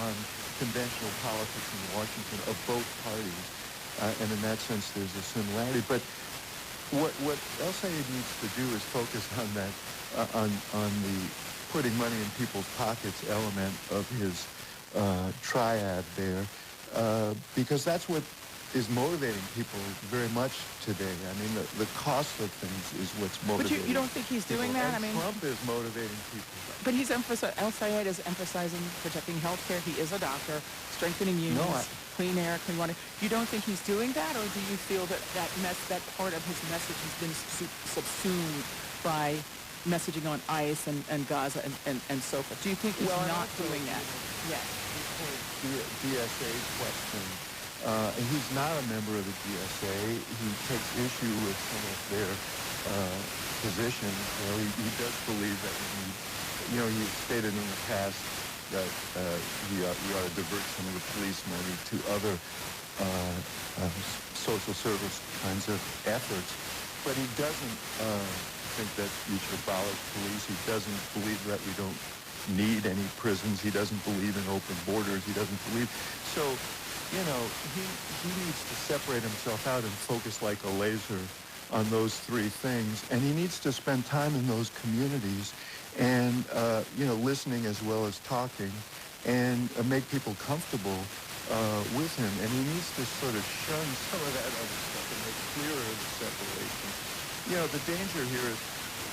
on conventional politics in Washington of both parties. And in that sense, there's a similarity. But what El Sayed needs to do is focus on that, on the putting money in people's pockets element of his triad there, because that's what is motivating people very much today. I mean, the cost of things is what's motivating. But you don't think he's doing that? And Trump is motivating people. But El Sayed is emphasizing protecting health care. He is a doctor, strengthening unions, clean air, clean water. You don't think he's doing that, or do you feel that that part of his message has been subsumed by messaging on ICE and Gaza and so forth? Do you think he's not doing that? Yes. DSA's question. And he's not a member of the GSA. He takes issue with some of their positions. He does believe that he stated in the past that we ought to divert some of the police money to other social service kinds of efforts. But he doesn't think that we should abolish police. He doesn't believe that we don't need any prisons. He doesn't believe in open borders. He doesn't believe. So, he needs to separate himself out and focus like a laser on those three things. And he needs to spend time in those communities and, listening as well as talking and make people comfortable with him. And he needs to sort of shun some of that other stuff and make clearer the separation. The danger here is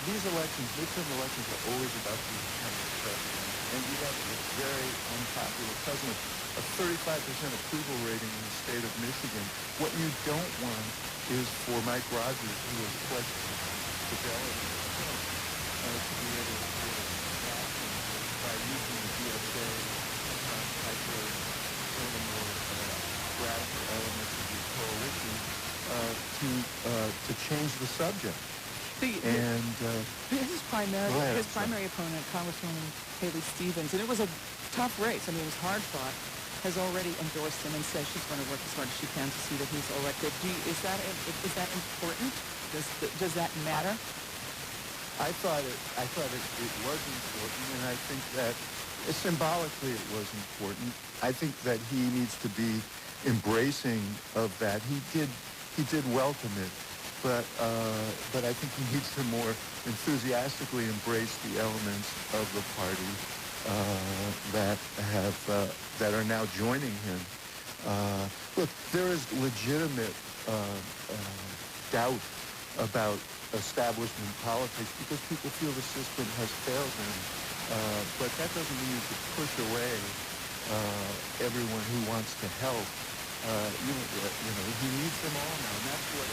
these elections, midterm elections, are always about the incumbent president. And we have a very unpopular president, a 35% approval rating in the state of Michigan. What you don't want is for Mike Rogers, who has pledged fidelity to be able to attack him by using the DSA, sometimes hyper, some of the more radical elements of the coalition to change the subject. His primary opponent, Congresswoman Haley Stevens, and it was a tough race. I mean, it was hard fought. Has already endorsed him and says she's going to work as hard as she can to see that he's elected. Is that important? Does that matter? I thought it was important, and I think that symbolically it was important. I think that he needs to be embracing of that. He did welcome it. But I think he needs to more enthusiastically embrace the elements of the party that are now joining him. Look, there is legitimate doubt about establishment politics because people feel the system has failed them. But that doesn't mean you should push away everyone who wants to help. He needs them all now, and that's what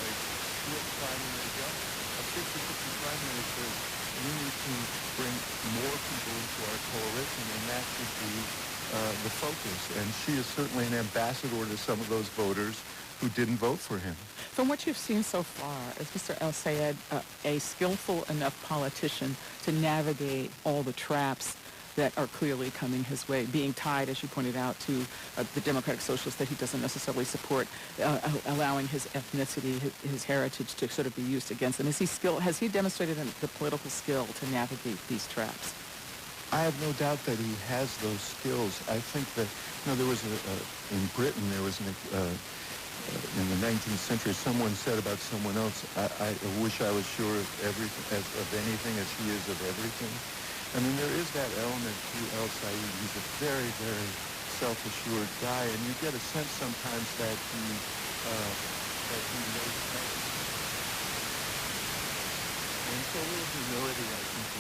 split primary does. A 50-50 primary says we need to bring more people into our coalition, and that should be the focus. And she is certainly an ambassador to some of those voters who didn't vote for him. From what you've seen so far, is Mr. El Sayed a skillful enough politician to navigate all the traps that are clearly coming his way, being tied, as you pointed out, to the Democratic Socialists that he doesn't necessarily support, allowing his ethnicity, his heritage to sort of be used against him? Has he demonstrated the political skill to navigate these traps? I have no doubt that he has those skills. I think that, there was in Britain, there was in the 19th century, someone said about someone else, I wish I was sure of anything as he is of everything. I mean, there is that element to El Sayed. He's a very, very self-assured guy, and you get a sense sometimes that he knows best. And so a little humility, I think,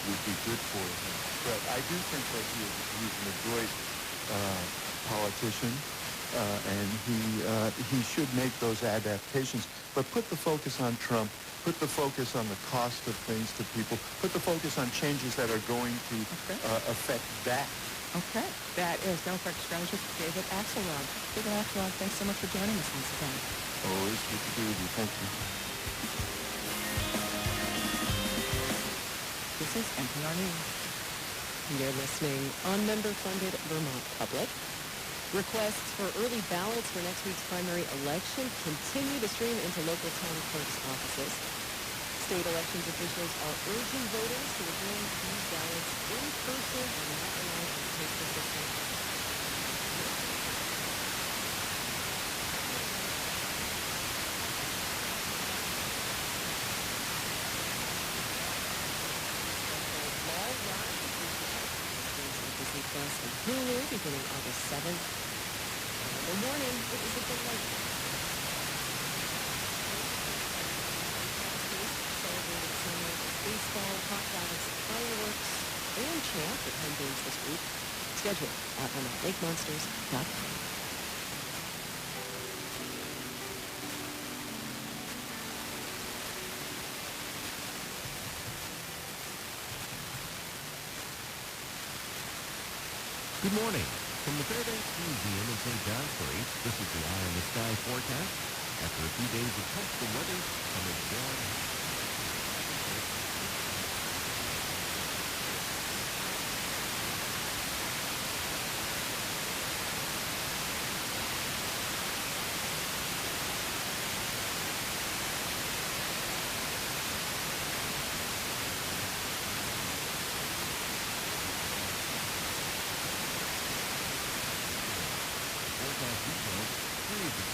would be good for him. But I do think that he's an adroit politician, and he should make those adaptations. But put the focus on Trump. Put the focus on the cost of things to people. Put the focus on changes that are going to affect that. Okay. That is Democratic strategist David Axelrod. David Axelrod, thanks so much for joining us once again. Always good to be with you. Thank you. This is NPR News. You're listening on member-funded Vermont Public. Requests for early ballots for next week's primary election continue to stream into local town clerks' offices. State elections officials are urging voters to return these ballots in person and not rely on paper Disney Plus and Hulu beginning August 7th. And in the morning, it is a delight. Celebrated summer with baseball, hot dogs, fireworks, and champ at home games this week. Schedule out on LakeMonsters.com. Good morning. From the Fairbanks Museum in St. John's Bury, this is the Eye in the Sky forecast. After a few days of comfortable weather, coming warm.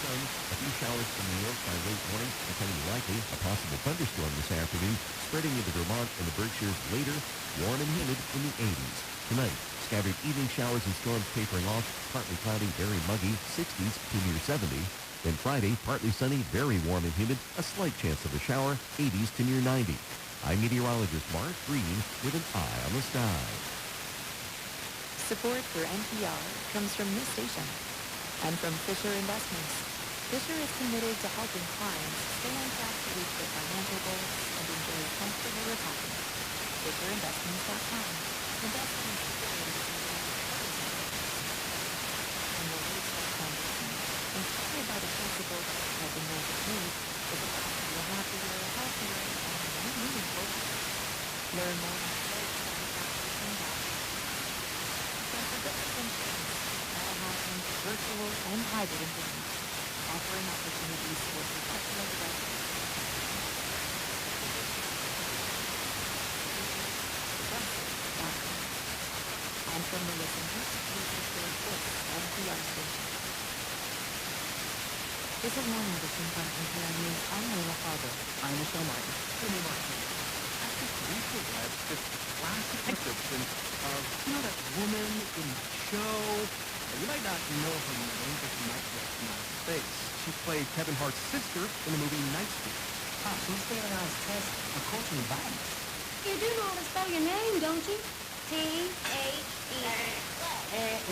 A few showers from New York by late morning, becoming likely. A possible thunderstorm this afternoon, spreading into Vermont and the Berkshires later. Warm and humid in the 80s. Tonight, scattered evening showers and storms tapering off. Partly cloudy, very muggy, 60s to near 70. Then Friday, partly sunny, very warm and humid. A slight chance of a shower, 80s to near 90. I'm meteorologist Mark Green with an eye on the sky. Support for NPR comes from this station and from Fisher Investments. Fisher is committed to helping clients stay on track to reach their financial goals and enjoy comfortable retirement. FisherInvestments.com. Investing in securities and the rates of funds, inspired by the principle that helping those in need is a path to a happier, healthier, and more meaningful life. Learn more at FisherInvestments.com. For better insurance, telehousing, virtual and hybrid insurance, offering opportunities for professional development. And from the listeners, we support this NPR station. This is Morning Edition from NPR News. I'm Leila Farber. I'm Michelle Martin. After Rachel Webb, this classic description of, that woman in the show. You might not know her name, but you might recognize her face. She played Kevin Hart's sister in the movie Night School. She's failing out his test for coaching violence. You do know how to spell your name, don't you? T-H-E.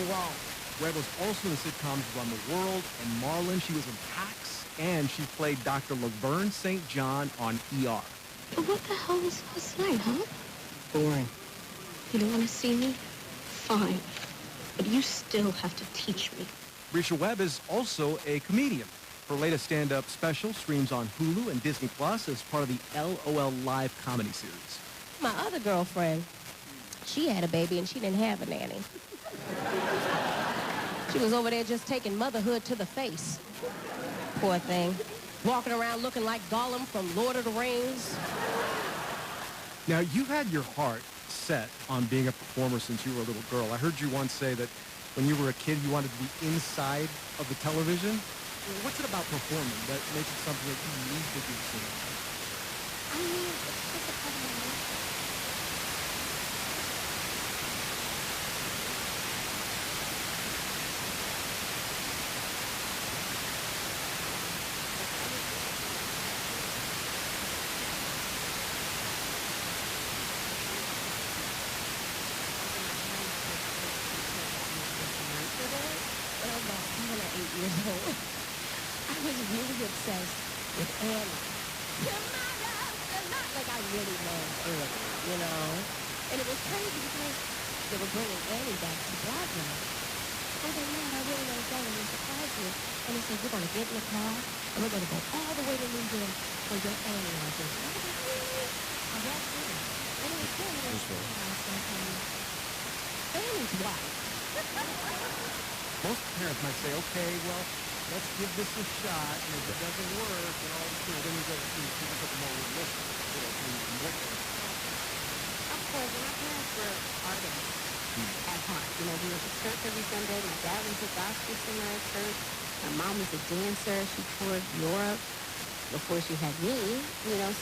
Wrong. Webb was also in the sitcoms Run the World and Marlon. She was in Hacks, and she played Dr. Laverne St. John on ER. But what the hell was last night, huh? Boring. You don't want to see me? Fine. But you still have to teach me. Rachel Webb is also a comedian. Her latest stand-up special streams on Hulu and Disney Plus as part of the LOL Live comedy series. My other girlfriend, she had a baby and she didn't have a nanny. She was over there just taking motherhood to the face. Poor thing. Walking around looking like Gollum from Lord of the Rings. Now, you had your heart set on being a performer since you were a little girl. I heard you once say that when you were a kid, you wanted to be inside of the television. What's it about performing that makes it something that you need to do soon? I mean, it's just a part of my life. Years old. I was really obsessed with Anna. Like I really loved Anna, And it was crazy because they were bringing Annie back to Broadway. I said, man, I really want to go and surprise you. And he said, we're going to get in the car and we're going to go all the way to New York for your Annie audition. I was like, really? I walked in. And it was cool. I was going to Annie's wife. Most parents might say, okay, well, let's give this a shot, and if it doesn't work, then you go to something more realistic. Of course, my parents were artists at heart. We went to church every Sunday. My dad was a gospel singer at church. My mom was a dancer. She toured Europe before she had me,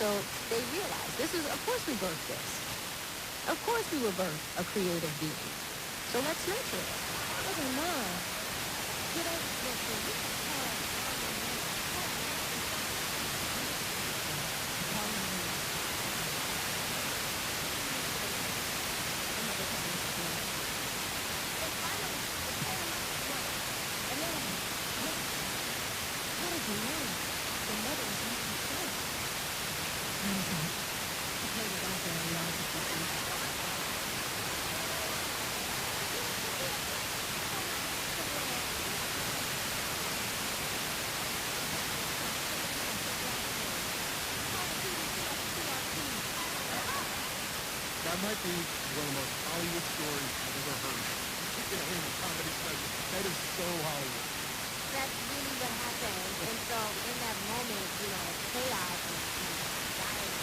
so they realized this is, of course we birthed this. Of course we were birthed a creative being. So let's nurture it. Okay, Mom. You don't listen. You can How did you know? The mother was not concerned. I played it out there in the office. That might be one of the most Hollywood stories I've ever heard. In a comedy special. That is so Hollywood. That's really what happened. And so in that moment, chaos and anxiety,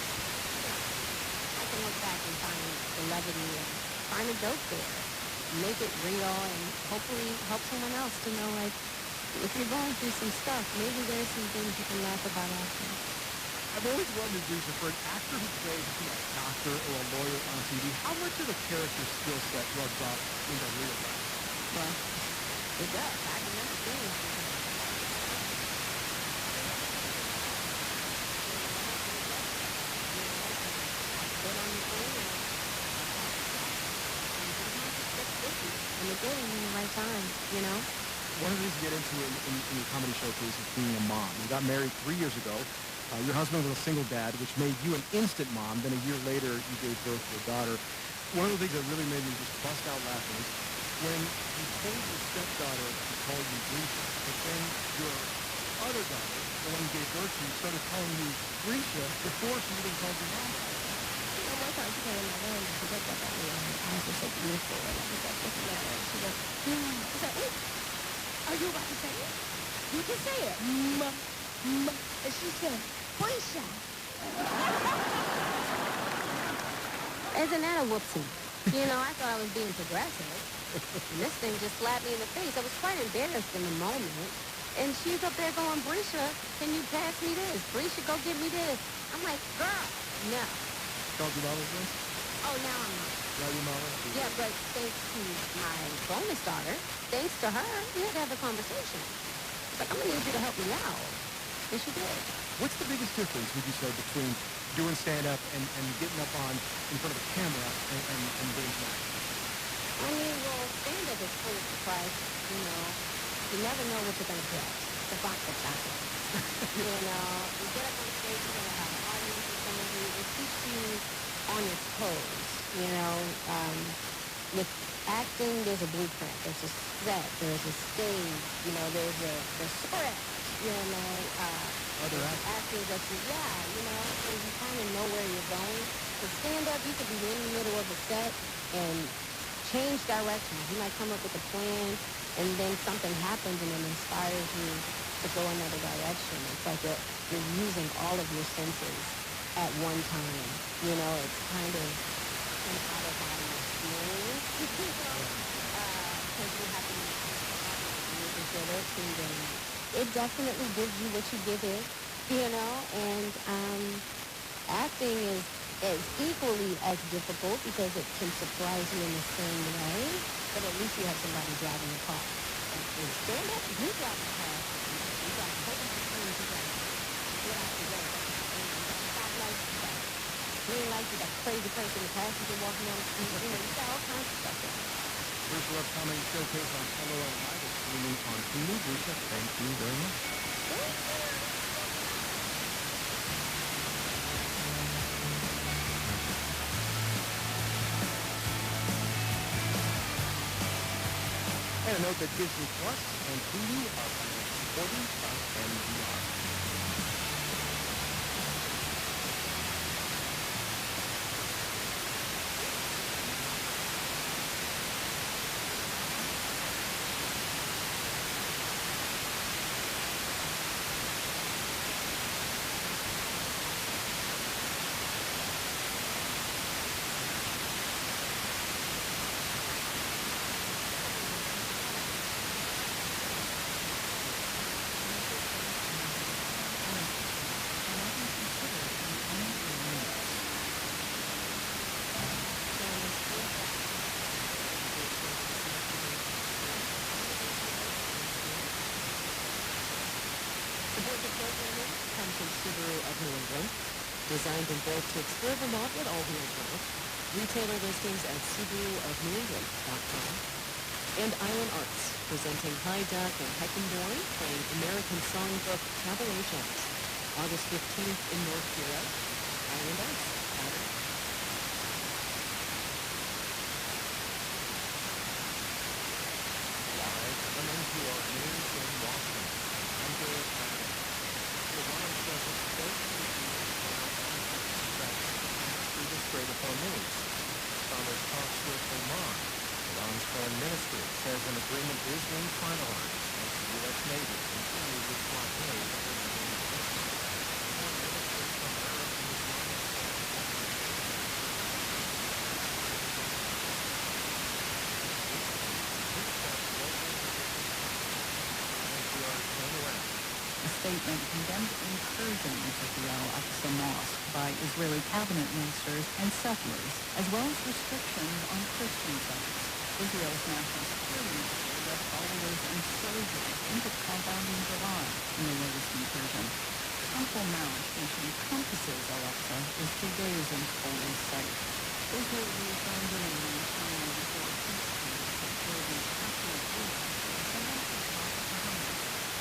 I can look back and find the levity and find a joke there. Make it real and hopefully help someone else to know, like, if you're going through some stuff, maybe there's some things you can laugh about after. I've always wondered, Lisa, for an actor who plays a doctor or a lawyer on TV, how much of the character's skill set rubs off into real life? Well, it does. I remember seeing it. And the game in the right time, One of the things you get into in your comedy showcase is being a mom. You got married 3 years ago. Your husband was a single dad, which made you an instant mom. Then a year later, you gave birth to a daughter. One of the things that really made me just bust out laughing is when you told your stepdaughter to call you Grisha, but then your other daughter, the one you gave birth to, started calling you Grisha before she even called your mom. One time she came in my room and she looked up at me and her eyes were so beautiful. And I was like, what's the matter? And she goes, She said, ooh, are you about to say it? You can say it. And she said, Grisha. Isn't that a whoopsie? I thought I was being progressive. And this thing just slapped me in the face. I was quite embarrassed in the moment. And she's up there going, Grisha, can you pass me this? Grisha, go get me this. I'm like, girl, no. Called your mama this? Oh, now I'm not. Now your mama? Yeah, but thanks to my bonus daughter, thanks to her, we had to have a conversation. It's like, I'm going to need you to help me out. And she did. What's the biggest difference, would you say, between doing stand-up and getting up in front of a camera and doing stand-up? Well, stand-up is full of surprise. You never know what you're going to get. It's a box of chocolates. You get up on stage, you're going to have an audience in front of you. It keeps you on your toes. With acting, there's a blueprint. There's a set. There's a stage. There's a script. Other actors that so you kind of know where you're going. With stand-up, you could be in the middle of a set and change directions. You might come up with a plan, and then something happens and it inspires you to go another direction. It's like you're using all of your senses at one time. It's kind of an out-of-body experience. Because you have to make sure they're treating. It definitely gives you what you give it, and acting is equally as difficult because it can surprise you in the same way, but at least you have somebody driving the car. And in stand-up, you drive the car. You got a whole bunch of things you got to get out the way. And you got stoplights, you got green lights, you got crazy person, the passenger walking on the street. You got all kinds of stuff there. Virtual Upcoming Showcase on LOL Live is streaming on Hulu. Grisha, thank you very much. Thank you. And a note that Disney Plus and Hulu are supporting NPR. Support the programming comes from Subaru of New England. Designed and built to explore Vermont with all-wheel drive. Retailer listings at SubaruofNewEngland.com. And Island Arts, presenting High Duck and Heckenborn, playing American Songbook Cabaret Jazz. August 15th in North Bureau. Island Arts. Live from NPR News in Washington. I'm Bill Adams. Iran says it's close to through the Strait of Hormuz. Followed talks with Oman. Iran's foreign ministry says an agreement is being finalized as the U.S. Navy continues its blockade of the Iranian coast. Foreign ministry from Arab and Islamic A statement condemned incursion into the Al-Aqsa Mosque by Israeli cabinet ministers and settlers, as well as restrictions on Christian sites. Israel's national security minister led followers and soldiers into the compound in July in the latest incursion. Temple Mount, which encompasses Al-Aqsa, is Judaism's holy site. Israel reaffirmed an aim in China before peace talks that will be Catholic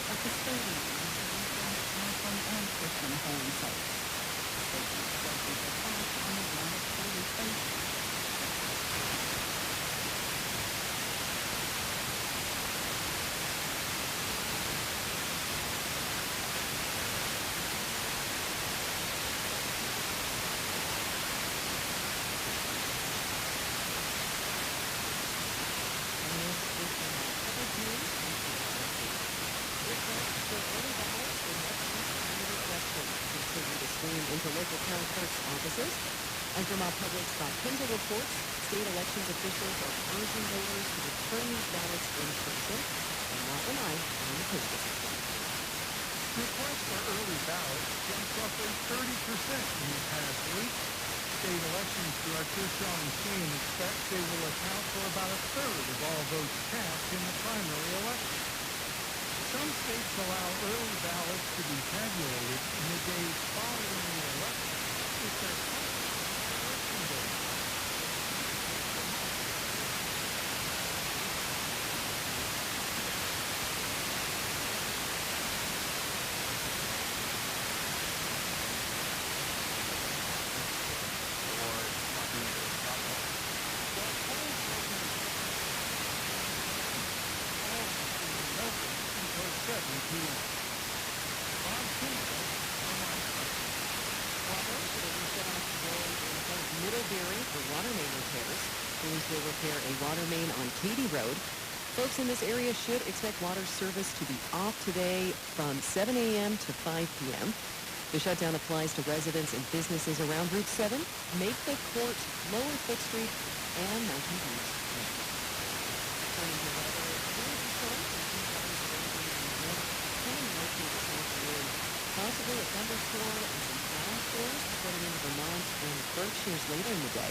a custodian of Jerusalem's Muslim and Christian holy sites. The statement says it's attack on Islamic holy sites. Into local town clerk's offices. As Vermont Public.Kindle reports, state elections officials are urging voters to return these ballots in person and not rely on the postal system. Requests for early ballots jumped roughly 30% in the past week. State elections director Sean Shane expects they will account for about a third of all votes cast in the primary election. Some states allow early ballots to be tabulated in the days following the election if they're counted on election day. Crews will repair a water main on Katy Road. Folks in this area should expect water service to be off today from 7 a.m. to 5 p.m. The shutdown applies to residents and businesses around Route 7, Maple Court, Lower Fifth Street, and Mountain View. Turning to weather, possibly a thunderstorm and some cloud storms spreading into Vermont and Berkshires later in the day.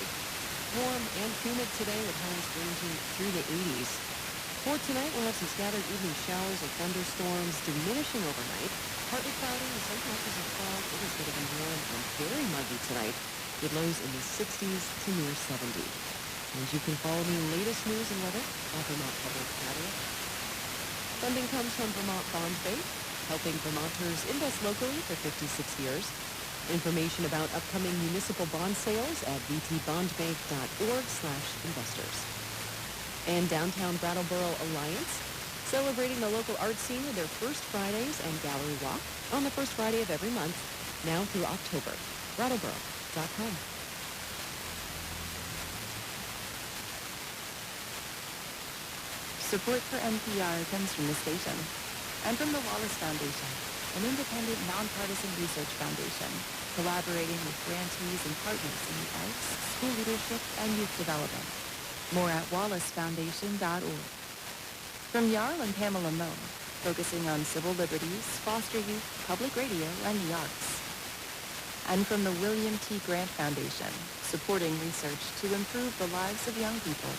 Warm and humid today with highs ranging through the 80s. For tonight, we'll have some scattered evening showers or thunderstorms diminishing overnight. Partly cloudy and some patches of fog. It is going to be warm and very muggy tonight with lows in the 60s to near 70. And you can follow me latest news and weather at Vermont Public Radio. Funding comes from Vermont Bond Bank, helping Vermonters invest locally for 56 years. Information about upcoming municipal bond sales at vtbondbank.org/investors. And Downtown Brattleboro Alliance, celebrating the local art scene with their first Fridays and gallery walk on the first Friday of every month, now through October. Brattleboro.com. Support for NPR comes from the station and from the Wallace Foundation, an independent, nonpartisan research foundation collaborating with grantees and partners in the arts, school leadership, and youth development. More at wallacefoundation.org. From Jarl and Pamela Moe, focusing on civil liberties, foster youth, public radio, and the arts. And from the William T. Grant Foundation, supporting research to improve the lives of young people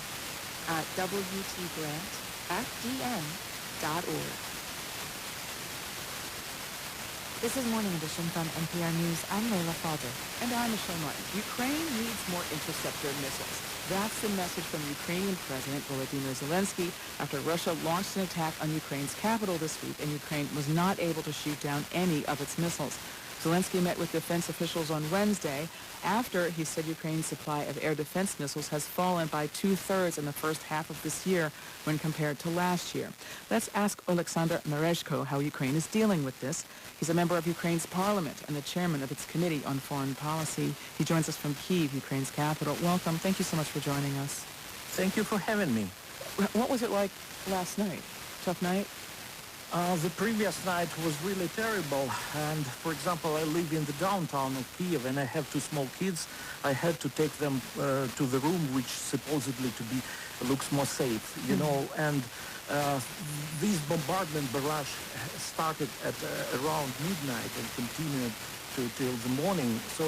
at wtgrantfdn.org. This is Morning Edition from NPR News. I'm Layla Fadr. And I'm Michelle Martin. Ukraine needs more interceptor missiles. That's the message from Ukrainian President Volodymyr Zelensky after Russia launched an attack on Ukraine's capital this week and Ukraine was not able to shoot down any of its missiles. Zelensky met with defense officials on Wednesday after he said Ukraine's supply of air defense missiles has fallen by 2/3 in the first half of this year when compared to last year. Let's ask Oleksandr Merezhko how Ukraine is dealing with this. He's a member of Ukraine's parliament and the chairman of its Committee on Foreign Policy. He joins us from Kyiv, Ukraine's capital. Welcome. Thank you so much for joining us. Thank you for having me. What was it like last night? Tough night? The previous night was really terrible, and for example, I live in the downtown of Kyiv, and I have two small kids. I had to take them to the room which supposedly to be looks more safe, you know, and this bombardment barrage started at around midnight and continued till the morning, so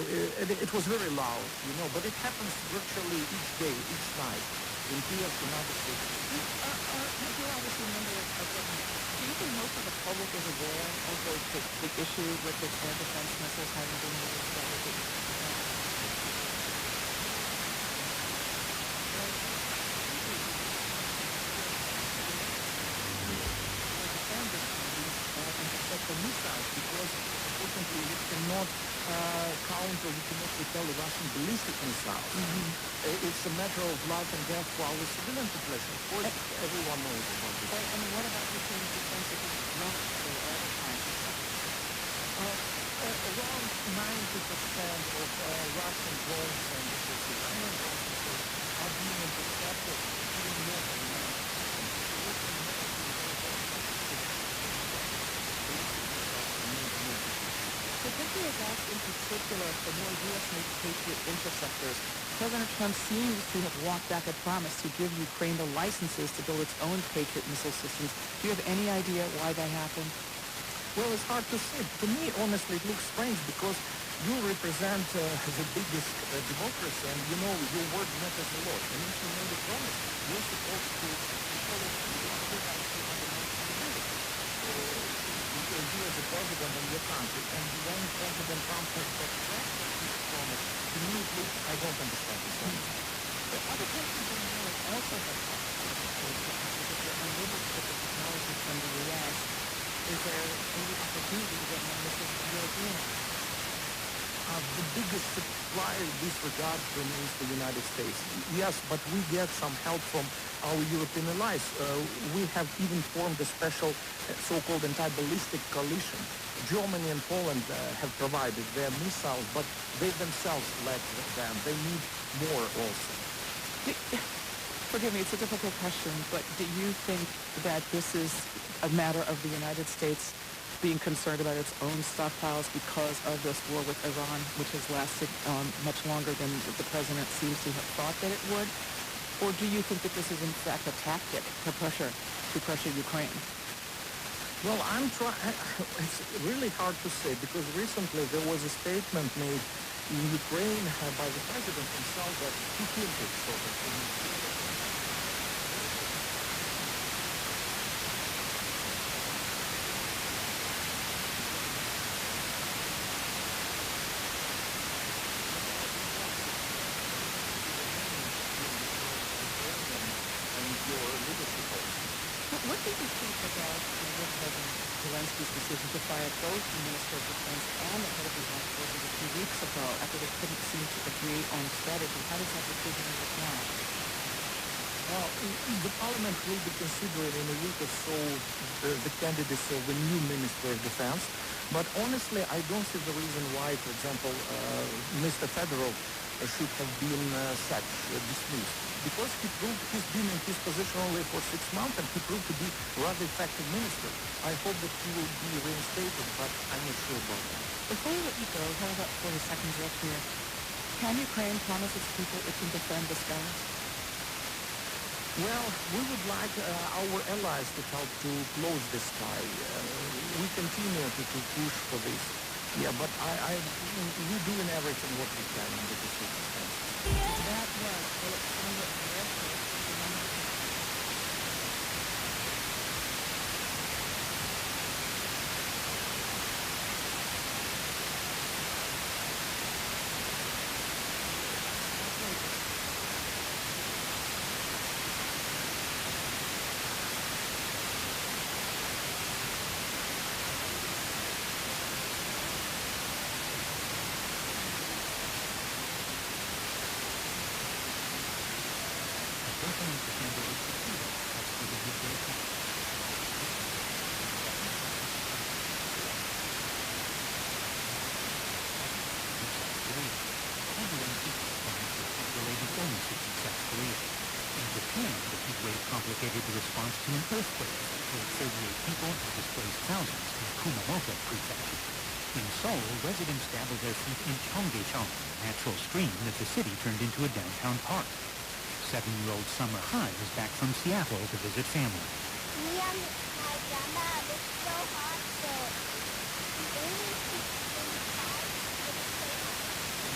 it was very loud, you know, but it happens virtually each day, each night in Kyiv and other cities. You're obviously a member of government. Do you think most of the public is aware of the issue with the air defense missiles having been used? The missiles, because unfortunately we cannot counter, we cannot repel the Russian ballistic missiles. It's a matter of life and death for our civilian population. Of course, everyone knows about this. I mean, what about Ukraine's defense against drones or other kinds of stuff? Around 90% of Russian drones and Ukrainian drones are being intercepted, even more than that. So Turkey has asked in particular for more U.S.-made Patriot interceptors. President Trump seems to have walked back a promise to give Ukraine the licenses to build its own Patriot missile systems. Do you have any idea why that happened? Well, it's hard to say. To me, honestly, it looks strange because you represent the biggest democracy, and you know your word matters a lot. And if you made a promise, you're supposed to follow you as a president of your country, and when President Trump has retracted his promise, to me at least, I don't understand this one. The other countries in the world also have problems because they're unable to get the technology from the U.S. Is there any opportunity to get more missiles from European armies? The biggest supplier in this regard is the United States. Yes, but we get some help from our European allies. We have even formed a special so-called anti-ballistic coalition. Germany and Poland have provided their missiles, but they themselves lack them. They need more also. Forgive me, it's a difficult question, but do you think that this is a matter of the United States being concerned about its own stockpiles because of this war with Iran, which has lasted much longer than the president seems to have thought that it would? Or do you think that this is in fact a tactic to pressure Ukraine? Well, it's really hard to say because recently there was a statement made in Ukraine by the president himself that he hinted sort of. What do you think about President Zelensky's decision to fire both the Minister of Defense and the head of the Armed Forces a few weeks ago after they couldn't seem to agree on strategy? How does that decision look now? Well, the Parliament will be considering in a week or so the candidacy of the new Minister of Defense. But honestly, I don't see the reason why, for example, Mr. Fedorov should have been dismissed. Because he's been in his position only for 6 months and he proved to be a rather effective minister. I hope that he will be reinstated, but I'm not sure about that. Before we let you go, how about 40 seconds left here? Can Ukraine promise its people it can defend the skies? Well, we would like our allies to help to close the sky. We continue to push for this. Yeah, but we're doing everything what we can under the circumstances. That was Oleksandr Merezhko. response to an earthquake that killed 38 people and displaced thousands in Kumamoto Prefecture. In Seoul, residents dabbled their feet in Cheonggyecheon, a natural stream that the city turned into a downtown park. 7-year-old Summer Hai is back from Seattle to visit family. Me and my grandma was so hot, so we only could stay inside, but it's so hot.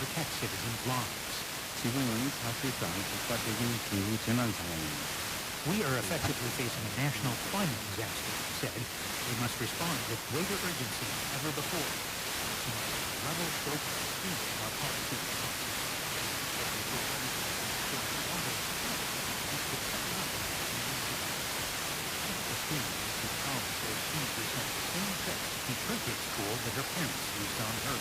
Protect citizens' lives. 지금은 사실상 국가적인 기후 재난 상황입니다. We are effectively facing a national climate disaster, he said. We must respond with greater urgency than ever before. Level, scope, and speed of our policy. He took his tool that her parents used on her.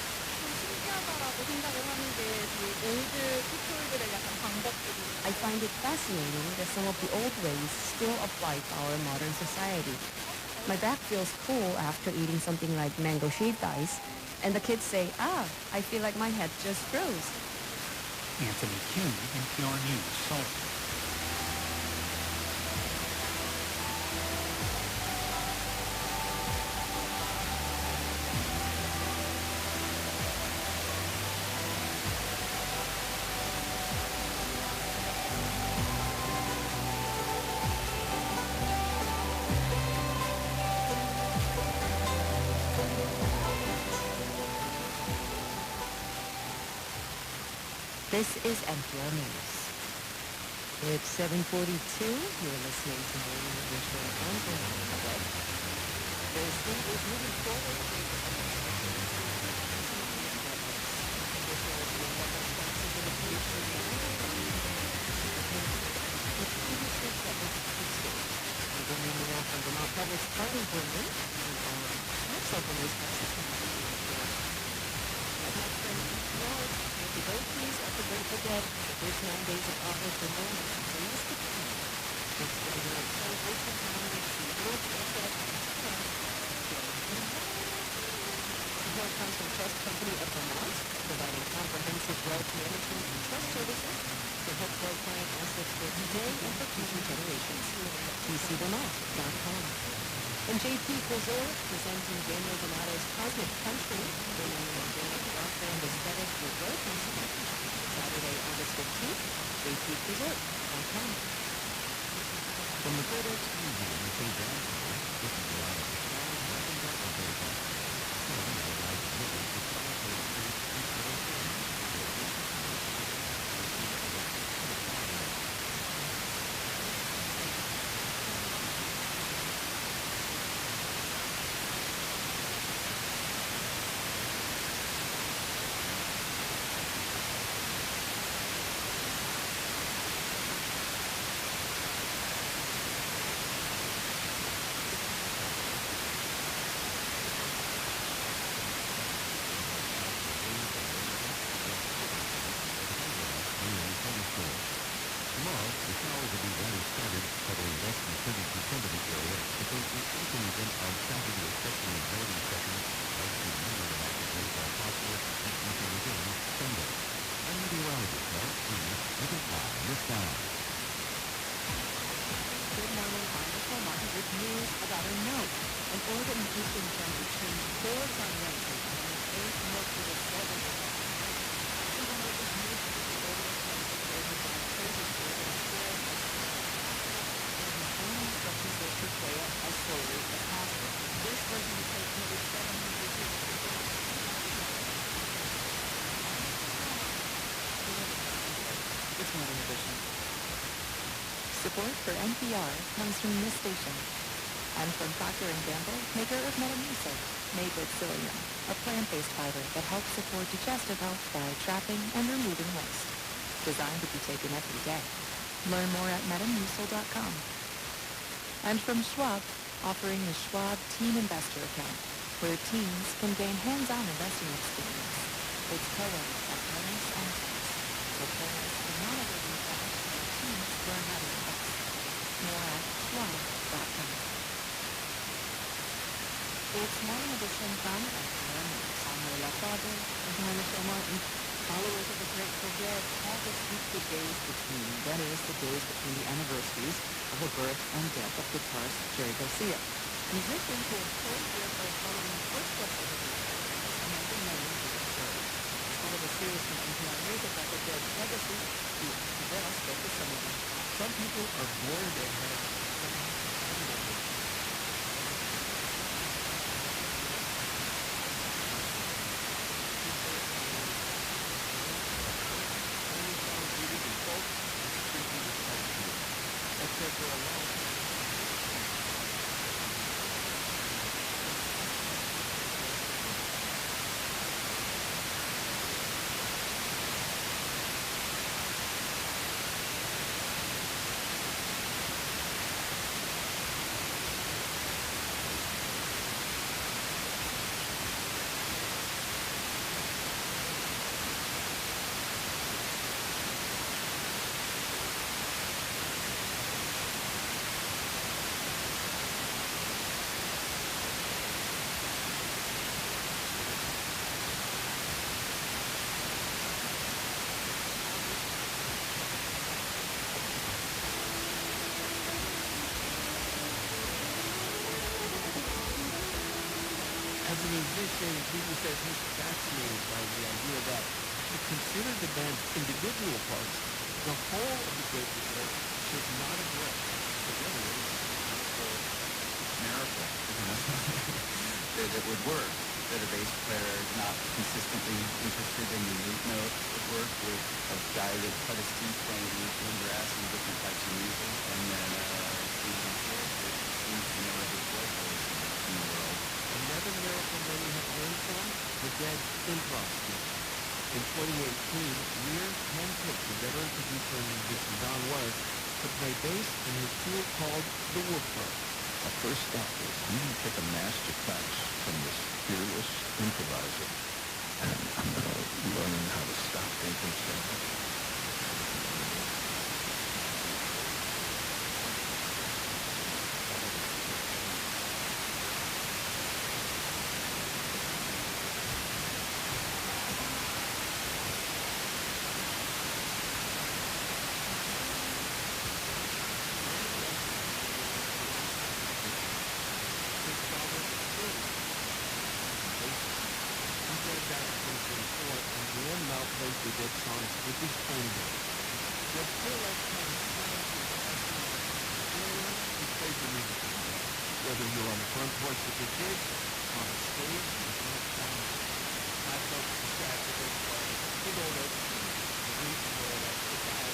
I find it fascinating that some of the old ways still apply to our modern society. My back feels cool after eating something like mango shaved ice, and the kids say, I feel like my head just froze. Anthony Kuhn, NPR News, Seoul. This is NPR News. It's 7:42. You're listening to Morning Edition on Vermont Public. The state is moving forward with from Vermont Public's Carly Brennan the devotees of the Grateful Dead, the first 9 days of August are known as the greatest of time. This February celebration commemorates the World Dead. Support comes from Trust Company of Vermont, providing comprehensive wealth management and trust services to help grow client assets for today and for future generations. TCVermont.com. And JP Resort, presenting Daniel Donato's Cosmic Country, bringing an organic rockland aesthetic with growth and selection. Saturday, August 15th, jpresort.com. From the FedEx Museum in St. John's, this is the Line of the Stars, nothing but a very fun. Tomorrow, the showers will be rather scattered, covering less than 30% of the area, but those will continue them on Saturday, especially in morning sessions, as the minimum amount of rainfall possible increasing again Sunday. I'm meteorologist Mark Green with a fly in the sky. Good morning, I'm Nicole Martin with news about a note. An Oregon Eastern County changed boards on Wednesday from an 8th note to the 7th. The note was moved to the Oregon Council over by Crazy Oregon Square. Only instructions were to play it as slowly as possible. This version will take nearly 700 years to finish. It's Morning Edition. Support for NPR comes from this station and from Procter & Gamble, maker of Metamucil, made with psyllium, a plant-based fiber that helps support digestive health by trapping and removing waste. Designed to be taken every day. Learn more at madamussel.com. And from Schwab, offering the Schwab Teen Investor Account, where teens can gain hands-on investing experience. It's co-owned by parents and teens, so parents can not only read that, but teens learn how to invest. More at schwab.com. It's Morning Edition from SDR News. I'm Leila Faber. And I'm Michelle Martin. Followers of the Grateful Dead call this week the days between. That is, the days between the anniversaries of the birth and death of guitarist Jerry Garcia. Musicians who have told their following the footsteps of the Dead have been named for Jerry. As part of a series from NPR News about the Dead's legacy, the Rivera spoke to some of them. Some people are born dead. As a musician, Peter says he's fascinated by the idea that if you consider the band's individual parts, the whole of the Grateful Dead should not have worked together. Miracle, that it would work, that a bass player not consistently interested in the root note would work with a guy that cut his teeth playing bluegrass and different types of music, and then Steve Garcia that seems to know his voice in the world. Another miracle many have learned from, the Dead's improv skills. In 2018, Weir handpicked the veteran producer and musician Don Was to play bass in his tour called The Wolf Club. Our first step is I'm going to take a master class from this fearless improviser, and I'm going to learn how to stop thinking so much. The Dead songs with his own voice. But still like kind of he plays the music. Whether you're on the front porch with your kids, on a stage, with your sound, I felt distracted as far as big old open, the reach where that's the guy,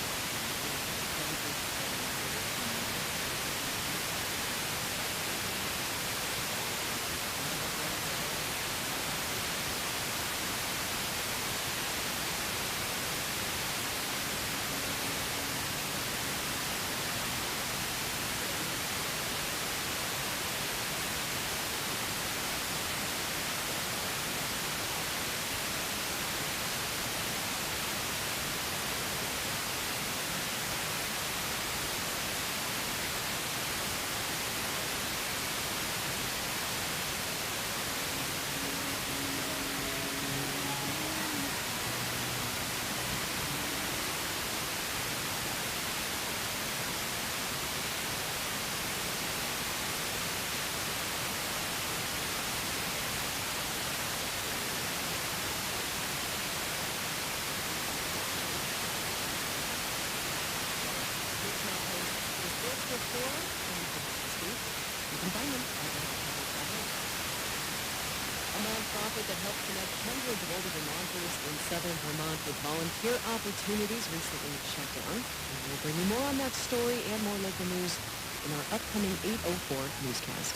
that helps connect hundreds of older Vermonters in southern Vermont with volunteer opportunities recently shut down. And we'll bring you more on that story and more local news in our upcoming 8:04 newscast.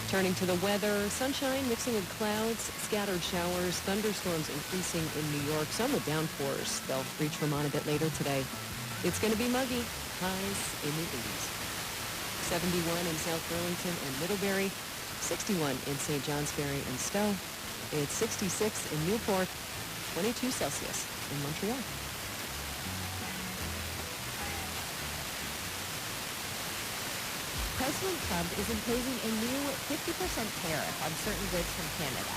Turning to the weather, sunshine mixing with clouds, scattered showers, thunderstorms increasing in New York, some with downpours. They'll reach Vermont a bit later today. It's going to be muggy. Highs in the 80s. 71 in South Burlington and Middlebury. 61 in St. Johnsbury and Stowe. It's 66 in Newport. 22 Celsius in Montreal. President Trump is imposing a new 50% tariff on certain goods from Canada.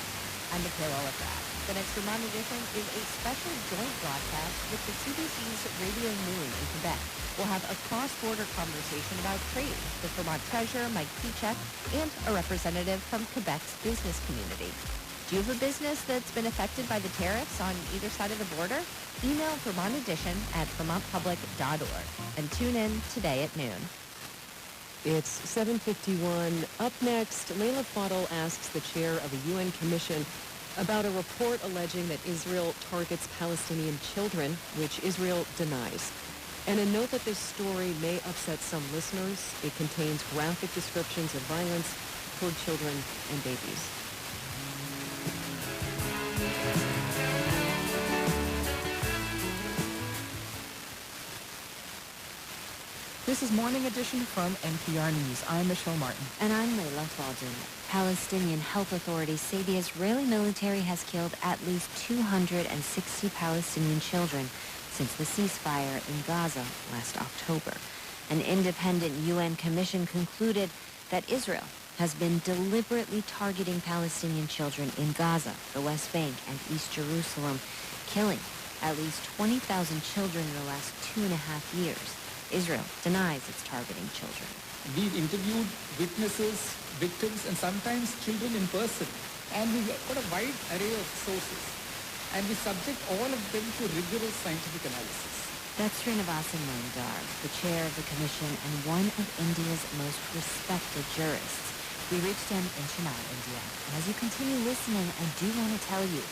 I'm Michaela Lefrat. The next Vermont edition is a special joint broadcast with the CBC's Radio Noon in Quebec. We'll have a cross-border conversation about trade with Vermont Treasurer Mike Pichek and a representative from Quebec's business community. Do you have a business that's been affected by the tariffs on either side of the border? Email Vermont Edition at vermontpublic.org and tune in today at noon. It's 7:51. Up next, Leila Fadel asks the chair of a UN commission about a report alleging that Israel targets Palestinian children, which Israel denies. And a note that this story may upset some listeners. It contains graphic descriptions of violence toward children and babies. This is Morning Edition from NPR News. I'm Michelle Martin. And I'm Leila Fadel. Palestinian health authorities say the Israeli military has killed at least 260 Palestinian children since the ceasefire in Gaza last October. An independent UN commission concluded that Israel has been deliberately targeting Palestinian children in Gaza, the West Bank, and East Jerusalem, killing at least 20,000 children in the last 2.5 years. Israel denies it's targeting children. We've interviewed witnesses, victims, and sometimes children in person. And we've got a wide array of sources. And we subject all of them to rigorous scientific analysis. That's Srinivasan Mandar, the chair of the commission and one of India's most respected jurists. We reached him in Chennai, India. And as you continue listening, I do want to tell you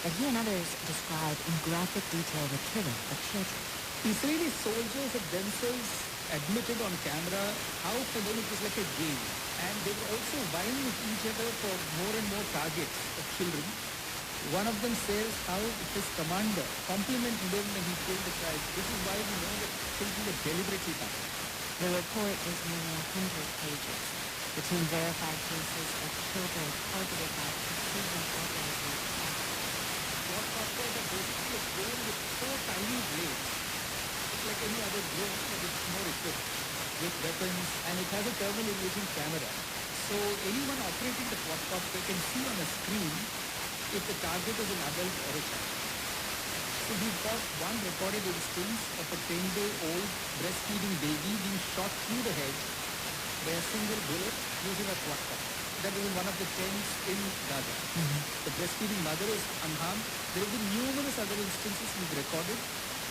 that he and others describe in graphic detail the killing of children. Israeli soldiers have themselves admitted on camera how for them it was like a game. And they were also vying with each other for more and more targets of children. One of them says how his commander complimented him when he killed the child. This is why we know that children were deliberately targeted. The report is nearly 100 pages. The team verified cases of children targeted by precision organisms. Quadcopters are basically a drone with 4 tiny blades. It's like any other drone, but it's more equipped with weapons, and it has a thermal imaging camera. So anyone operating the quadcopter can see on a screen if the target is an adult or a child. So we've got one recorded instance of a 10-day-old breastfeeding baby being shot through the head by a single bullet using a quadcopter. That was in one of the tents in Gaza. The breastfeeding mother is unharmed. There have been numerous other instances we've recorded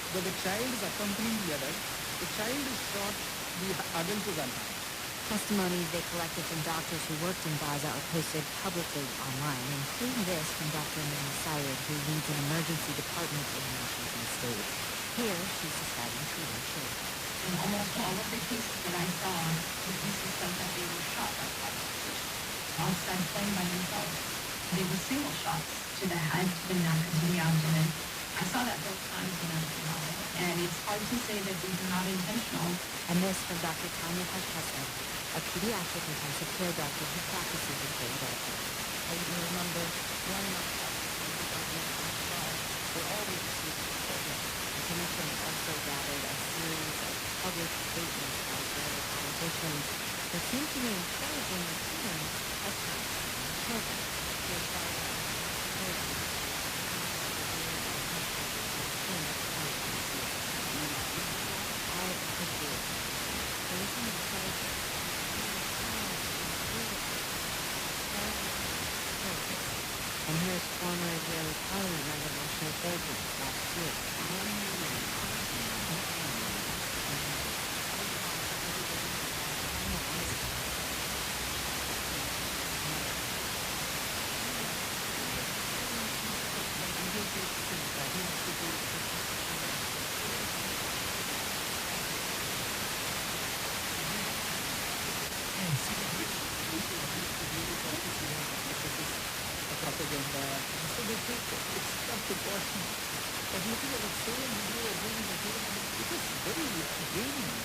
where the child is accompanying the adult. The child is shot, the adult is unharmed. Testimonies they collected from doctors who worked in Gaza are posted publicly online, including this from Dr. Nina Syed, who leads an emergency department in Washington State. Here, she's describing treating children. In almost all of the cases that I saw, the cases said that they were shot by quadcopters outside playing by themselves. They were single shots to the head, to the neck, and to the abdomen. I saw that both times when I was in hospital. And it's hard to say that these are not intentional. And this from Dr. Tanya Hashkesson, a pediatric intensive care doctor who practices in Philadelphia. I remember growing up in the government hospital, we're always receiving children. The commission also gathered a series of public statements by Israeli politicians that seem to be encouraging the killing of Palestinian children. And here's former Israeli Parliament member Moshe Begin last year. Propaganda. So they take extra precautions But looking at the same video or movie material, it was very draining.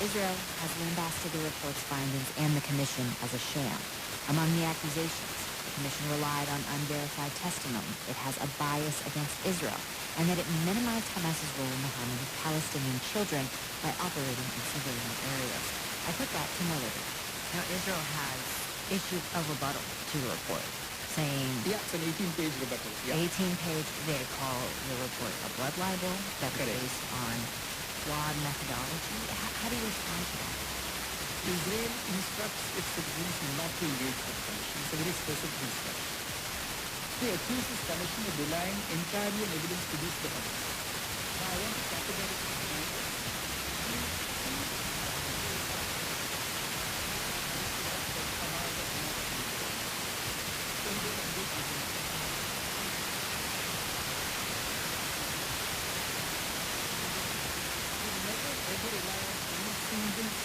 Israel has lambasted the report's findings and the commission as a sham. Among the accusations, the commission relied on unverified testimony. It has a bias against Israel, and that it minimized Hamas's role in the harming of Palestinian children by operating in civilian areas. I put that to Melody. Now, Israel has issued a rebuttal to the report, saying... Yeah, it's an 18-page rebuttal. Yeah. 18-page, they call the report a blood libel that's based on flawed methodology. How do you respond to that? Israel instructs its citizens not to engage with the commission. It's a very specific instruction. They accuse this commission of relying entirely on evidence produced by others. Now, I want to categorically deny this.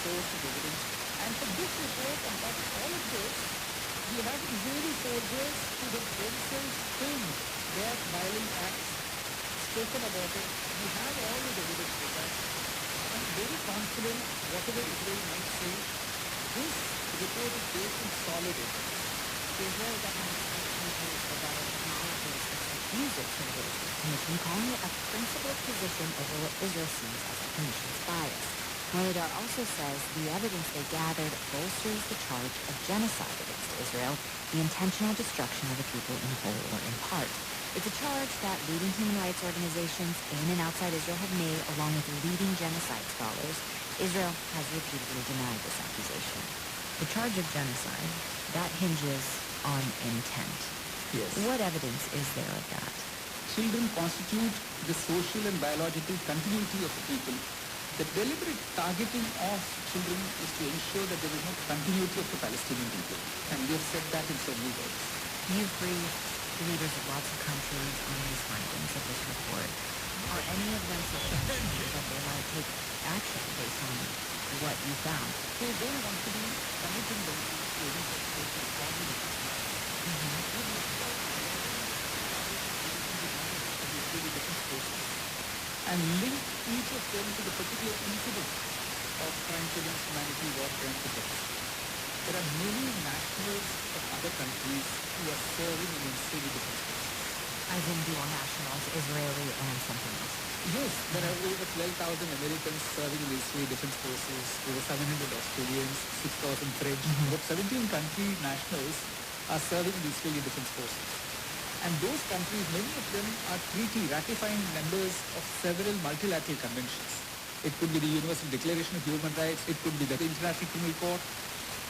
Source of evidence. And for this report, and that's all it is, we have Israeli soldiers who have themselves filmed their violent acts, spoken about it. We have all the evidence for that. I'm very confident, whatever Israel might say, this report is based on solid evidence. The Israeli government acknowledges its refusal to engage with the commission, calling it a principled position over what Israel sees as the commission's bias. Molidar also says the evidence they gathered bolsters the charge of genocide against Israel, the intentional destruction of a people in whole or in part. It's a charge that leading human rights organizations in and outside Israel have made, along with leading genocide scholars. Israel has repeatedly denied this accusation. The charge of genocide, that hinges on intent. Yes. What evidence is there of that? Children constitute the social and biological continuity of the people. The deliberate targeting of children is to ensure that there is no continuity of the Palestinian people. And we have said that in several words. You've briefed leaders of lots of countries on these findings of this report. Are any of them suggesting that they might take action based on what you found? They don't want to be committing themselves to any such social problem. And link each of them to the particular incident of crimes against humanity, war crimes against. There are many nationals of other countries who are serving in Israeli defense forces. As in dual nationals, Israeli and something else? Yes, there are over 12,000 Americans serving in the Israeli defense forces, over 700 Australians, 6,000 French. About 17 country nationals are serving in the Israeli defense forces. And those countries, many of them are treaty ratifying members of several multilateral conventions. It could be the Universal Declaration of Human Rights, it could be the International Criminal Court.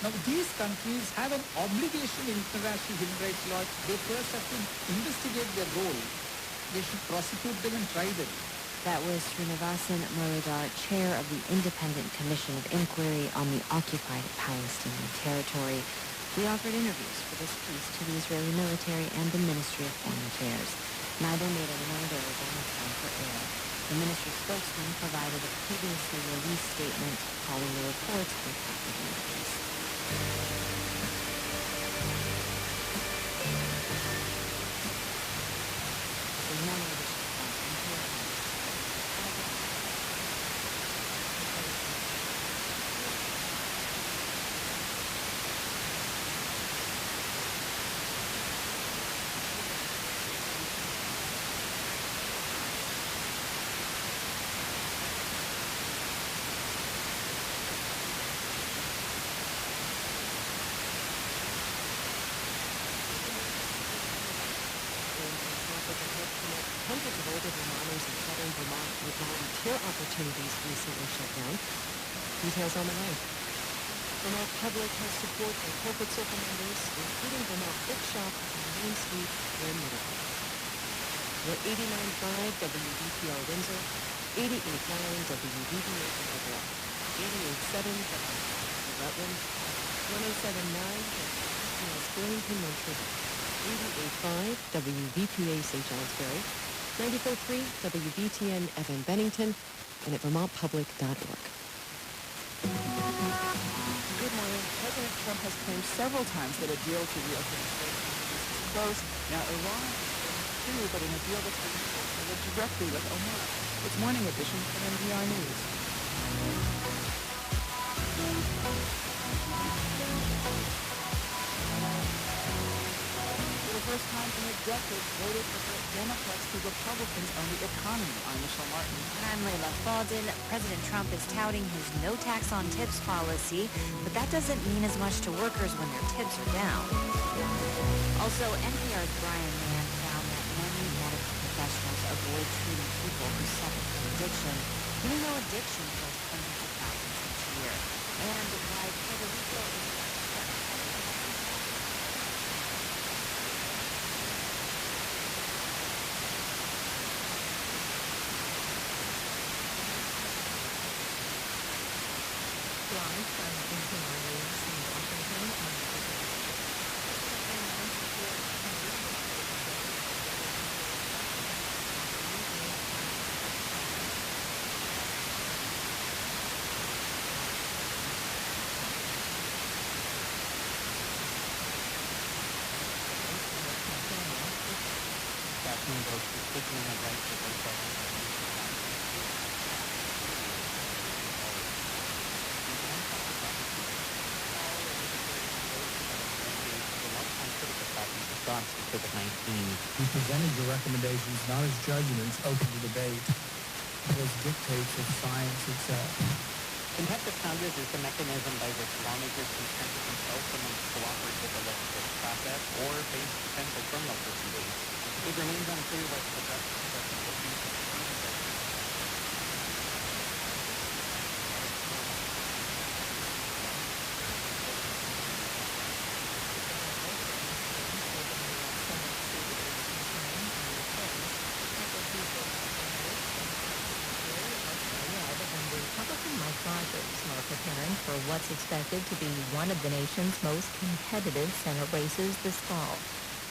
Now, these countries have an obligation in international human rights law. They first have to investigate their role. They should prosecute them and try them. That was Srinivasan Molidar, chair of the Independent Commission of Inquiry on the Occupied Palestinian Territory. We offered interviews for this piece to the Israeli military and the Ministry of Foreign Affairs. Neither made anyone available in time for air. The ministry spokesman provided a previously released statement calling the reports a propaganda piece. Hundreds of older Vermonters in southern Vermont with volunteer opportunities recently shut down. Details on the way. Vermont Public has support for corporate circle members, including Vermont Bookshop on Main Street in Middletown. We're 89.5 WVPR Windsor, 88.9 WVPA Ottawa, 88.7 WVPA Rutland, 107.9 Burlington, Montreal, 88.5 WVPA St. Johnsbury, 94.3 WVTN FM Bennington, and at vermontpublic.org. Good morning. President Trump has claimed several times that a deal to reopen the strait is close. Now, Iran is too, but in a deal that's been directly with Omar. It's Morning Edition from NPR News. For the first time in a decade, voters prefer Democrats to Republicans on the economy. I'm Michelle Martin. And I'm Layla Faldin. President Trump is touting his no tax on tips policy, but that doesn't mean as much to workers when their tips are down. Also, NPR's Brian Mann found that many medical professionals avoid treating people who suffer from addiction, even though addiction kills hundreds of thousands each year. And why Puerto Rico is... Live from NPR News in Washington. We presented your recommendations not as judgments open to debate, but as dictates of science itself. Contempt of Congress is the mechanism by which lawmakers can censure themselves from cooperate with the legislative process or face potential criminal proceedings. It remains unclear what the justice department will do to prove that. Are preparing for what's expected to be one of the nation's most competitive Senate races this fall.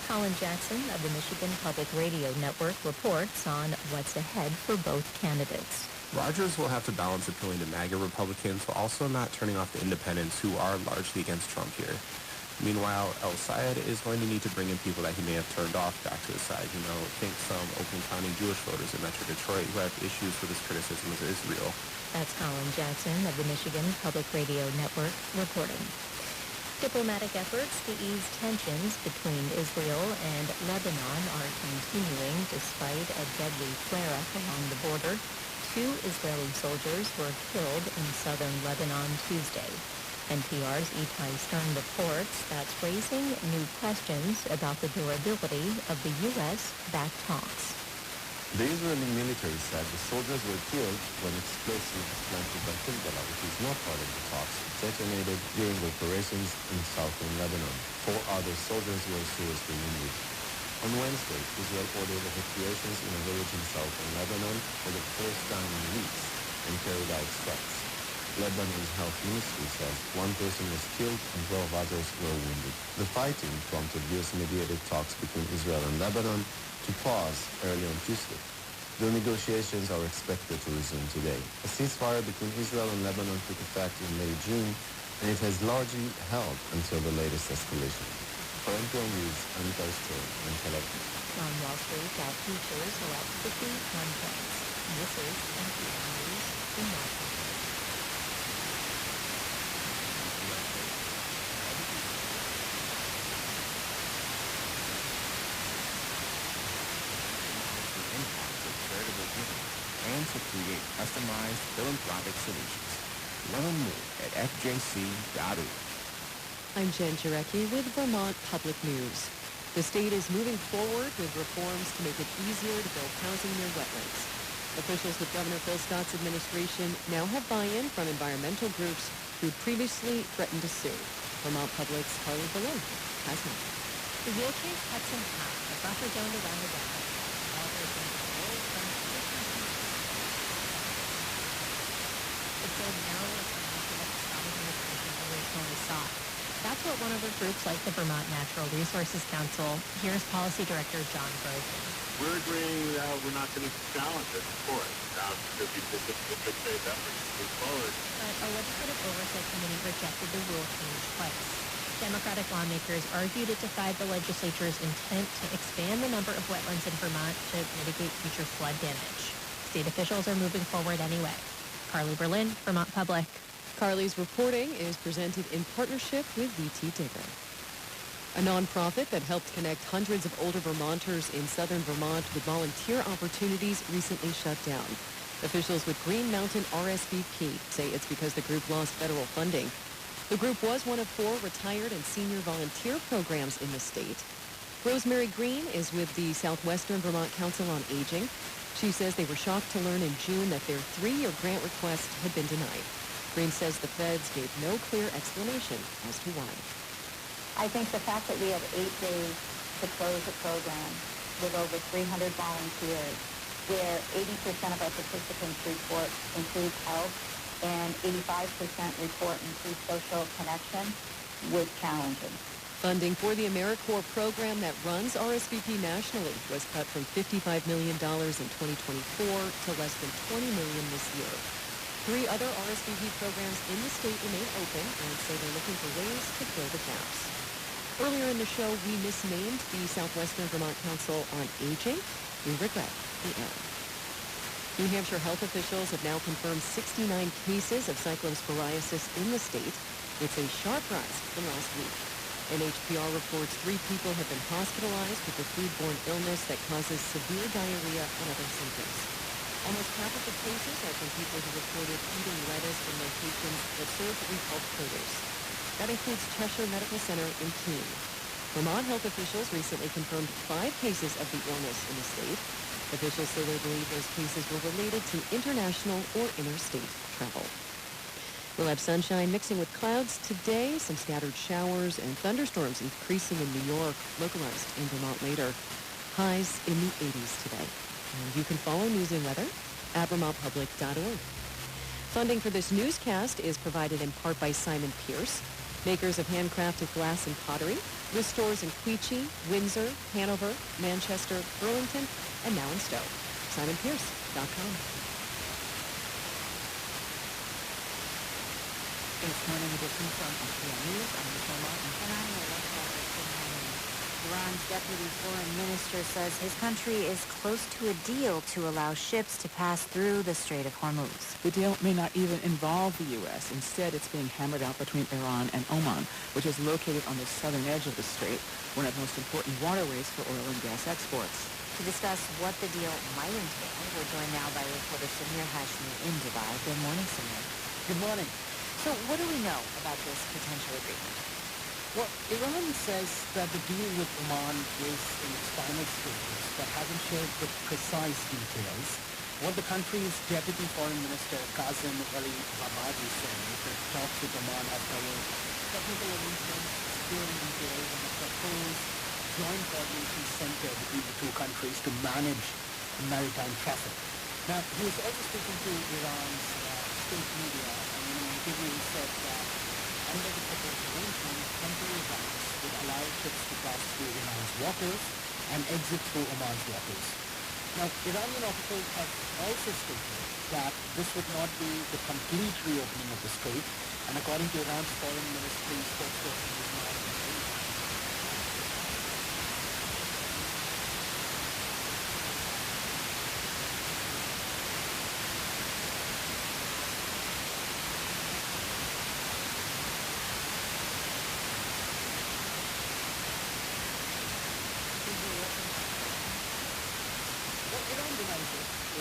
Colin Jackson of the Michigan Public Radio Network reports on what's ahead for both candidates. Rogers will have to balance appealing to MAGA Republicans while also not turning off the independents who are largely against Trump here. Meanwhile, El Sayed is going to need to bring in people that he may have turned off back to his side. Think some Oakland County Jewish voters in Metro Detroit who have issues with his criticism of Israel. That's Colin Jackson of the Michigan Public Radio Network reporting. Diplomatic efforts to ease tensions between Israel and Lebanon are continuing despite a deadly flare-up along the border. 2 Israeli soldiers were killed in southern Lebanon Tuesday. NPR's Itai Stern reports that's raising new questions about the durability of the U.S.-backed talks. The Israeli military said the soldiers were killed when explosives planted by Hezbollah, which is not part of the talks, detonated during operations in southern Lebanon. 4 other soldiers were seriously wounded. On Wednesday, Israel ordered evacuations in a village in southern Lebanon for the first time in weeks and carried out strikes. Lebanon's health ministry says 1 person was killed and 12 others were wounded. The fighting prompted U.S.-mediated talks between Israel and Lebanon to pause early on Tuesday. The negotiations are expected to resume today. A ceasefire between Israel and Lebanon took effect in late June, and it has largely held until the latest escalation. For NPR News, I'm Itai Stern in Tel Aviv. On Wall Street, Dow futures are at 51 points. This is NPR News in Washington. And to create customized philanthropic solutions. Learn more at fjc.org. I'm Jen Jarecki with Vermont Public News. The state is moving forward with reforms to make it easier to build housing near wetlands. Officials with Governor Phil Scott's administration now have buy-in from environmental groups who previously threatened to sue. Vermont Public's Carly Berlin has more. The wheelchair cuts in half the buffer zone around the wetlands. Developers want to avoid from originally sought. That's what one of our groups like the Vermont Natural Resources Council. Here's Policy Director John Grogan. We're agreeing that we're not going to challenge it, of course. Because it's good faith efforts to move forward. But a legislative oversight committee rejected the rule change twice. Democratic lawmakers argued it defied the legislature's intent to expand the number of wetlands in Vermont to mitigate future flood damage. State officials are moving forward anyway. Carly Berlin, Vermont Public. Carly's reporting is presented in partnership with VT Digger, a nonprofit that helped connect hundreds of older Vermonters in southern Vermont with volunteer opportunities recently shut down. Officials with Green Mountain RSVP say it's because the group lost federal funding. The group was one of 4 retired and senior volunteer programs in the state. Rosemary Green is with the Southwestern Vermont Council on Aging. She says they were shocked to learn in June that their 3-year grant request had been denied. Green says the feds gave no clear explanation as to why. I think the fact that we have 8 days to close a program with over 300 volunteers, where 80% of our participants report improved health and 85% report improved social connection, was challenging. Funding for the AmeriCorps program that runs RSVP nationally was cut from $55 million in 2024 to less than $20 million this year. 3 other RSVP programs in the state remain open and say they're looking for ways to fill the gaps. Earlier in the show, we misnamed the Southwestern Vermont Council on Aging. We regret the error. New Hampshire health officials have now confirmed 69 cases of cyclosporiasis in the state. It's a sharp rise from last week. NHPR reports 3 people have been hospitalized with the foodborne illness that causes severe diarrhea and other symptoms. Almost half of the cases are from people who reported eating lettuce from locations that serve repulsed produce. That includes Cheshire Medical Center in Keene. Vermont health officials recently confirmed 5 cases of the illness in the state. Officials say they believe those cases were related to international or interstate travel. We'll have sunshine mixing with clouds today, some scattered showers and thunderstorms increasing in New York, localized in Vermont later. Highs in the 80s today. And you can follow news and weather at vermontpublic.org. Funding for this newscast is provided in part by Simon Pierce, makers of handcrafted glass and pottery, with stores in Queechee, Windsor, Hanover, Manchester, Burlington, and now in Stowe. SimonPierce.com. This morning edition from SBN News. I'm Michelle Martin. And I'm Iran's deputy foreign minister says his country is close to a deal to allow ships to pass through the Strait of Hormuz. The deal may not even involve the U.S. Instead, it's being hammered out between Iran and Oman, which is located on the southern edge of the strait, one of the most important waterways for oil and gas exports. To discuss what the deal might entail, we're joined now by reporter Samir Hashmi in Dubai. Good morning, Samir. Good morning. So what do we know about this potential agreement? Well, Iran says that the deal with Oman is in its final stages, but hasn't shared the precise details. What the country's deputy foreign minister, Kazim Ali Babadi, said is that talks with Oman have covered technical arrangements, security details, and a proposed joint coordination center between the 2 countries to manage maritime traffic. Now, he was also speaking to Iran's state media, and in an interview he said that under the proposed arrangement, temporary routes would allow ships to pass through Iran's waters and exit through Oman's waters. Now, Iranian officials have also stated that this would not be the complete reopening of the strait, and according to Iran's foreign ministry spokesperson, is now in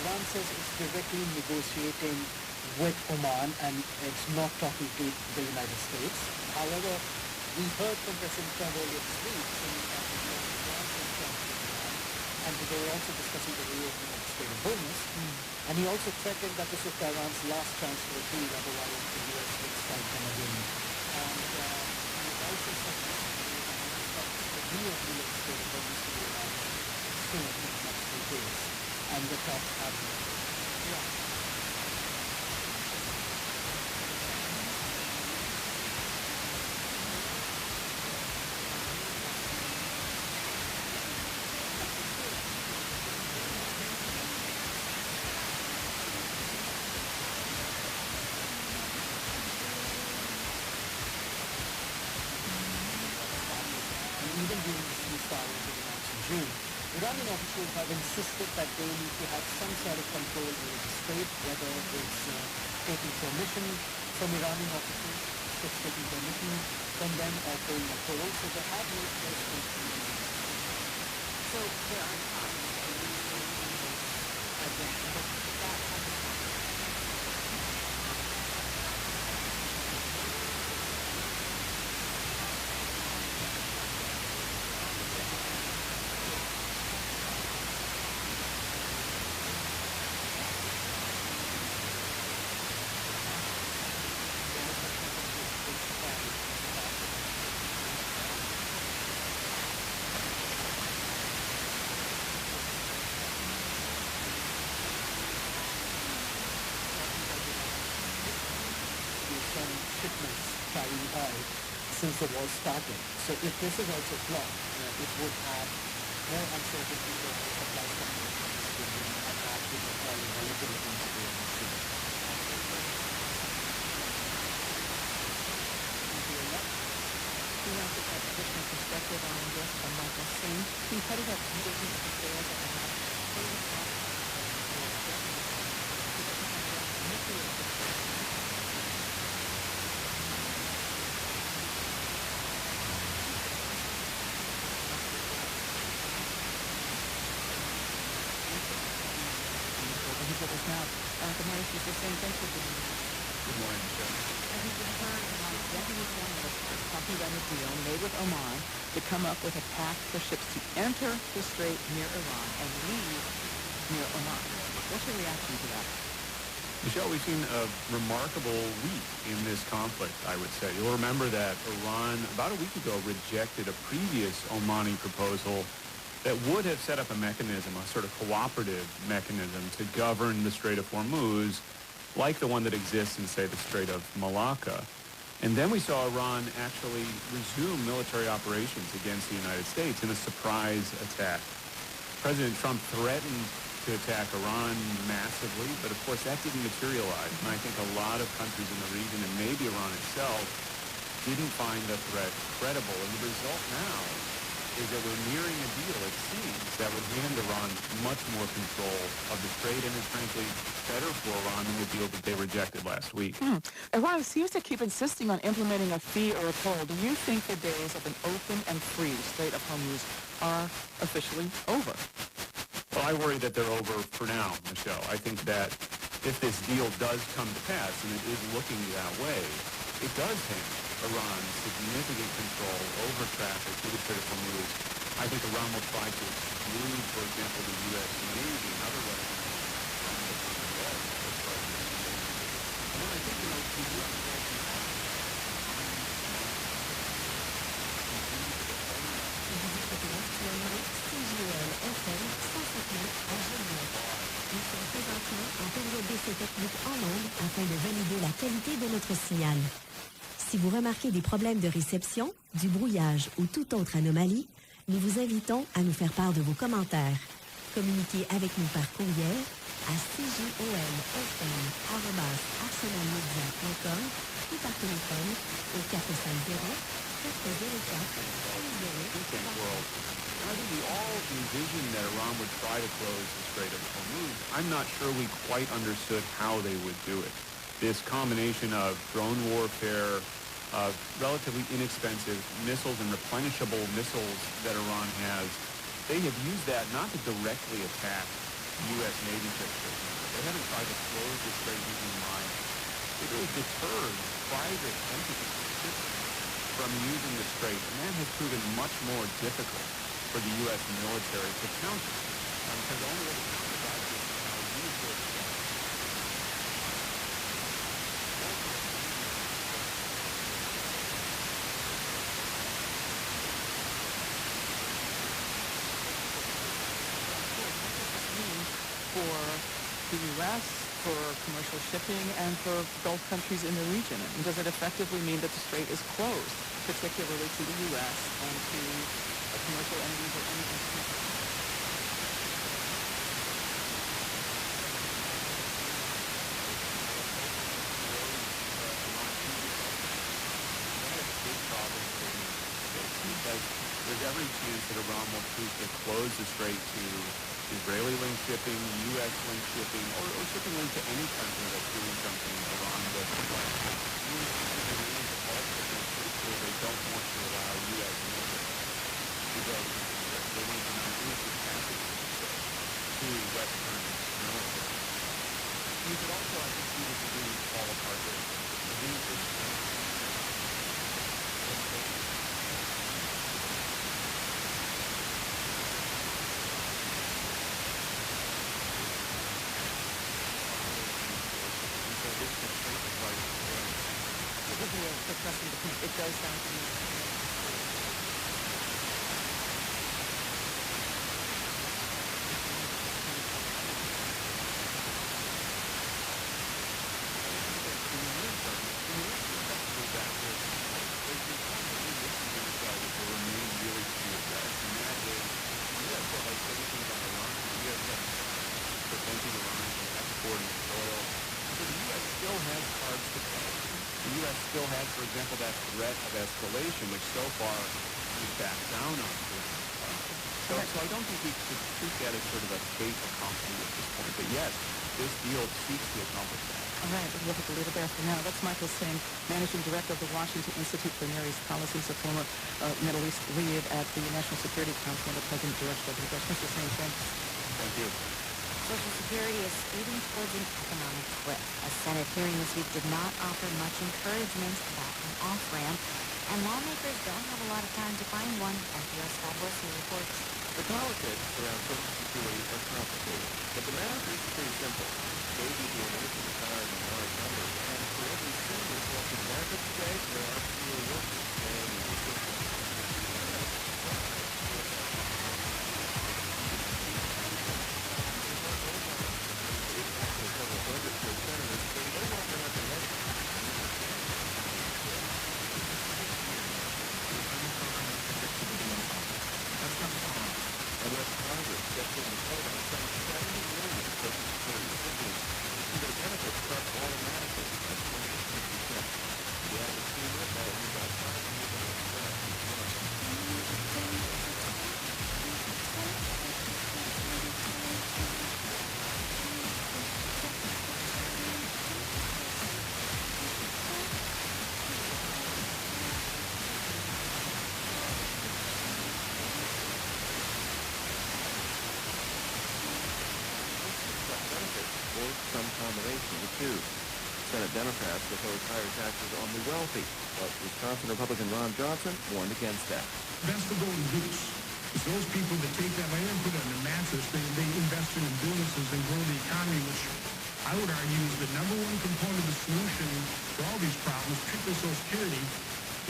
Iran says it's directly negotiating with Oman and it's not talking to the United States. However, we heard from President Trump earlier this week saying that the U.S. was in talks with Iran, and they were also discussing the reopening of the Strait of Hormuz. And he also threatened that this was Iran's last chance for a deal, otherwise the U.S. would strike them again. And he also said that the reopening of the Strait of Hormuz to Iran soon in the next few days. And the talks have been. Yeah. even during the ceasefire that was announced in June. Iranian officials have insisted that they need to have some sort of control over the strait, whether it's taking permission from Iranian officials, it's taking permission from them, or paying a toll. So they have no choice to So there are times again, but that shipments carrying oil since the war started. So if this is also blocked, it would add more uncertainty for the supply chain and add to the oil volatility in the sea. We want to get additional perspective on this from Michael Singh. He's headed up business affairs at He's with us now. Good morning, Mr. Singh. Thanks for being here. Good morning, Michelle. As you just heard, Deputy Foreign Minister talking about a deal made with Oman to come up with a path for ships to enter the strait near Iran and leave near Oman. What's your reaction to that? Michelle, we've seen a remarkable week in this conflict, I would say. You'll remember that Iran, about a week ago, rejected a previous Omani proposal that would have set up a mechanism, a sort of cooperative mechanism to govern the Strait of Hormuz, like the one that exists in, say, the Strait of Malacca. And then we saw Iran actually resume military operations against the United States in a surprise attack. President Trump threatened to attack Iran massively, but of course that didn't materialize. And I think a lot of countries in the region, and maybe Iran itself, didn't find the threat credible. And the result now is that we're nearing a deal, it seems, that would hand Iran much more control of the strait, and is frankly better for Iran than the deal that they rejected last week. Iran seems to keep insisting on implementing a fee or a toll. Do you think the days of an open and free Strait of Hormuz are officially over? Well, I worry that they're over for now, Michelle. I think that if this deal does come to pass, and it is looking that way, it does hand Iran significant control over traffic through the Strait of Hormuz. I think Iran will try to exclude, for example, the U.S. Navy and other weapons from the Gulf as far as this is. And then I think, the U.S. CJL FM 105 à Genève. Nous sommes présentement en période d'essai technique en ondes afin de valider la qualité de notre signal. Si vous remarquez des problèmes de réception, du brouillage ou toute autre anomalie, nous vous invitons à nous faire part de vos commentaires. Communiquez avec nous par courriel à cjolfm@arsenalmedia.com ou par téléphone au 450-404-10. I think we all envisioned that Iran would try to close the Strait of Hormuz. I'm not sure we quite understood how they would do it. This combination of drone warfare, of relatively inexpensive missiles and replenishable missiles that Iran has, they have used that not to directly attack U.S. Navy ships. They haven't tried to close the strait using mines. It really deterred private entities from using the strait, and that has proven much more difficult for the U.S. military to counter. Because the only way to counter that is to use this. For the U.S., for commercial shipping, and for Gulf countries in the region? And does it effectively mean that the strait is closed, particularly to the U.S. and to commercial entities or any institution? Because there's every chance that Iran will choose to close the strait to Israeli-linked shipping, U.S.-linked shipping, or shipping linked to any country that's doing something Iran doesn't like. They don't want to allow U.S. military to go to the strait. They want to deny any capacity to Western military. You could also, I think, see this agreement fall apart there. It does sound to me. Still has, for example, that threat of escalation, which so far we've backed down on. So I don't think we should treat that as sort of a fait accompli at this point. But yes, this deal seeks to accomplish that. All right, we'll have to leave it there for now. That's Michael Singh, Managing Director of the Washington Institute for Near East Policies, a former Middle East lead at the National Security Council and the President directs WBS. Mr. Singh, thanks. Thank you. Social Security is speeding towards an economic cliff. A Senate hearing this week did not offer much encouragement about an off-ramp, and lawmakers don't have a lot of time to find one. NPR Scott Wilson reports. The politics around Social Security are complicated, but the math is pretty simple. Baby boomers retire in large numbers, and for every single collective benefit state, there are fewer workers staying in the system. Some combination of the two. Senate Democrats propose higher taxes on the wealthy, but Wisconsin Republican Ron Johnson warned against that. That's the golden goose. It's those people that take that money and put it on their mattress. They invest it in businesses and grow the economy, which I would argue is the number one component of the solution to all these problems, particularly Social Security.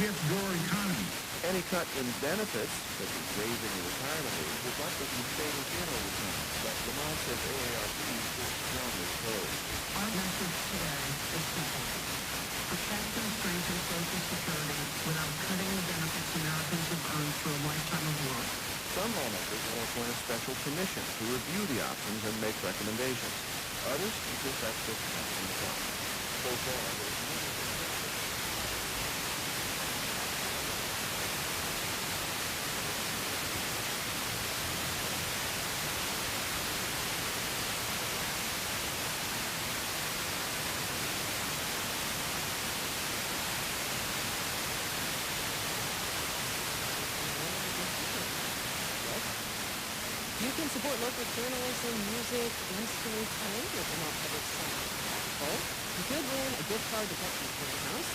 We have to grow our economy. Any cut in benefits, such as raising the retirement age, would likely be fading in over time. But Lamont says AARP is strongly opposed. Our message today is simple. Protect and strengthen Social Security without cutting the benefits Americans have earned through a lifetime of work. Some lawmakers want to appoint a special commission to review the options and make recommendations. Others insist that's just not in the process. So far, there's no You can support local journalism, music, and storytelling with Vermont Public Summer Festival. You could win a gift card to Texas Playhouse,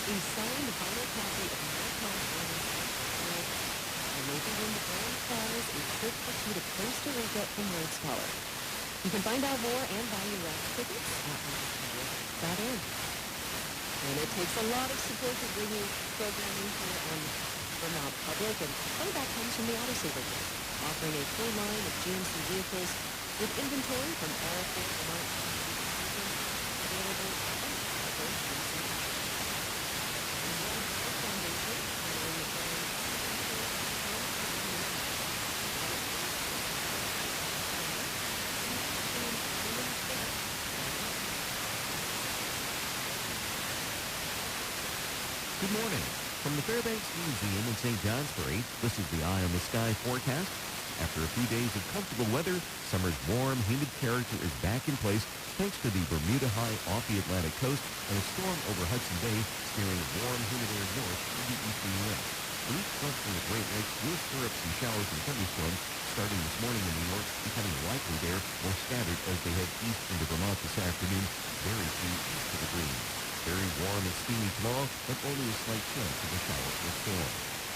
a signed vinyl copy of Marathon Artist, and maybe win the grand prize, a trip for two to Costa Rica from Road Scholar. You can find out more and buy your raffle tickets at vermontpublic.in. And it takes a lot of support to bring you programming here on Vermont Public, and some of that comes from the Autosaver Group, offering a full line of GMC vehicles with inventory from all four Vermont available at Autosaver Group. Good morning. From the Fairbanks Museum in St. Johnsbury, this is the Eye on the Sky forecast. After a few days of comfortable weather, summer's warm, humid character is back in place thanks to the Bermuda High off the Atlantic coast and a storm over Hudson Bay steering warm, humid air north through the eastern U.S. A weak front from the Great Lakes will stir up some showers and thunderstorms starting this morning in New York, becoming likely there, more scattered as they head east into Vermont this afternoon, very few east of the Green. Very warm and steamy tomorrow, but only a slight chance of a shower or storm.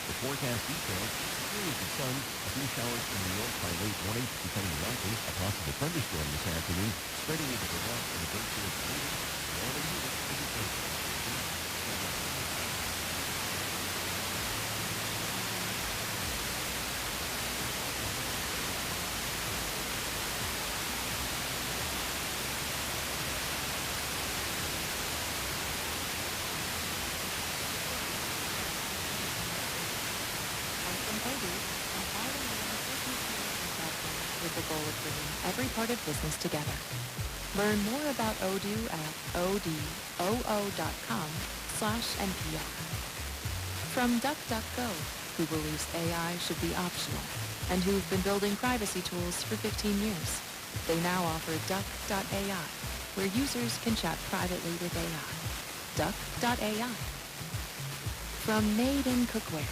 The forecast details, periods of sun, a few showers in New York by late morning, becoming likely, a possible thunderstorm this afternoon, spreading into Vermont and the Berkshires later, warm and humid as it goes. With the goal of bringing every part of business together. Learn more about Odoo at odoo.com/NPR. From DuckDuckGo, who believes AI should be optional and who've been building privacy tools for 15 years. They now offer Duck.ai, where users can chat privately with AI. Duck.ai. From Made in Cookware.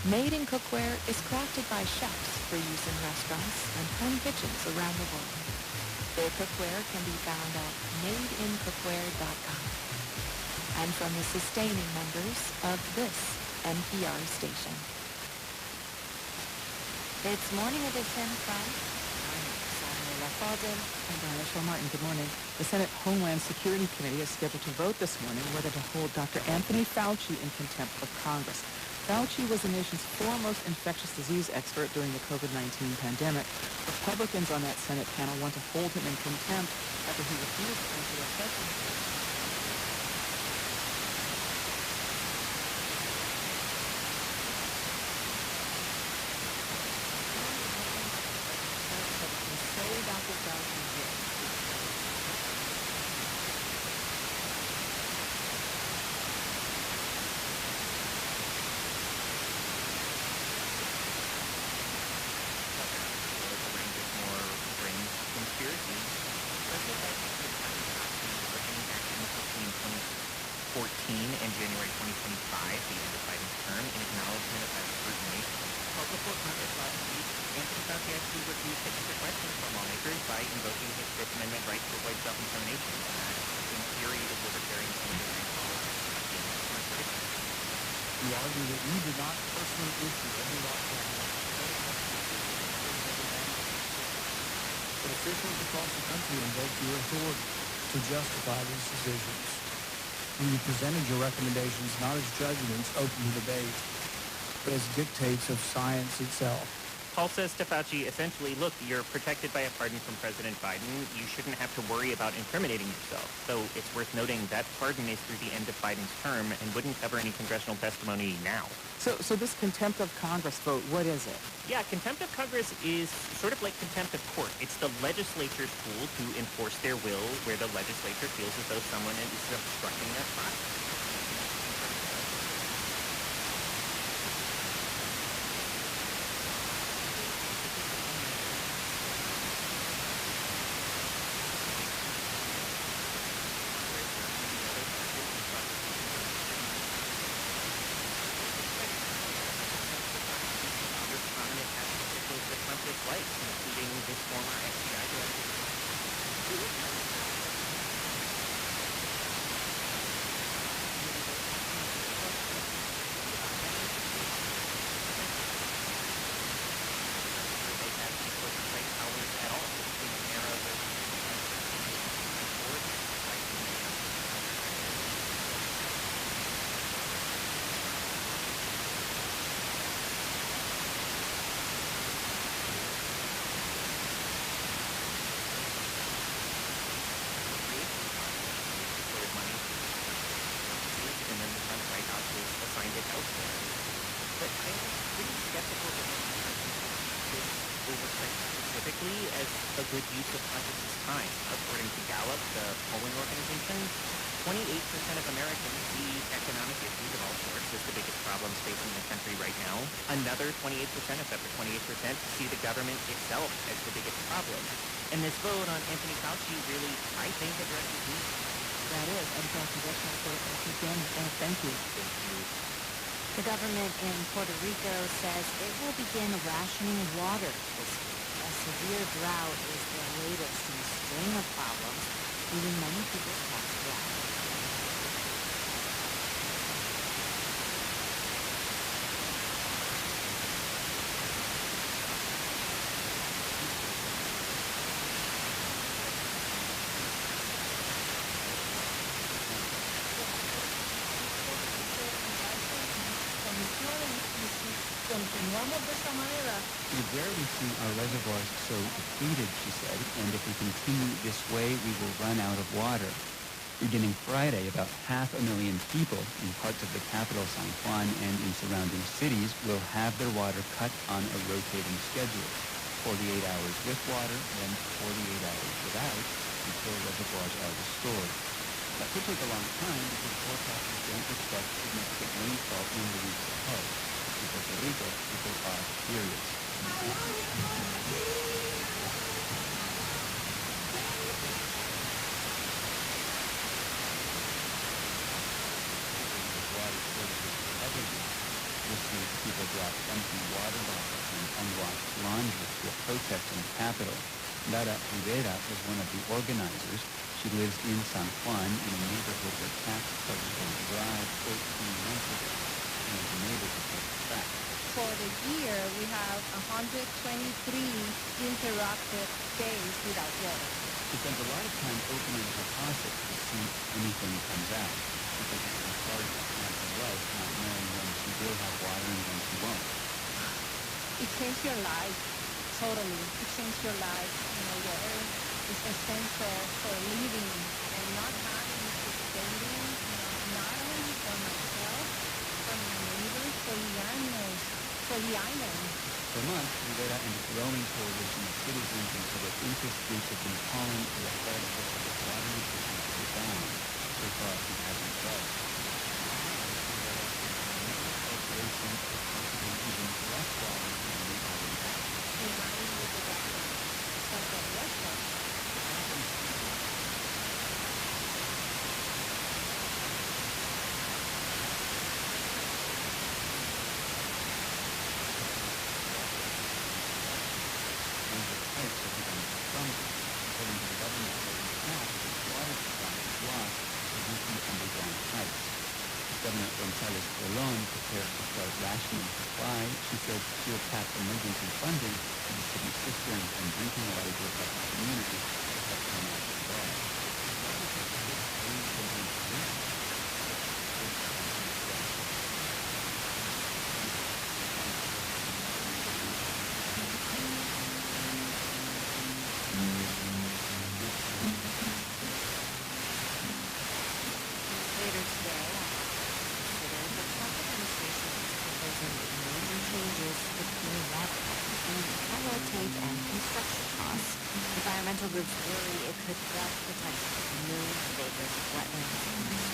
Made in Cookware is crafted by chefs for use in restaurants and home kitchens around the world. Their cookware can be found at madeincookware.com. And from the sustaining members of this NPR station. It's Morning Edition from and Rachel Martin. Good morning. The Senate Homeland Security Committee is scheduled to vote this morning whether to hold Dr. Anthony Fauci in contempt of Congress. Fauci was the nation's foremost infectious disease expert during the COVID-19 pandemic. Republicans on that Senate panel want to hold him in contempt after he refused to answer a question. Dr. Fauci did. And January 2025, the end of Biden's term, in acknowledgement of that scrutiny. Well, before Congress last week, Anthony Fauci actually refused to answer questions from lawmakers by invoking his Fifth Amendment right to avoid self-incrimination. That infuriated libertarians and You argue that you did not personally issue any lockdown. But officials across the country invoke your authority to justify these decisions. You presented your recommendations not as judgments open to debate, but as dictates of science itself. Paul says to Fauci, essentially, look, you're protected by a pardon from President Biden. You shouldn't have to worry about incriminating yourself. Though it's worth noting that pardon is through the end of Biden's term and wouldn't cover any congressional testimony now. So this contempt of Congress vote, what is it? Yeah, contempt of Congress is sort of like contempt of court. It's the legislature's tool to enforce their will where the legislature feels as though someone is obstructing their process. Including this former FBI director. They have oversight powers at all. In an era where assigned it elsewhere. But I am pretty skeptical that this oversight specifically as a good use of Congress's time. According to Gallup, the polling organization, 28% of Americans see economic issues of all sorts as the biggest facing the country right now. Another 28%, a separate 28%, see the government itself as the biggest problem. And this vote on Anthony Fauci really, I think, addresses these. That is, and congressional report again. Thank you. The government in Puerto Rico says it will begin rationing water this week. A severe drought is the latest in a string of problems, leaving many people's taps dry. Continuamos de esta manera. We rarely see our reservoirs so depleted, she said, and if we continue this way, we will run out of water. Beginning Friday, about 500,000 people in parts of the capital, San Juan, and in surrounding cities will have their water cut on a rotating schedule. 48 hours with water, then 48 hours without, until reservoirs are restored. That could take a long time because forecasters don't expect significant rainfall in the weeks ahead. In Puerto Rico, people are furious. This week, people brought empty water bottles and unwashed laundry to a protest in the capital. Lara Rivera was one of the organizers. She lives in San Juan in a neighborhood where taps started going dry 14 months ago. And the neighbors report the fact. For the year, we have 123 interrupted days without water. She spends a lot of time opening her faucet to see if anything comes out, because it was hard to have her life not knowing when she will have water and when she won't. It changed your life, totally. It changed your life. You know, water is essential for living and not having to spending, not only for myself, for my neighbors, for the animals, for the island. For months, Rivera and a growing coalition of citizens and public interest groups have been calling for the head of the public water utility to sit down. So far, he hasn't budged. Corporation is possibly even less water than we already have. Reminding me of the Central Restaurant. Governor González Colón prepared to start rationing supply. She said she will tap emergency funding to distribute cisterns and drinking water to affected communities to help them out of the bar. Later today, the Trump administration is proposing major changes to clean water, including federal tape and construction costs. Environmental groups worry it could threat the protection of millions of acres of wetlands and streams.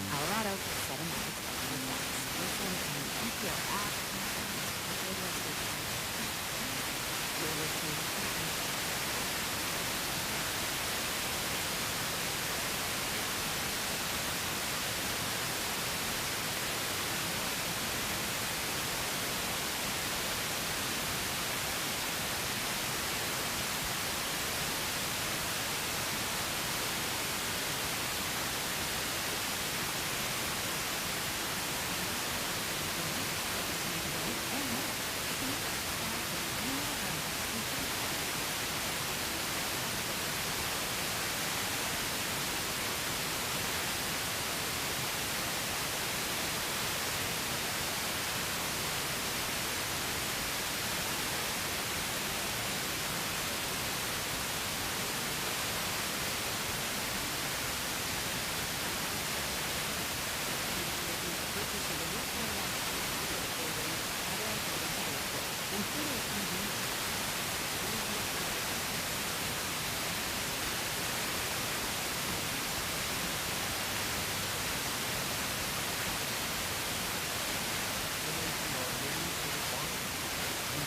Colorado is 7 minutes after the facts. Listen on the NPR app and radio station. You're listening to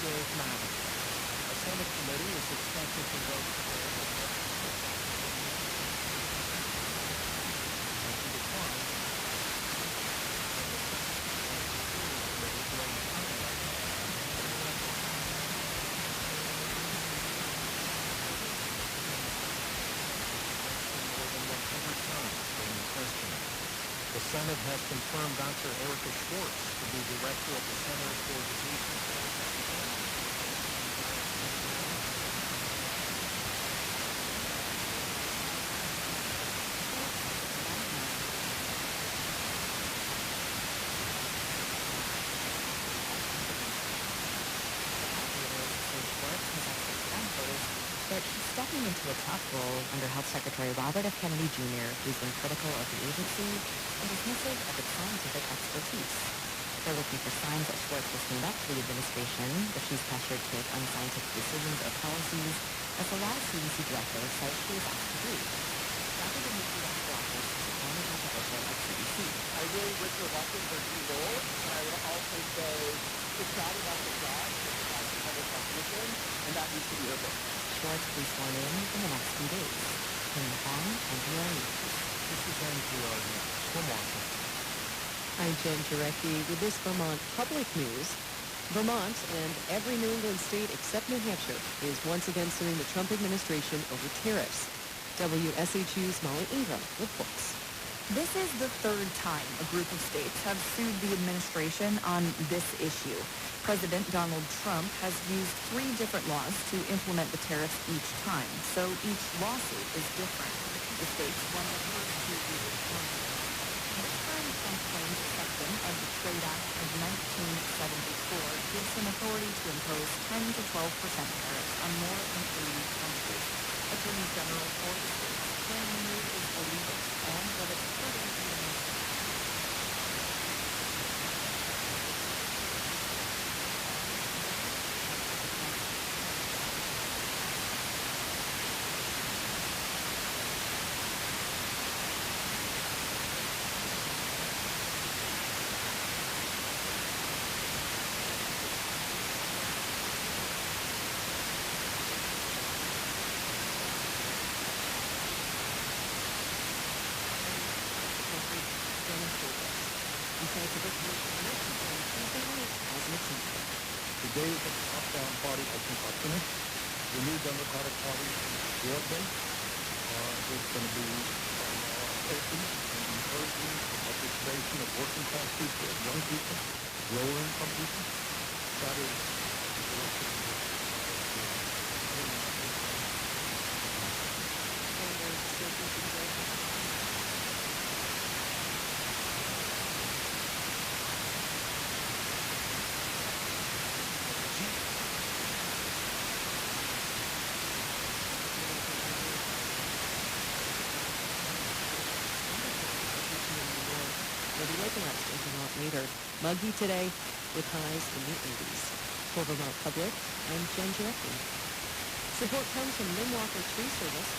grave matter. A Senate committee is expected to vote today. The Senate has confirmed Dr. Erica Schwartz to be director of the Center for Disease Control and but she's stepping into a tough role under Health Secretary Robert F. Kennedy Jr., who's been critical of the agency and dismissive of its scientific expertise. They're looking for signs that Schwartz will stand up to the administration if she's pressured to make unscientific decisions or policies, as the last CDC director says she was asked to do. Rather than making that for office, she's appointed as official at CDC. I really wish her luck in her new role, and I would also say she's proud about the job, she's proud of public recognition, and that needs to be her book. Schwartz will be sworn in the next few days. Kim Hong, NPR News. This is NPR News from Washington. I'm Jen Jarecki with this Vermont Public News. Vermont and every New England state except New Hampshire is once again suing the Trump administration over tariffs. WSHU's Molly Ingram reports. This is the third time a group of states have sued the administration on this issue. President Donald Trump has used 3 different laws to implement the tariffs each time, so each lawsuit is different. The states won the first 2 years. The current Trump claims a section of the Trade Act of 1974 gives him authority to impose 10 to 12% tariffs on more than 80 countries. Attorney General for the states claim the move is illegal and that it's hurting the American. The days of the top-down party, I think, are finished. The new Democratic Party North Bay is going to be open and encouraging the participation of working-class people, of young people, lower-income people. That is the direction of later. Muggy today with highs in the 80s. For Vermont Public, I'm Jen Jarecki. Support comes from Limwalker Tree Service,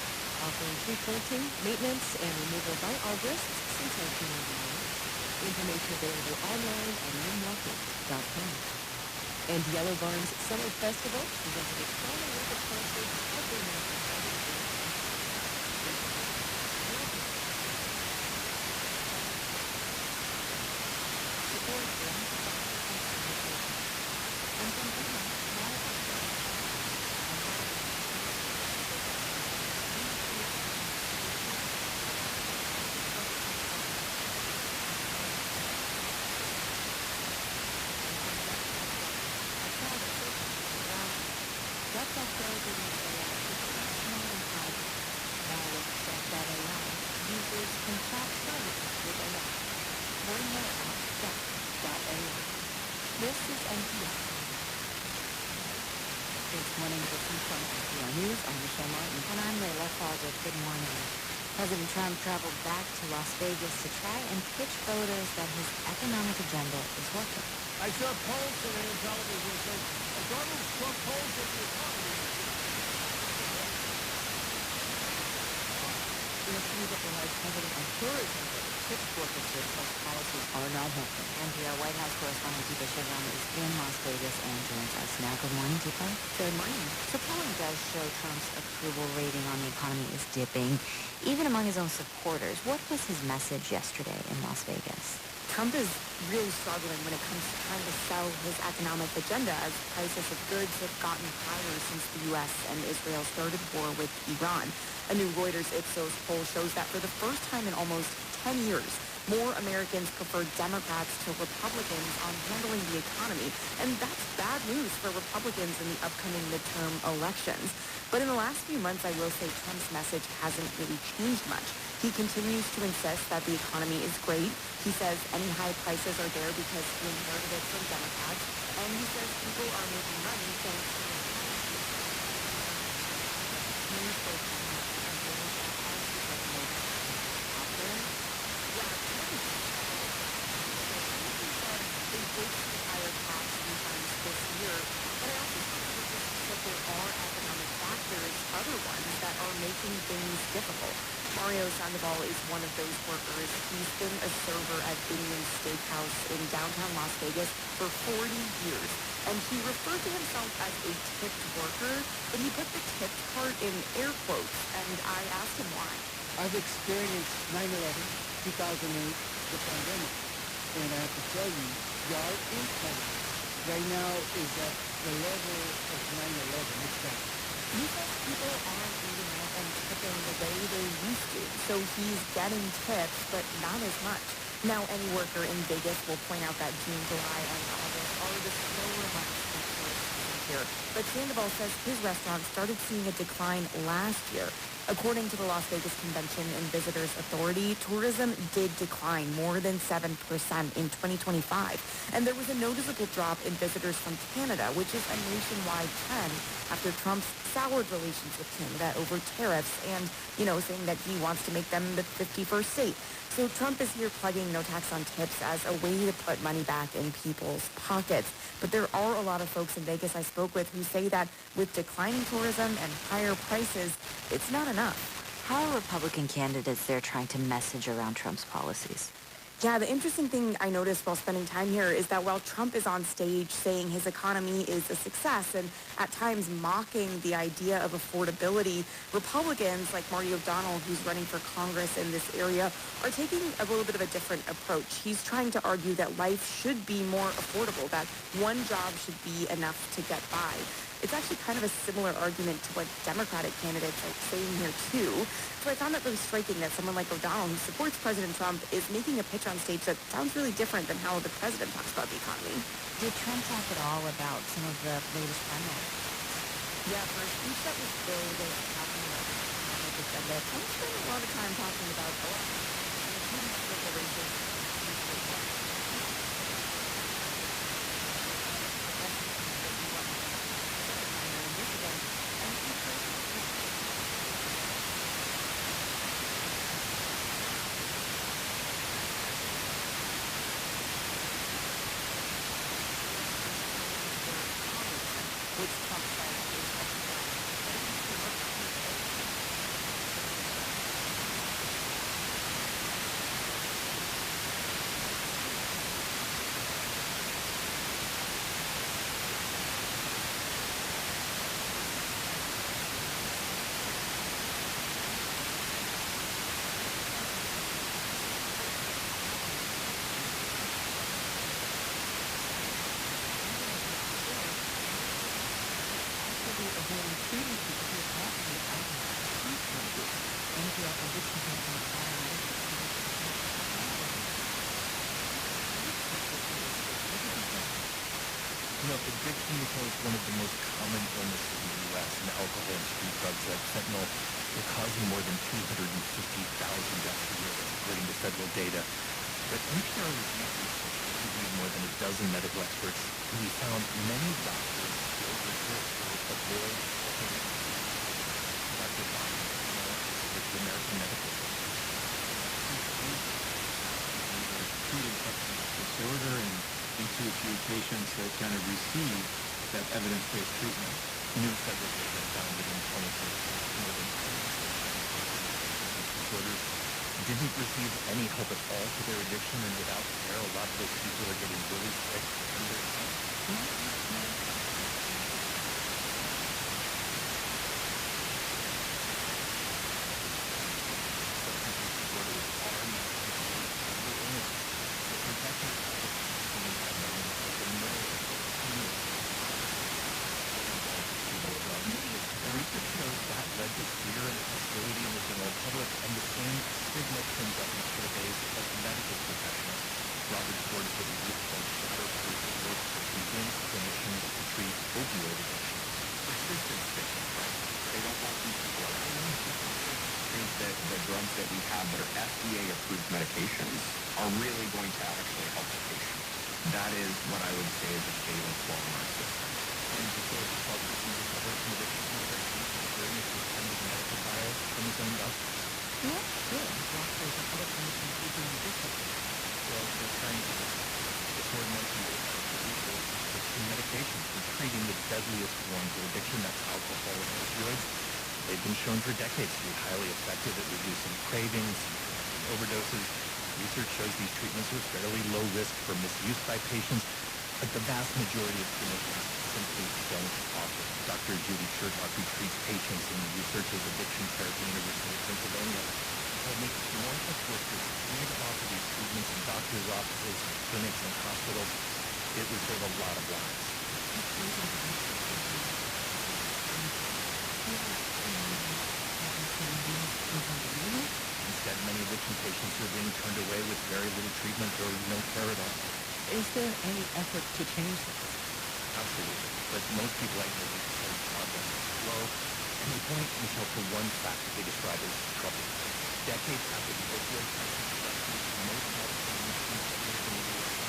offering tree planting, maintenance, and removal by arborists since 1999. Information available online at limwalker.com. And Yellow Barn's Summer Festival presenting its final week of concerts every night. This is NPR. It's Morning Edition from NPR News. I'm Michelle Martin. And I'm Layla Fawcett. Good morning. President Trump traveled back to Las Vegas to try and pitch voters that his economic agenda is working. I saw polls today on television that said Donald Trump polls that the economy is In a few that relies heavily on tourism, tips workers say Trump's policies are not helping. NPR White House correspondent Deepa Shivaram is in Las Vegas and joins us now. Good morning, Deepa. Good morning. So polling does show Trump's approval rating on the economy is dipping, even among his own supporters. What was his message yesterday in Las Vegas? Trump is really struggling when it comes to trying to sell his economic agenda as prices of goods have gotten higher since the U.S. and Israel started war with Iran. A new Reuters Ipsos poll shows that for the first time in almost 10 years, more Americans prefer Democrats to Republicans on handling the economy. And that's bad news for Republicans in the upcoming midterm elections. But in the last few months, I will say Trump's message hasn't really changed much. He continues to insist that the economy is great. He says any high prices are there because he inherited it from Democrats. And he says people are making money thanks to his higher tax refunds this year. But I also think that there are economic factors, other ones, that are making things difficult. Mario Sandoval is one of those workers. He's been a server at Binion's Steakhouse in downtown Las Vegas for 40 years. And he referred to himself as a tipped worker, but he put the tipped part in air quotes, and I asked him why. I've experienced 9/11, 2008, the pandemic, and I have to tell you, our income right now is at the level of 9/11. It's bad. He says people aren't eating out and tipping the way they used to, so he's getting tips, but not as much. Now, any worker in Vegas will point out that June, July, and August are the slower months for tourists here. But Sandoval says his restaurant started seeing a decline last year. According to the Las Vegas Convention and Visitors Authority, tourism did decline more than 7% in 2025. And there was a noticeable drop in visitors from Canada, which is a nationwide trend after Trump's soured relations with Canada over tariffs and, saying that he wants to make them the 51st state. So Trump is here plugging no tax on tips as a way to put money back in people's pockets. But there are a lot of folks in Vegas I spoke with who say that with declining tourism and higher prices, it's not enough. How are Republican candidates there trying to message around Trump's policies? Yeah, the interesting thing I noticed while spending time here is that while Trump is on stage saying his economy is a success and at times mocking the idea of affordability, Republicans like Marty O'Donnell, who's running for Congress in this area, are taking a little bit of a different approach. He's trying to argue that life should be more affordable, that one job should be enough to get by. It's actually kind of a similar argument to what Democratic candidates are saying here, too. So I found it really striking that someone like O'Donnell, who supports President Trump, is making a pitch on stage that sounds really different than how the president talks about the economy. Did Trump talk at all about some of the latest primary? Yeah, for a speech that was billed as talking about the economic agenda, Trump spent a lot of time talking about elections and including political races. Which Trump says addiction is one of the most common illnesses in the U.S., and alcohol and street drugs like fentanyl are causing more than 250,000 deaths a year, according to federal data. But NPR reviewed more than a dozen medical experts, and we found many doctors still refer to avoid Dr. Biden with the American Medical treated substance disorder and into a few patients that kind of receive that evidence-based treatment. New federal data found that in 2016, more than 20% of disorders, didn't receive any help at all for their addiction, and without care, a lot of those people are getting really sick and they're that we have that are FDA-approved medications are really going to actually help the patient. That is what I would say is a fatal flaw in our system. And before the public can recover from addiction to medication, is there any kind of medical bias from his own doctor? Yeah, sure. Doctors and other clinicians who do differently. Well, they're trying to afford prescription medications for treating the deadliest forms of addiction, that's alcohol and opioids. They've been shown for decades to be highly effective at reducing cravings and overdoses. Research shows these treatments are fairly low risk for misuse by patients, but the vast majority of clinicians simply don't offer. Dr. Judy Chertok, who treats patients and researches addiction care at the University of Pennsylvania, told me North of workers need to offer these treatments in doctors' offices, clinics, and hospitals. It would save a lot of lives. Instead, many addiction patients are being turned away with very little treatment or no care at all. Is there any effort to change this? Absolutely. But most people I know say progress is slow. And they point, Michelle, to one fact that they describe as troubling. Decades after the opioid crisis, most medical institutions in the U.S.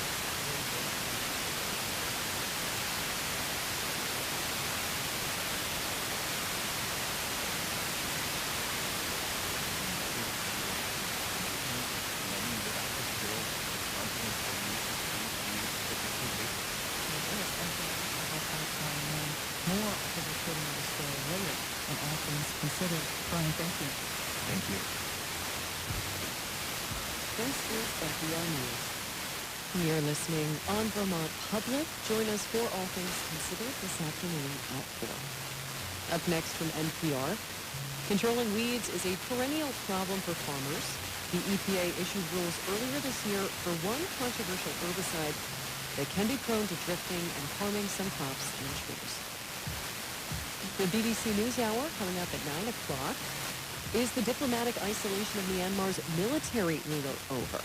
More for reporting on the story later and all things considered. Brian, thank you. Thank you. This is FDR News. You're listening on Vermont Public. Join us for All Things Considered this afternoon at 4. Up next from NPR, controlling weeds is a perennial problem for farmers. The EPA issued rules earlier this year for one controversial herbicide that can be prone to drifting and harming some crops and trees. The BBC NewsHour coming up at 9 o'clock. Is the diplomatic isolation of Myanmar's military ruler over?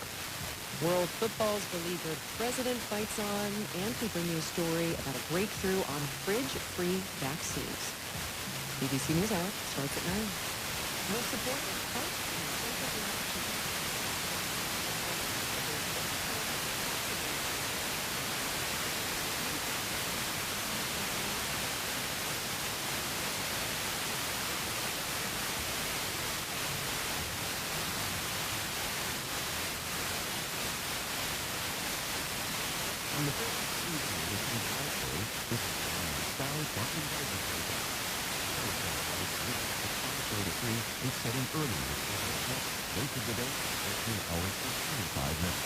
World football's beleaguered president fights on, and we bring you a story about a breakthrough on fridge-free vaccines. BBC NewsHour starts at 9. We'll support On the first season of the CILV, this stars Martin Gardner program. Is setting early with length of the day 13 hours and 25 minutes.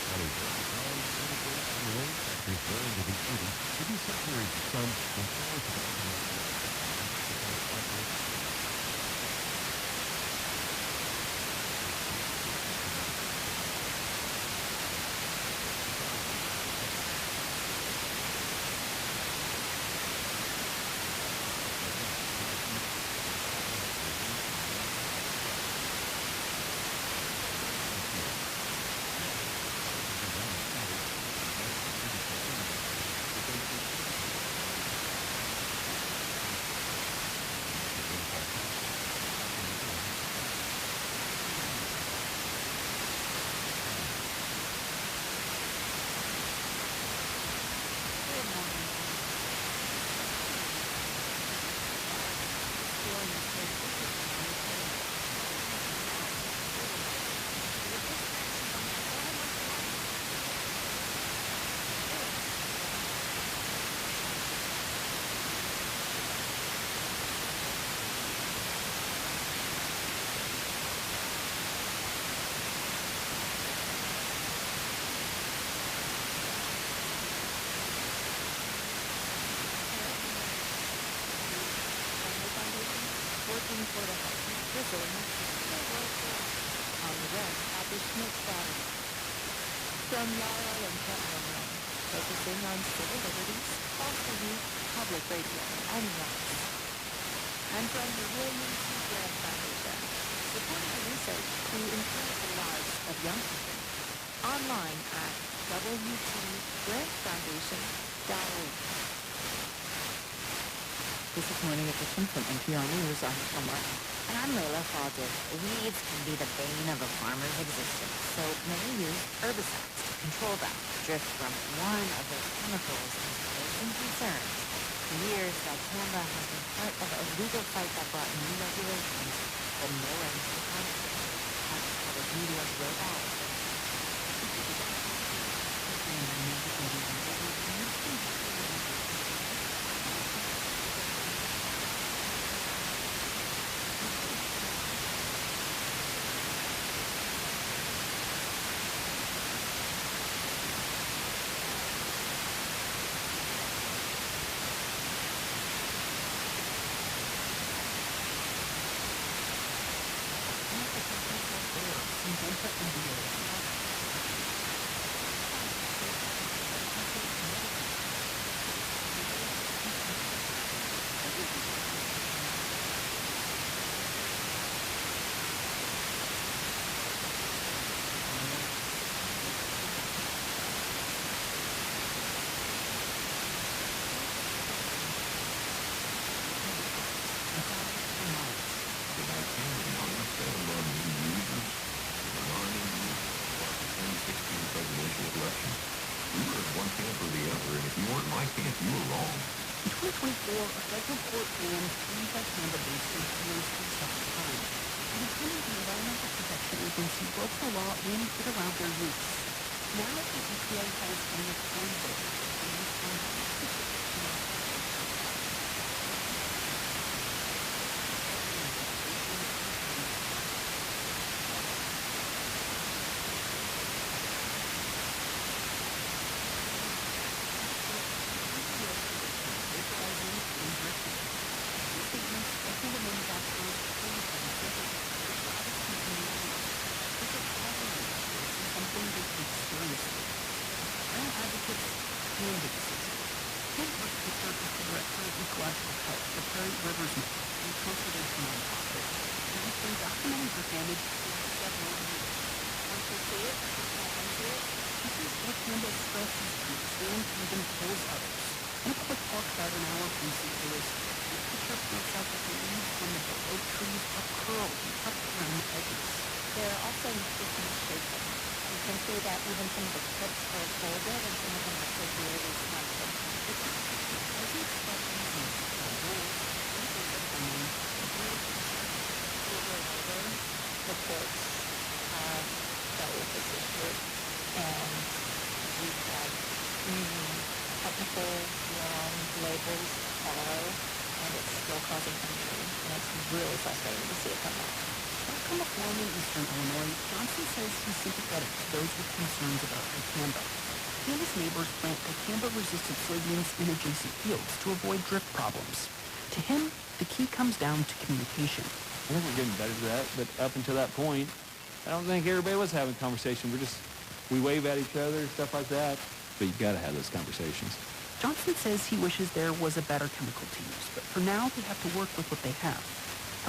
Sunny ground, sunny days on the way, factors well into the 80s, to be some periods of sun and showers of looking for the healthy, resilient, sustainable world. On the web at the Schmidt Battery. From Yarrow and Kettle, focusing on civil liberties, foster youth, public radio, and rights. And from the William T. Grant Foundation, supporting research to improve the lives of young people. Online at wtgrantfoundation.org. This is Morning Edition from NPR News. I'm Michelle Martin. And I'm Layla Fawcett. Weeds can be the bane of a farmer's existence, so many use herbicides to control them. Drift from one of those chemicals is raising concerns. For years, dicamba has been part of a legal fight that brought new regulations, but no end to the conflict. CBC Media's Will Ballard. Resistant soybeans in adjacent fields to avoid drift problems. To him, the key comes down to communication. I think we're getting better to that, but up until that point, I don't think everybody was having a conversation. We wave at each other, stuff like that. But you've got to have those conversations. Johnson says he wishes there was a better chemical to use, but for now they have to work with what they have.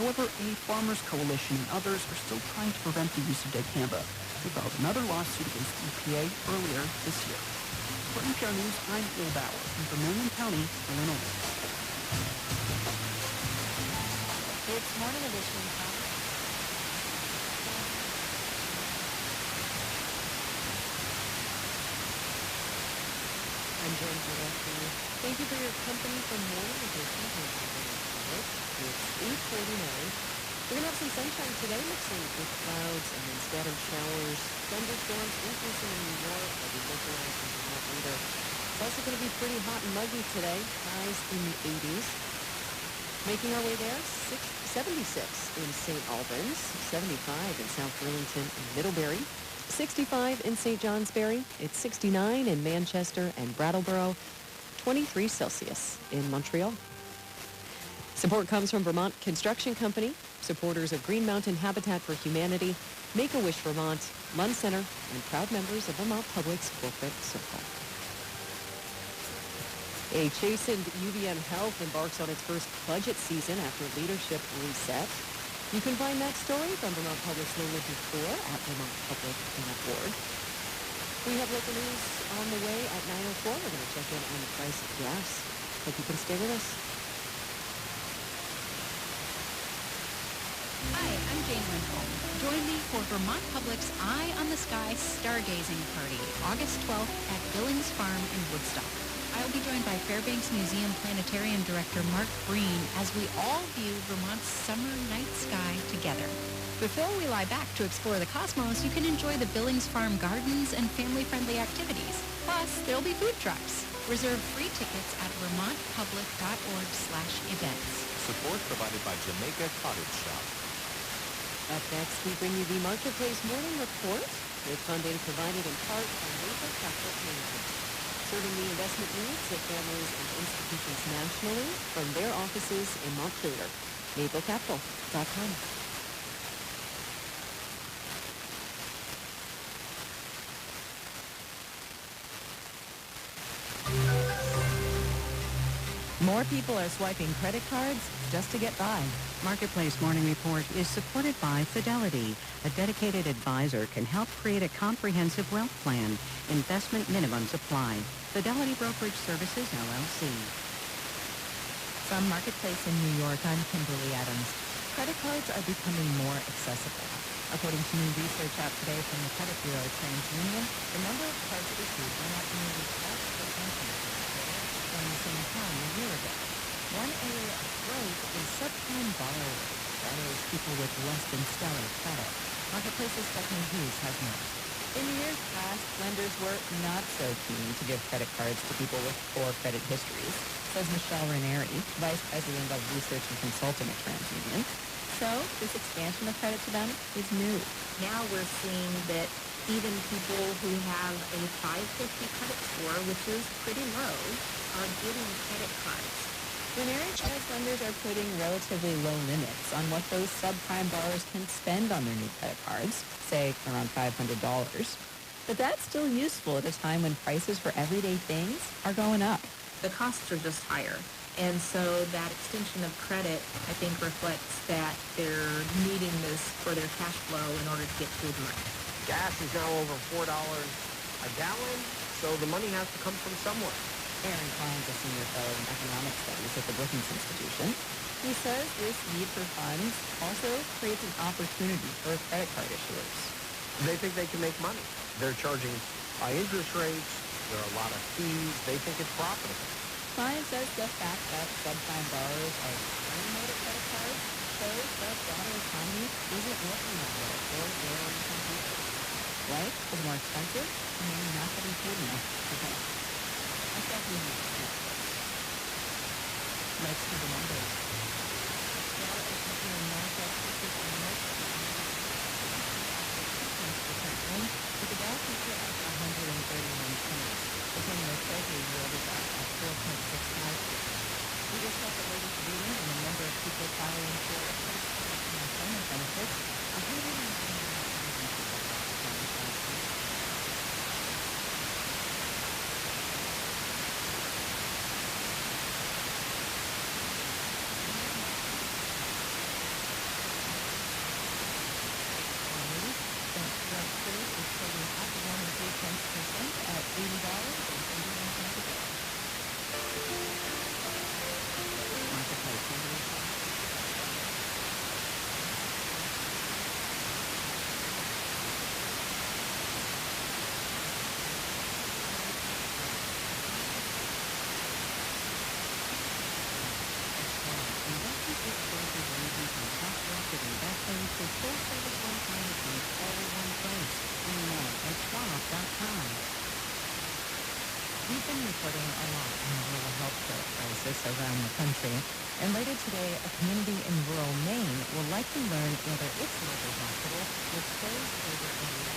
However, a farmers' coalition and others are still trying to prevent the use of dicamba. They filed another lawsuit against EPA earlier this year. For NPR News, I'm Will Bauer in Vermilion County, Illinois. It's Morning Edition. I'm Jen Gillespie. Thank you for your company for Morning Edition. It's 8:49. We're going to have some sunshine today, mixing with clouds and then scattered showers. Thunderstorms increasing in New York. They'll be localized in Vermont later. It's also going to be pretty hot and muggy today. Highs in the 80s. Making our way there, 76 in St. Albans, 75 in South Burlington and Middlebury, 65 in St. Johnsbury. It's 69 in Manchester and Brattleboro, 23 Celsius in Montreal. Support comes from Vermont Construction Company, supporters of Green Mountain Habitat for Humanity, Make-A-Wish Vermont, Lund Center, and proud members of Vermont Public's Corporate Circle. A chastened UVM Health embarks on its first budget season after leadership reset. You can find that story from Vermont Public's No Lid Before at vermontpublic.org. We have local news on the way at 9:04. We're going to check in on the price of gas. Hope you can stay with us. Hi, I'm Jane Winkle. Join me for Vermont Public's Eye on the Sky Stargazing Party, August 12th at Billings Farm in Woodstock. I'll be joined by Fairbanks Museum Planetarium Director Mark Breen as we all view Vermont's summer night sky together. Before we lie back to explore the cosmos, you can enjoy the Billings Farm gardens and family-friendly activities. Plus, there'll be food trucks. Reserve free tickets at vermontpublic.org/events. Support provided by Jamaica Cottage Shop. Up next, we bring you the Marketplace Morning Report with funding provided in part by Maple Capital Management, serving the investment needs of families and institutions nationally from their offices in Montreal. MapleCapital.com. More people are swiping credit cards just to get by. Marketplace Morning Report is supported by Fidelity. A dedicated advisor can help create a comprehensive wealth plan. Investment minimums apply. Fidelity Brokerage Services, LLC. From Marketplace in New York, I'm Kimberly Adams. Credit cards are becoming more accessible. According to new research out today from the credit bureau TransUnion, the number of cards issued went up nearly 12% from the same time a year ago. One area of growth is subprime borrowers. That is, people with less than stellar credit. Marketplace's Stephanie Hughes has more. In years past, lenders were not so keen to give credit cards to people with poor credit histories, says Michelle Ranieri, Vice President of Research and Consulting at TransUnion. So this expansion of credit to them is new. Now we're seeing that even people who have a 550 credit score, which is pretty low, are getting credit cards. Ranieri says lenders are putting relatively low limits on what those subprime borrowers can spend on their new credit cards, say around $500. But that's still useful at a time when prices for everyday things are going up. The costs are just higher. And so that extension of credit, I think, reflects that they're needing this for their cash flow in order to get food money. Gas is now over $4 a gallon, so the money has to come from somewhere. Aaron Klein's a senior fellow in economic studies at the Brookings Institution. He says this need for funds also creates an opportunity for credit card issuers. They think they can make money. They're charging high interest rates. There are a lot of fees. They think it's profitable. Klein says the fact that subprime borrowers are turning out of credit cards shows the broader economy isn't looking that well for lower income people. Life is more expensive and they're not getting paid enough to pay. Let's do the numbers. Dow S&P and NASDAQ futures on range, with the Dow future up 131 points. The 10-year Treasury yield is up at 4.65%. We just got the latest reading on the number of people filing for unemployment benefits. 199,000 people filed last week. We've been reporting a lot on the rural health care crisis around the country, and later today, a community in rural Maine will likely learn whether its local hospital will close over a year.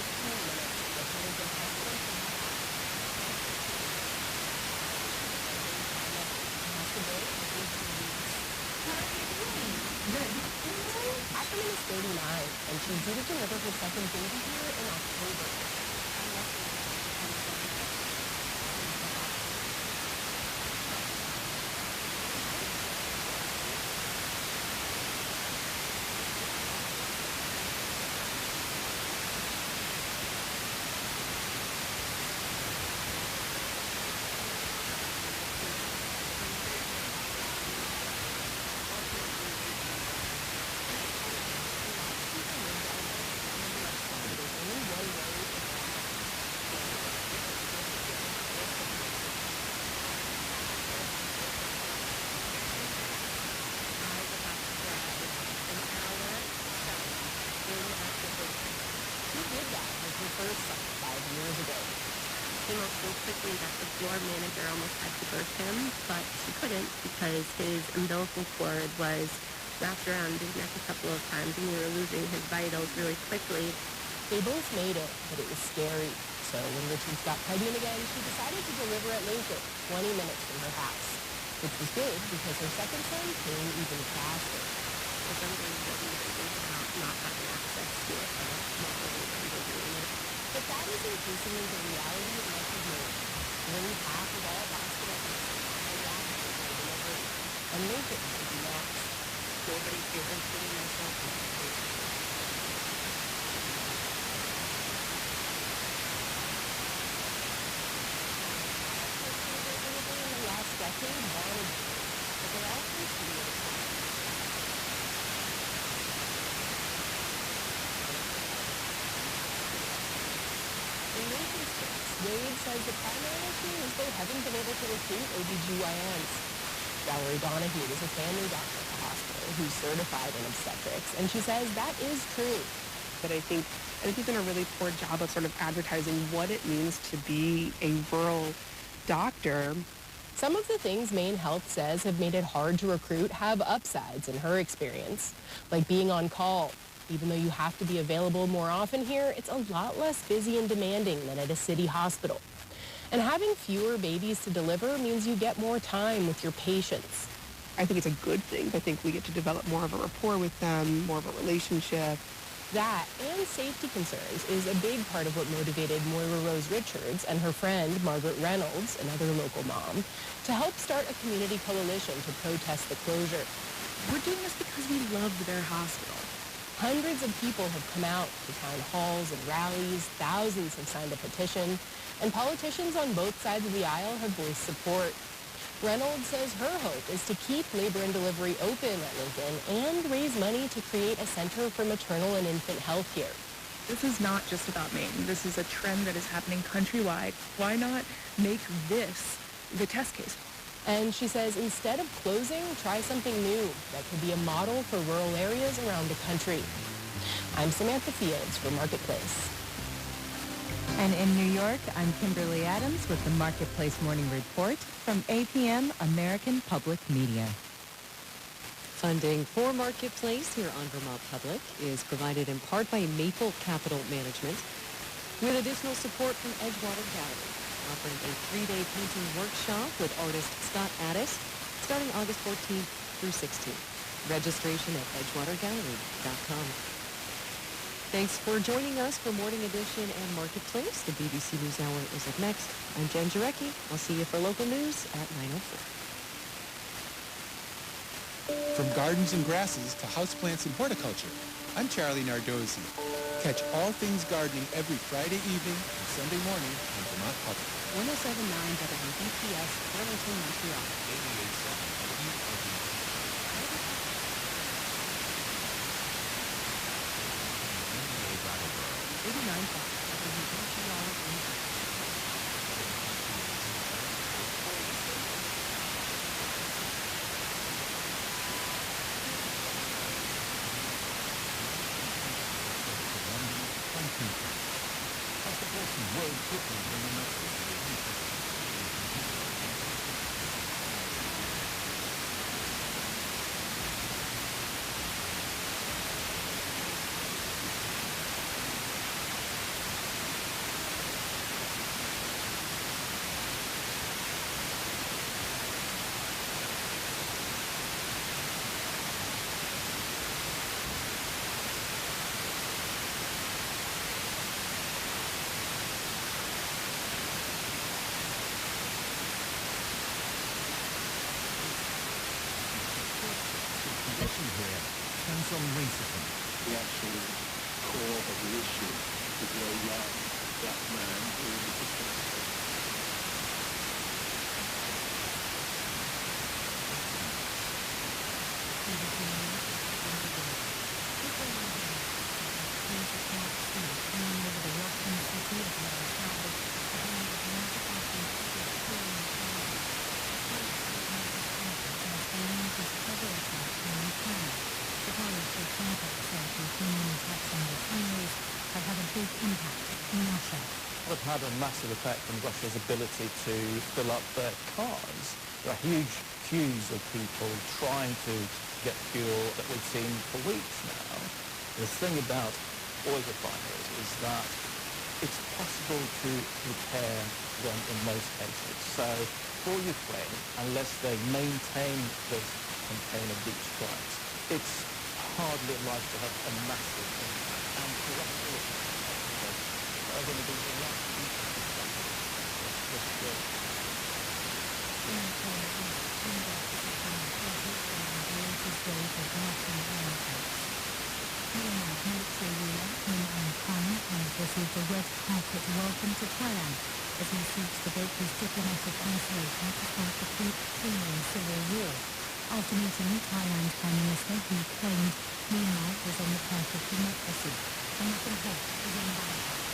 minutes to the Hamilton Hospital. How are you doing? Good. Ackerman is 39, and she's due to deliver her second baby here in October. First son 5 years ago. Came out so quickly that the floor manager almost had to birth him, but she couldn't because his umbilical cord was wrapped around his neck a couple of times and we were losing his vitals really quickly. They both made it, but it was scary. So when Richards got pregnant again, she decided to deliver at Lincoln, 20 minutes from her house, which was good because her second son came even faster. For some reason, we didn't think about not having access to it, not really doing it. But that is increasingly the reality of much of Maine. Nearly half of all hospitals are access to delivery, and Lincoln should be next. Nobody feels including myself in this case. In the last decade, wanted to, but they all continue to come. In Lincoln's case, Wade says the primary issue is they haven't been able to recruit OBGYNs. Valerie Donahue is a family doctor at the hospital who's certified in obstetrics, and she says that is true. But I think we've done a really poor job of sort of advertising what it means to be a rural doctor. Some of the things Maine Health says have made it hard to recruit have upsides in her experience, like being on call. Even though you have to be available more often here, it's a lot less busy and demanding than at a city hospital. And having fewer babies to deliver means you get more time with your patients. I think it's a good thing. I think we get to develop more of a rapport with them, more of a relationship. That and safety concerns is a big part of what motivated Moira Rose Richards and her friend Margaret Reynolds, another local mom, to help start a community coalition to protest the closure. We're doing this because we love their hospital. Hundreds of people have come out to town halls and rallies, thousands have signed a petition, and politicians on both sides of the aisle have voiced support. Reynolds says her hope is to keep labor and delivery open at Lincoln and raise money to create a center for maternal and infant health here. This is not just about Maine. This is a trend that is happening countrywide. Why not make this the test case? And she says instead of closing, try something new that could be a model for rural areas around the country. I'm Samantha Fields for Marketplace. And in New York, I'm Kimberly Adams with the Marketplace Morning Report from APM American Public Media. Funding for Marketplace here on Vermont Public is provided in part by Maple Capital Management with additional support from Edgewater Gallery, offering a 3-day painting workshop with artist Scott Addis starting August 14th through 16th. Registration at edgewatergallery.com. Thanks for joining us for Morning Edition and Marketplace. The BBC NewsHour is up next. I'm Jen Jarecki. I'll see you for local news at 9:04. From gardens and grasses to houseplants and horticulture, I'm Charlie Nardozzi. Catch all things gardening every Friday evening and Sunday morning on Vermont Public. 107.9 WBPS, Burlington, Montreal. 88.7 WRB. 89.5 WBPR. on racism. The actual core of the issue is a young black man who is a victim. Have had a massive effect on Russia's ability to fill up their cars. There are huge queues of people trying to get fuel that we've seen for weeks now. The thing about oil refineries is that it's possible to repair them in most cases. So for Ukraine, unless they maintain this campaign of deep strikes, it's hardly likely to have a massive impact. And for Russia, are going to be a lot of military ruler Min Aung has received a red carpet welcome to Thailand as he seeks to break his diplomatic isolation to start the Kenyan civil war. After meeting Thailand's Prime Minister, he claimed Myanmar was on the path of democracy. Jonathan Head is in Bangkok.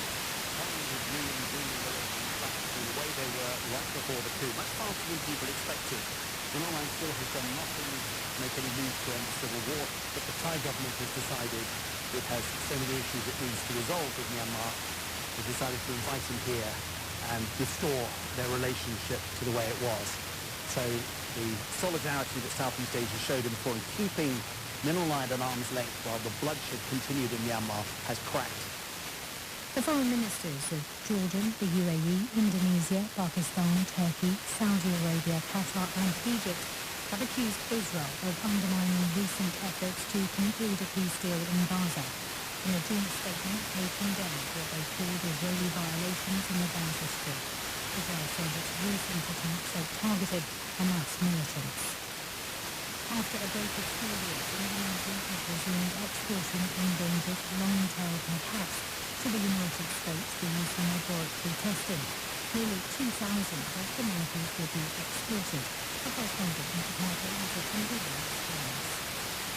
The way they were right before the coup, much faster than people expected. Myanmar still has done nothing to make any move to end the civil war, but the Thai government has decided it has so many issues it needs to resolve with Myanmar. It decided to invite him here and restore their relationship to the way it was. So the solidarity that Southeast Asia showed in foreign keeping Mineral Island at arm's length while the bloodshed continued in Myanmar has cracked. The foreign ministers of Jordan, the UAE, Indonesia, Pakistan, Turkey, Saudi Arabia, Qatar and Egypt have accused Israel of undermining recent efforts to conclude a peace deal in Gaza. In a joint statement, they condemned what they called Israeli violations in the Gaza Strip. Israel said its recent attacks had targeted Hamas militants. After a break of 4 years, Indonesia has resumed exporting endangered long-tailed macaques to the United States for use in laboratory testing. Nearly 2,000 of the monkeys will be exported. The correspondent in Jakarta has attended the experience.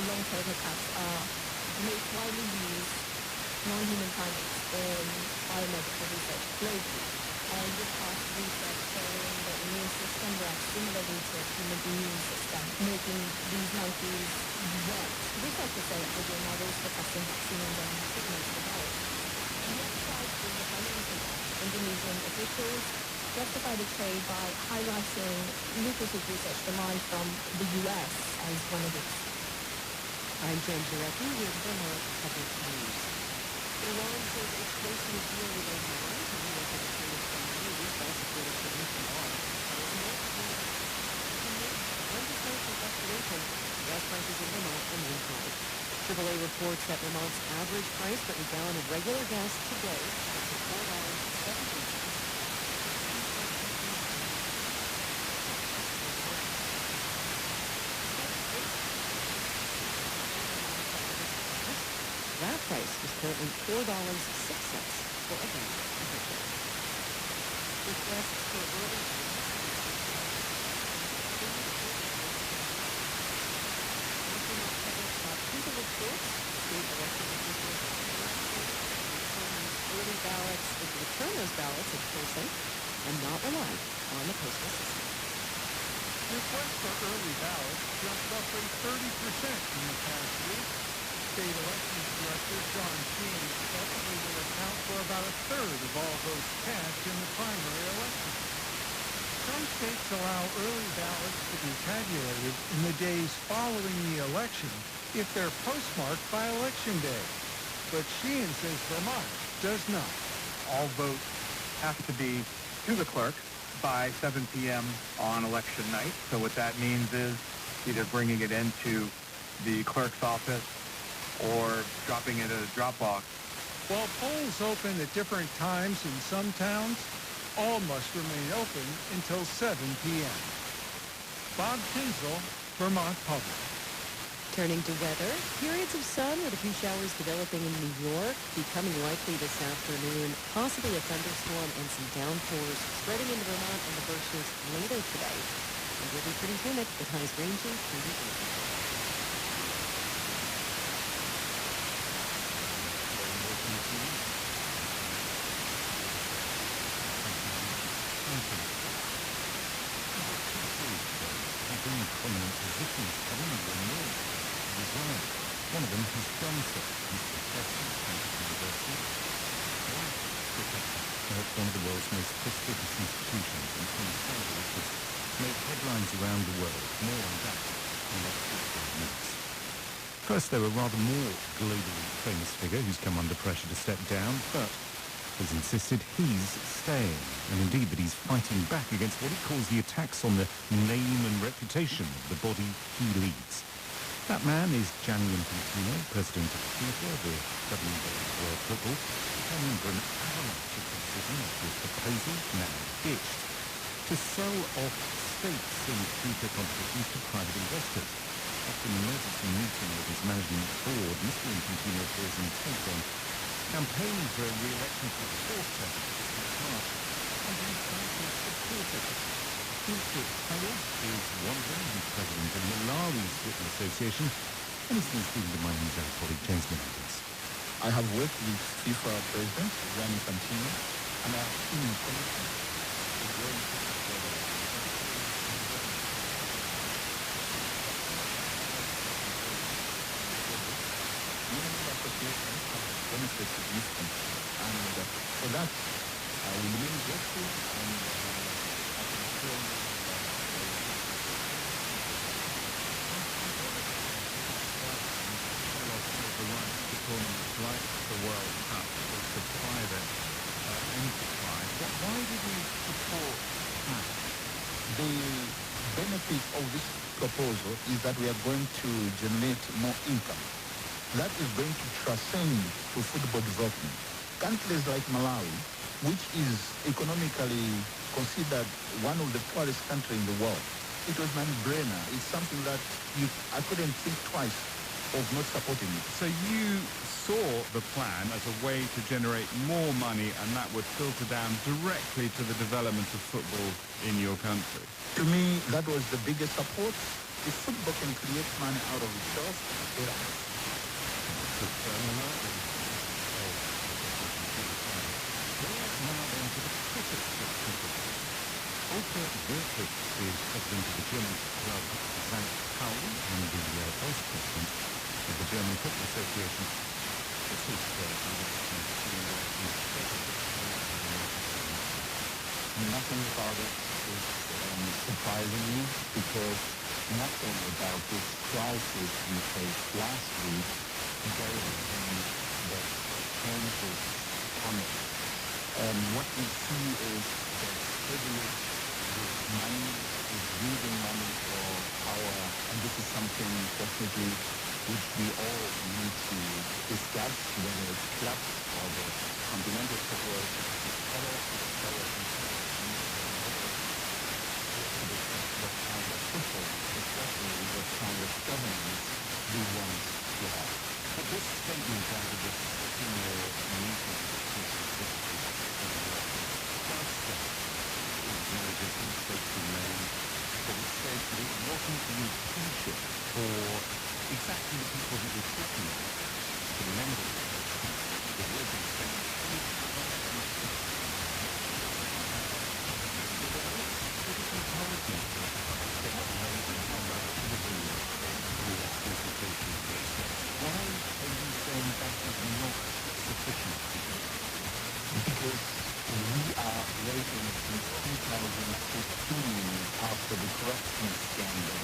Long-tailed macaques are the most widely used non-human primates in biomedical research globally. With past research showing that the immune system reacts similarly to the human immune system, making these monkeys work. Researchers say that they models for testing vaccines and treatments for virus. Indonesian officials justify the trade by highlighting lucrative research demand from the U.S. as one of its. I'm Jen Jarecki with Vermont Public News. Iran says it's closing a deal with Oman to reopen the Strait of Hormuz. That's according to NPR. Undecisive escalation. Gas prices in Vermont remain high. AAA reports that Vermont's average price for a gallon of regular gas today is $4.17. That price is currently $4.06 for a gallon of petrol. Requests for early early ballots, if you return those ballots in person and not rely on the postal system. Requests for early ballots jumped roughly 30% in the past week. State Elections Director John Sheehan expects they will account for about a third of all votes cast in the primary election. Some states allow early ballots to be tabulated in the days following the election if they're postmarked by Election Day. But Sheehan says Vermont does not. All votes have to be to the clerk by 7 p.m. on election night. So what that means is either bringing it into the clerk's office or dropping it at a drop box. While polls open at different times in some towns, all must remain open until 7 p.m. Bob Kinzel, Vermont Public. Turning to weather, periods of sun with a few showers developing in New York, becoming likely this afternoon, possibly a thunderstorm and some downpours spreading into Vermont and the Berkshires later today. It will be pretty humid with highs ranging through the evening. Prominent positions having been moved to resign. One of them has done so. Mr. Tessie, University, one of the world's most prestigious institutions in Queensland, which has made headlines around the world. More on that in the next 15 minutes. First, there a rather more globally famous figure who's come under pressure to step down, but has insisted he's staying, and indeed that he's fighting back against what he calls the attacks on the name and reputation of the body he leads. That man is Gianni Infantino, president of FIFA, the governing body of world football, came under an avalanche of criticism after his proposal, now ditched, to sell off stakes in FIFA competitions to private investors. After an emergency meeting with his management board, Mr. Infantino appears intent on campaigning for a re-election for the fourth term this March, and he's citing supporters. Hilke Hayek is one of them. He's president of Malawi's Football Association, and he's been speaking to my news hour colleague James Menendez. I have worked with FIFA President Gianni Infantino, and I have seen him commitment to growing benefit significantly, and for that we remain grateful, and I can assure you like the World Cup, it's a private enterprise. Why did you support that? The benefit of this proposal is that we are going to generate more income. That is going to transcend to football development. Countries like Malawi, which is economically considered one of the poorest countries in the world, it was a no-brainer. It's something that I couldn't think twice of not supporting it. So you saw the plan as a way to generate more money, and that would filter down directly to the development of football in your country? To me, that was the biggest support. If football can create money out of itself, it has. Volker Wilkes is president of the German club St. Pauli and the vice president of the German Football Association. This is nothing about it is surprising me, because nothing about this crisis we faced last week gave me that change is coming. What we see is that privilege with money is using money for power, and this is something definitely which we all need to discuss, whether it's clubs or the continental federation, what kind of football, especially what kind of governance we want to have. But this statement out of this senior meeting acknowledges the mistakes we made, but it says that it wasn't the intention for exactly the people that we're talking about, the members of the working state. Why are you saying that is not sufficient? Because we are waiting since 2015 after the corruption scandal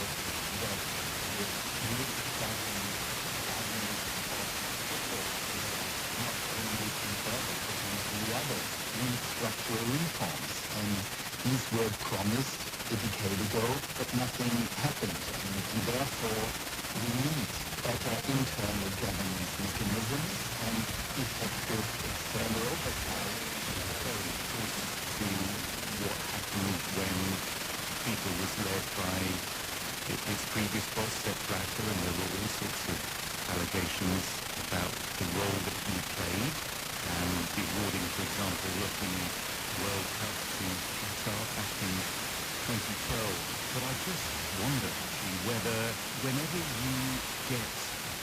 that the mid-government of football not only in Quebec but in the other structural reforms. And these were promised a decade ago, but nothing happened. And therefore, we need better internal governance mechanisms and effective external oversight. Very close to what happened when people was led by its previous boss, Sepp Blatter, and there were all sorts allegations about the role that he played and the awarding, for example, of the World Cup to Qatar back in 2012. But I just wonder, actually, whether whenever you get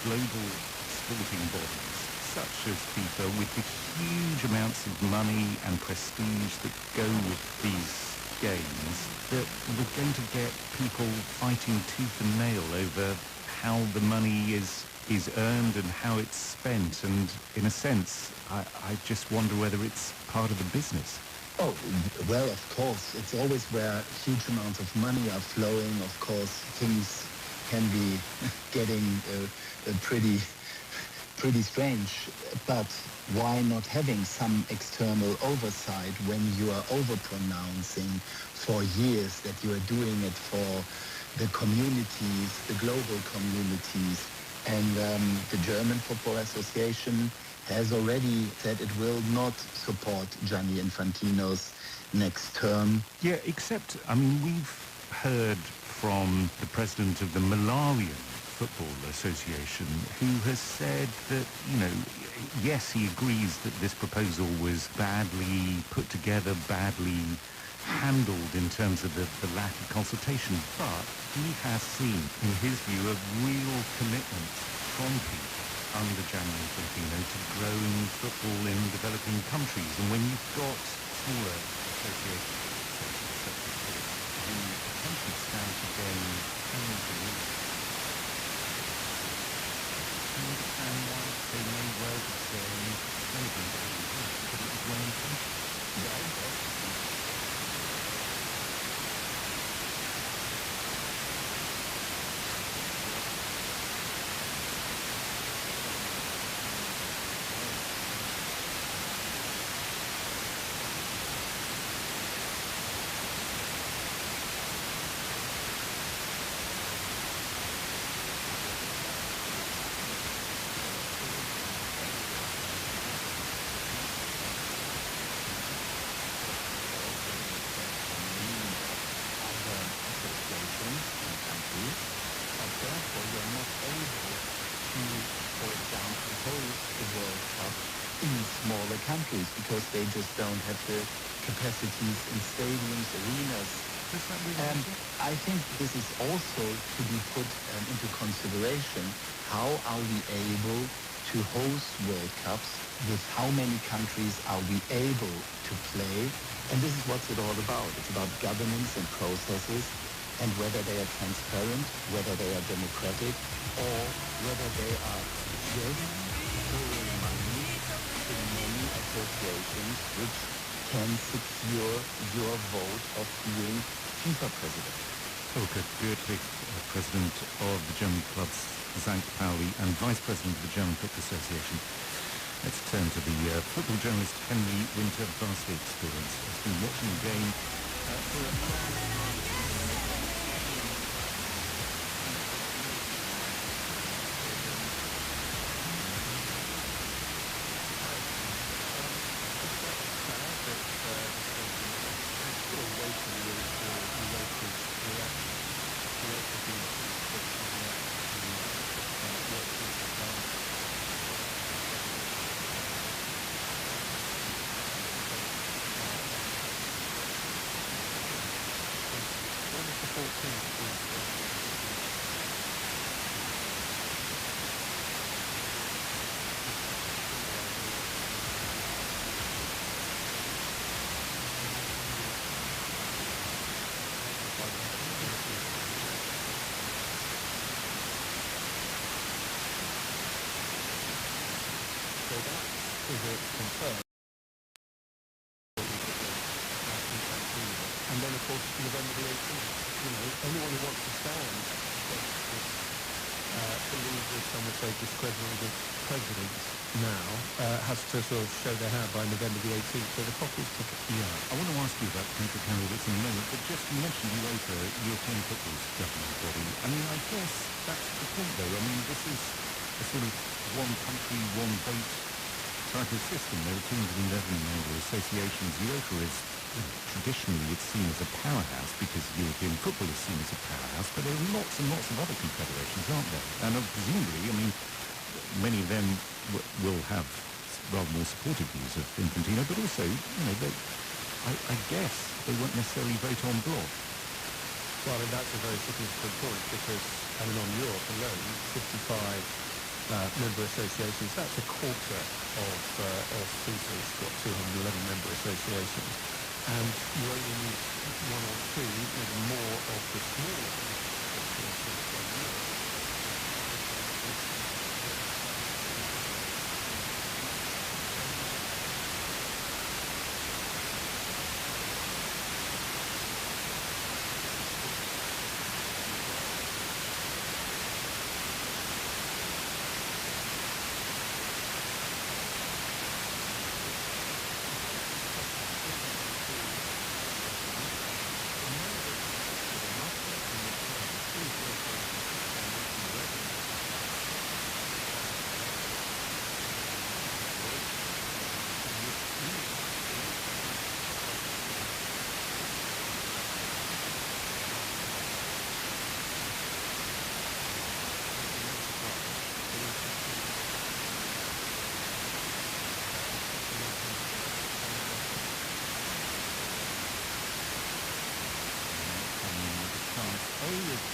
global sporting bodies such as FIFA with the huge amounts of money and prestige that go with these games, that we're going to get people fighting tooth and nail over how the money is earned and how it's spent. And in a sense, I just wonder whether it's part of the business. Oh, well, of course. It's always where huge amounts of money are flowing. Of course, things can be getting pretty strange. But why not having some external oversight when you are over-pronouncing for years that you are doing it for the communities, the global communities? And the German Football Association has already said it will not support Gianni Infantino's next term. Yeah, except, I mean, we've heard from the president of the Malawian Football Association, who has said that, you know, yes, he agrees that this proposal was badly put together, badly handled in terms of the lack of consultation, but he has seen, in his view, a real commitment from people under Gianni Infantino to growing football in developing countries. And when you've got smaller associations such as this, who essentially stand to gain tens of millions, I understand why they may well be saying anything that we do, but it was well intentioned. Smaller countries because they just don't have the capacities in stadiums, arenas. And I think this is also to be put into consideration. How are we able to host World Cups? With how many countries are we able to play? And this is what's it all about. It's about governance and processes, and whether they are transparent, whether they are democratic, or whether they are just pouring money to many associations which can secure your vote of being FIFA president. Volker Goethe, president of the German clubs St. Pauli and vice president of the German Football Association. Let's turn to the football journalist Henry Winter Varsity experience. He's been watching the game for a And then, of course, November the 18th, you know, anyone who wants to stand believe that some would say discredited president now has to sort of show their hand by November the 18th. So the clock is ticking. Yeah, I want to ask you about potential candidates in a moment, but just you mentioned UEFA, European football's governing body. I mean, I guess that's the point, though. I mean, this is a sort of one country, one vote type of system. There are 211 member associations. UEFA is traditionally it's seen as a powerhouse because European football is seen as a powerhouse, but there are lots and lots of other confederations, aren't there? And presumably, I mean, many of them will have rather more supportive views of Infantino, but also, I guess they won't necessarily vote en bloc. Well, and that's a very significant point because, on Europe alone, 55 member associations, that's a quarter of CITI's got 211 member associations. And you only need one or two, maybe more of the smaller associations in Europe.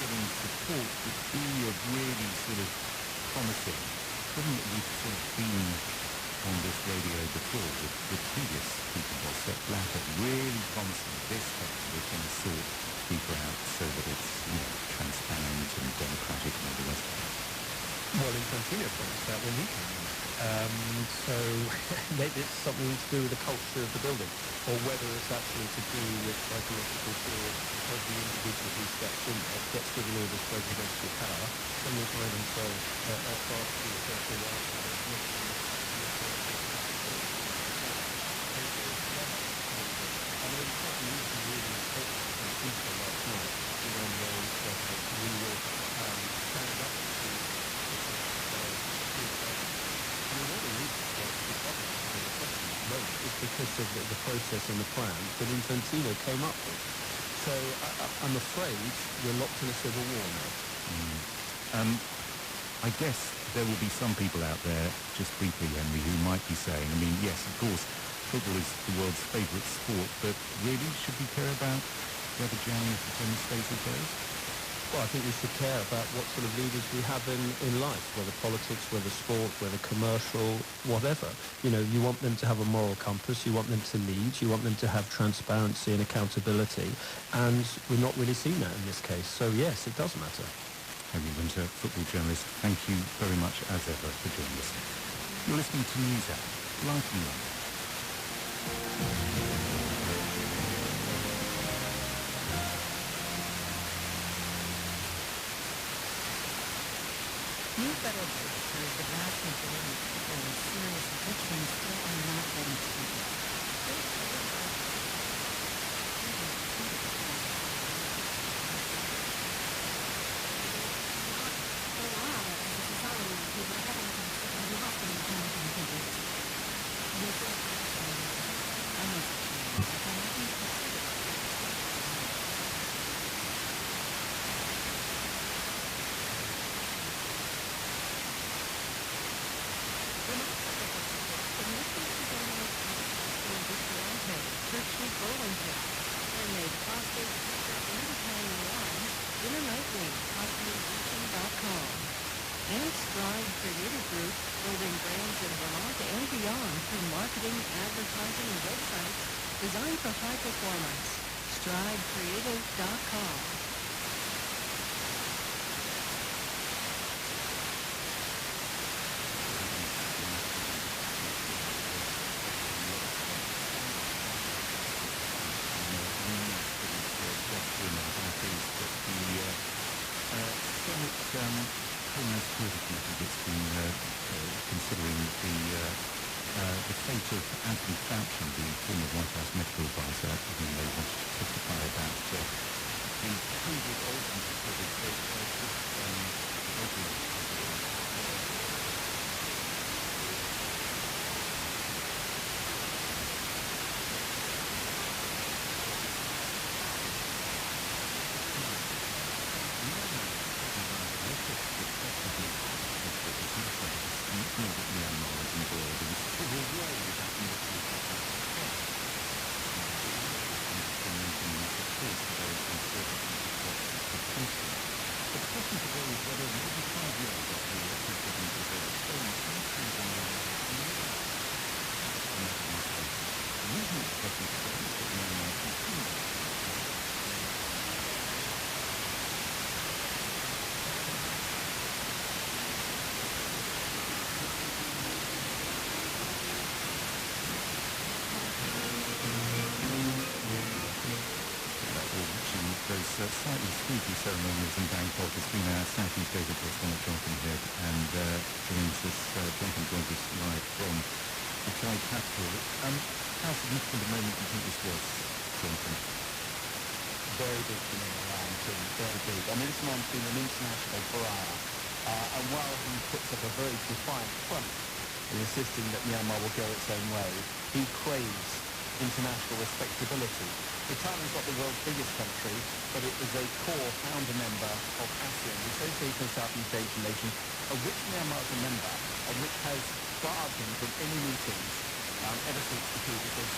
Getting support would be a really sort of promising, given that we've sort of been on this radio before with previous people boss Sepp Blatter, really promising this time we're going to sort people out so that it's transparent and democratic and all the rest of it. Well, Infantino promised that when he came in. So maybe it's something to do with the culture of the building, or whether it's actually to do with psychological fear of the individual who steps in there, gets given all this presidential power, and will find themselves a far too social because of the process and the plan that Infantino came up with. So I'm afraid we're locked in a civil war now. I guess there will be some people out there, just briefly, Henry, who might be saying, yes, of course, football is the world's favourite sport, but really, should we care about whether Gianni Infantino stays or goes? Well, I think we should care about what sort of leaders we have in life, whether politics, whether sport, whether commercial, whatever. You want them to have a moral compass, you want them to lead, you want them to have transparency and accountability, and we're not really seeing that in this case. So yes, it does matter. Henry Winter, football journalist, thank you very much as ever for joining us. You're listening to News Hour, live from London. New federal data shows the vast majority of people with serious addiction still are not getting treatment. And Strive Creative Group, building brands in Vermont and beyond through marketing, advertising, and websites designed for high performance. StriveCreative.com. Considering the fate of Anthony Fauci, the former White House medical advisor, whom they wanted to testify about the COVID origins of COVID. hugely ceremonious in Bangkok. It's been our Southeast Asia correspondent Jonathan Head, and Jonathan joins us live from the Thai capital. How significant a moment do you think this was, Jonathan? Very big for me around him, very big. I mean, this man's been an international pariah, and while he puts up a very defiant front in insisting that Myanmar will go its own way, he craves international respectability. Thailand's not the world's biggest country, but it is a core founder member of ASEAN, the Association of Southeast Asian Nations, of which Myanmar is a member, and which has barred him from any meetings ever since the coup, because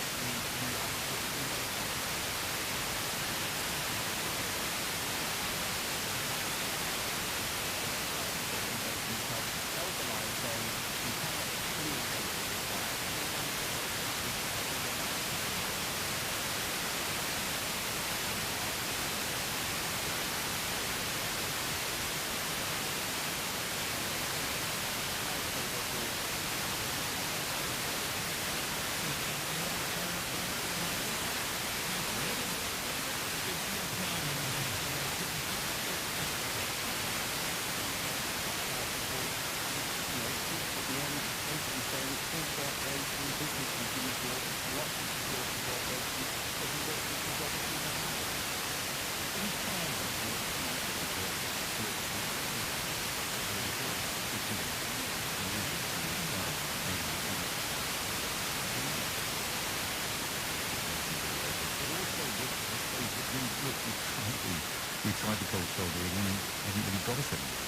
we tried to cold shoulder and then haven't really got us anywhere.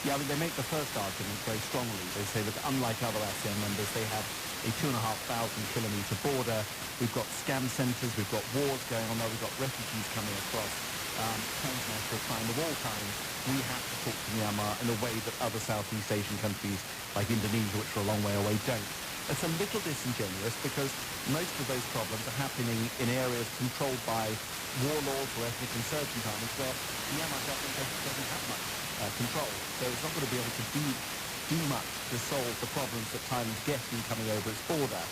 Yeah, I mean, they make the first argument very strongly. They say that unlike other ASEAN members, they have a 2,500 kilometre border. We've got scam centres, we've got wars going on there, we've got refugees coming across, transnational crime of all kinds. We have to talk to Myanmar in a way that other Southeast Asian countries like Indonesia, which are a long way away, don't. It's a little disingenuous because most of those problems are happening in areas controlled by warlords or ethnic insurgent armies where the Myanmar government doesn't have much control. So it's not going to be able to do much to solve the problems that Thailand's getting coming over its border.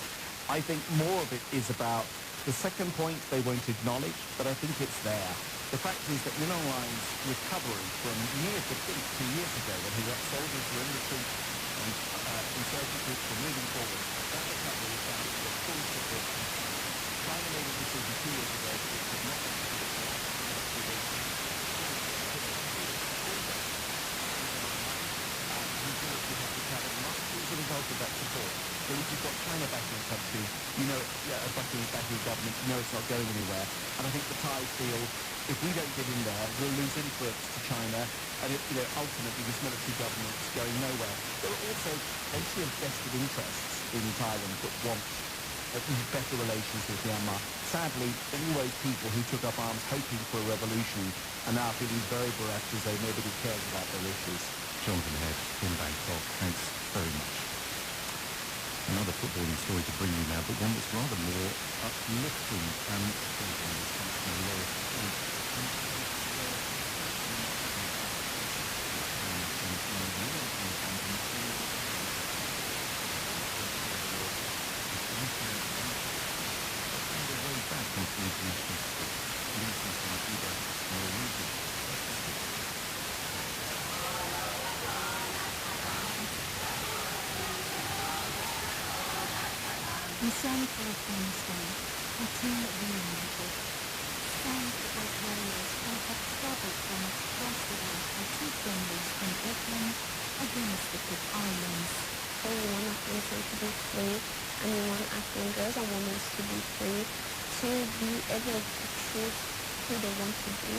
I think more of it is about the second point they won't acknowledge, but I think it's there. The fact is that Min Aung Hlaine's recovery from years, I think 2 years ago, when he got soldiers were in retreat and insurgent groups were moving forward, that recovery is down to the full support from China. China made a decision 2 years ago that it could not as a result of that support. So if you've got China backing the country, you know, backing the government, you know it's not going anywhere. And I think the Thais feel if we don't get in there, we'll lose influence to China, and ultimately this military government's going nowhere. There are also plenty of vested interests in Thailand that want better relations with Myanmar. Sadly, many of those people who took up arms hoping for a revolution are now feeling very bereft as though nobody cares about their issues. Jonathan Head in Bangkok, thanks very much. Another footballing story to bring you now, but one that's rather more uplifting and We sang for Afghanistan, a team reunited. Sang for players who have traveled from across the world for two friendlies in Airplane against the Cook Islands. So we want Afghanistan to be free, and we want Afghan girls and women to be free, to be able to choose who they want to be.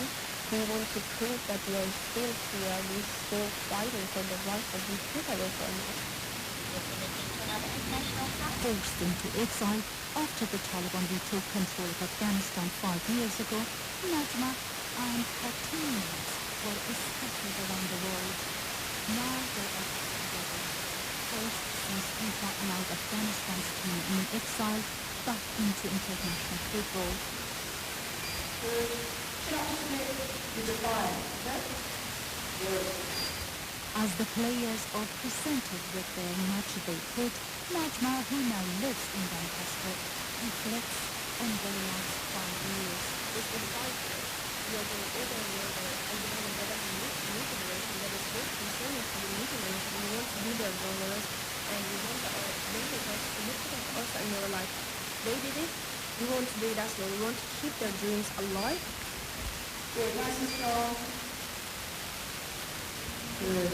We want to prove that we are still here, we're still fighting for the rights of these people from us. Forced into exile after the Taliban retook control of Afghanistan 5 years ago, Najma and her teammates were scattered around the world. Now they are together. First since FIFA allowed Afghanistan's team in exile back into international football. As the players are presented with their match day kit, Najma, who now lives in Doncaster, reflects on the last 5 years. It's been 5 years. be their role and we want our visitors to look at us and they were like, they did it, we want to do it as well. We want to keep their dreams alive. Good, nice and strong. Good.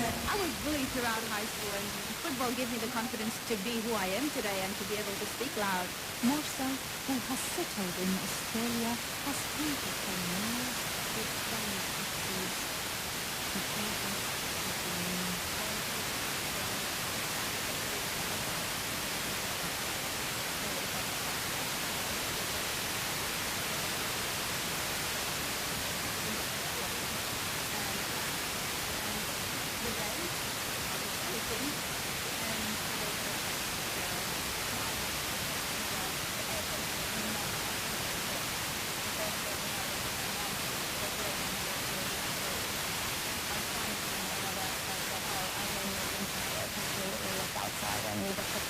I was bullied throughout high school, and football gave me the confidence to be who I am today and to be able to speak loud. Morsa, who has settled in Australia, has painted her nails with various pictures. She tells us her dream.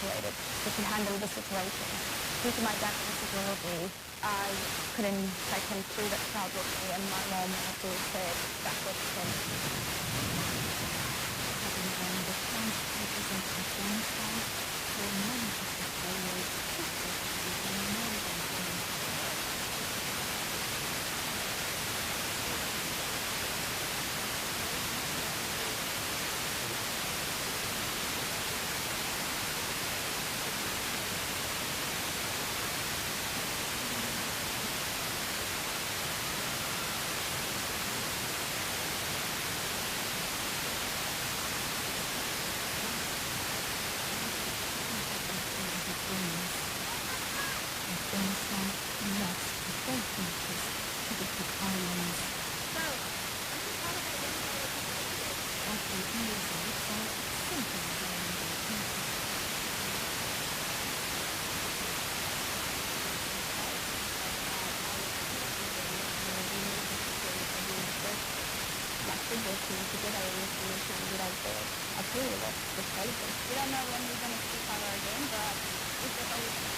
They could handle the situation. Due to my dad's disability, I couldn't take him through that crowd with me, and my mom had to sit back with him. Having won the France represent Afghanistan, for many of the players, football became more than fun. Afghanistan lost both beaches to the Cook Islands. After years of exile, simple playing their country. My football team to get our information without the approval of the president. We don't know when we're going to see our game, but it's definitely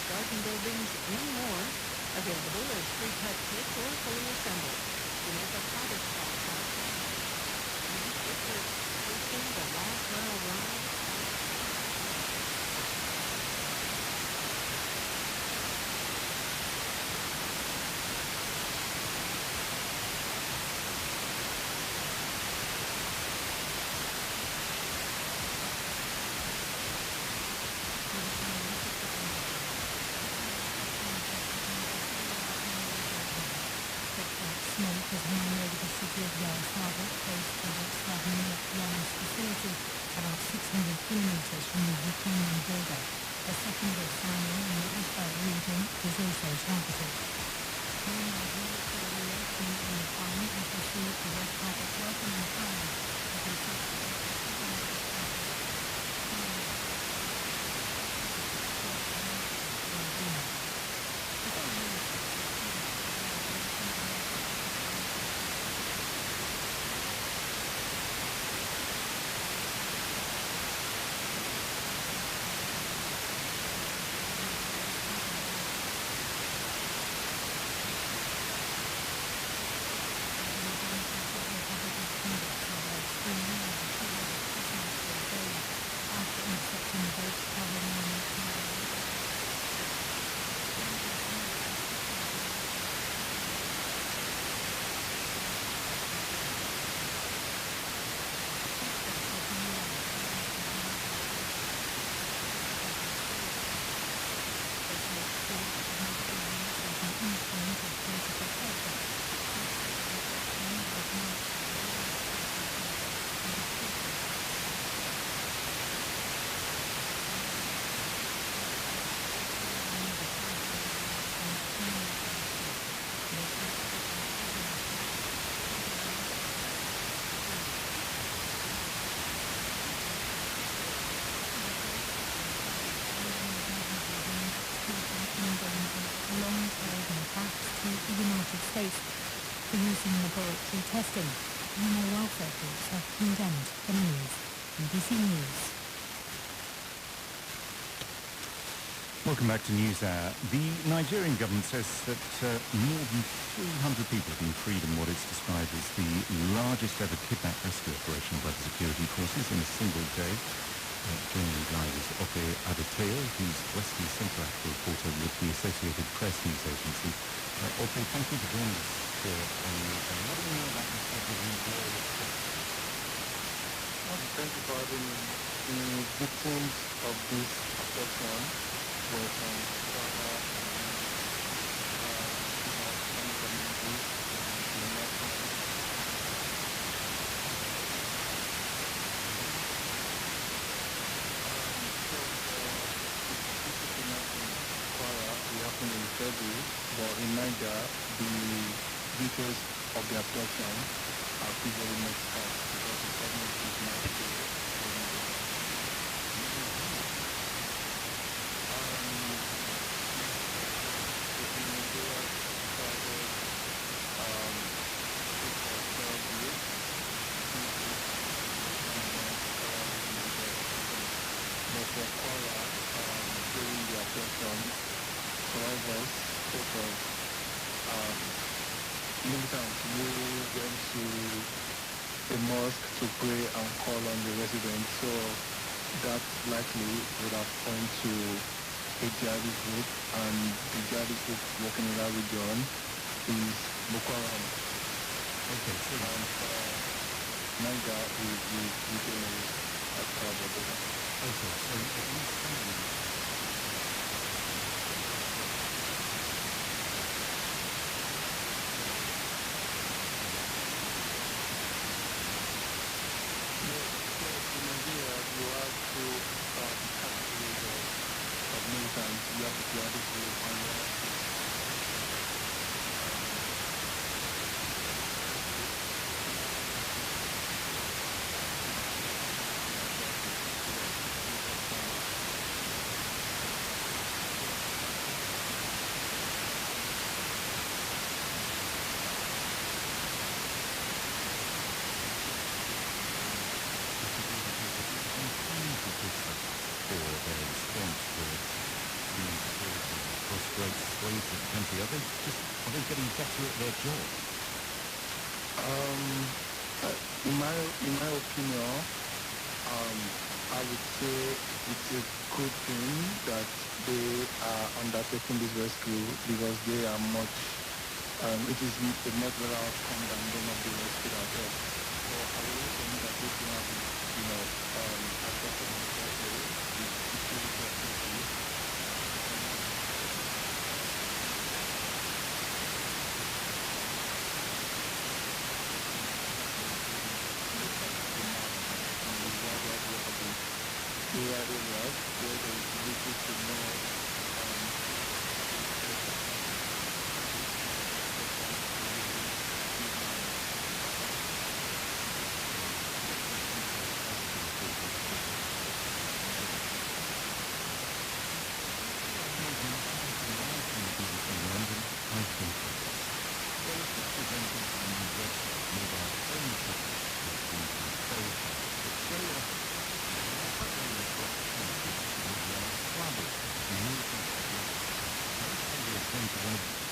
garden buildings, and more. Available as pre-cut kits or fully assembled. Jamaica Private Shop.com. If you're taking the last mile ride, Smoke has been over the city of Yards Harbour, close to the Slovenia Yards facility, about 600 kilometres from the Ukrainian border. A second refinery in the Ufa region is also targeted. Meanwhile, military reaction in the farm as we see the West Harbour welcoming fire as we place for using laboratory testing. Animal welfare groups have condemned the move. BBC News. Welcome back to NewsHour. The Nigerian government says that more than 300 people have been freed in what it's described as the largest ever kidnap rescue operation by the security forces in a single day. Joining me live is Ope Adeteyo, who's Western Central Africa reporter with the Associated Press news agency. Ope, thank you for joining us here on NewsHour. What do you know about this glorious Thank you for having me. The victims of this abduction were from Ghana and some communities in the North. It happened in February, but in Niger, the details of the abduction are still very much out because the government is not clear. Survivors, such as militants who went to a mosque to pray and call on the residents. So that likely would have pointed to a jihadist group, and the jihadist group working in that region is Boko Haram. Okay, so Niger is as part of it. Okay, so at least you have to jihadist group and are they getting better at their job? In my opinion, I would say it's a good thing that they are undertaking this rescue because they are much. It is a much better outcome than they not be rescued at all. So I would also think that this will have, affected the security of people. Areas where there is ability to know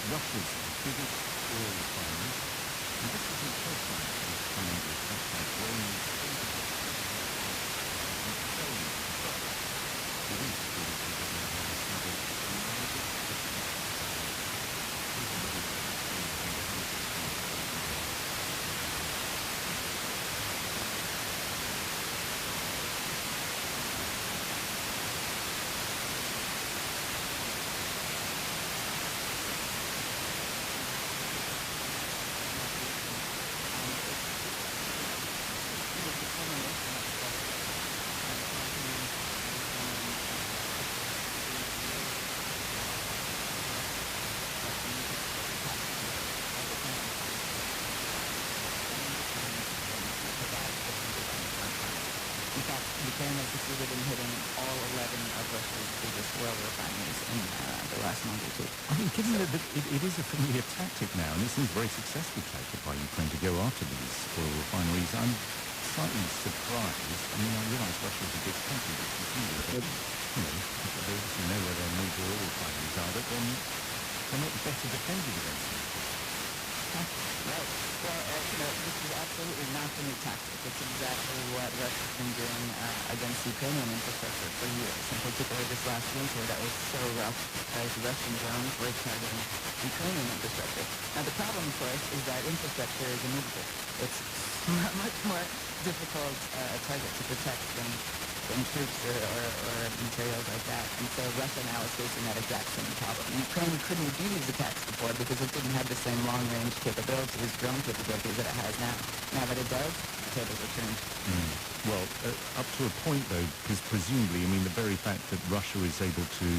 Russia's biggest oil refinery, and this is the first time it's come under attack by growing The cameras succeeded in hitting all 11 of Russia's biggest oil refineries in the last month or two. I mean, given that it is a familiar tactic now, and it seems a very successful tactic by Ukraine to go after these oil refineries, I'm slightly surprised. I mean, I realise Russia is a big country, but they obviously know where their major oil refineries are, but then they're not better defended against them. Right. Well, this is absolutely not the new tactic. It's exactly what Russia's been doing against Ukrainian infrastructure for years, and particularly this last winter that was so rough as Russian drones were targeting Ukrainian infrastructure. Now, the problem, of course, is that infrastructure is immovable. It's much more difficult target to protect than troops or materials like that. And so Russia now is facing that exact same problem. Ukraine couldn't do these attacks before because it didn't have the same long-range capabilities, drone capabilities that it has now. Now that it does, the tables are turned. Well, up to a point, though, because presumably, I mean, the very fact that Russia is able to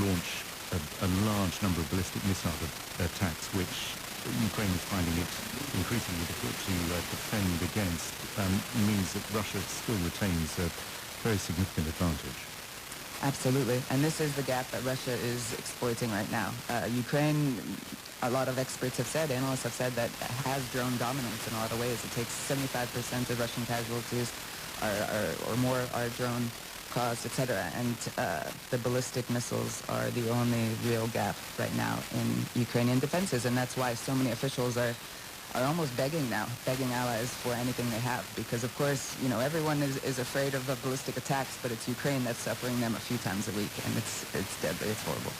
launch a large number of ballistic missile attacks, which Ukraine is finding it increasingly difficult to defend against, means that Russia still retains a very significant advantage. Absolutely. And this is the gap that Russia is exploiting right now. Ukraine, a lot of experts have said, analysts have said, that has drone dominance in a lot of ways. It takes 75% of Russian casualties or more are drone caused, etc. And the ballistic missiles are the only real gap right now in Ukrainian defenses. And that's why so many officials are almost begging allies for anything they have, because of course, everyone is afraid of ballistic attacks, but it's Ukraine that's suffering them a few times a week, and it's deadly, it's horrible.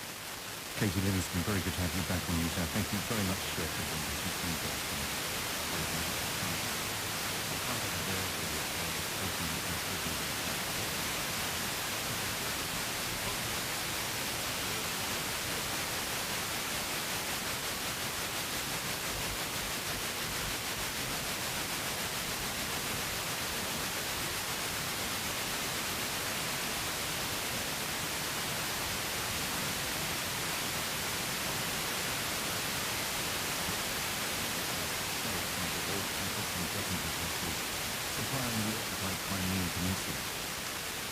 Katie Lynn, it's been very good to have you back on Newshour. Thank you very much for this.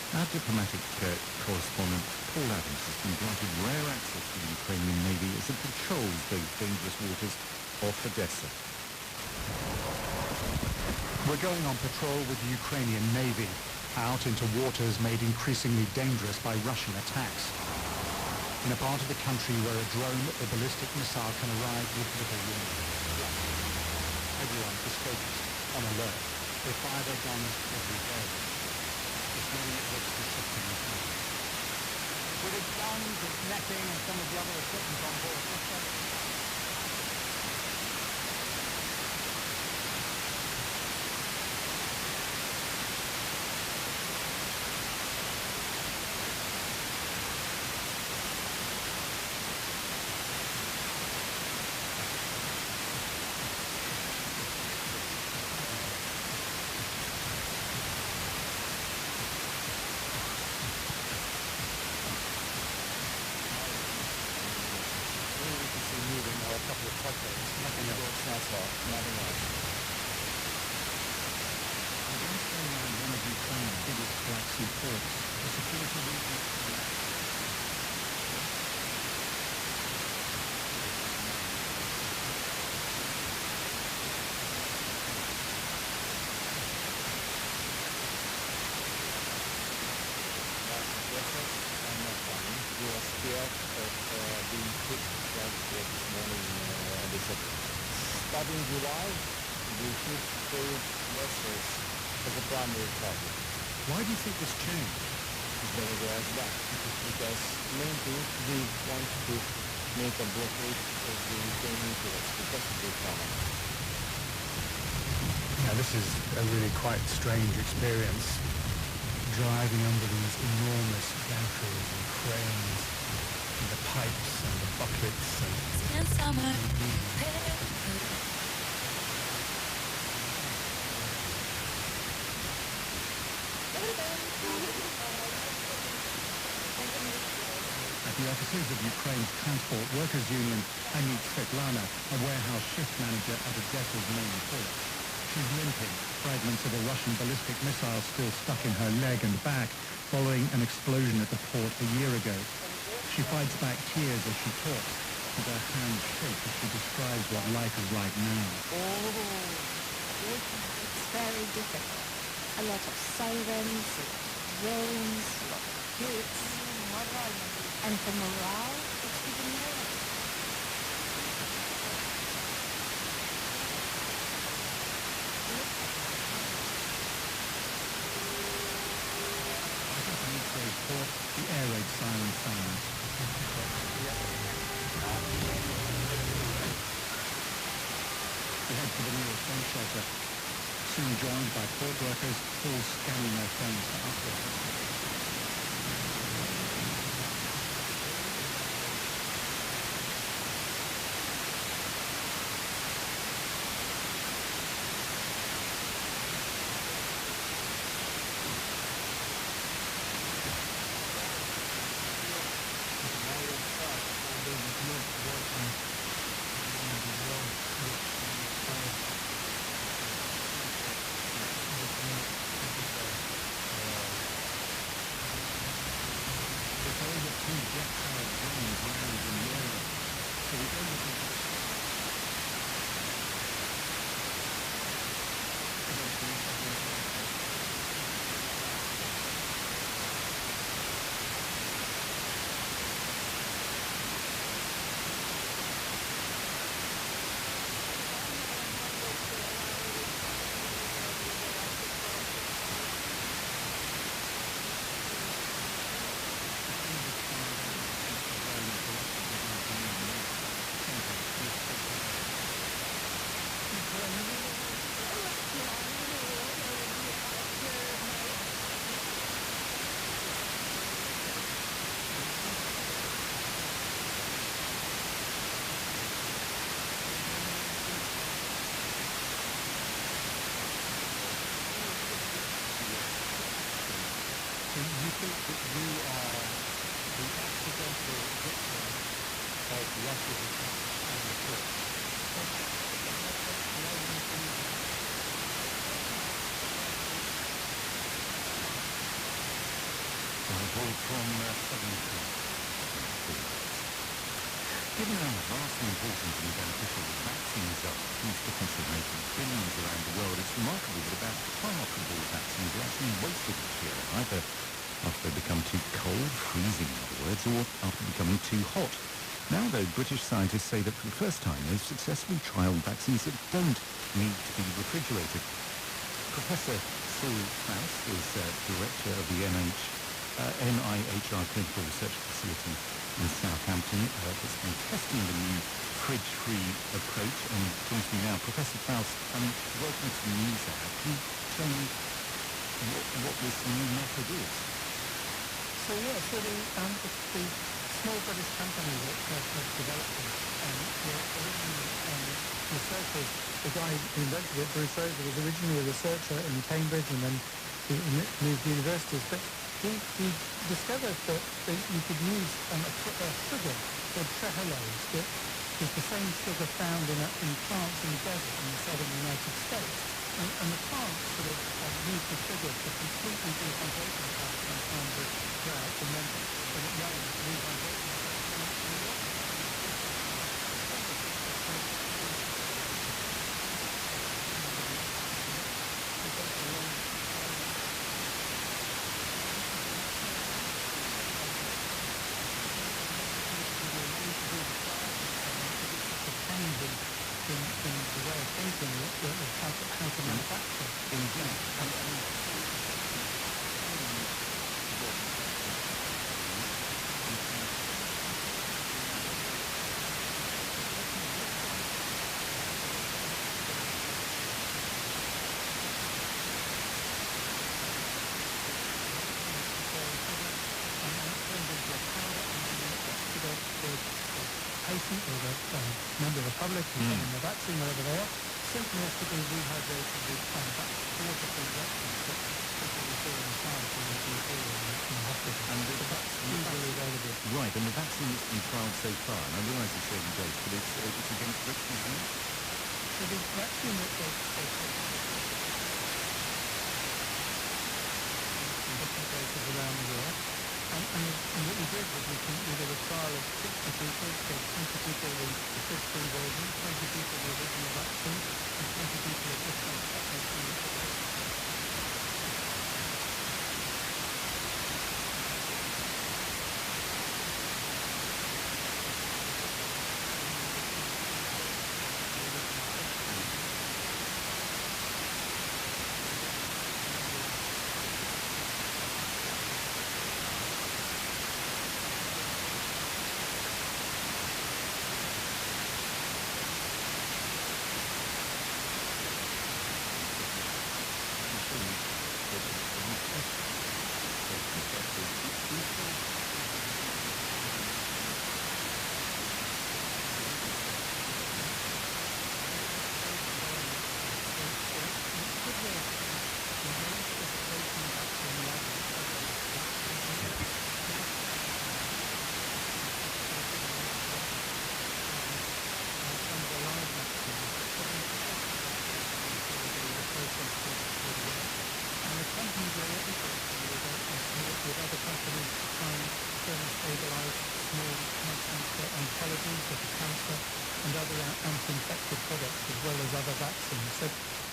Our diplomatic correspondent Paul Adams has been granted rare access to the Ukrainian Navy as it patrols those dangerous waters off Odessa. We're going on patrol with the Ukrainian Navy, out into waters made increasingly dangerous by Russian attacks. In a part of the country where a drone or ballistic missile can arrive with little warning. Everyone is focused, on alert. They fire their guns every day. This morning it looks to shifting the time. With its guns, its netting, and some of the other equipment on board, starting July, we should save vessels as a primary target. Why do you think this changed? Very well done. Because main thing, we want to make a blockade of the Ukrainian ports because of the economy. Now this is a really quite strange experience, driving under these enormous gantries and cranes, and the pipes and the buckets and summer. At the offices of Ukraine's Transport Workers Union, I meet Svetlana, a warehouse shift manager at Odessa's main port. She's limping, fragments of a Russian ballistic missile still stuck in her leg and back. following an explosion at the port a year ago. She fights back tears as she talks, with her hands shake as she describes what life is like now. It's very difficult. A lot of sirens, drones, a lot of hits. And for morale, it's even more. Port, the air raid siren sounds. We head for the nearest bomb shelter, soon joined by port workers all scanning their phones for updates. You think that you are the accidental victim of Russia's attack on the port? Report from Southern France. Given how vastly important and beneficial the vaccines are, huge difference of making billions around the world, it's remarkable that about half of all vaccines are actually wasted each year, either after they become too cold, freezing in other words, or after becoming too hot. Now, though, British scientists say that for the first time they've successfully trialled vaccines that don't need to be refrigerated. Professor Cyril Faust is director of the NIHR Clinical Research Facility in Southampton that's been testing the new fridge-free approach, and joins me now. Professor Faust, welcome to the News Hour. Can you tell me what this new method is? So the small British company that has developed this, the original researchers, the guy who invented it, Bruce Over, was originally a researcher in Cambridge and then he moved universities. But he discovered that you could use a sugar called trehalose that is the same sugar found in plants in the desert in the southern United States. And the plants sort of use the sugar to completely dehydrate themselves in terms of drought, and then when it rains, rehydrate themselves. In the way of thinking of how to manufacture. Indeed. Patient or the member of the public who's getting the vaccine, wherever they are, simply has to be rehydrated with water-free injections that people will do in the science in the GP or in the hospital. And the vaccine is easily available. Right, and the vaccine that's been trialled so far, and I realise it's early days, but it's against which disease? So the vaccine that they places around the world. And what we did was we did a trial of 60 people, so 20 people with the physical version, 20 people with the original vaccine, and 20 people with different techniques.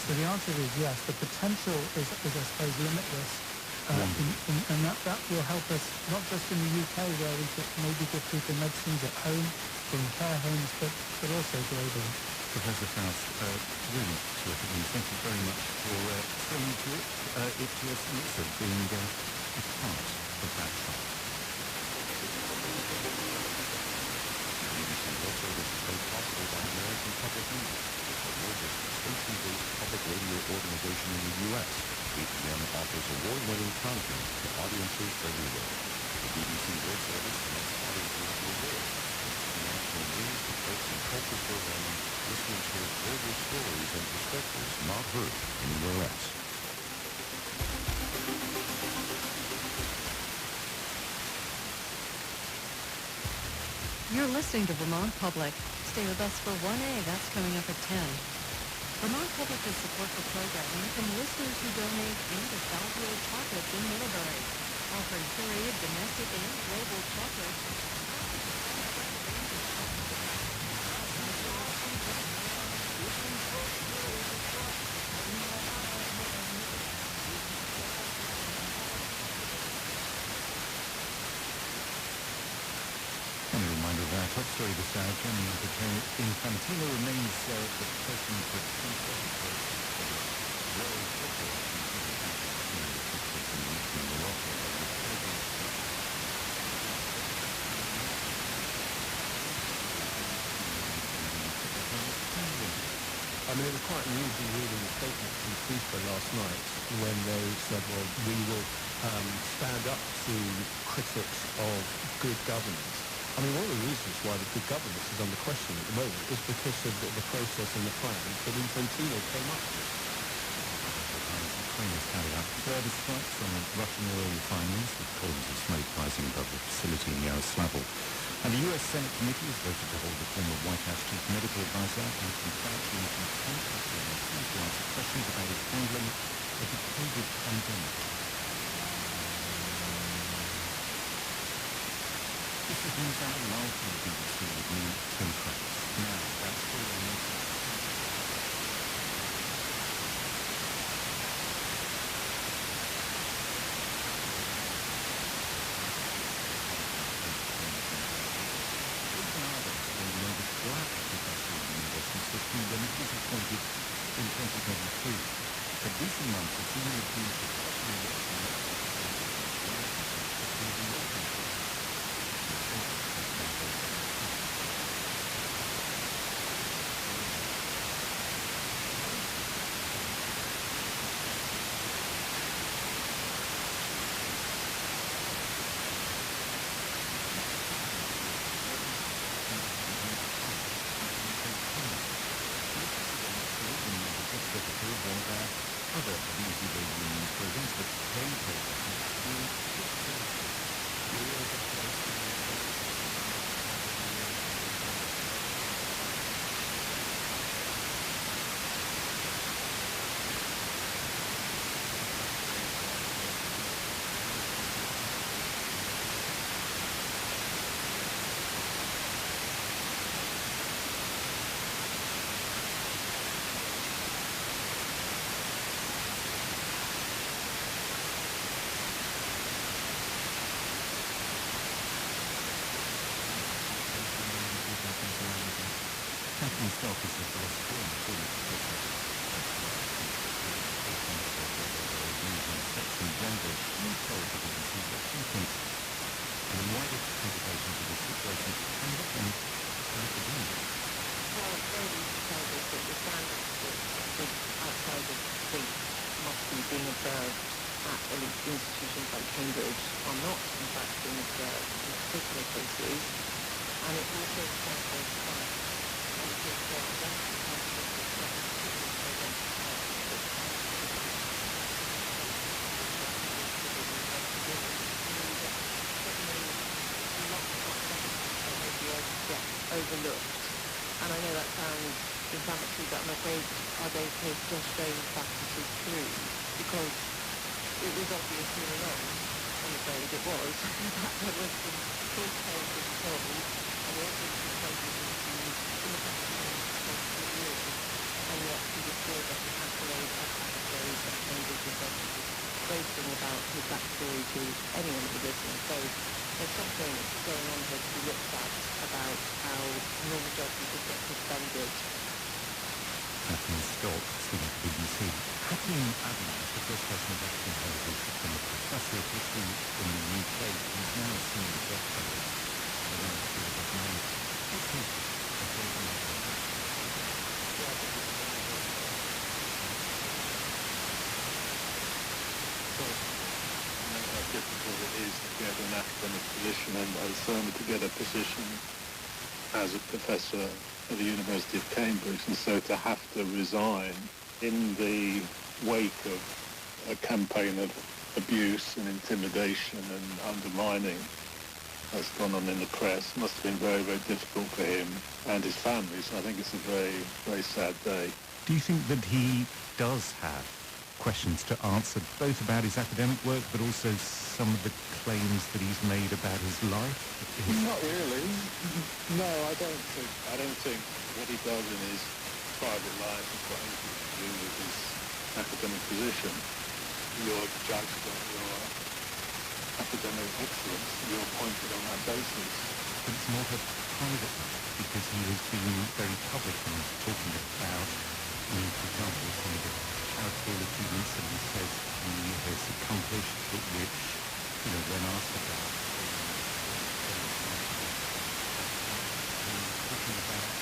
So the answer is yes. The potential is I suppose, limitless, and that will help us not just in the UK where we could maybe give people medicines at home or in care homes, but also globally. Professor Faust, really terrific news. Thank you very much for saying to it to us and also being a part of that trial. Also, this is made possible by American Public Media, the largest station-based public radio organization in the U.S. APM offers award-winning content to audiences everywhere. The BBC World Service connects audiences to the world. International news, arts, and culture programming, listening to global stories and perspectives not heard anywhere else. You're listening to Vermont Public. Stay with us for 1A. That's coming up at 10. Vermont Public has support for programming from listeners who donate into Salvio Chocolates in Middlebury, offering curated domestic and global chocolates. Top story this hour, Gianni Infantino remains the president of FIFA. I mean, it was quite amusing reading the statement from FIFA last night when they said, well, we will stand up to critics of good governance. I mean, one of the reasons why the good governance is under question at the moment is because of the process and the plan that Infantino came up with. Ukraine has carried out further strikes on Russian oil refineries with columns of smoke rising above the facility in Yaroslavl. And the U.S. Senate committee has voted to hold the former White House chief medical advisor Anthony Fauci in contempt after he refused to answer questions about his handling of the COVID pandemic. This is News Hour live from the BBC with me, Tim Price. Now, that's all I need to say. Black professor of the university system when he was appointed in 2023. But recent months have seen him accused of questioning the other BBC union programs, but they himself is a philosopher and former professor using sex and gender. He told the BBC that he thinks the wider implications of this situation can look and academic. Well, it's very easy to tell this that the standards that outsiders think must be being observed at elite institutions like Cambridge are not, in fact, being observed in particular cases. And it also reflects the fact that there are Western countries that have particularly chosen overlooked. And I know that sounds inflammatory, but I'm afraid our days here just show the fact this is true, because it was obvious all along, I'm afraid it was, that there was some full tales of told, and the evidence was taken into independent for years, and yet he was still getting accolades after accolades at Cambridge University, boasting about his backstory to anyone who listened. So there's something going on here to be looked at about how normal judgment could get suspended. Catherine Scott, speaking to BBC. Hakim Adnan is the first person who's actually heard of this from a professor of history in the UK. He's now a senior lecturer at the University of Ottawa. What's his opinion on that? How difficult it is to get an academic position, and certainly to get a position as a professor at the University of Cambridge, and so to have to resign in the wake of a campaign of abuse and intimidation and undermining that's gone on in the press must have been very, very difficult for him and his family. So I think it's a very, very sad day. Do you think that he does have questions to answer, both about his academic work, but also some of the claims that he's made about his life? Not really. No, I don't think what he does in his private life has got anything to do with his academic position. You're judged on your academic excellence. You're appointed on that basis. But it's not a private life, because he has been very public in talking about, for example, some of the charitable achievements that he says he has accomplished, but which, when asked about, talking about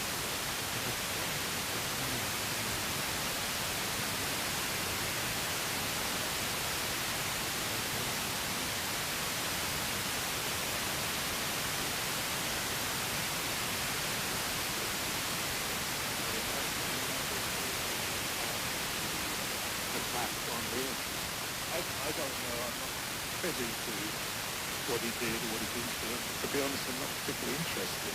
I don't know. I'm not privy to what he did or what he didn't do. To be honest, I'm not particularly interested.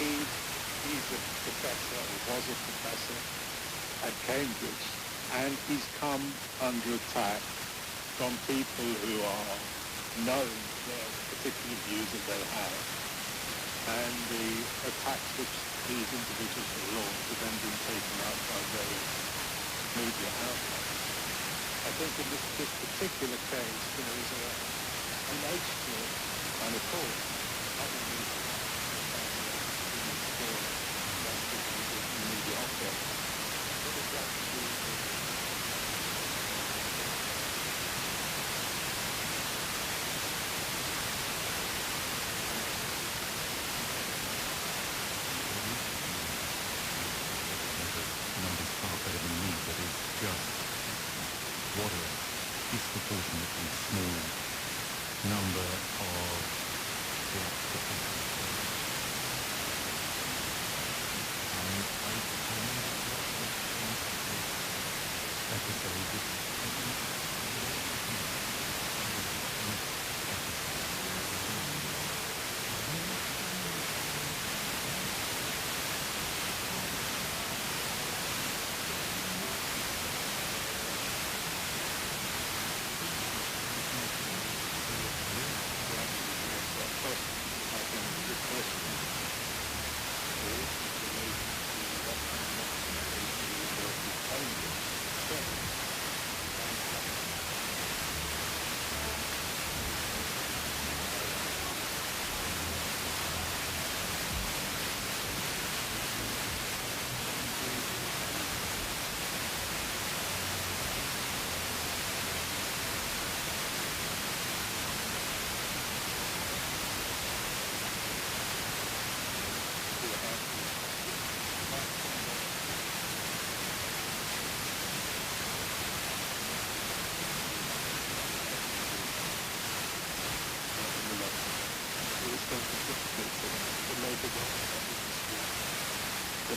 He's a professor, or was a professor at Cambridge, and he's come under attack from people who are known for their particular views that they have. And the attacks which these individuals have launched have then been taken up by various media outlets. I think in this particular case, there is an edge to it, and of course, other media outlets, what does that do with numbers far better than me, but it's just what a disproportionately small number of the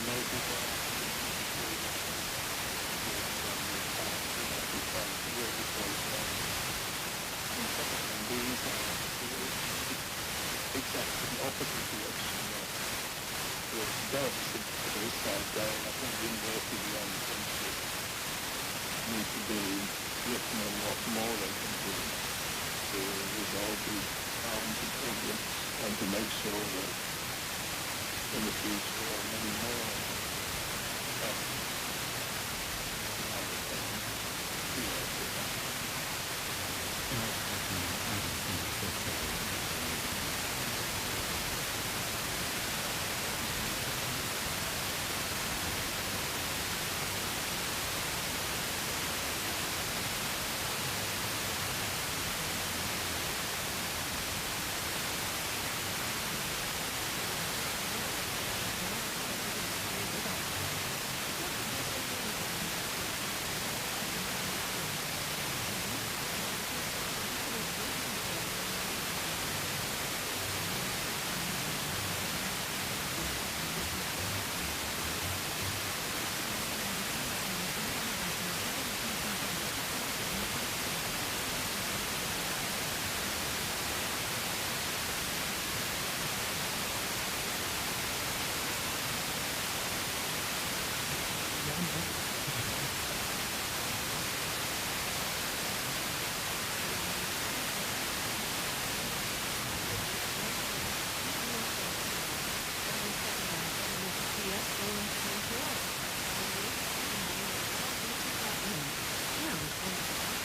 maybe these are exactly the opposite direction that develops into the south day. I think the university on friendship need to be looking at what more they can do to resolve these problems and problems and to make sure that in the future there are many more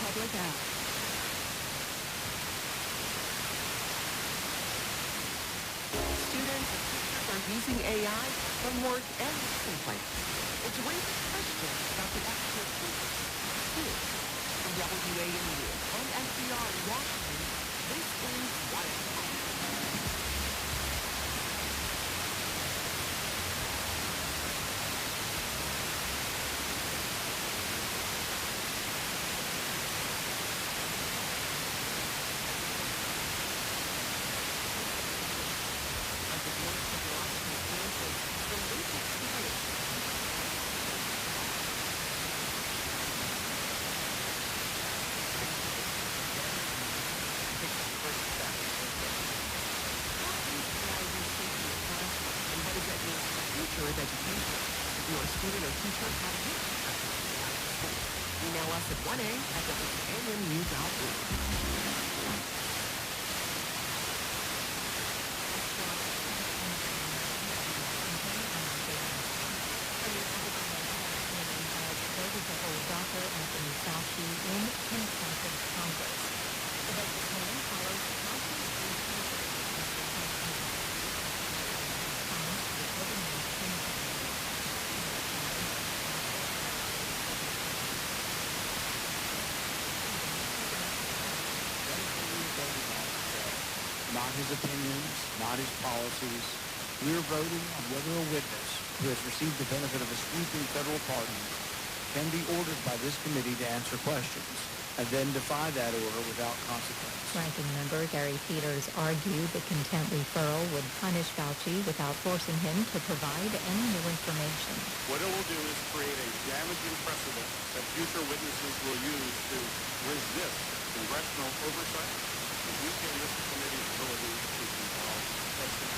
Public app. Students and teachers are using AI for homework and lesson plans. It's raising questions about the actual purpose of schools. From WAMU and NPR in Washington, this is Wild Talk. Future of education. If you're a student or teacher, how do you prepare for school? Email us at 1a@WAMU.org. Voted to hold Dr. Anthony Fauci in contempt of Congress. The vote this morning follows Fauci's not his opinions, not his policies. We are voting on whether a witness who has received the benefit of a sweeping federal pardon can be ordered by this committee to answer questions and then defy that order without consequence. Ranking Member Gary Peters argued the contempt referral would punish Fauci without forcing him to provide any new information. What it will do is create a damaging precedent that future witnesses will use to resist congressional oversight and weaken this committee's ability to resolve questions.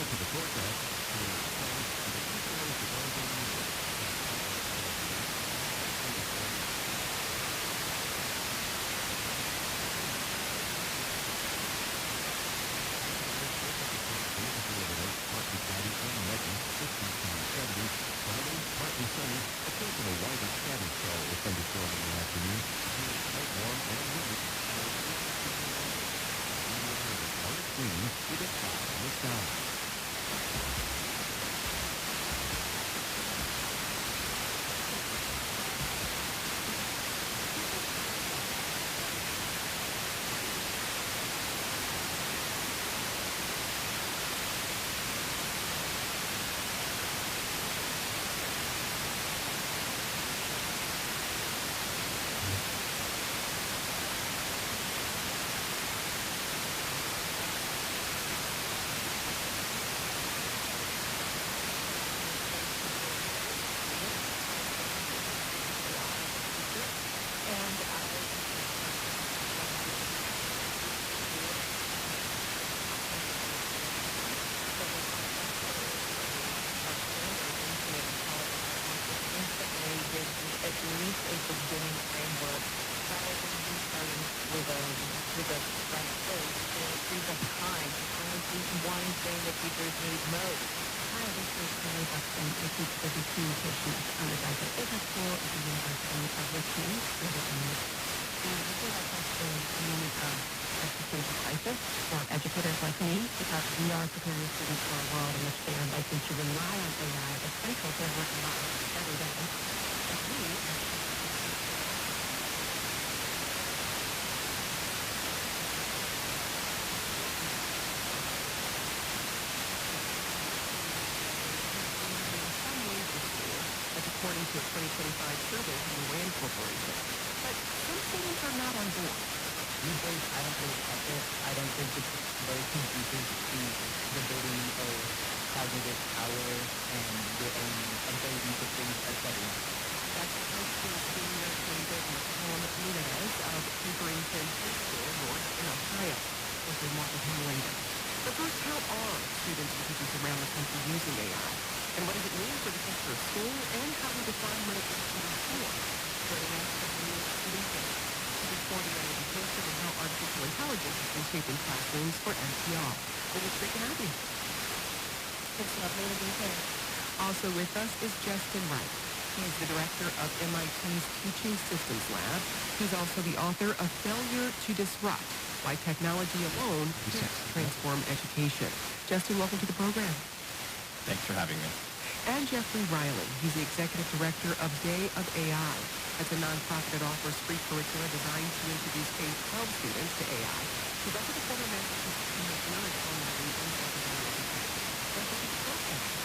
to the forecast. Partly cloudy and muggy, 50s to 70s. Cloudy, partly sunny. Occasional light or scattered shower or thunderstorm in the afternoon. Quite warm and humid. Part of clean with a cloud in the sky. Educators like me, because we are preparing students for a world in which they are likely to rely on AI as central to their work environment every day. As we according to a 2025 survey from the RAND Corporation. But some students are not on board. These days, I don't think it's effort. I don't think it's very conducive to the building of cognitive power and your own ability to think, etc. That's high school senior David Nunez of Pinkerton High School, North in Ohio. We'll hear more from him later. But first, how are students and teachers around the country using AI? And what does it mean for the future of school and how we define what it is to be for? Joining us is new solutions to reporting on education and how artificial intelligence has been shaping classrooms for NPR. Well, it's great to have you. It's lovely to be here. Also with us is Justin Wright. He's the director of MIT's Teaching Systems Lab. He's also the author of Failure to Disrupt, Why Technology Alone Can't Transform Education. Justin, welcome to the program. Thanks for having me. And Jeffrey Riley. He's the executive director of Day of AI. That's a nonprofit that offers free curricula designed to introduce K-12 students to AI. He's also the former Massachusetts Commissioner of Elementary and Secondary Education. Welcome to the program.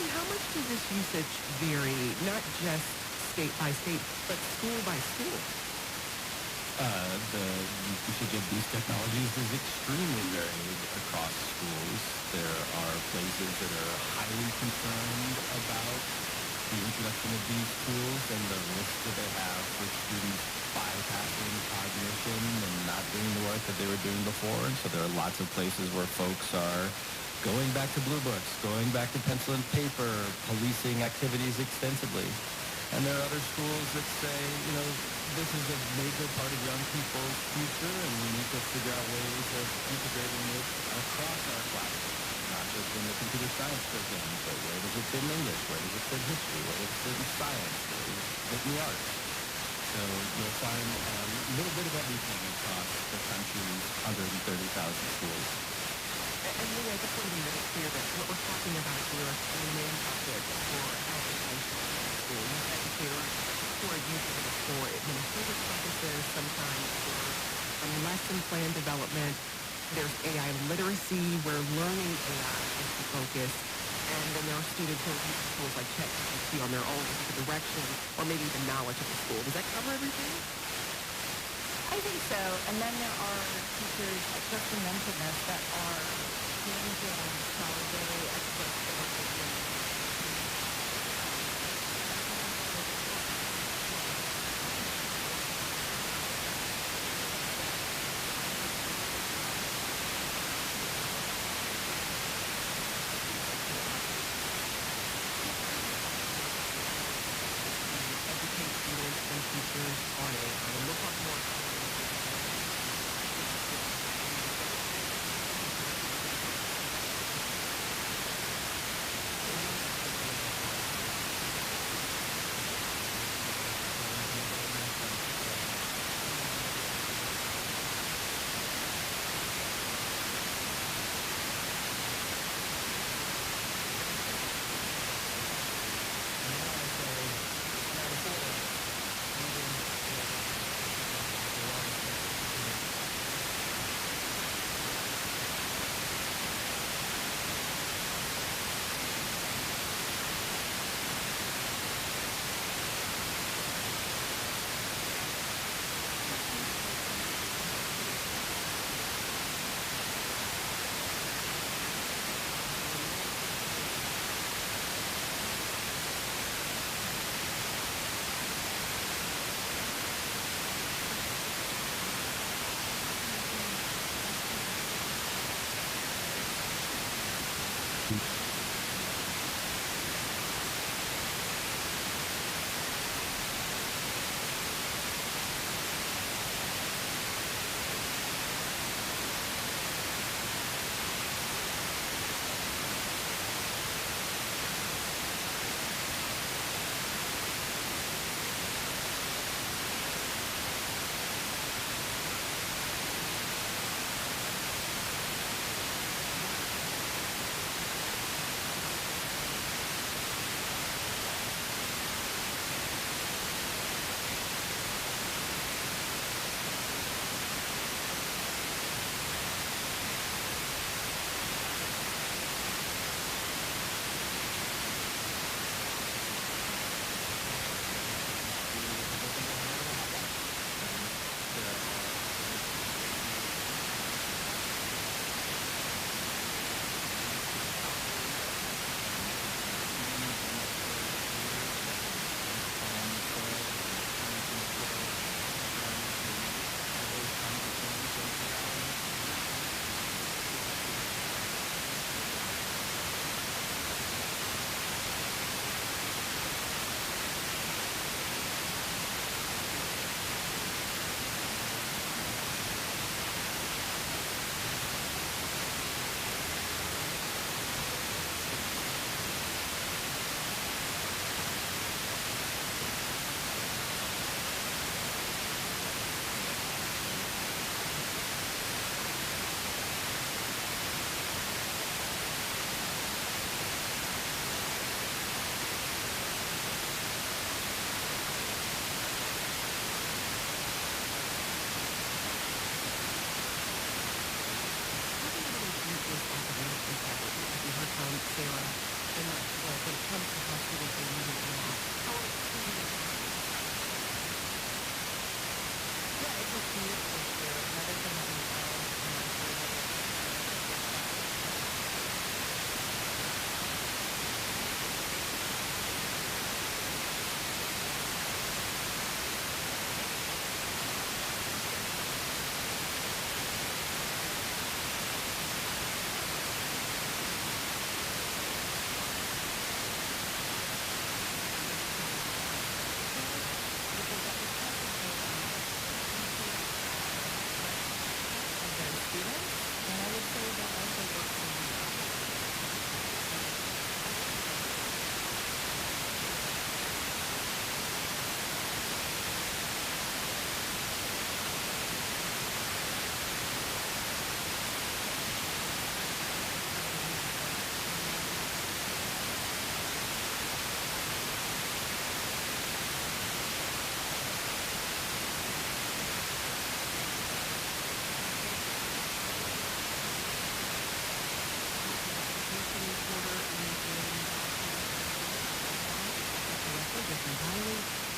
Jason, how much does this usage vary, not just state by state, but school by school? The usage of these technologies is extremely varied across schools. There are places that are highly concerned about the introduction of these tools and the risk that they have for students bypassing cognition and not doing the work that they were doing before. And so there are lots of places where folks are going back to blue books, going back to pencil and paper, policing activities extensively. And there are other schools that say, this is a major part of young people's future, and we need to figure out ways of integrating it across our classes, not just in the computer science curriculum, but where does it fit in English, where does it fit in history, where does it fit in science, where does it fit in the arts. So you'll find a little bit of everything across the country's 130,000 schools. And Lee, I just want to be really clear that what we're talking about here are the main topics for health education in school. You have educators who are using it for administrative purposes, sometimes for lesson plan development. There's AI literacy, where learning AI is the focus. And then there are students who are using tools like ChatGPT on their own with the direction or maybe even knowledge of the school. Does that cover everything? I think so. And then there are teachers, like Justin mentioned this, that are changing how they express what they're doing. Educate students and teachers on AI. And we'll talk more about it. when it comes to how students are using AI. How are students? Yeah, it's a huge issue. Another thing that we found in our survey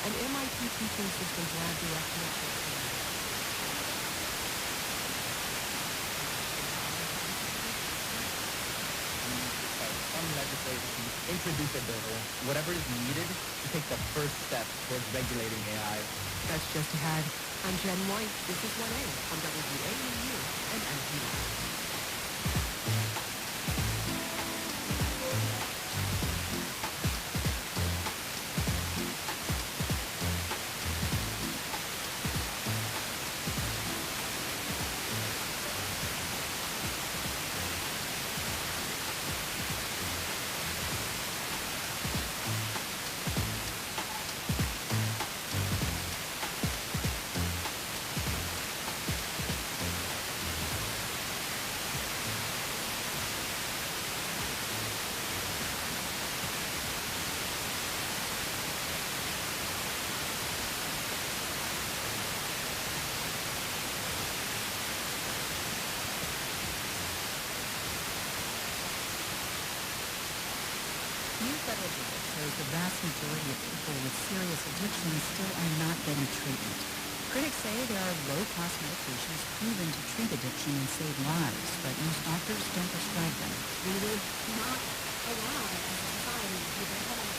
and MIT Teaching Systems Lab Director. Some legislators introduce a bill, whatever is needed to take the first step towards regulating AI. That's just ahead. I'm Jen White. This is 1A on WAEU and NPR. Federal data shows the vast majority of people with serious addictions still are not getting treatment. Critics say there are low-cost medications proven to treat addiction and save lives, but most doctors don't prescribe them. We would not allow as a society people to have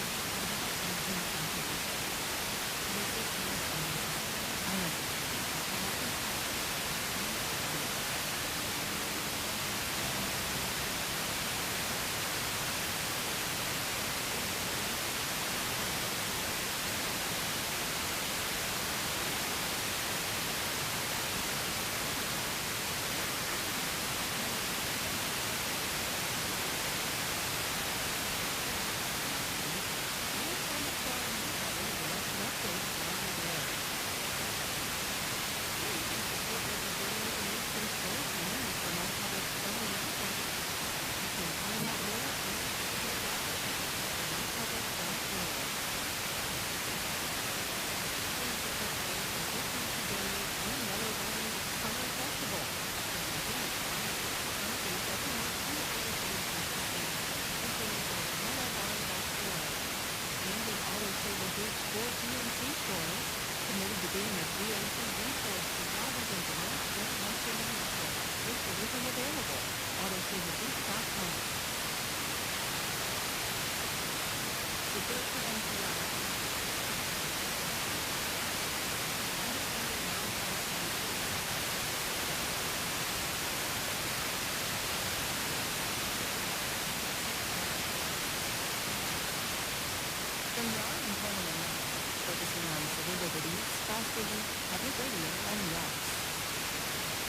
focusing on civil liberties, fast food, public radio, and yachts.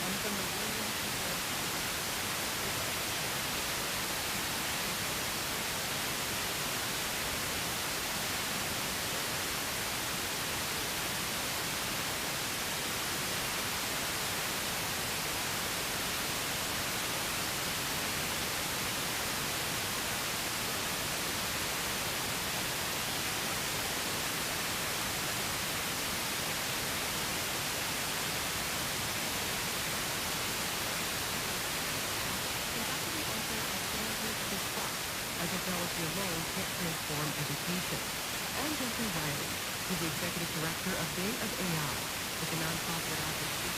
And from the technology alone can't create the Executive Director of Day of AI. It's a nonprofit advocacy.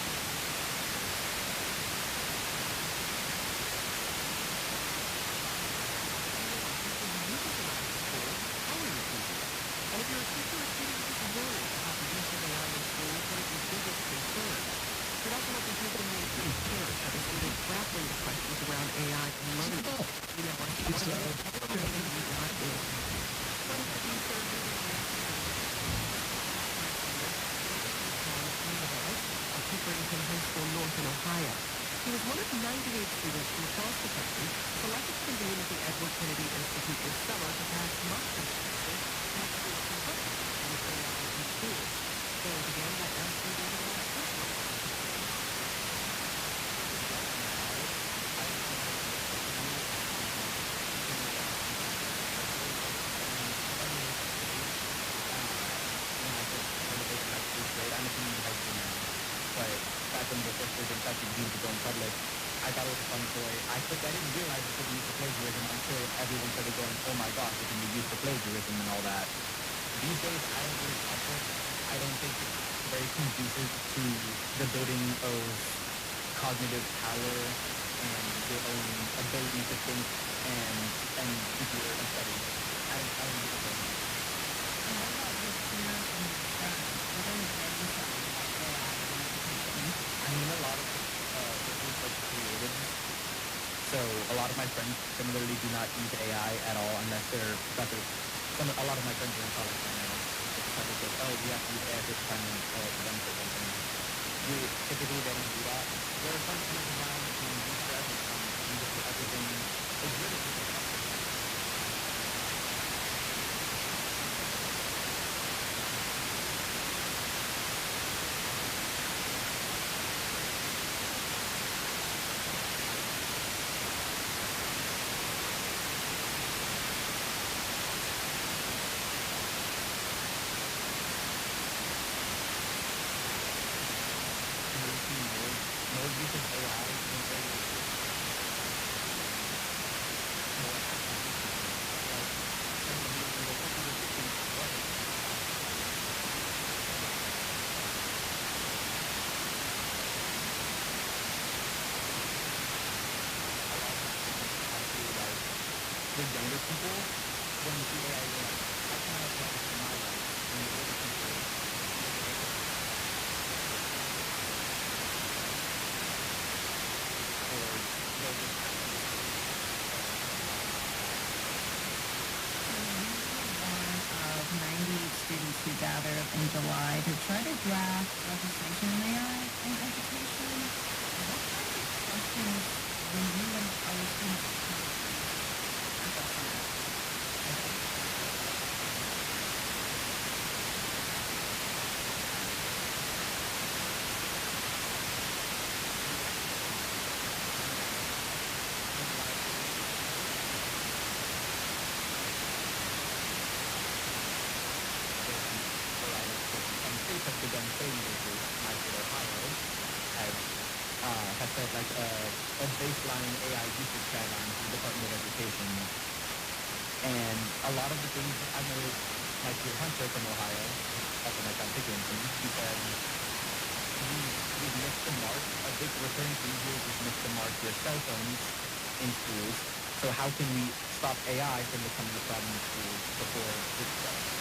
And if you're a teacher or student who's worried about the use of AI in schools, what is your biggest concern? It also helps us take away the care of the students grappling with questions around AI and learning. Email us at Pickerington High School North in Ohio. He was one of 98 students from across the country selected to convene at the Edward Kennedy Institute this summer to pass muster schools. So again, that I'm a senior high school now, but back when the first was infected due to go in public, I thought it was a fun toy. I didn't realize it could be used for plagiarism until everyone started going, oh my gosh, it can be used for plagiarism and all that. These days, I don't really touch it. I don't think it's very conducive to the building of cognitive power and your own ability to think and figure and study. I don't think it's very much. And what about your peers and your friends? What are you ready to talk about AI in education? I mean, a lot of this is like creative. So a lot of my friends similarly do not use AI at all unless they're a lot of my friends are in college right now. It's kind of like, oh, we have to use AI this time and events or something. Typically they don't do that. There are some people around who use it as everything. It's really difficult. The younger people, when you see AI, you're like, I can't apply this to my life. And the older people, One of 98 students who gathered in July to try to draft legislation in AI in education. What kinds of questions when you and other students have begun training with my state Ohio has set like a baseline AI usage guideline for the Department of Education. And a lot of the things I know my peer Hunter from Ohio, also my town Pickerington, he said we've missed the mark. A big recurring theme here is we've missed the mark with cell phones in schools. So how can we stop AI from becoming a problem in schools before it starts?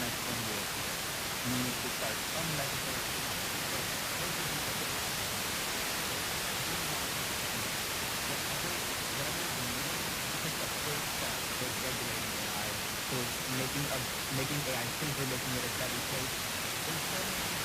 nice framework here. We need to start some legislative towards regulating AI, towards making AI safer, making it a better place. There's so many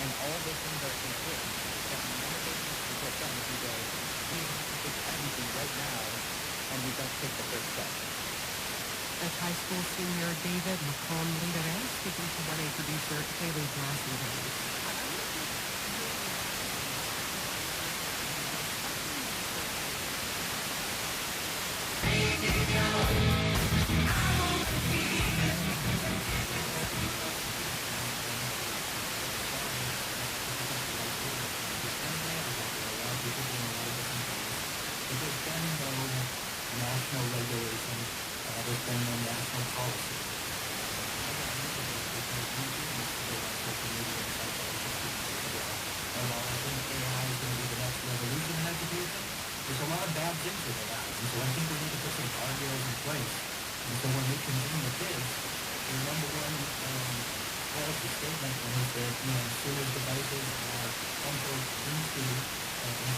and all those things are important. But none of those things will get done if we go, we have to fix everything right now, and we don't take the first step. That's high school senior David McComb-Leader speaking to 1A producer Haley Glassenberg. National regulation, there's been no national policy. And while I think AI is going to be the next revolution in education, there's a lot of bad things with AI. And so I think we need to put some guardrails in place. And so when we convene the kids, the number one policy statement is that, as soon as devices are input into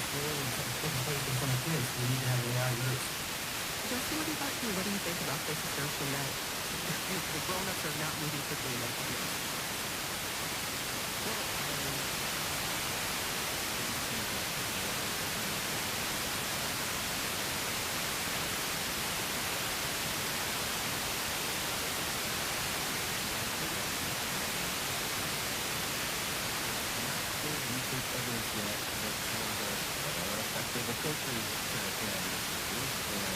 school and put in place in front of kids, we need to have AI literacy. Justin, what about you? What do you think about this assertion that the grown-ups are not moving quickly enough on this? Evidence yet that tells us how effective approaches to AI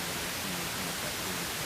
literacy and effective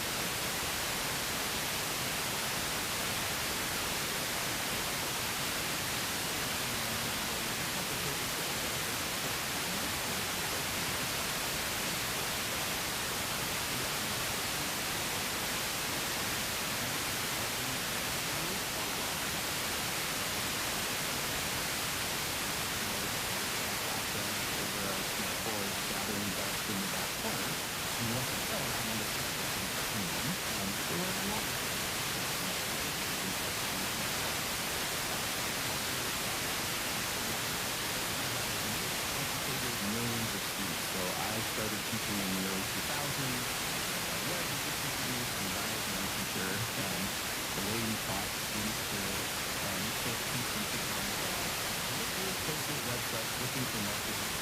started teaching in the early 2000s. Web was just introduced when I was a young teacher. The way we taught students to take content on look closely at websites, looking for messages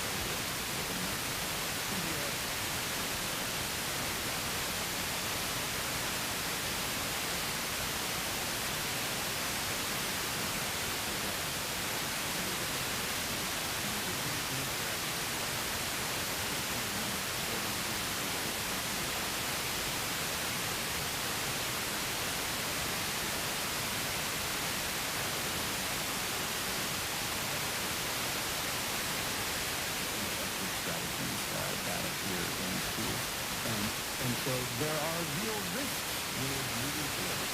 so there are real risks with moving forward.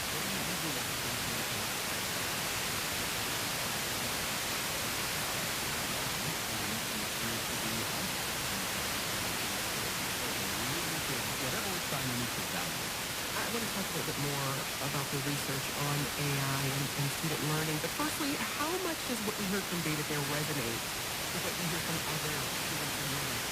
Whatever we're trying to meet the value. I want to talk a little bit more about the research on AI and student learning. But firstly, how much does what we heard from David there resonate with what you hear from other students and learners?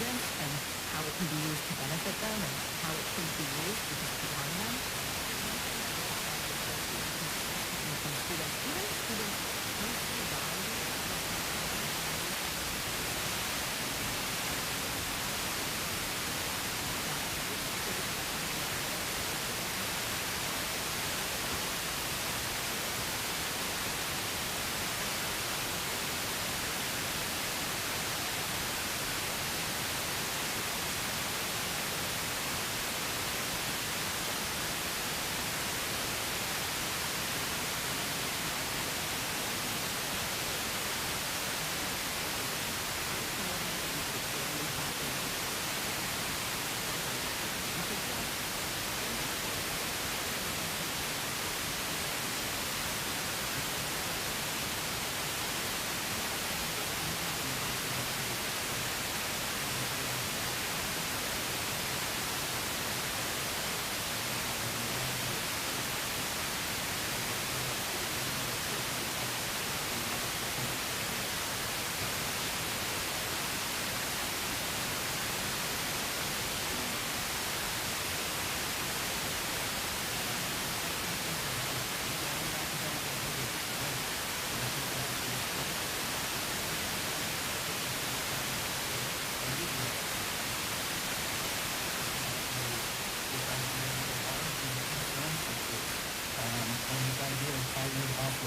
And how it can be used to benefit them and how it can be used to just harm them. From students, even students mostly value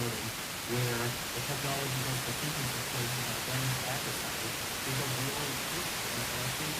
accessibility, where the technology does the thinking for place in our brains at the site, is a real issue. And so I think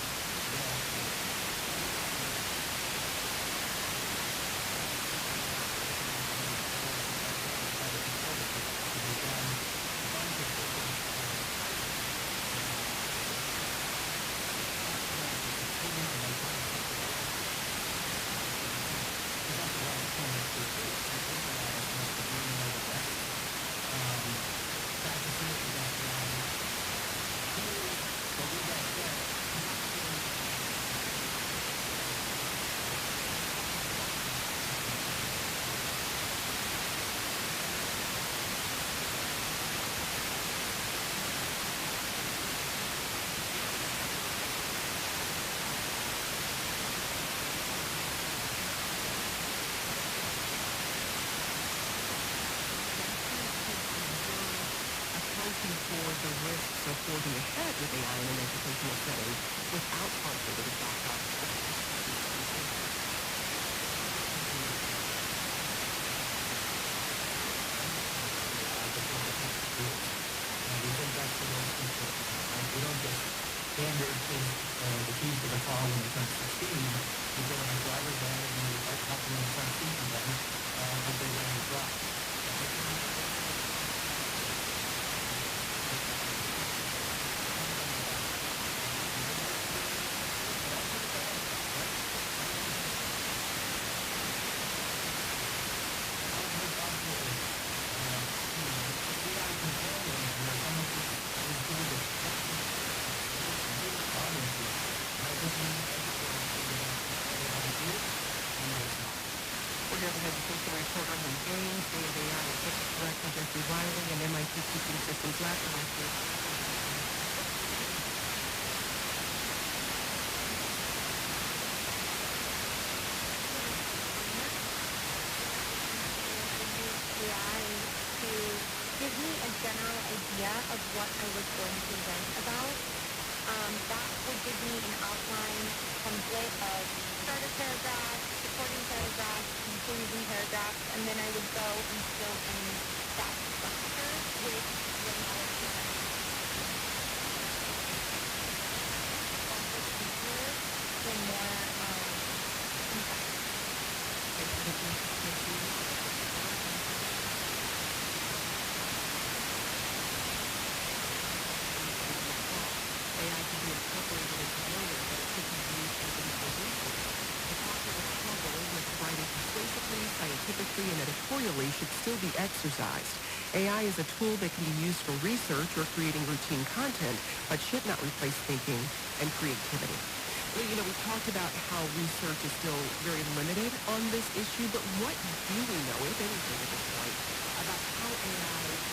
for the risks of forging ahead with AI in an educational setting without conflict with backup. We think that's the most important. We don't just hand their kids the keys to the car when they turn 16. We give them a driver's ed and we start helping them start teaching them as they learn to drive. Education reporter Him Gaines, Day of AI Executive Director Jeffrey Riley, and MIT Teaching Systems Lab Director. AI to give me a general idea of what I was going to write about. That would give me an outline template of starter paragraph, supporting paragraph, conclusion paragraph, and then I would go and fill in that structure with the knowledge that I have. For more impact. AI can be incorporated into learning, but it could be used as an resource. The popular struggle with writing persuasively, scientifically, and editorially should still be exercised. AI is a tool that can be used for research or creating routine content, but should not replace thinking and creativity. Well, you know, we talked about how research is still very limited on this issue, but what do we know, if anything, at this point, about how AI is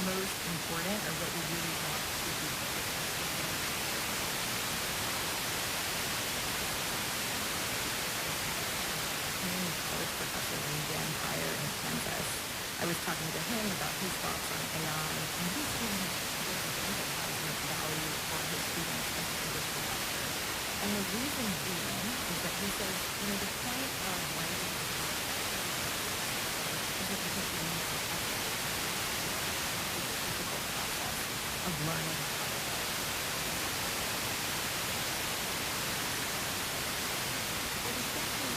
most important, or what we really want to do. College professor named Dan Pryor in Kansas. I was talking to him about his thoughts on AI, and he's saying he doesn't think it has much value for his students as an English professor. And the reason being is that he says, you know, the point of writing is that because you need to of learning how to write. Well, discussing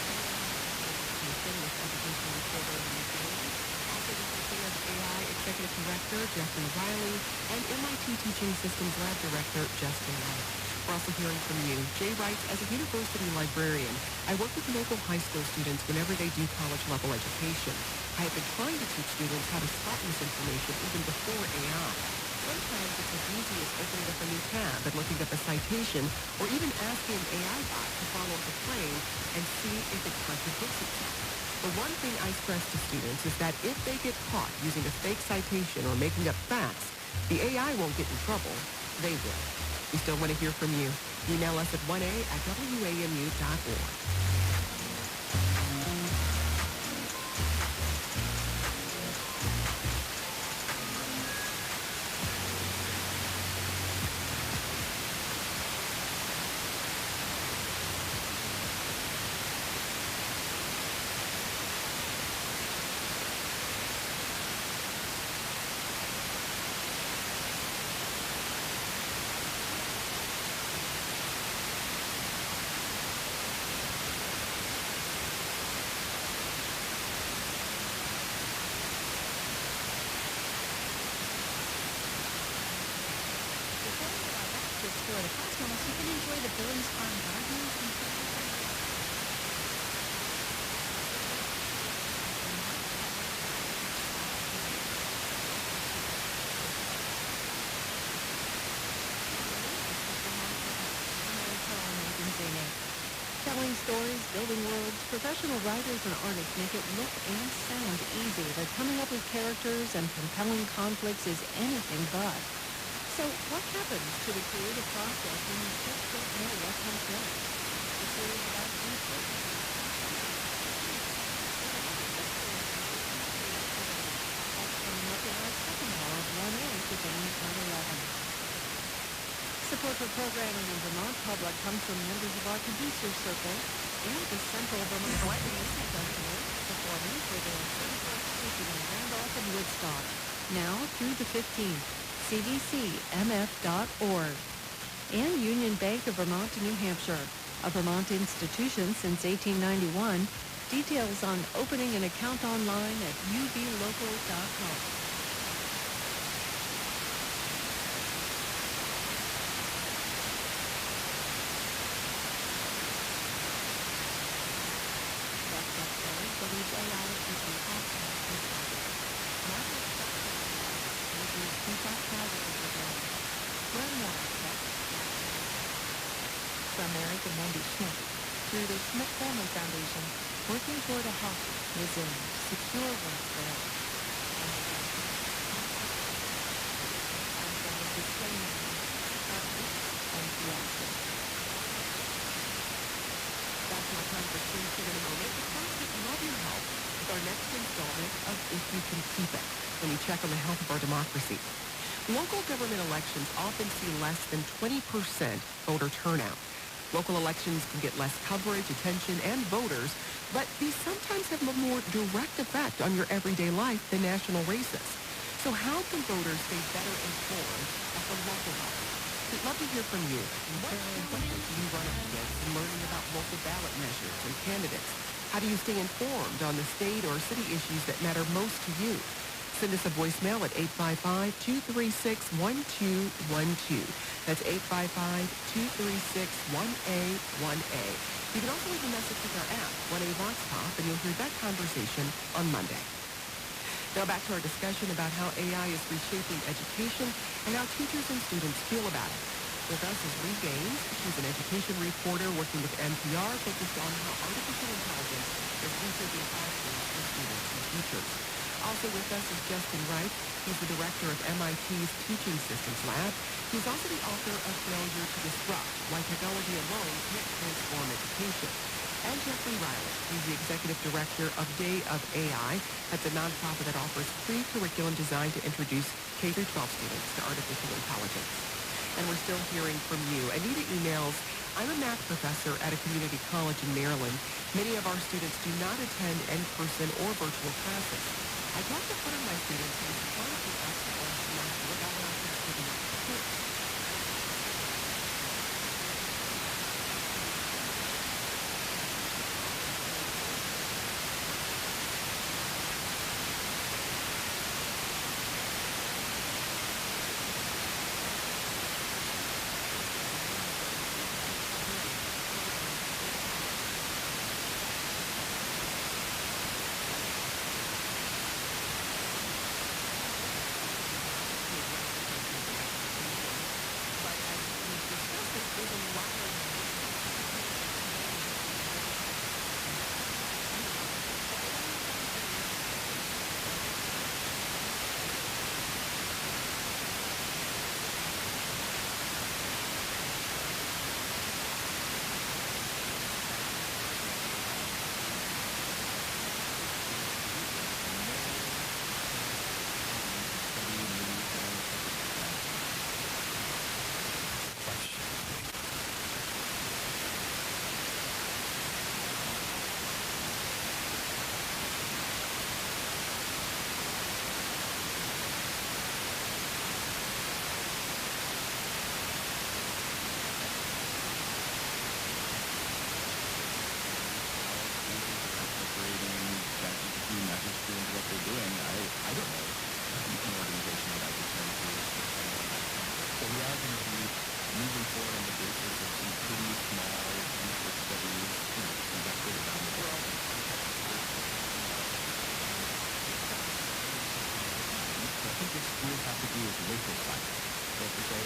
education with education reporter Him Gaines, also the VP of AI Executive Director Jeffrey Riley, and MIT Teaching Systems Lab Director Justin White. We're also hearing from you. Jay writes, as a university librarian, I work with local high school students whenever they do college-level education. I have been trying to teach students how to spot misinformation even before AI. Sometimes it's as easy as opening up a new tab and looking up a citation, or even asking an AI bot to follow up a claim and see if it contradicts itself. The one thing I stress to students is that if they get caught using a fake citation or making up facts, the AI won't get in trouble. They will. We still want to hear from you. Email us at 1a@wamu.org. Store the Cosmos, you can enjoy the Billings Farm Gardens and telling stories, building worlds, professional writers and artists make it look and sound easy, but coming up with characters and compelling conflicts is anything but. So what happens to the creative process when you just don't know what comes next? The series about input. Coming up in our second hour of 1A beginning at 11. Support for programming in Vermont Public comes from members of our producer circle and the Central Vermont Music Festival, performing for their 31st weekend in Randolph and Woodstock, now through the 15th. CBCMF.org. And Union Bank of Vermont, New Hampshire, a Vermont institution since 1891. Details on opening an account online at uvlocal.com. believes AI is an option for Learn more from Eric and Wendy Schmidt through the Schmidt Family Foundation, working toward a healthy, resilient, secure work for all. Back to our conversation in a moment. But first, we'd love your help with our next installment of If You Can Keep It, when we check on the health of our democracy. Local government elections often see less than 20% voter turnout. Local elections can get less coverage, attention, and voters, but these sometimes have a more direct effect on your everyday life than national races. So how can voters stay better informed at the local level? We'd love to hear from you. What challenges do you run up against in learning about local ballot measures and candidates? How do you stay informed on the state or city issues that matter most to you? Send us a voicemail at 855-236-1212. That's 855-236-1A1A. You can also leave a message with our app, 1A Vox Pop, and you'll hear that conversation on Monday. Now back to our discussion about how AI is reshaping education and how teachers and students feel about it. With us is Lee Gaines. She's an education reporter working with NPR, focused on how artificial intelligence is reshaping classrooms for students and teachers. Also with us is Justin Wright. He's the director of MIT's Teaching Systems Lab. He's also the author of Failure to Disrupt, Why Technology Alone Can't Transform Education. And Jeffrey Riley. He's the executive director of Day of AI. That's a nonprofit that offers free curriculum designed to introduce K-12 students to artificial intelligence. And we're still hearing from you. Anita emails, I'm a math professor at a community college in Maryland. Many of our students do not attend in-person or virtual classes. I talked to one of my students who was trying to ask the question about how he's giving up the course.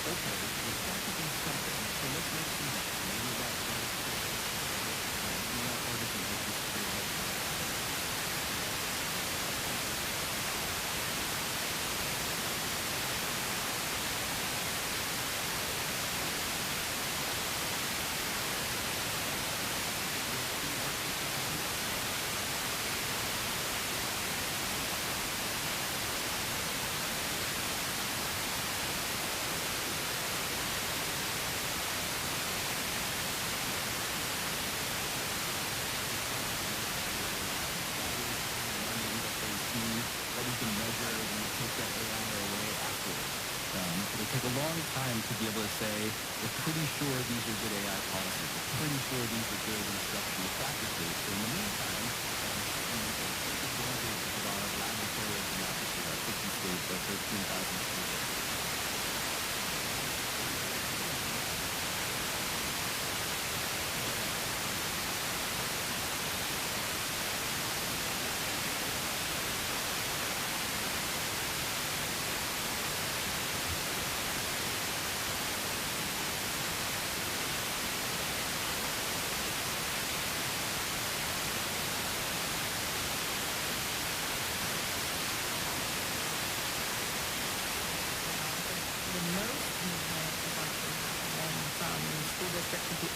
okay, there's got to be something, so let's make some notes. Maybe about not artificial intelligence. It'll take a long time to be able to say, we're pretty sure these are good AI policies. We're pretty sure these are good instructional practices. So in the meantime, we need to take advantage of our laboratories and offices, our 50 states, our 13,000 students.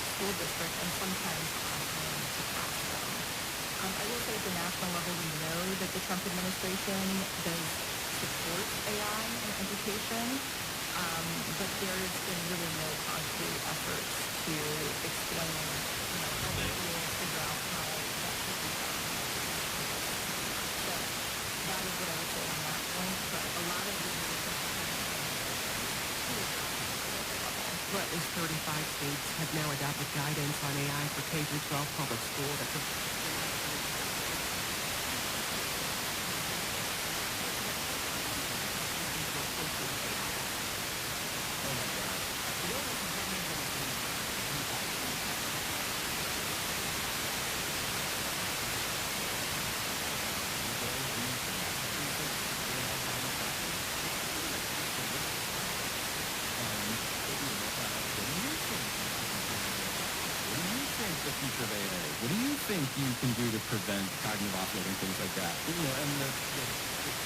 School district and sometimes classroom to classroom. I will say at the national level, we know that the Trump administration does support AI in education, but there's been really no concrete efforts to explain, how they will figure out how that should be done. So that is what I would say on that point, but a lot of the But as 35 states have now adopted guidance on AI for K-12 public school, that's a the future of AI? What do you think you can do to prevent cognitive offloading, things like that? And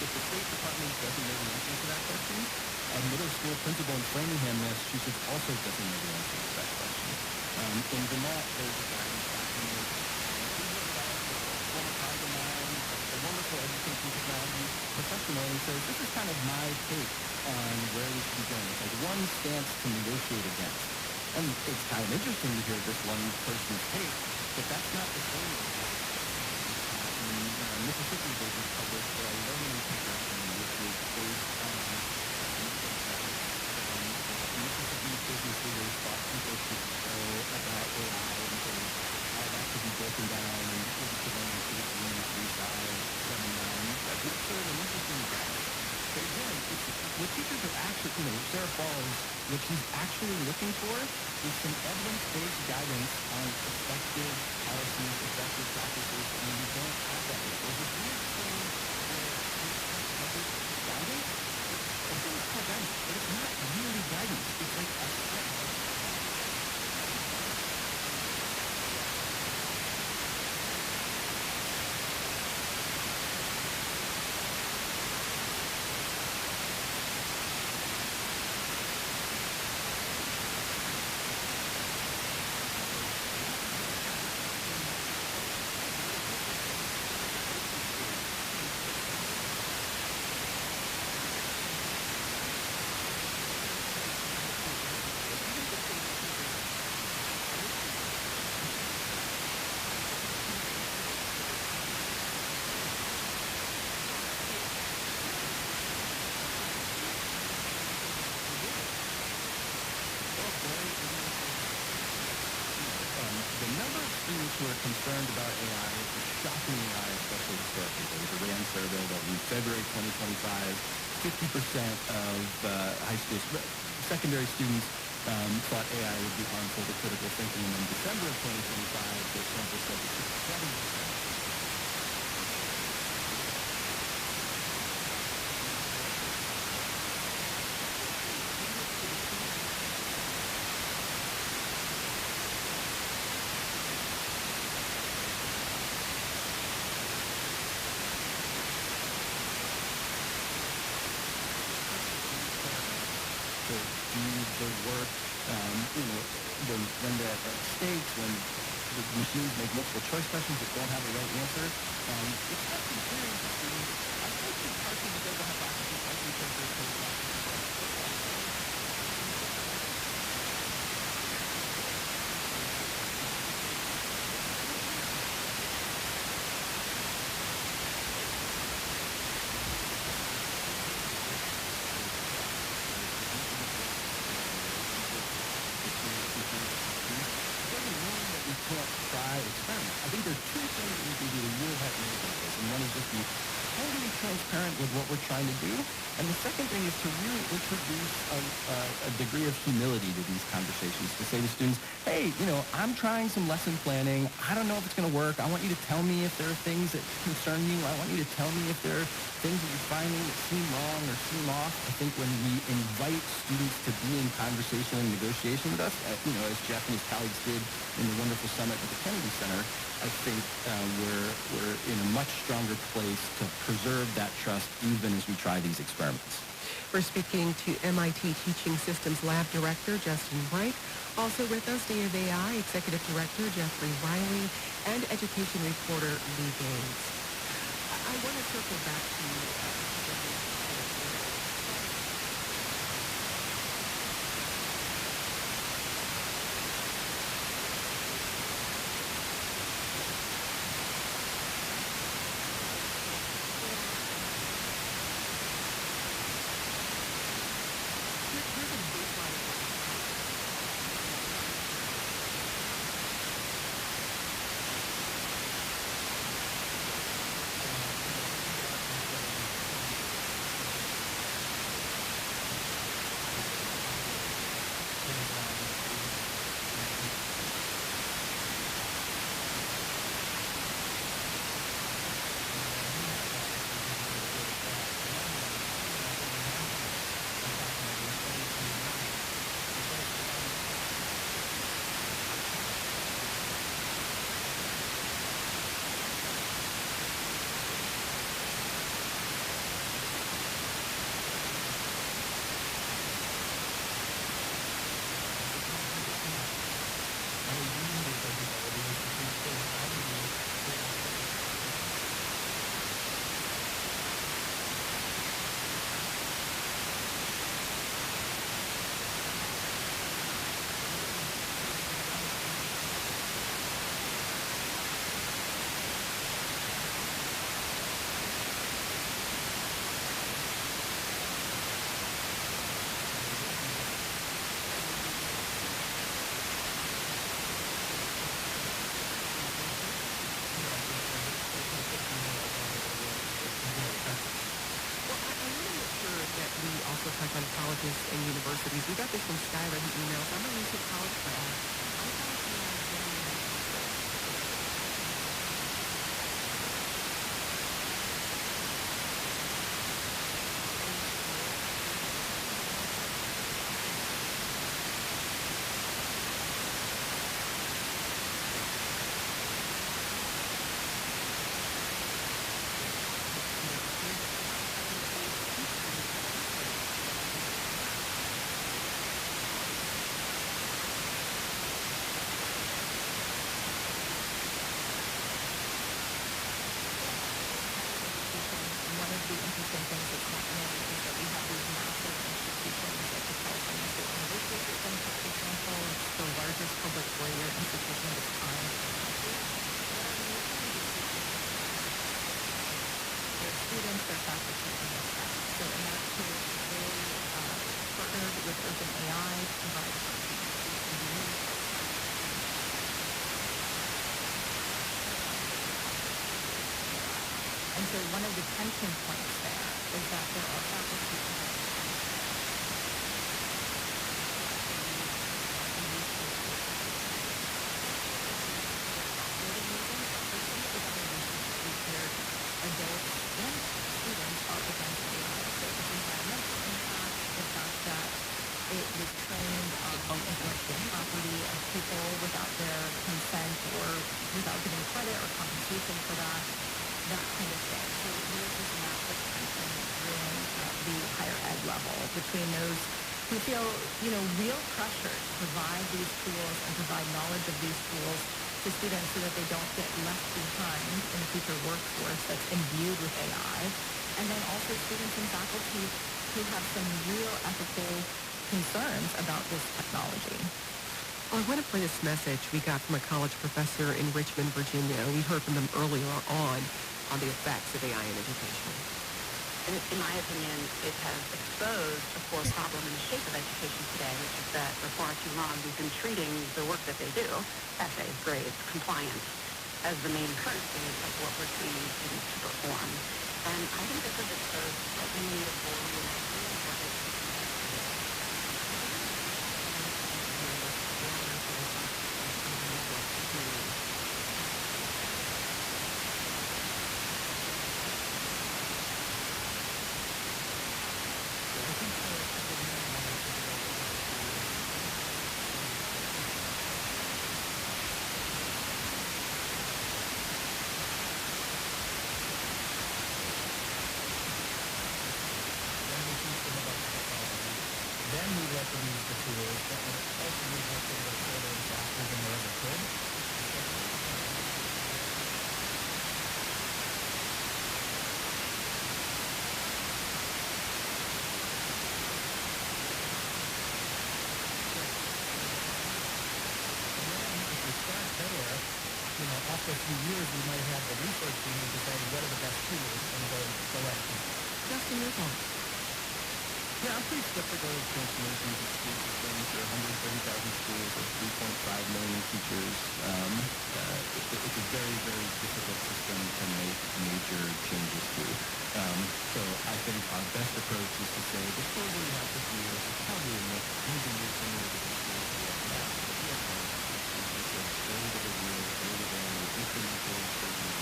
if the State Department doesn't know the answer to that question, a middle school principal in Framingham, Massachusetts also doesn't know the answer to that question. In Vermont, there's a guy who's talking with a former colleague of mine, a wonderful education technology professional, and he says, this is kind of my take on where we should be going. It's like one stance to negotiate against. And it's kind of interesting to hear this one person's take, but that's not the same as in Mississippi, they just published a learning progression, which is based on Mississippi business leaders thought people should know about AI and how that could be broken down and what to learn in 3, 5, 7, 9. That's sort of an interesting graph. But again, what teachers are actually, Sarah Falls, what she's actually looking for is some evidence-based guidance on effective policies, effective practices, and we don't have that yet. There's this weird thing where public guidance, I think it's called guidance, but it's not really guidance. It's like a set of who are concerned about AI is shockingly high, especially historically. There was a RAND survey that in February 2025, 50% of secondary students thought AI would be harmful to critical thinking, and in December of 2025, their sample said 67%. do the work, when there are mistakes, when the machines make multiple choice questions that don't have the right answer. It's actually very interesting. I think partially because I have faculty, partially because there's so much. Experiment. I think there's two things that we can do to really help mitigate this, and one is just be totally transparent with what we're trying to do, and the second thing is to really introduce a degree of humility to these conversations, to say to students, hey, I'm trying some lesson planning. I don't know if it's going to work. I want you to tell me if there are things that concern you. I want you to tell me if there are things that you're finding that seem wrong or seem off. I think when we invite students to be in conversation and negotiation with us, as Jeff and his colleagues did in the wonderful summit at the Kennedy Center, I think we're in a much stronger place to preserve that trust even as we try these experiments. We're speaking to MIT Teaching Systems Lab Director Justin White. Also with us, Day of AI Executive Director Jeffrey Riley and Education Reporter Lee Gaines. I want to circle back to also touch on colleges and universities. We got this from Skylar who emails, I'm a recent college grad. So one of the tension points there is that there are faculty adults and students are against AI. So the environmental impact, the fact that it was trained on intellectual property of people without their consent or without giving credit or compensation for that. That kind of thing. So there's this massive tension in the higher ed level between those We feel, real pressure to provide these tools and provide knowledge of these tools to students so that they don't get left behind in the future workforce that's imbued with AI. And then also students and faculty who have some real ethical concerns about this technology. Well, I want to play this message we got from a college professor in Richmond, Virginia. We heard from them earlier on the effects of AI in education. In my opinion, it has exposed a core problem in the shape of education today, which is that for far too long we've been treating the work that they do, essays, grades, compliance, as the main currency of what we're training students to perform. And I think this has exposed what we need a full reimagining of what education is. Then we let them use the tools that would ultimately help them go further and faster than they ever could. If we start there, after a few years, we might have the research we need to say what are the best tools and go at it. Justin, your thoughts? Yeah, I'm pretty skeptical of transformations of school systems. There are 130,000 schools with 3.5 million teachers. It's a very, very difficult system to make major changes to. So I think our best approach is to say the schools that we have this year is probably a mix, maybe more similar to the schools we have now. But yes, it's a very big deal, very value, incremental improvement.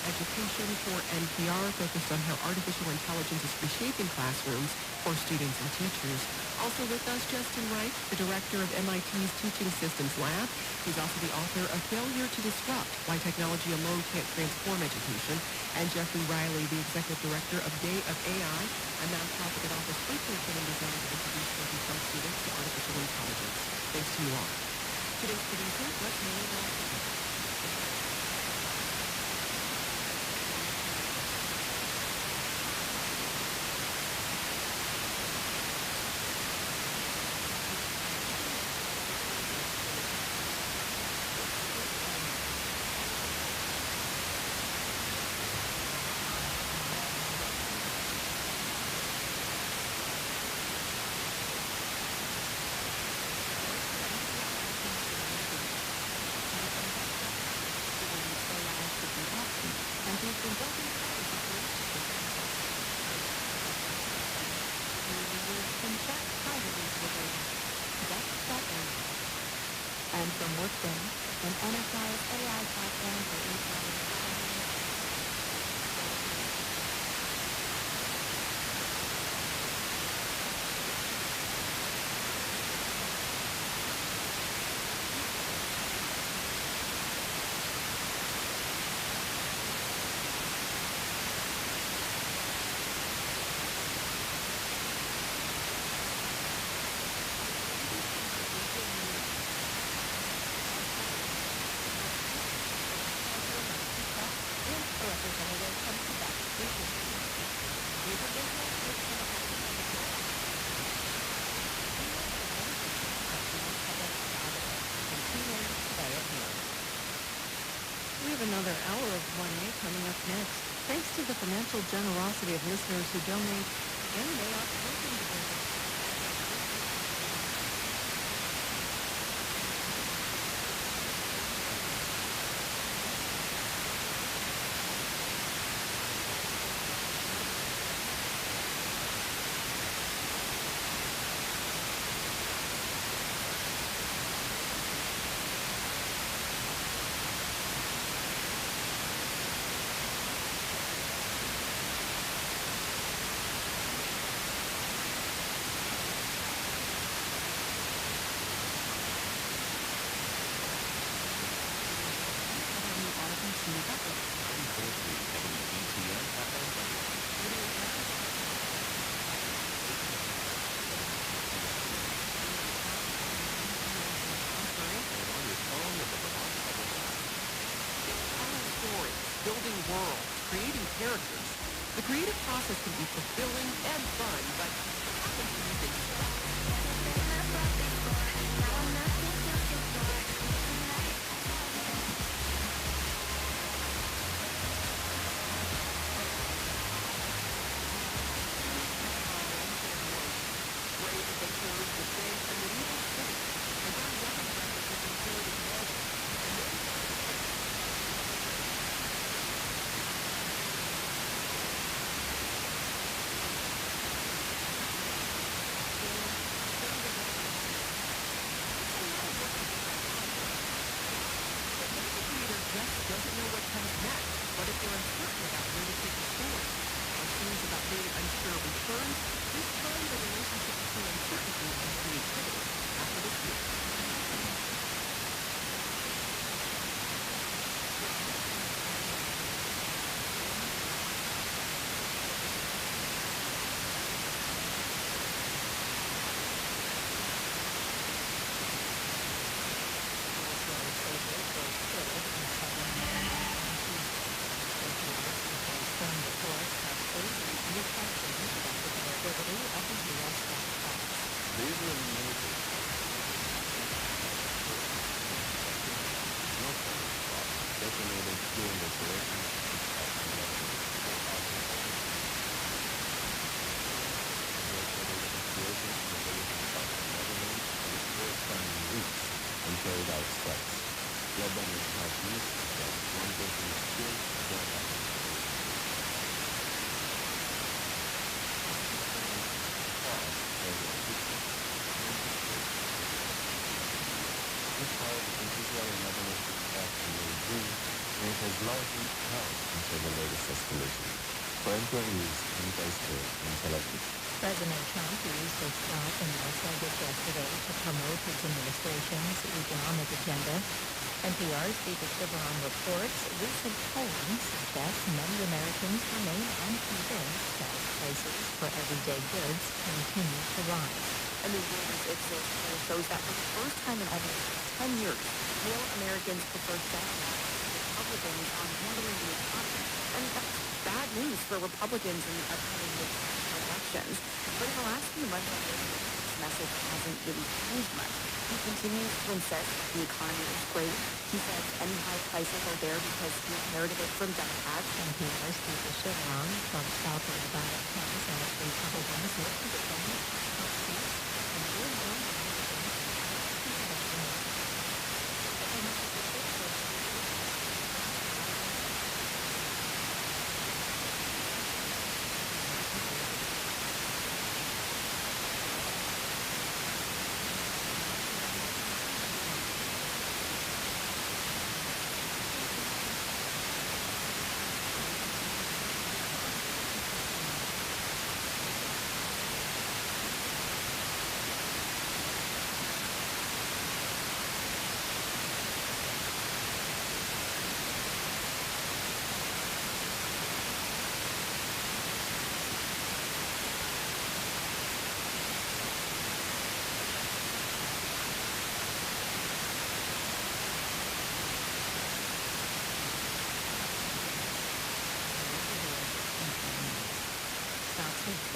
Education for NPR, focused on how artificial intelligence is reshaping classrooms for students and teachers. Also with us, Justin Wright, the director of MIT's Teaching Systems Lab. He's also the author of Failure to Disrupt, Why Technology Alone Can't Transform Education. And Jeffrey Riley, the executive director of Day of AI, a nonprofit that offers free curriculum designed to introduce working class students to artificial intelligence. Thanks to you all. Today's producer, let's know. And from Workday, an enterprise AI platform for e-commerce. We have another hour of 1A coming up next. Thanks to the financial generosity of listeners who donate, and they are working together. building worlds, creating characters. The creative process can be fulfilling and fun, but what happens when you think so? Doesn't know what comes next, but if they're uncertain about where to take the story, or fears about big unsure returns, this time the relationship between uncertainty and creativity after this year. President Trump used his stop in Las Vegas yesterday to promote his administration's economic agenda. NPR's David Ciberon reports recent polling suggests many Americans remain unconvinced as prices for everyday goods continue to rise. A new Reuters Ipsos poll shows that for the first time in almost 10 years, more Americans prefer Democrats to Republicans on handling the economy. And that's bad news for Republicans in the upcoming midterm elections. But in the last few months, this message hasn't really changed much. He continues to insist the economy is great. He says any high prices are there because he inherited it from Democrats. NPR's David Ciberon, Trump's outward ballot comes as Republicans look to defend top seats and build on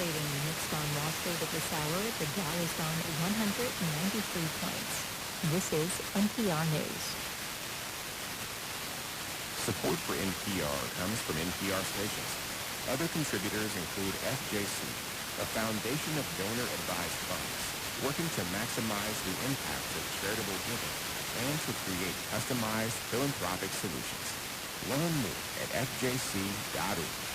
trading mixed on Wall Street at this hour. The Dow is down 193 points. This is NPR News. Support for NPR comes from NPR stations. Other contributors include FJC, a foundation of donor-advised funds, working to maximize the impact of charitable giving and to create customized philanthropic solutions. Learn more at fjc.org.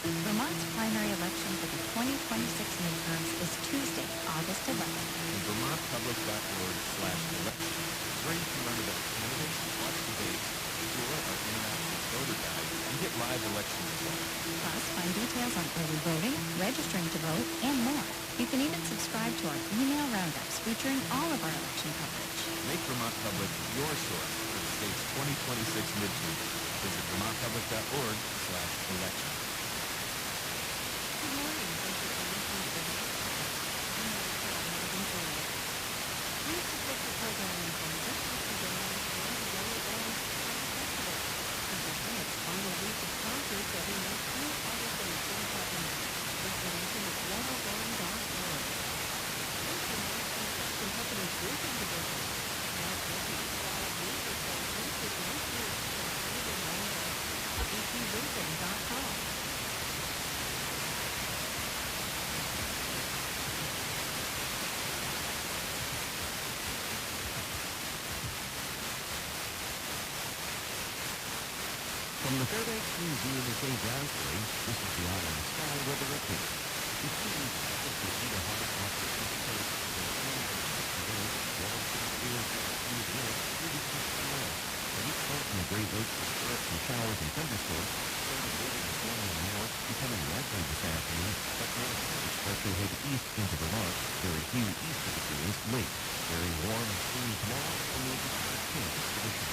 Vermont's primary election for the 2026 midterms is Tuesday, August 11th. And VermontPublic.org/election is where you can learn about candidates, watch debates, explore our interactive voter guide, and get live election results. Plus, find details on early voting, registering to vote, and more. You can even subscribe to our email roundups featuring all of our election coverage. Make Vermont Public your source for the state's 2026 midterms. Visit VermontPublic.org/election. Good morning. Thank you for listening to the Please support the programming from West Michigan and the Yellow Band Festival. This is its final From the Fairbanks Museum in St. John's, this is the Eye on the Sky weather update. The students will proceed to high off the east coast and today, relative clear to the north, 36 below. The east coast and the Great Lakes will stir up some showers and thunderstorms, starting later this morning in the north, becoming likely this afternoon, but more showers start to head east into Vermont, very few east of the Queens late. Very warm and sunny tomorrow, and we'll be start changes to the show.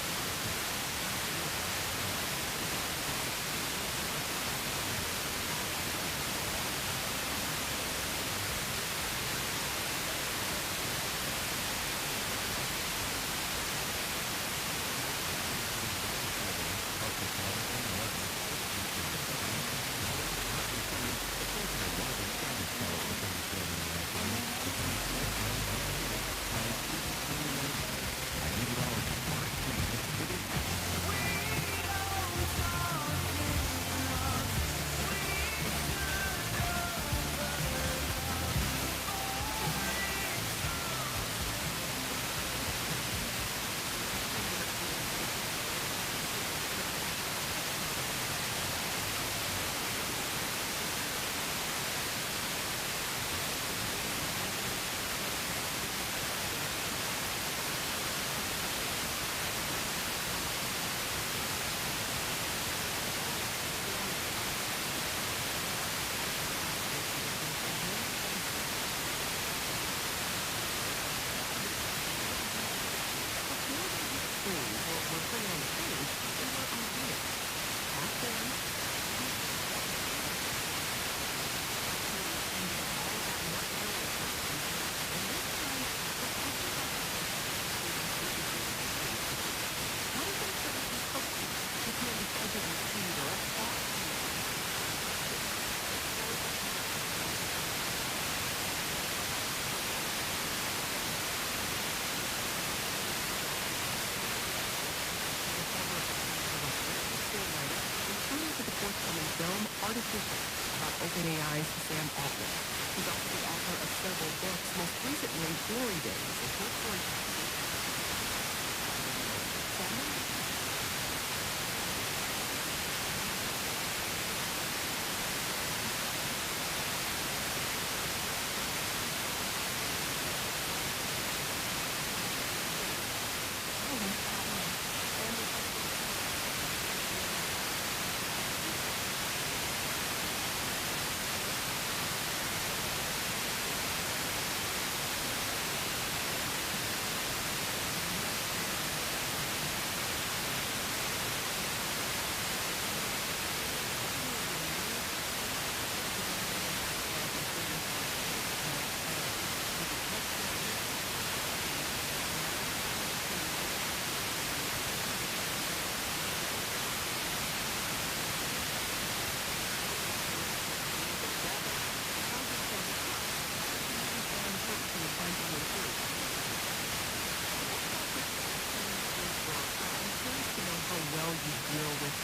Artificial about OpenAI's Sam Altman. He's also the author of several books, most recently Glory Days, a short story.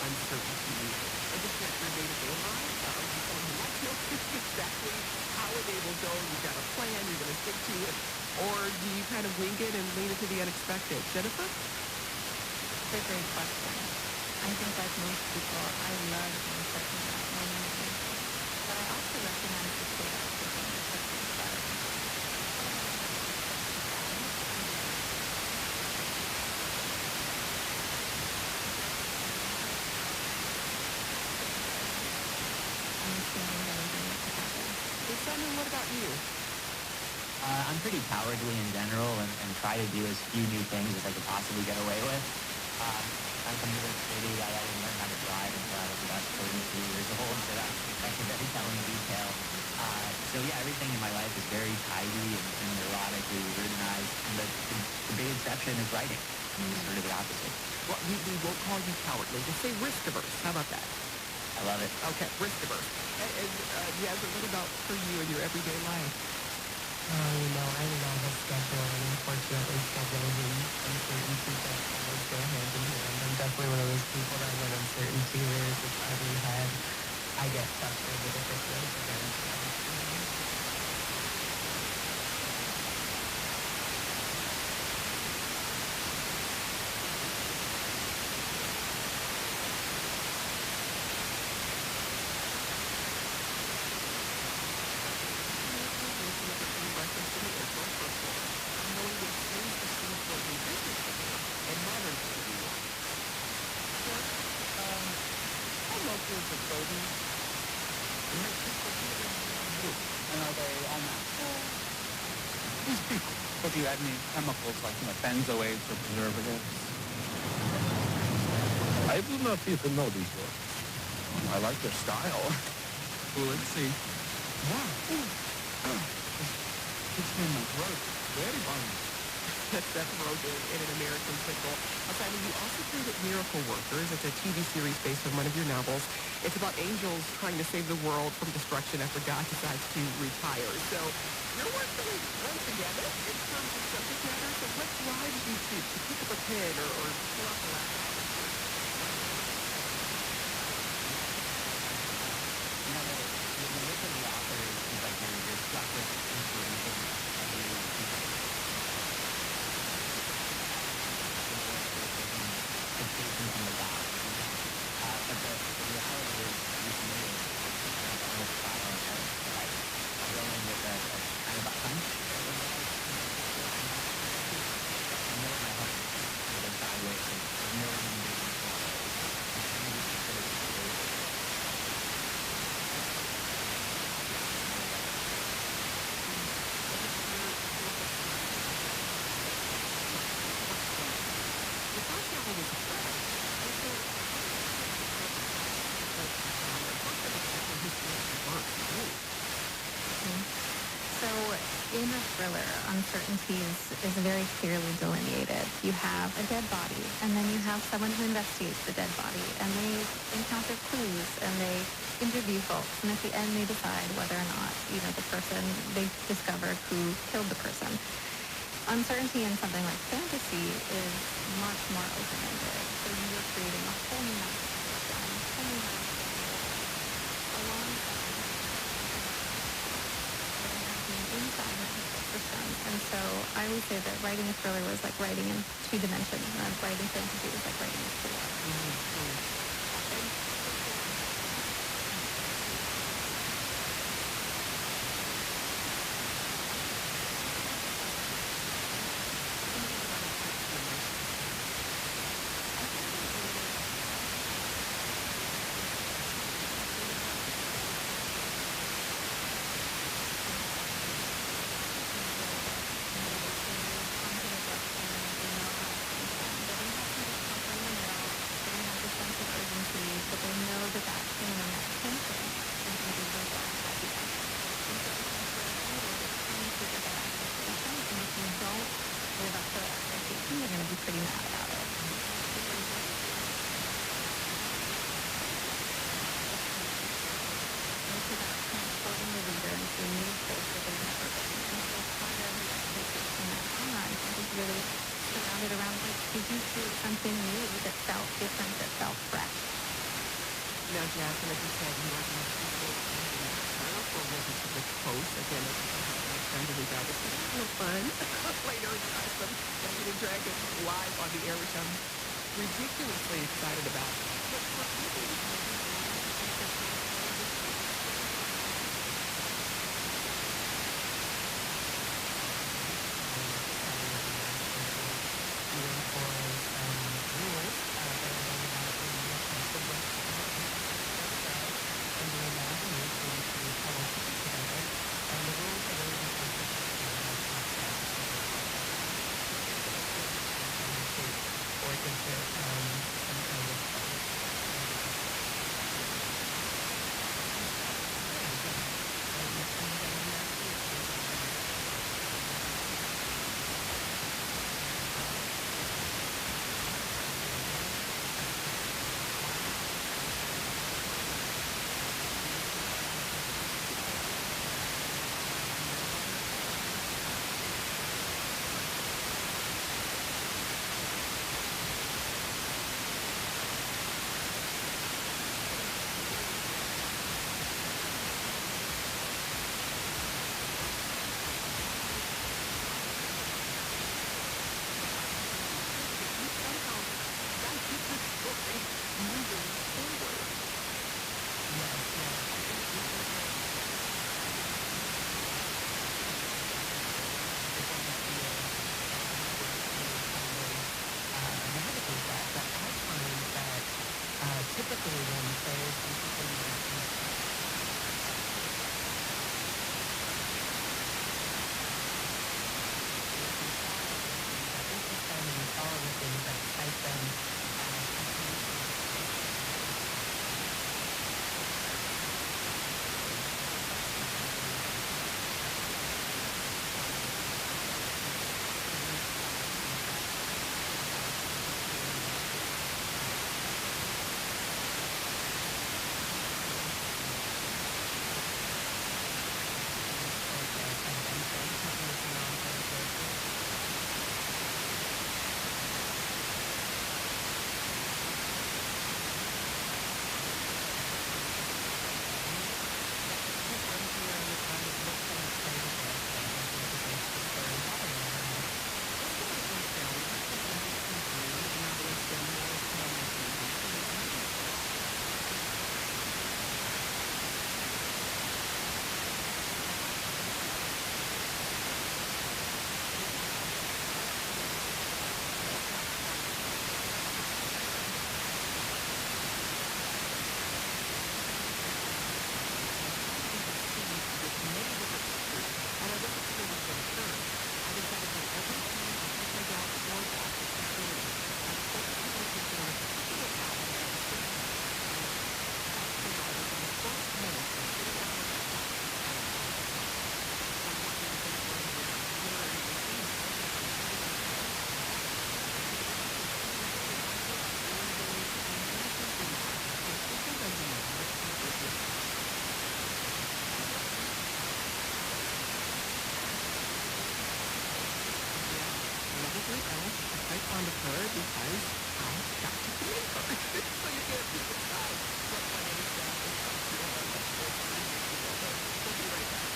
Uncertainty. I just went through day-to-day life. You someone who likes to know exactly how a day will go. You've got a plan. You're going to stick to it. Or do you kind of wing it and lean into the unexpected? Jennifer? It's a great question. I think like most people, I love uncertainty about knowing the answer. But I also recognize the trade-offs of being uncertain about it. Simon, what about you? I'm pretty cowardly in general and try to do as few new things as I could possibly get away with. I'm from New York City. I didn't learn how to drive until I was about 33 years old, so that's a very telling detail. So yeah, everything in my life is very tidy and neurotically organized. And the big exception is writing. It's sort of the opposite. Well, we won't call you cowardly. Just say risk averse. How about that? I love it. Okay, risk averse. And Yasmin, what about for you in your everyday life? I love a schedule, and unfortunately scheduling and uncertainty don't always go hand in hand. I'm definitely one of those people that when uncertainty rears its ugly head, I get frustrated if it goes against everything. fields of clothing. And are they all natural? These people. But do you add any chemicals like, benzoates or preservatives? I do not even know these words. I like their style. Well, let's see. Wow. It's in my throat. Very bummed. That's Seth Rogen in An American Pickle. Simon, you also created Miracle Workers. It's a TV series based on one of your novels. It's about angels trying to save the world from destruction after God decides to retire. So your work really runs together in terms of subject matter. So what drives you to pick up a pen or pull out the laptop? The look of the author is like you're struck with inspiration every piece of dictation from the God. But the reality is you submitted on a trial and error, right? Going with a kind of a hunch. I know my heart is sideways and no human being is sideways. I'm trying to consider the situation. So in a thriller, uncertainties is very clearly delineated. You have a dead body, and then you have someone who investigates the dead body, and they encounter clues, and they interview folks, and at the end they decide whether or not, the person, they discovered who killed the person. Uncertainty in something like fantasy is much more open-ended. So you're creating a whole new map system, whole new map inside the system. And so I would say that writing a thriller was like writing in two dimensions, and writing fantasy was like writing in four. Something new that felt different, that felt fresh. Now, Jasmine, as you said, you work in the people for Wilson Public Post. Again, it's time to leave out. It's a little fun. Later, try some Dungeons and Dragons live on the air, which I'm ridiculously excited about. But for people typically when players and people use these all of the things that excite them. quite fond of her because I got to meet her. So you get a piece of side from my name is Jack. We'll be right back.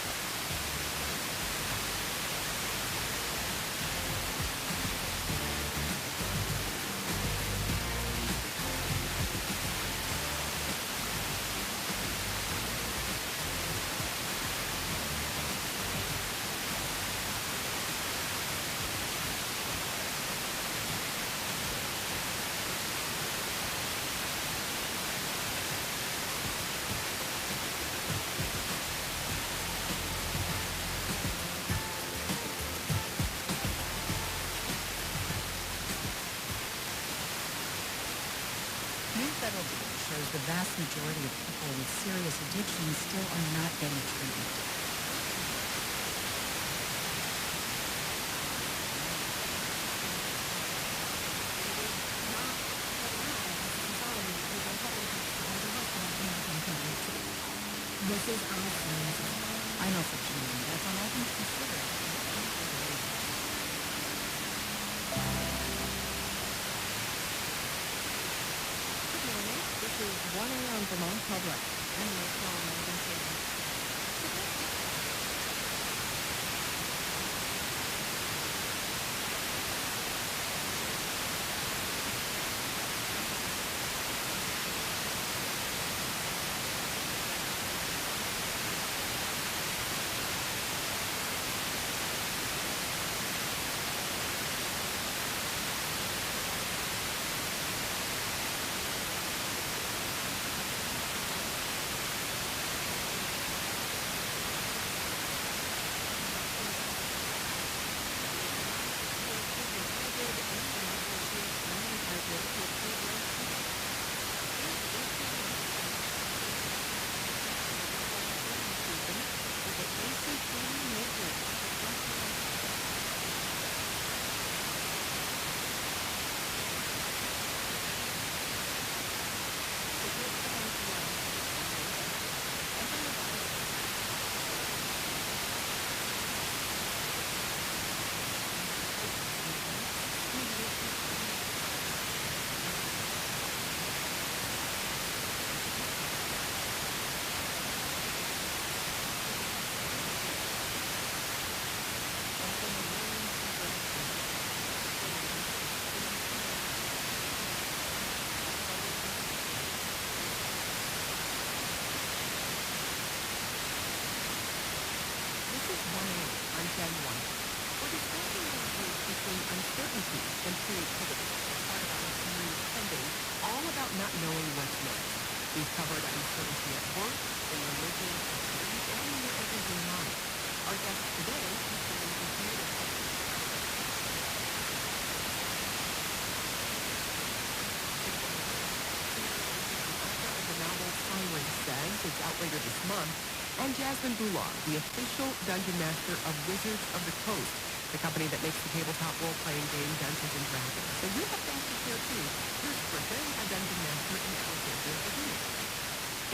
Federal data shows the vast majority of people with serious addictions still are not getting treatment. This is awesome. I know such a name. That's on all things considered. This is 1 a.m. Vermont Public. I'm Rachel Morgan. not knowing what's next. We've covered uncertainty at work, in religion, and faith, and in your everyday life. Our guest today is creative. The novel Siren Says, it's out later this month, and Jasmine Boulard, the official dungeon master of Wizards of the Coast, the company that makes the tabletop role-playing game Dungeons & Dragons. So you have things to share too. Here's Griffin, a dungeon master in Alexandria, Virginia.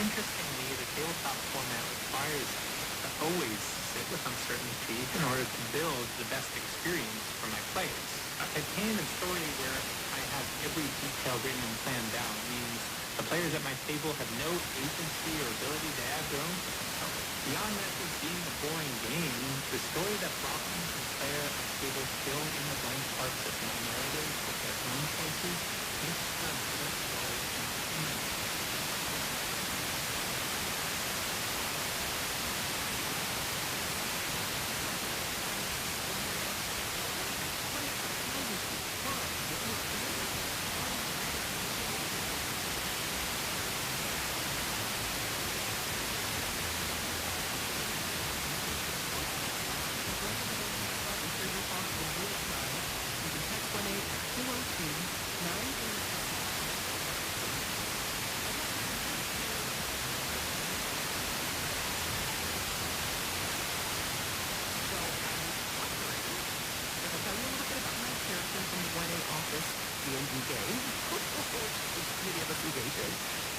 Interestingly, the tabletop format requires to always sit with uncertainty in order to build the best experience for my players. A campaign and story where I have every detail written and planned out means the players at my table have no agency or ability to add their own potential. Beyond that just being a boring game, the story that blossoms and player at my table fill in the blank parts of my narrative with their own choices makes for a better story.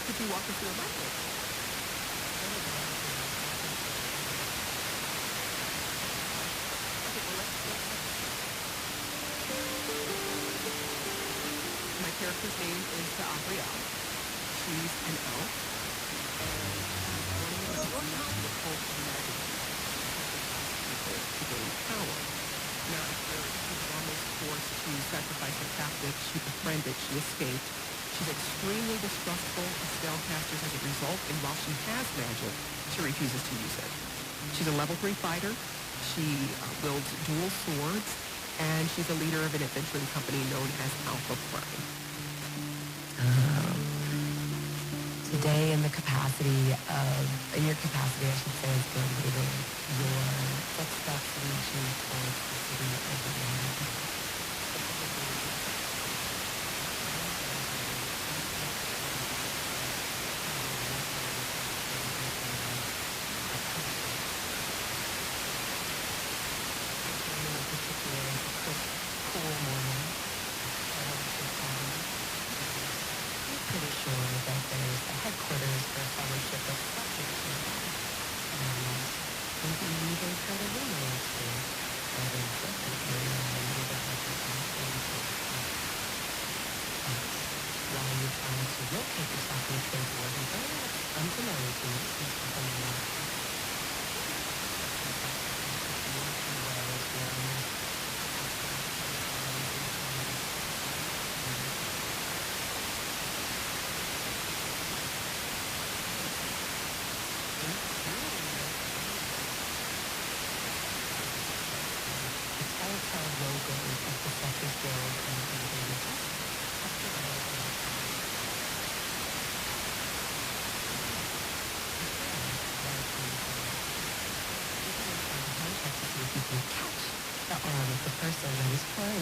Could you walk us through a method? My character's name is Gabrielle. She's an elf. And she's wanting to hold magic to gain power. Now, after she was almost forced to sacrifice a captive she befriended, she escaped. She's extremely distrustful of spellcasters as a result, and while she has magic, she refuses to use it. She's a level 3 fighter. She wields dual swords, and she's a leader of an adventuring company known as Alpha Prime. Today, in your capacity, I should say, as good leader, your footsteps lead you towards the city of Ottawa.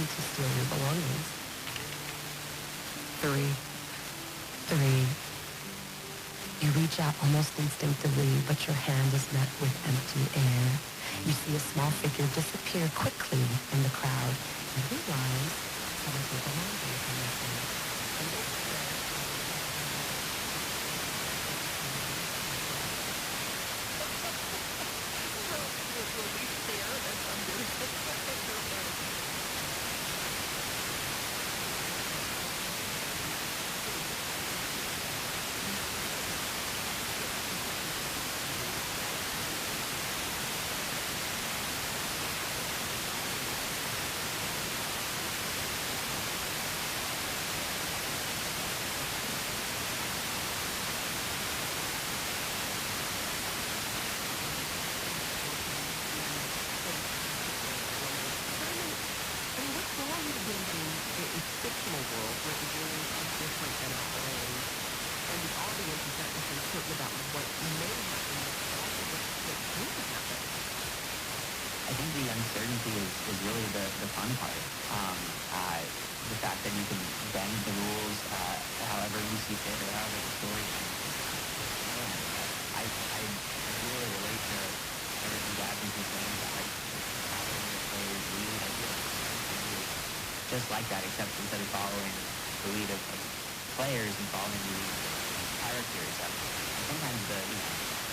To steal your belongings. 3. You reach out almost instinctively, but your hand is met with empty air. You see a small figure disappear quickly in the crowd. You realize some of your belongings are missing. is really the fun part. The fact that you can bend the rules however you see fit or however the story I really relate to everything Gavin was saying about like following the players' lead. I feel like just like that, except instead of following the lead of players and following the lead of characters, sometimes the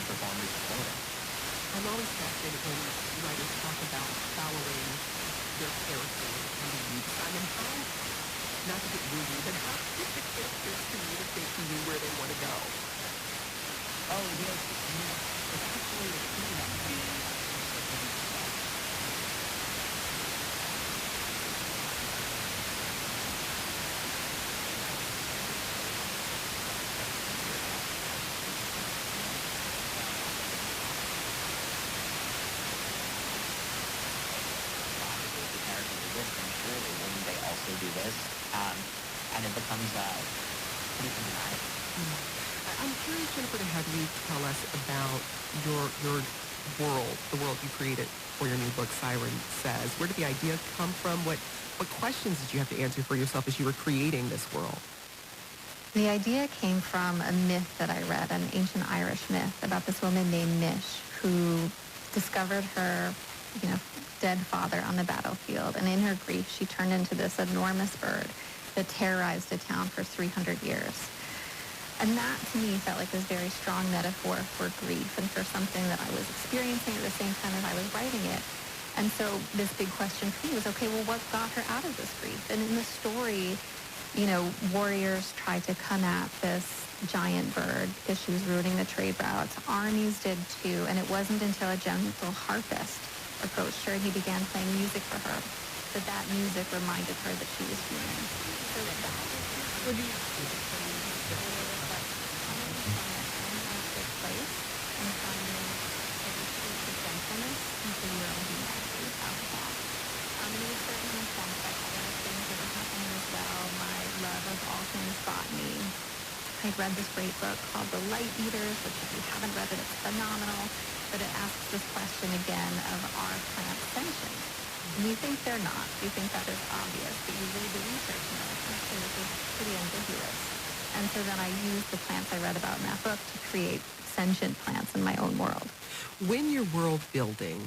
performers follow it. I'm always fascinated when writers talk about following their characters' lead. Simon, how, not to get woo but how did the characters communicate to you where they want to go? Oh, it's actually thinking about do this, and it becomes pretty dramatic. I'm curious, Jennifer, to have you tell us about your world, the world you created for your new book, Siren Says. Where did the idea come from? What questions did you have to answer for yourself as you were creating this world? The idea came from a myth that I read, an ancient Irish myth about this woman named Mish who discovered her, dead father on the battlefield, and in her grief she turned into this enormous bird that terrorized a town for 300 years. And that to me felt like this very strong metaphor for grief and for something that I was experiencing at the same time as I was writing it. And so this big question for me was, okay, well, what got her out of this grief? And in the story, warriors tried to come at this giant bird because she was ruining the trade routes. Armies did too, and it wasn't until a gentle harpist approached her and he began playing music for her that music reminded her that she was human. So that would be place and finding every piece of gentleness into your own humanity out of that. And it was certainly informed by other things that were happening as well. My love of all things botany. I'd read this great book called The Light Eaters, which if you haven't read it, it's phenomenal. But it asks this question again of, are plants sentient? And you think they're not. You think that is obvious. But you read the research and actually this is pretty ambiguous. And so then I used the plants I read about in that book to create sentient plants in my own world. When you're world building,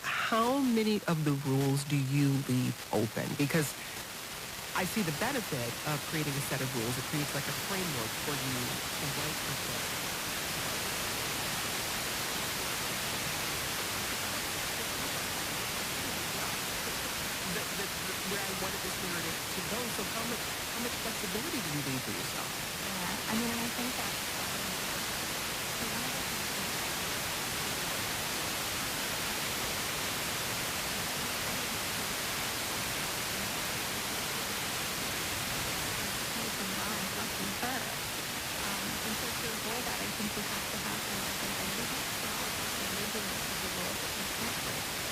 how many of the rules do you leave open? Because I see the benefit of creating a set of rules. It creates like a framework for you to write your book. Where I wanted this narrative to go. So how much flexibility do you leave for yourself? Yeah, I think that's and so to avoid that, I think you have to have some identity, the original of the world that you can't break.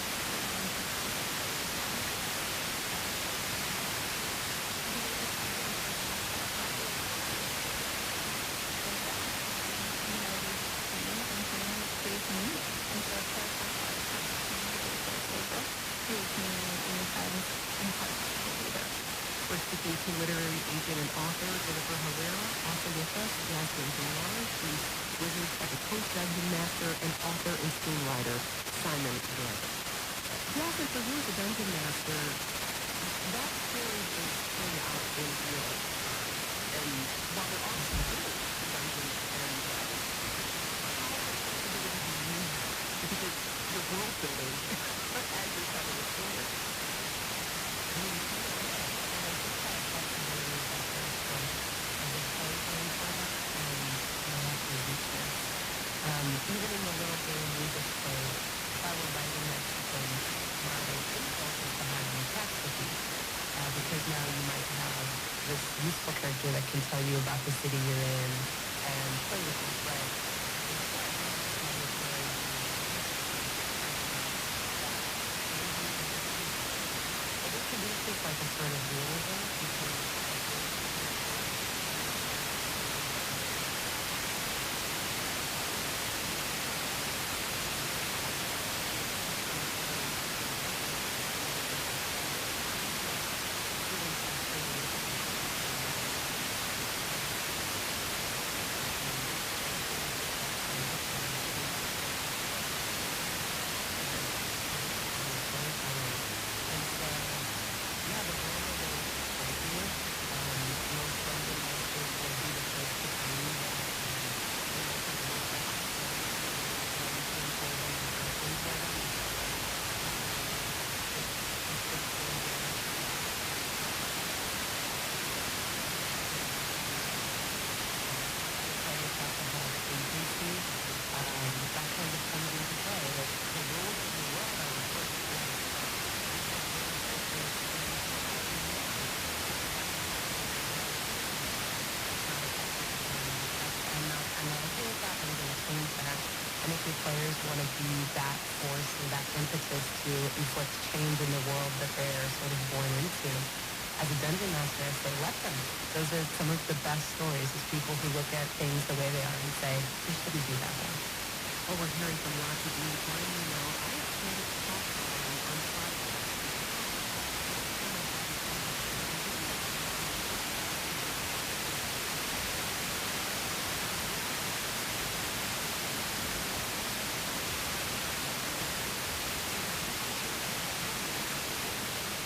We're speaking to literary agent and author Jennifer Herrera. Also with us, Yasmin Pilar. She's wizard as a coach, dungeon master, and author and screenwriter Simon Garrett. Yasmin, for you as a dungeon master, that story is playing out in real life. And while there are some good dungeons and dragons, because you're world building as you're telling a story. Even in the little game we just played, if I were writing Mexican, my impulse is to have you catch the thief. Because now you might have this useful character that can tell you about the city you're in and play with this, right? It introduces like a sort of realism because And if your players want to be that force or that impetus to inflict change in the world that they're sort of born into, as a dungeon master, I say, let them. Those are some of the best stories, is people who look at things the way they are and say, we shouldn't be that way. Well, we're hearing from lots of you. Letting you know, I have started to talk about on Friday.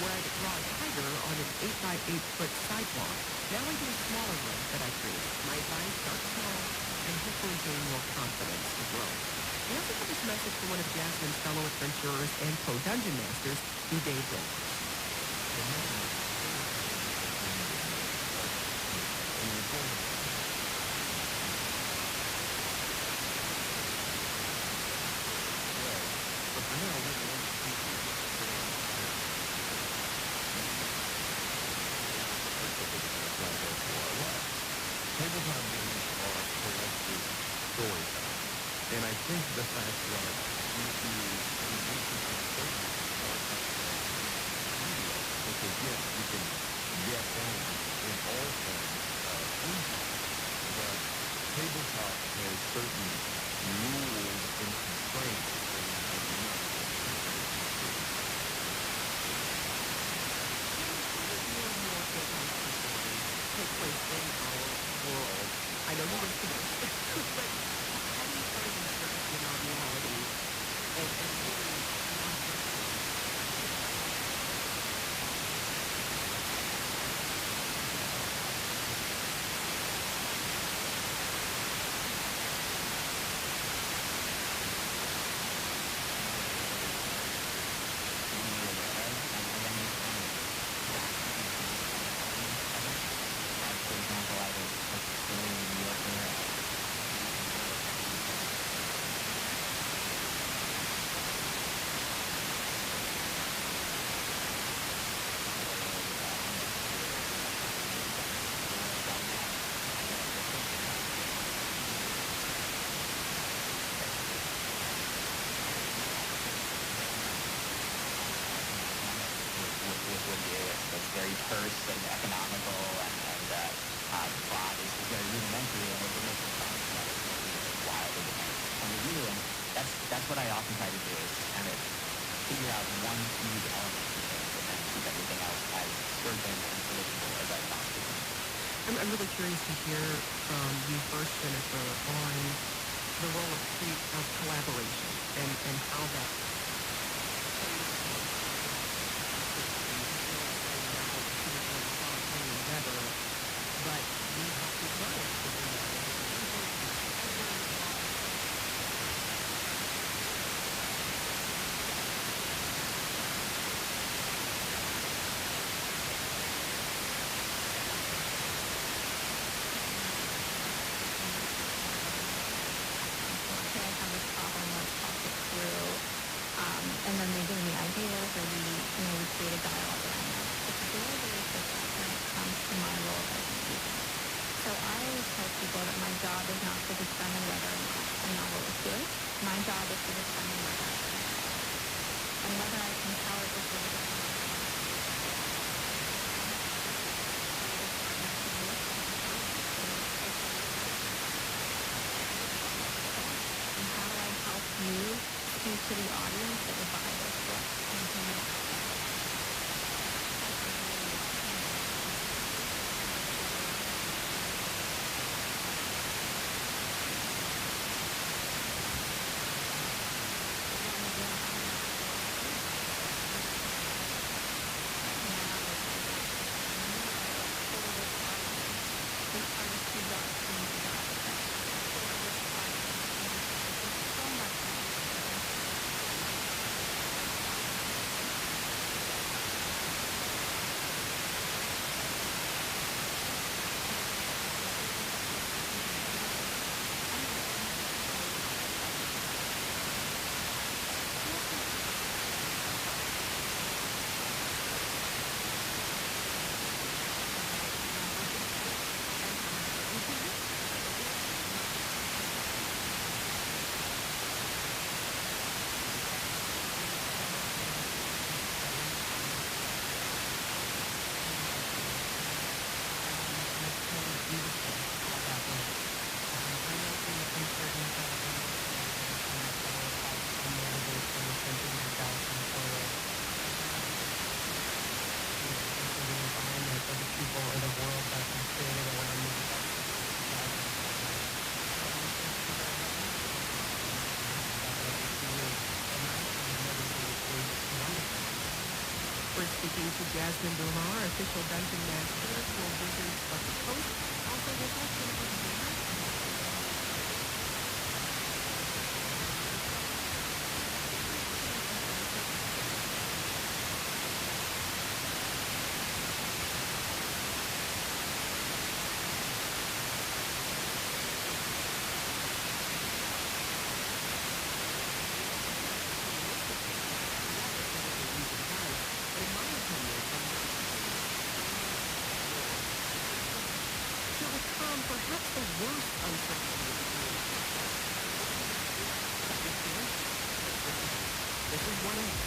Where I draw a tiger on an 8x8-foot sidewalk. Now I do a smaller one that I create. My advice, start small and hopefully gain more confidence to grow. We also have this message from one of Jasmine's fellow adventurers and co-dungeon masters, D. Dave Rowe. Tabletop games are collective storytelling. And I think the fact that you use certain because yes, you can get in all forms of impact, but tabletop has certain rules and constraints that you not take place in our world. I know you went to this, but how do you find yourself in our reality and really very terse and economical, and the plot is very rudimentary, and it makes it sound wildly different point of view. And that's what I often try to do, is just kind of figure out one huge element to things and then keep everything else as certain and predictable as I possibly can. I'm really curious to hear from you first, Jennifer, on the role of collaboration and how that but we have to learn Okay, I have this problem. Let's talk it through. speaking to Jasmine Dular, official dungeon master for Wizards of the Coast. Also with us, perhaps the worst uncertainty of the community. This is one of them.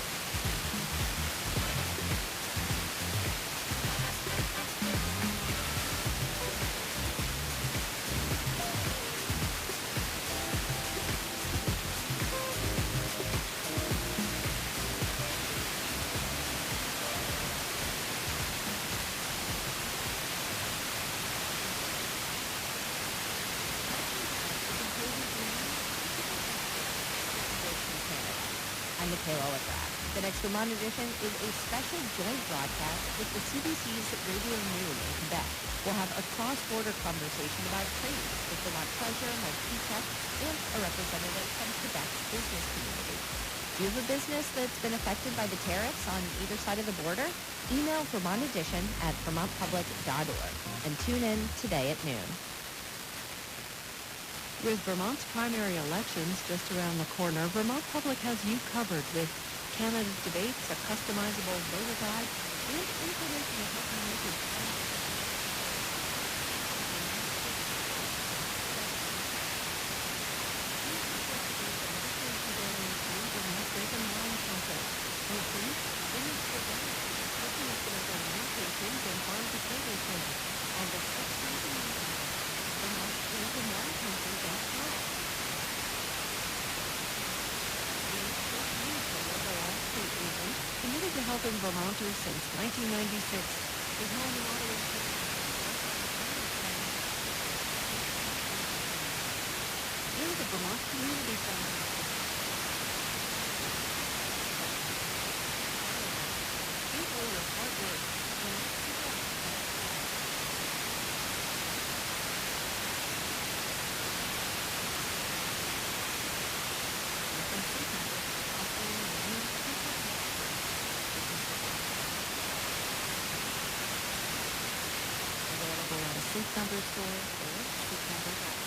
I'm Michaela Legrand. The next Vermont edition is a special joint broadcast with the CBC's Radio Noon in Quebec. We'll have a cross-border conversation about trade with Vermont Treasurer Mike Petek and a representative from Quebec's business community. Do you have a business that's been affected by the tariffs on either side of the border? Email Vermont Edition at vermontpublic.org and tune in today at noon. With Vermont's primary elections just around the corner, Vermont Public has you covered with candidate debates, a customizable voter guide, and information to help you make your committed to helping Vermonters since 1996. Is home in Ottawa. And the Vermont Community Center. People, your hard work. Sleep Number store or sleepnumber.com.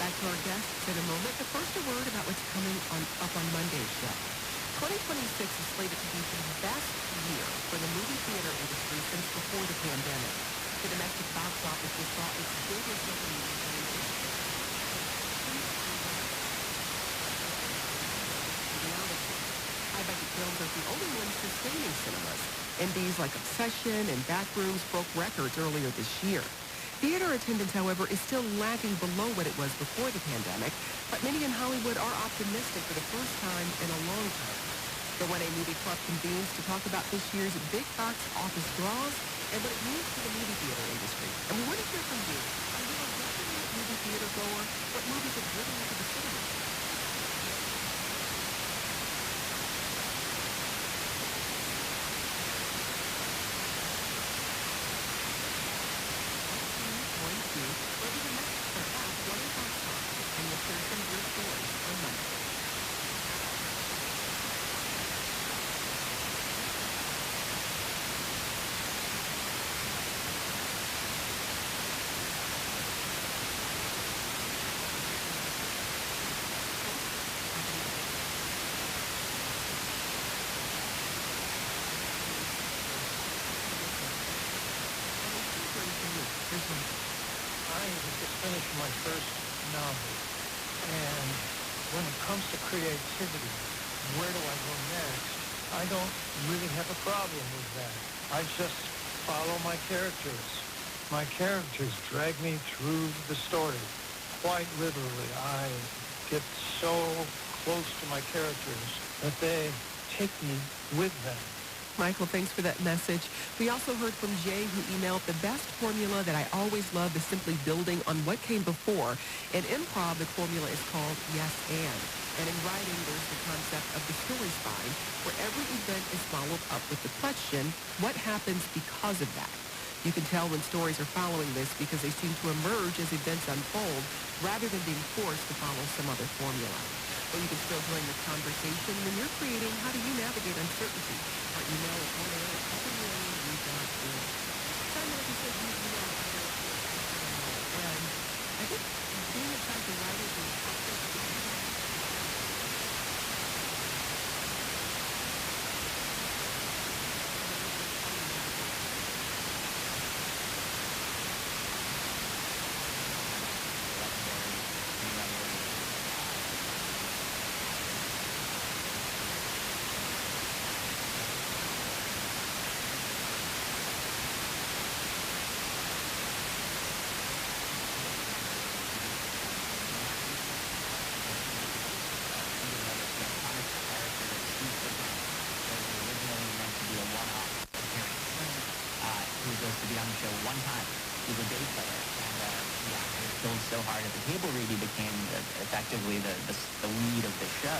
Back to our guests in a moment, but first a word about what's coming up on Monday's show. 2026 is slated to be the best year for the movie theater industry since before the pandemic. The domestic box office just saw its biggest opening in high-budget films are the only ones sustaining cinemas. MVs like Obsession and Backrooms broke records earlier this year. Theater attendance, however, is still lagging below what it was before the pandemic, but many in Hollywood are optimistic for the first time in a long time. The 1A Movie Club convenes to talk about this year's big box office draws and what it means for the movie theater industry. And we want to hear from you. Are you a regular movie theater goer? What movies have driven you to the cinema? Whether the messages are at what is box office, and we'll share some of your stories on Monday. I have just finished my first novel, and when it comes to creativity, where do I go next? I don't really have a problem with that. I just follow my characters. My characters drag me through the story. Quite literally, I get so close to my characters, that they take me with them. Michael, thanks for that message. We also heard from Jay, who emailed, the best formula that I always love is simply building on what came before. In improv, the formula is called yes and. And in writing, there's the concept of the story spine, where every event is followed up with the question, what happens because of that? You can tell when stories are following this because they seem to emerge as events unfold rather than being forced to follow some other formula. Or you can still join the conversation when you're creating how do you navigate uncertainty. Our email is onair@www.org. Simon, like you said, you email and I think being inside the writers is so hard at the table read, he became effectively the lead of the show.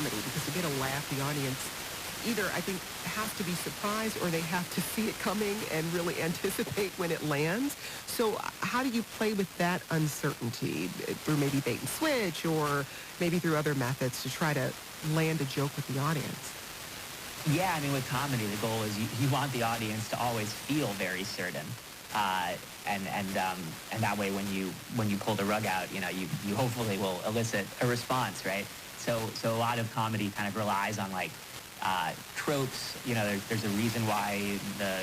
Because to get a laugh, the audience either, I think, has to be surprised or they have to see it coming and really anticipate when it lands. So how do you play with that uncertainty through maybe bait and switch or maybe through other methods to try to land a joke with the audience? Yeah, I mean, with comedy, the goal is you want the audience to always feel very certain. And that way when you pull the rug out, you hopefully will elicit a response, right? So a lot of comedy kind of relies on like tropes. There's a reason why the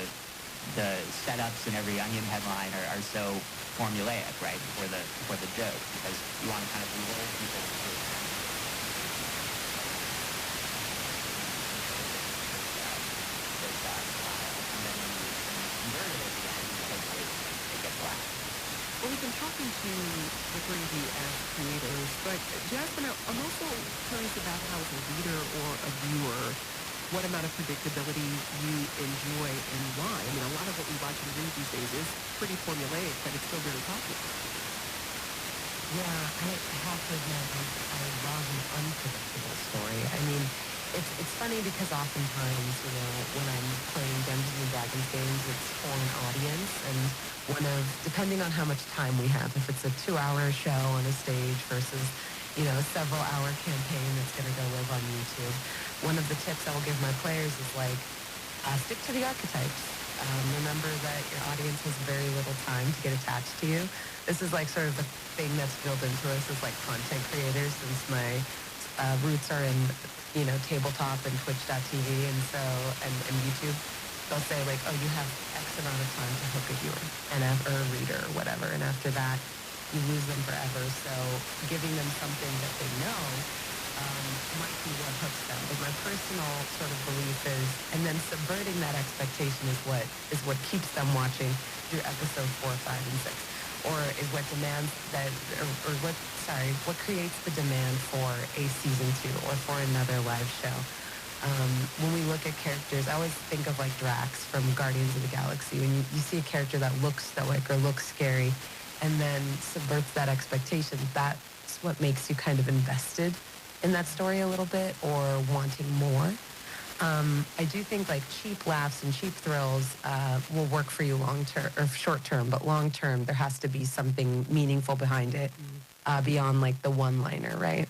setups in every Onion headline are so formulaic, right? For the joke, because you want to kind of roll people through. Well, we've been talking to the three of you as creators, but Jasmine, I'm also curious about how as a reader or a viewer, what amount of predictability you enjoy and why. I mean, a lot of what we watch and read these days is pretty formulaic, but it's still very popular. Yeah, I have to admit, I love an unpredictable story. I mean, it's funny because oftentimes, when I'm playing Dungeons and Dragons games, it's for an audience, and depending on how much time we have, if it's a 2-hour show on a stage versus, several hour campaign that's going to go live on YouTube, one of the tips I will give my players is stick to the archetypes. Remember that your audience has very little time to get attached to you. This is sort of the thing that's built into us as content creators, since my roots are in, tabletop and twitch.tv and YouTube. They'll say oh, you have X amount of time to hook a viewer or a reader or whatever, and after that you lose them forever. So giving them something that they know might be what hooks them. But my personal sort of belief is, and then subverting that expectation is what keeps them watching through episode 4, 5, and 6, or is what demands that, what creates the demand for a season 2 or for another live show. When we look at characters, I always think of Drax from Guardians of the Galaxy. When you see a character that looks stoic or looks scary and then subverts that expectation, that's what makes you kind of invested in that story a little bit or wanting more. I do think cheap laughs and cheap thrills will work for you long term or short term, but long term there has to be something meaningful behind it beyond the one-liner, right?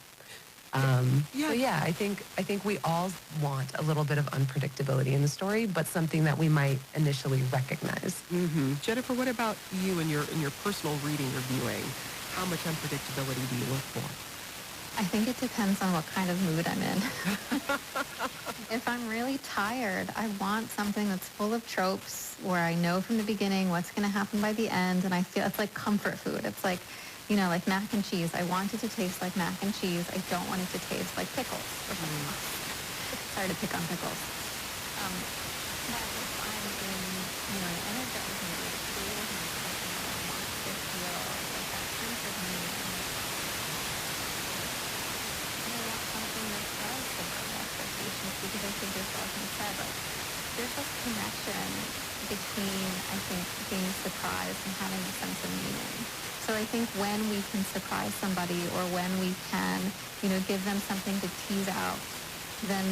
I think we all want a little bit of unpredictability in the story, but something that we might initially recognize. Mm-hmm. Jennifer, what about you in your personal reading or viewing? How much unpredictability do you look for? I think it depends on what kind of mood I'm in. If I'm really tired, I want something that's full of tropes where I know from the beginning what's going to happen by the end, and I feel it's like comfort food. It's like, like mac and cheese. I want it to taste like mac and cheese. I don't want it to taste like pickles or something else. Sorry to pick on pickles. But if I'm in, an energized mood, creative mood, I want to feel like that sense of meaning. Something that does subvert expectations, because I think there's often said, there's this connection between, I think, being surprised and having a sense of meaning. So I think when we can surprise somebody or when we can, give them something to tease out, then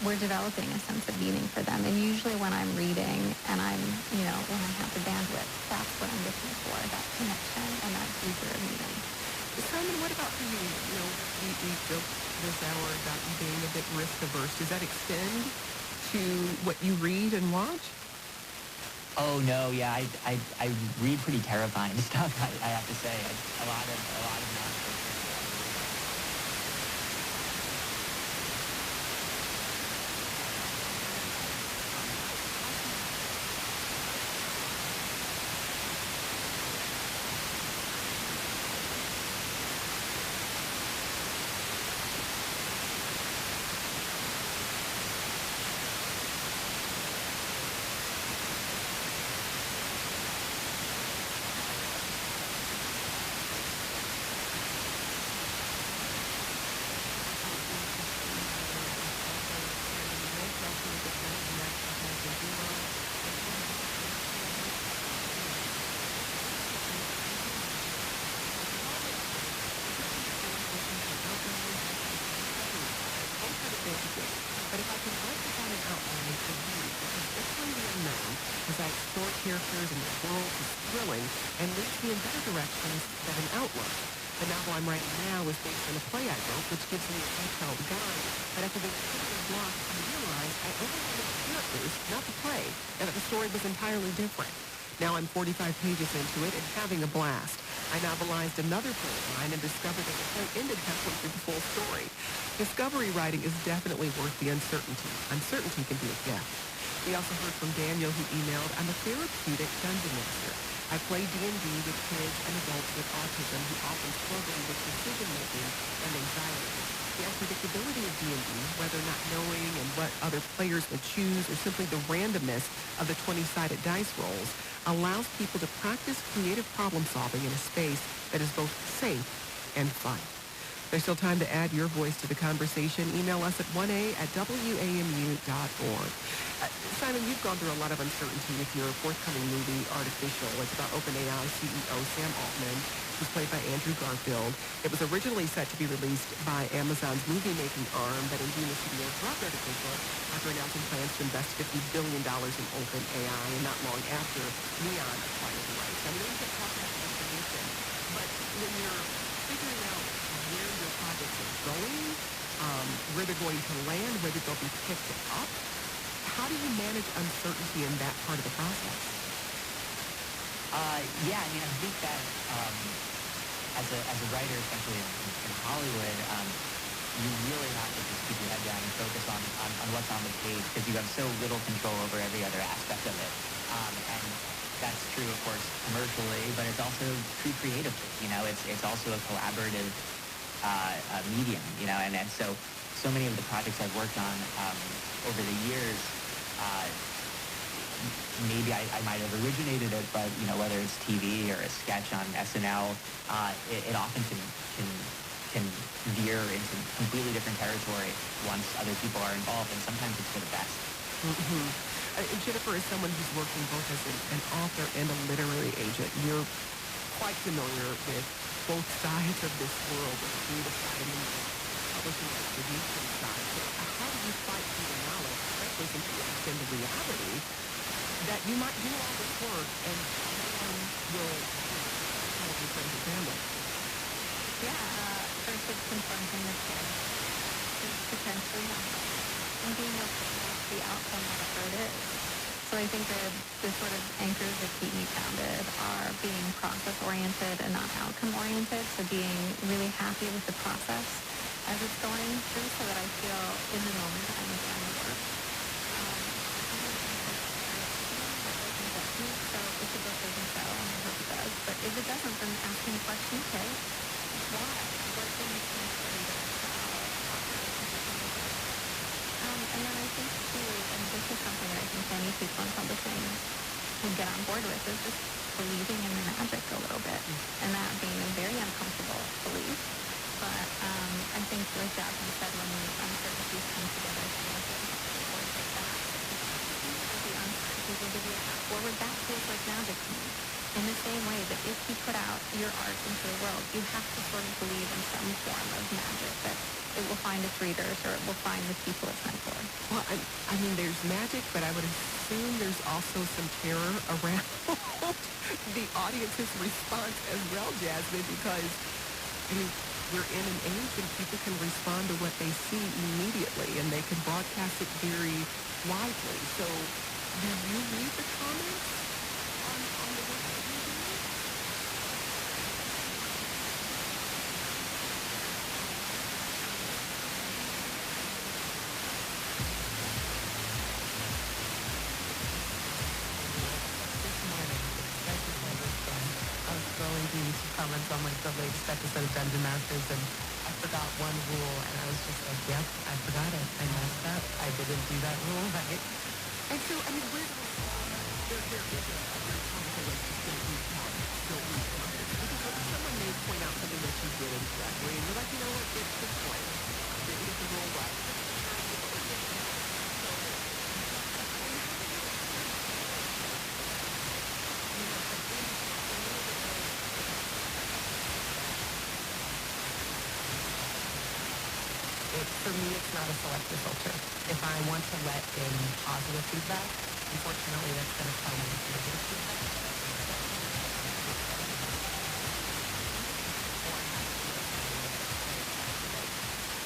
we're developing a sense of meaning for them. And usually when I'm reading and I'm, when I have the bandwidth, that's what I'm looking for, that connection and that deeper meaning. Simon, what about for you? We joked this hour about you being a bit risk averse. Does that extend to what you read and watch? Oh no, yeah, I read pretty terrifying stuff. I have to say, a lot of nonfiction. But if I can break it down and outline for you, because exploring the unknown, as I explore characters and the world is thrilling and leads me in better directions than an outlook. The novel I'm writing now is based on a play I wrote, which gives me a detailed guide. But after the particular block, I realized I only wanted the characters, not the play, and that the story was entirely different. Now I'm 45 pages into it and having a blast. I novelized another play of mine and discovered that the play ended halfway through the full story. Discovery writing is definitely worth the uncertainty. Uncertainty can be a gift. We also heard from Daniel, who emailed, "I'm a therapeutic dungeon master. I play D&D with kids and adults with autism who often struggle with decision-making and anxiety. The unpredictability of D&D, whether not knowing and what other players will choose or simply the randomness of the 20-sided dice rolls, allows people to practice creative problem-solving in a space that is both safe and fun." There's still time to add your voice to the conversation. Email us at 1a@wamu.org. Simon, you've gone through a lot of uncertainty with your forthcoming movie, Artificial. It's about OpenAI CEO Sam Altman, who's played by Andrew Garfield. It was originally set to be released by Amazon's movie-making arm, but in June, the studio dropped Artificial after announcing plans to invest $50 billion in OpenAI, and not long after, Neon acquired the rights. I mean, we can talk about information, but when you're figuring out where your projects are going, where they're going to land, whether they'll be picked up, how do you manage uncertainty in that part of the process? Yeah, I mean, I think that as a writer, especially in Hollywood, you really have to just keep your head down and focus on what's on the page, because you have so little control over every other aspect of it. And that's true, of course, commercially, but it's also true creatively. It's also a collaborative medium, and so many of the projects I've worked on over the years, maybe I might have originated it, but whether it's TV or a sketch on SNL, it often can veer into completely different territory once other people are involved, and sometimes it's for the best. Mm-hmm. Jennifer, as someone who's working both as an author and a literary agent, you're quite familiar with both sides of this world, the creative side and the publishing and distribution side. So how do you fight through the knowledge, especially since you understand the reality, that you might do all this work and no one will tell your friends and family? Yeah, first it's confronting the kids. It's potentially not. And being okay with the outcome, whatever it is. So I think the sort of anchors that keep me grounded are being process-oriented and not outcome-oriented. So being really happy with the process as it's going through so that I feel in the moment that I'm doing the work. So if the book doesn't sell, and I hope it does, but if it doesn't, then asking the question, okay, why? What didn't make the reader? And then I think too, and this is something that I think many people in publishing would get on board with, is just believing in the magic a little bit, and that being a very uncomfortable belief. But I think, like Jasmine said, when the uncertainties come together, towards like that, the uncertainties will give you a path forward. That feels like magic to me. In the same way that if you put out your art into the world, you have to sort of believe in some form of magic, that it will find its readers or it will find the people it's meant for. Well, I mean, there's magic, but I would assume there's also some terror around the audience's response as well, Jasmine, because, I mean, we're in an age when people can respond to what they see immediately, and they can broadcast it very widely. So, do you read the comments on the work that you do? Scrolling through YouTube comments on like the latest episode of Dungeon Masters, and I forgot one rule, and I was just like, yep, I forgot it. I messed up. I didn't do that rule right. And so, I mean, where do there is a very powerful way to still read comments, because someone may point out something that you did incorrectly, and you're like, you know what, it's this way. Didn't get the rule right. For me, it's not a selective filter. If I want to let in positive feedback, unfortunately, that's going to come with negative feedback.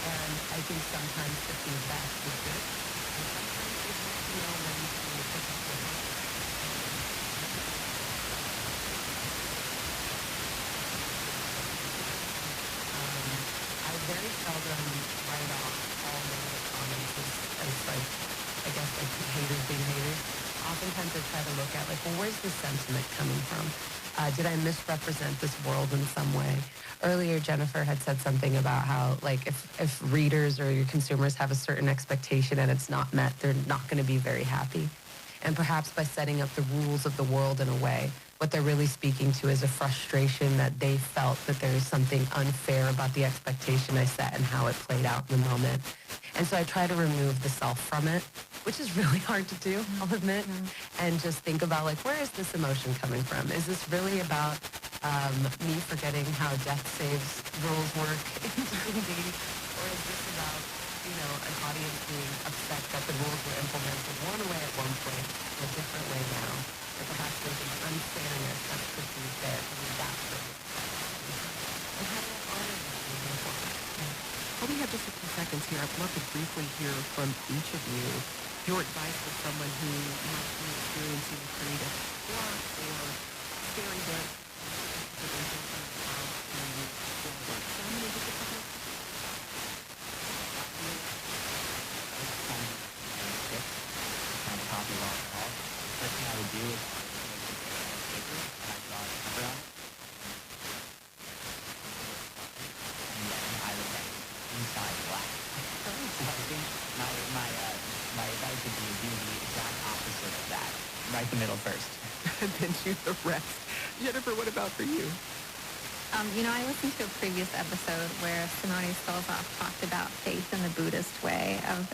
And I think sometimes the feedback is good, and sometimes you have to know when to push it to the I very seldom write off all negative comments as like, I guess, like haters being haters. Oftentimes I try to look at like, well, where's the sentiment coming from? Did I misrepresent this world in some way? Earlier, Jennifer had said something about how like if readers or your consumers have a certain expectation and it's not met, they're not going to be very happy. And perhaps by setting up the rules of the world in a way, what they're really speaking to is a frustration that they felt that there is something unfair about the expectation I set and how it played out in the moment. And so I try to remove the self from it, which is really hard to do, I'll admit, and just think about like, where is this emotion coming from? Is this really about me forgetting how death saves rules work in D&D? Or is this about, you know, an audience being upset that the rules were implemented one way at one point, a different way now? Or perhaps there's an unfairness that could be there, and that's what it's about. And how do I honor that moving forward? Well, we have just a few seconds here. I'd love to briefly hear from each of you your advice for someone who might be experiencing creative block or staring at First thing I would do is make a paper and I draw a cover on it. And then I would write inside black. So I think my advice would be to do the exact opposite of that. Write the middle first. And then do the rest. Jennifer, what about for you? You know, I listened to a previous episode where Simone Stolzoff talked about faith in the Buddhist way of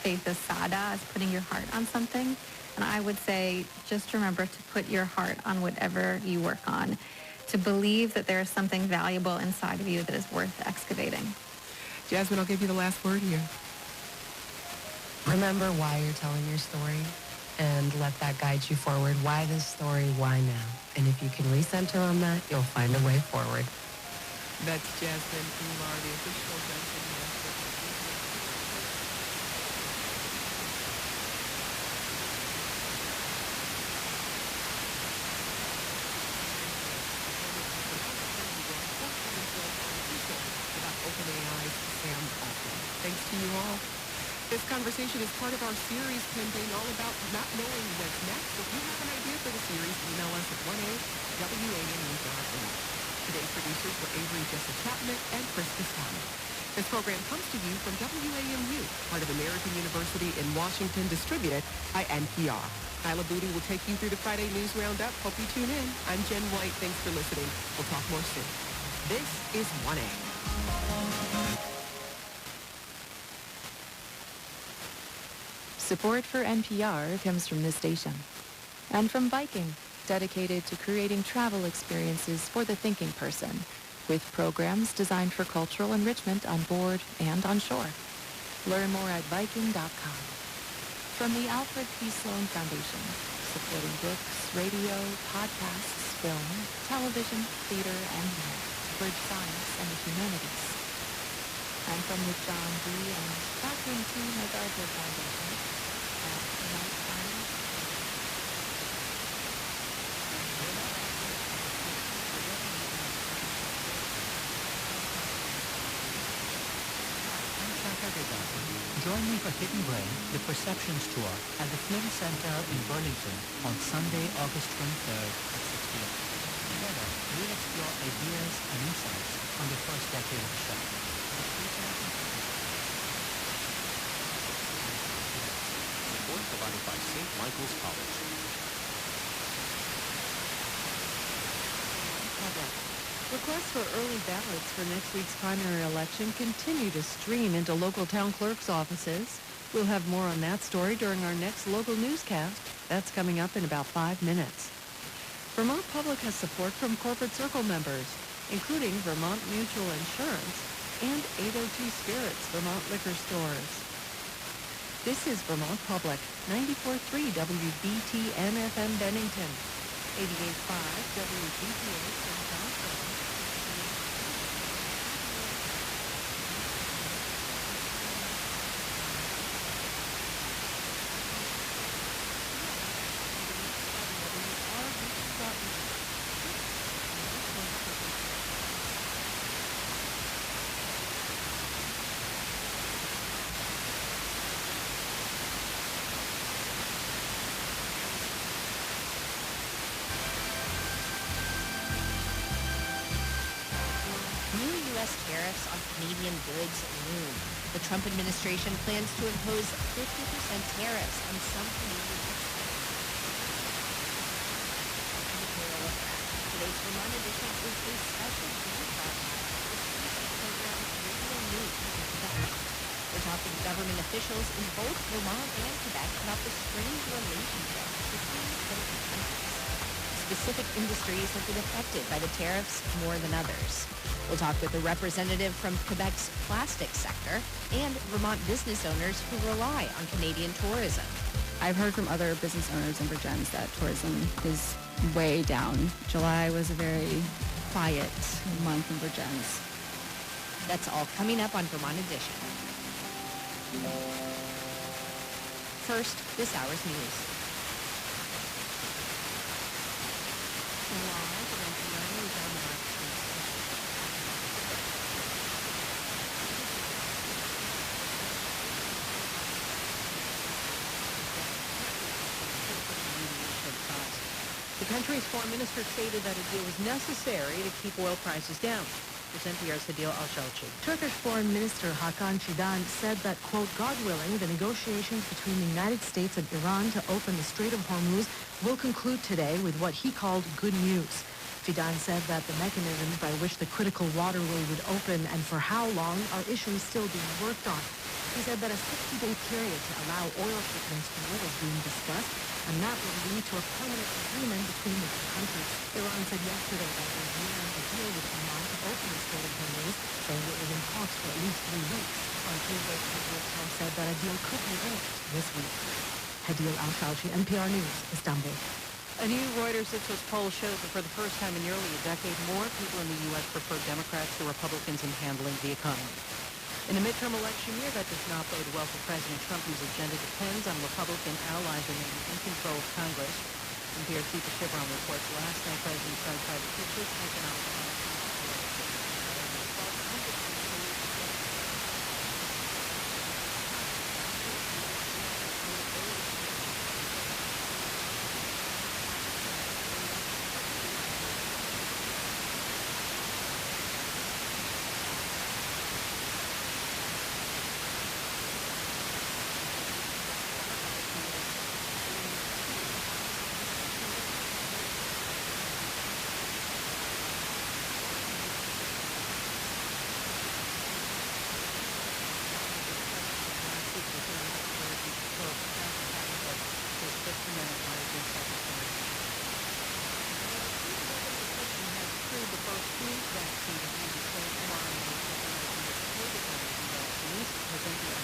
faith as sada, as putting your heart on something. And I would say, just remember to put your heart on whatever you work on, to believe that there is something valuable inside of you that is worth excavating. Jasmine, I'll give you the last word here. Remember why you're telling your story and let that guide you forward. Why this story? Why now? And if you can recenter on that, you'll find a way forward. That's Jasmine Umar, the official Dungeon Master. OpenAI's Sam you all. This conversation is part of our series campaign all about not knowing what's next. If you have an idea for the series, email us at 1A@WAMU.org. Today's producers were Avery Jessup Chapman and Chris Castano. This program comes to you from WAMU, part of American University in Washington, distributed by NPR. Kyla Booty will take you through the Friday News Roundup. Hope you tune in. I'm Jen White. Thanks for listening. We'll talk more soon. This is 1A. Support for NPR comes from this station and from Viking, dedicated to creating travel experiences for the thinking person, with programs designed for cultural enrichment on board and on shore. Learn more at Viking.com. From the Alfred P. Sloan Foundation, supporting books, radio, podcasts, film, television, theater, and more to bridge science and the humanities. And from the John D. and Catherine T. MacArthur Foundation, Join me for Hidden Brain, the Perceptions Tour at the Flynn Center in Burlington on Sunday, August 23rd at 6 p.m. Together, we'll explore ideas and insights on the first decade of the show. Support provided by St. Michael's College. Requests for early ballots for next week's primary election continue to stream into local town clerks' offices. We'll have more on that story during our next local newscast. That's coming up in about 5 minutes. Vermont Public has support from Corporate Circle members, including Vermont Mutual Insurance and 802 Spirits Vermont Liquor Stores. This is Vermont Public, 94.3 WBTN FM Bennington, 88.5 WBTA St. John's. Tariffs on Canadian goods loom. The Trump administration plans to impose 50% tariffs on some Canadian exports. Today's Vermont edition is a special news broadcast with program Radio News in Quebec. We're talking to government officials in both Vermont and Quebec about the strange relationship between both countries. Specific industries have been affected by the tariffs more than others. We'll talk with a representative from Quebec's plastics sector and Vermont business owners who rely on Canadian tourism. I've heard from other business owners in Vergennes that tourism is way down. July was a very quiet month in Vergennes. That's all coming up on Vermont Edition. First, this hour's news. The country's foreign minister stated that a deal was necessary to keep oil prices down. Here's NPR's Hadil Al-Shalchi. Turkish Foreign Minister Hakan Fidan said that, quote, God willing, the negotiations between the United States and Iran to open the Strait of Hormuz will conclude today with what he called good news. Fidan said that the mechanisms by which the critical waterway would open and for how long are issues still being worked on. He said that a 60-day period to allow oil shipments through was being discussed, and that would lead to a permanent agreement between the two countries. Iran said yesterday that it was nearing a deal with Oman to open the Strait of Hormuz, saying it was in talks for at least 3 weeks. On Tuesday, President Trump said that a deal could be reached this week. Hadil Al-Shalchi, NPR News, Istanbul. A new Reuters Ipsos poll shows that for the first time in nearly a decade, more people in the U.S. prefer Democrats to Republicans in handling the economy. In a midterm election year, that does not bode well for President Trump, whose agenda depends on Republican allies remaining in control of Congress. NPR's Deepa Shivram reports last night President Trump tried to push his economic policy. News that CBC mRNA technology news presented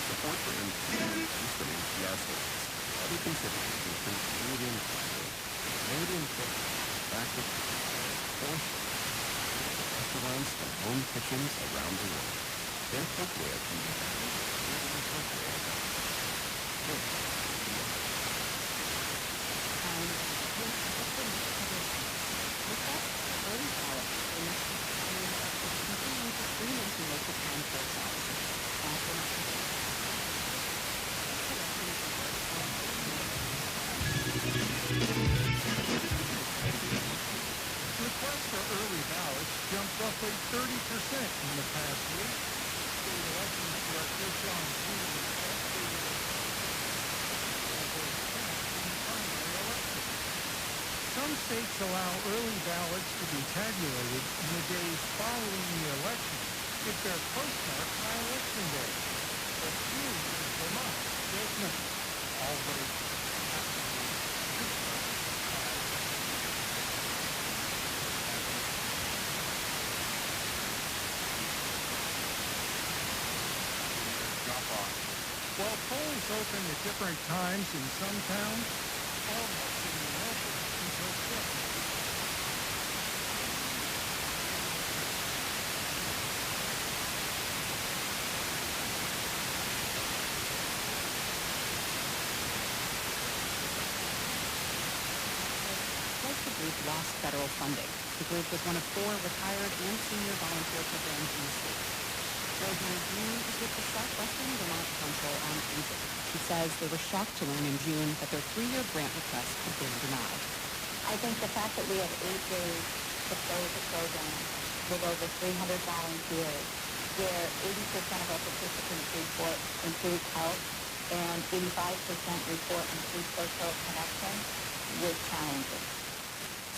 Support for MPs from ATS holders. Other contributors include Canadian Tire, Canadian Cook, Backup, Porsche, restaurants and home kitchens around the world. Their cookware can be found at Requests for early ballots jumped roughly 30% in the past week. State Elections Director Sean Keane estimated primary election. Some states allow early ballots to be tabulated in the days following the election if they're postmarked by Election Day. But few in Vermont does not. All votes have to be While polls open at different times in some towns, all have been open until 7. The group lost federal funding. The group was one of 4 retired and senior volunteer programs in the state. Rosemary Green is with the Southwestern Vermont Council on Aging. She says they were shocked to learn in June that their 3-year grant request had been denied. I think the fact that we have 8 days to close a program with over 300 volunteers, where 80% of our participants report improved health and 85% report improved social connection, was challenging.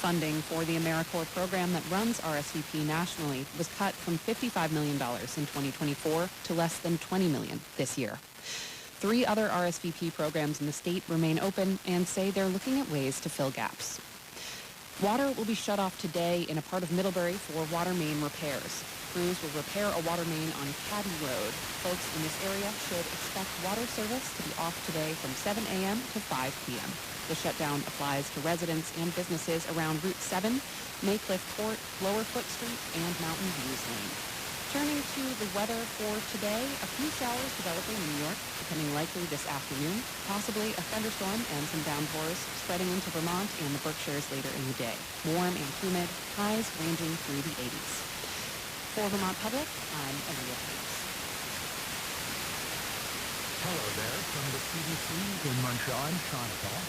Funding for the AmeriCorps program that runs RSVP nationally was cut from $55 million in 2024 to less than $20 million this year. 3 other RSVP programs in the state remain open and say they're looking at ways to fill gaps. Water will be shut off today in a part of Middlebury for water main repairs. Crews will repair a water main on Caddy Road. Folks in this area should expect water service to be off today from 7 a.m. to 5 p.m. The shutdown applies to residents and businesses around Route 7, Maycliff Court, Lower Foot Street, and Mountain Views Lane. Turning to the weather for today, a few showers developing in New York, becoming likely this afternoon, possibly a thunderstorm and some downpours spreading into Vermont and the Berkshires later in the day. Warm and humid, highs ranging through the 80s. For Vermont Public, I'm Olivia Hayes. Hello there from the CBC in Montreal. I'm Sean Paul.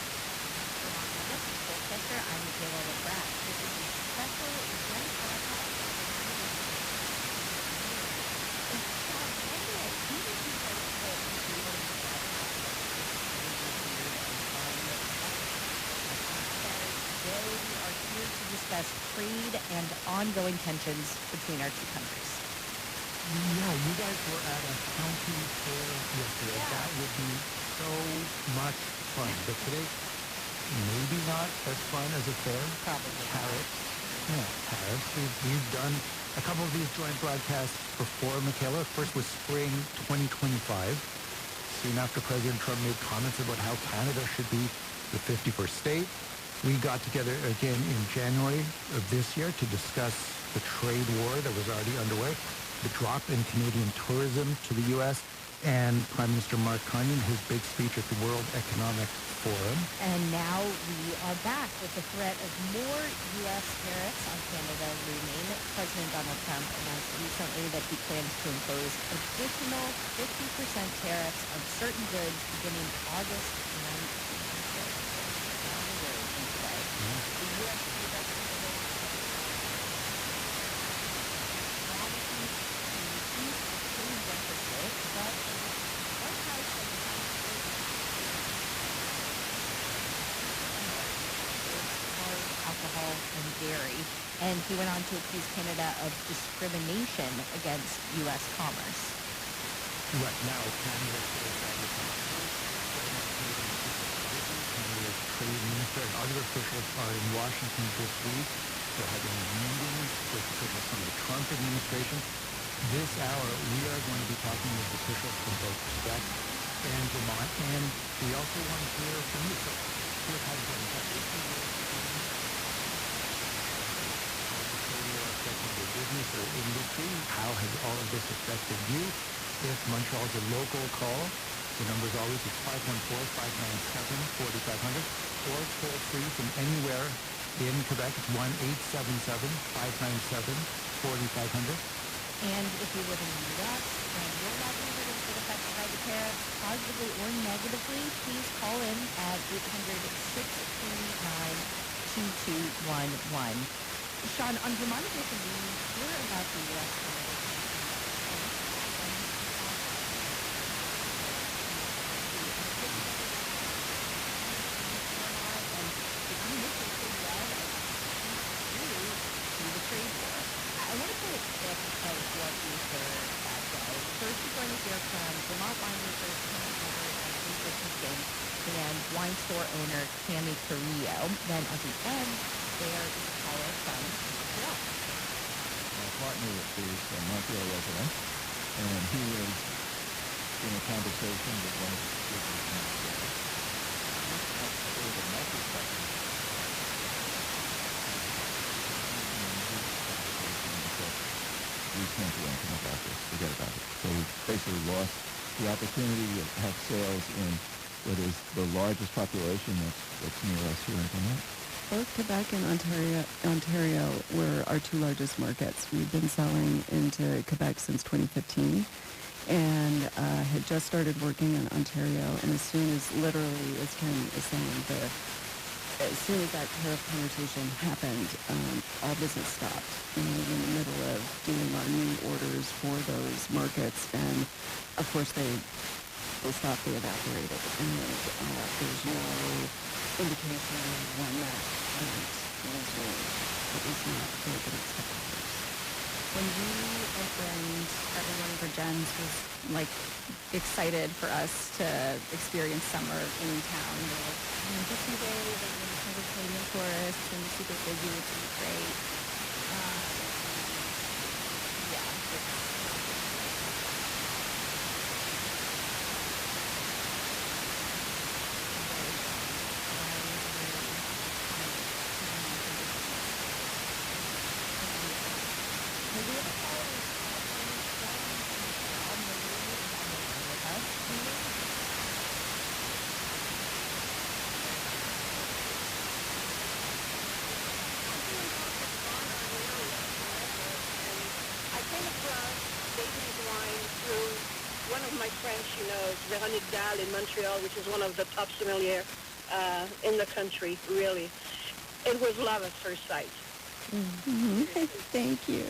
I'm Michaela LeBrat. This is a special event broadcast. Today we are here to discuss trade and ongoing tensions between our two countries. Yeah, you guys were at a county fair yesterday. Yeah. That would be so much fun. But today, maybe not as fun as a fair. Probably. Tariffs. Yeah, tariffs. We've done a couple of these joint broadcasts before, Michaela. First was spring 2025, soon after President Trump made comments about how Canada should be the 51st state. We got together again in January of this year to discuss the trade war that was already underway, the drop in Canadian tourism to the U.S., and Prime Minister Mark Carney in his big speech at the World Economic Forum. And now we are back with the threat of more U.S. tariffs on Canada looming. President Donald Trump announced recently that he plans to impose additional 50% tariffs on certain goods beginning August 19th. Down the road from today. The U.S. alcohol and dairy, and he went on to accuse Canada of discrimination against U.S. commerce. Right now, Canada says that Canada's trade minister and other officials are in Washington this week. They're having meetings with officials from the Trump administration. This hour, we are going to be talking with officials from both Quebec and Vermont, and we also want to hear from you. So here's how to get in touch with you. Your business or industry, how has all of this affected you? If Montreal is a local call, the number is always 514-597-4500, or toll free from anywhere in Quebec. It's 1-877-597-4500. And if you live in the U.S. and your livelihood has been affected by the tariffs, positively or negatively, please call in at 800-639-2211. Sean, on Vermont Edition, we hear about the U.S. I want to play a clip of what we heard that day. First, you're going to hear from Vermont winemakers Tammy Everett and Lisa Pekin and wine store owner Tammy Carrillo. Then at the end, there is a caller from Montreal. My partner is a Montreal resident, and he was in a conversation with one of the distributors in Montreal. There was a message button. We can't do anything about this. Forget about it. So we basically lost the opportunity to have sales in what is the largest population that's near us here in Vermont. Both Quebec and Ontario were our two largest markets. We've been selling into Quebec since 2015 and had just started working in Ontario. And as soon as, literally, as Ken is saying, as soon as that tariff conversation happened, all business stopped. We were in the middle of doing our new orders for those markets, and of course they stopped, they evaporated, and there's no indication of when that was really, it was not for the next couple of years. When we opened, everyone for Jen's was like excited for us to experience summer in town. They were like, just 2 days, and then some Canadian tourists and super busy, which was great. In Montreal, which is one of the top sommeliers in the country, really. It was love at first sight. Mm-hmm. Thank you.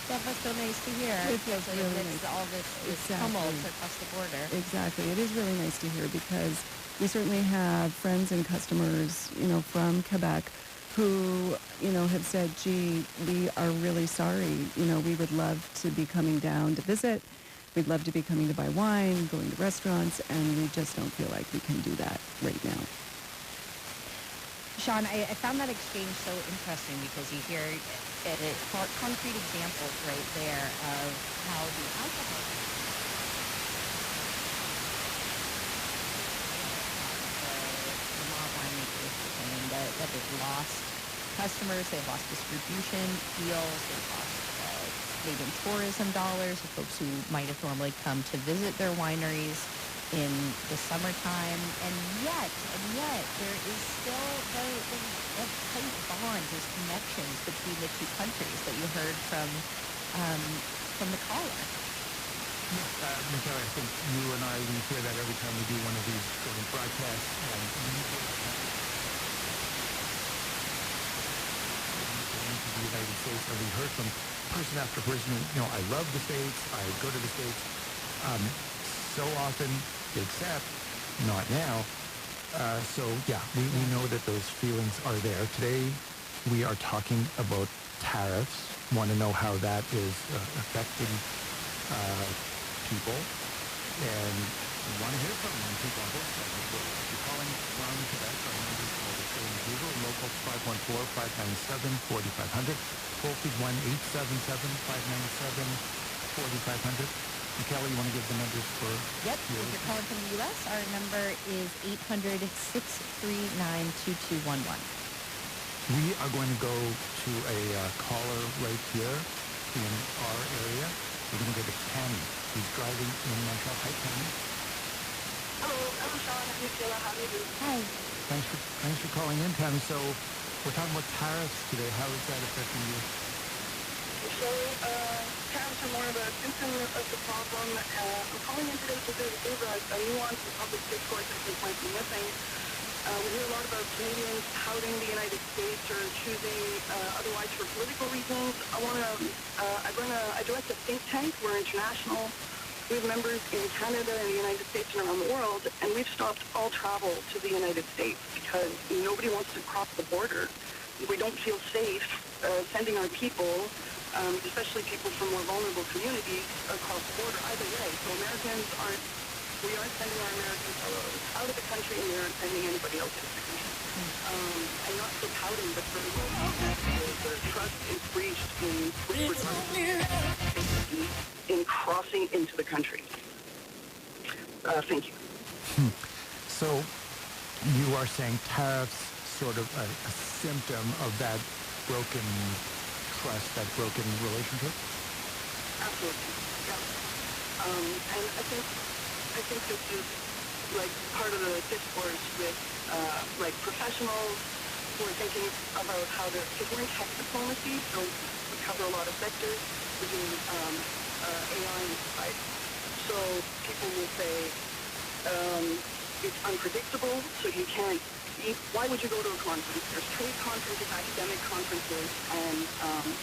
That was so nice to hear. It feels really nice. All this tumult across the border. Exactly. It is really nice to hear because we certainly have friends and customers, from Quebec who, have said, gee, we are really sorry. We would love to be coming down to visit. We'd love to be coming to buy wine, going to restaurants, and we just don't feel like we can do that right now. Sean, I found that exchange so interesting because you hear concrete examples right there of how the alcohol Vermont winemakers were saying that they've lost customers, they've lost distribution deals, they've lost Canadian tourism dollars, the folks who might have normally come to visit their wineries in the summertime, and yet, there is still the tight bonds, those connections between the two countries that you heard from the caller. Michaela, I think you and I, we hear that every time we do one of these broadcasts, and into the United States, and we heard from person after person, I love the States, I go to the States, so often, except not now. We know that those feelings are there. Today, we are talking about tariffs. Want to know how that is affecting people, and we want to hear from people on both sides. If you're calling from Quebec, our numbers are the same as usual. Local 514-597-4500. Toll-free 1-877-597-4500. Michaela, you want to give the numbers for? Yep. If you're calling from the U.S., our number is 800-639-2211. We are going to go to a caller right here in our area. We're going to go to Tammy, who's driving in Montreal. Hi, Tammy. Hello, I'm Sean. I'm Michaela. How are you doing? Hi. Thanks for calling in, Tammy. So we're talking about tariffs today. How is that affecting you? So tariffs are more of a symptom of the problem. I'm calling in today because there's a nuance in public discourse I think might be missing. We hear a lot about Canadians touting the United States or choosing otherwise for political reasons. I direct a think tank. We're international. We have members in Canada and the United States and around the world, and we've stopped all travel to the United States because nobody wants to cross the border. We don't feel safe sending our people, especially people from more vulnerable communities, across the border either way. So we aren't sending our American fellows out of the country, and we aren't sending anybody else into the country. And not for pouting, but for the trust is breached in crossing into the country. Thank you. So you are saying tariffs sort of a symptom of that broken trust, that broken relationship? Absolutely, yeah. And I think this is like part of the discourse with like professionals who are thinking about how to, because we're in tech diplomacy, so we cover a lot of sectors. We're doing AI and society. So people will say it's unpredictable, so you can't eat. Why would you go to a conference? There's trade conferences, academic conferences, and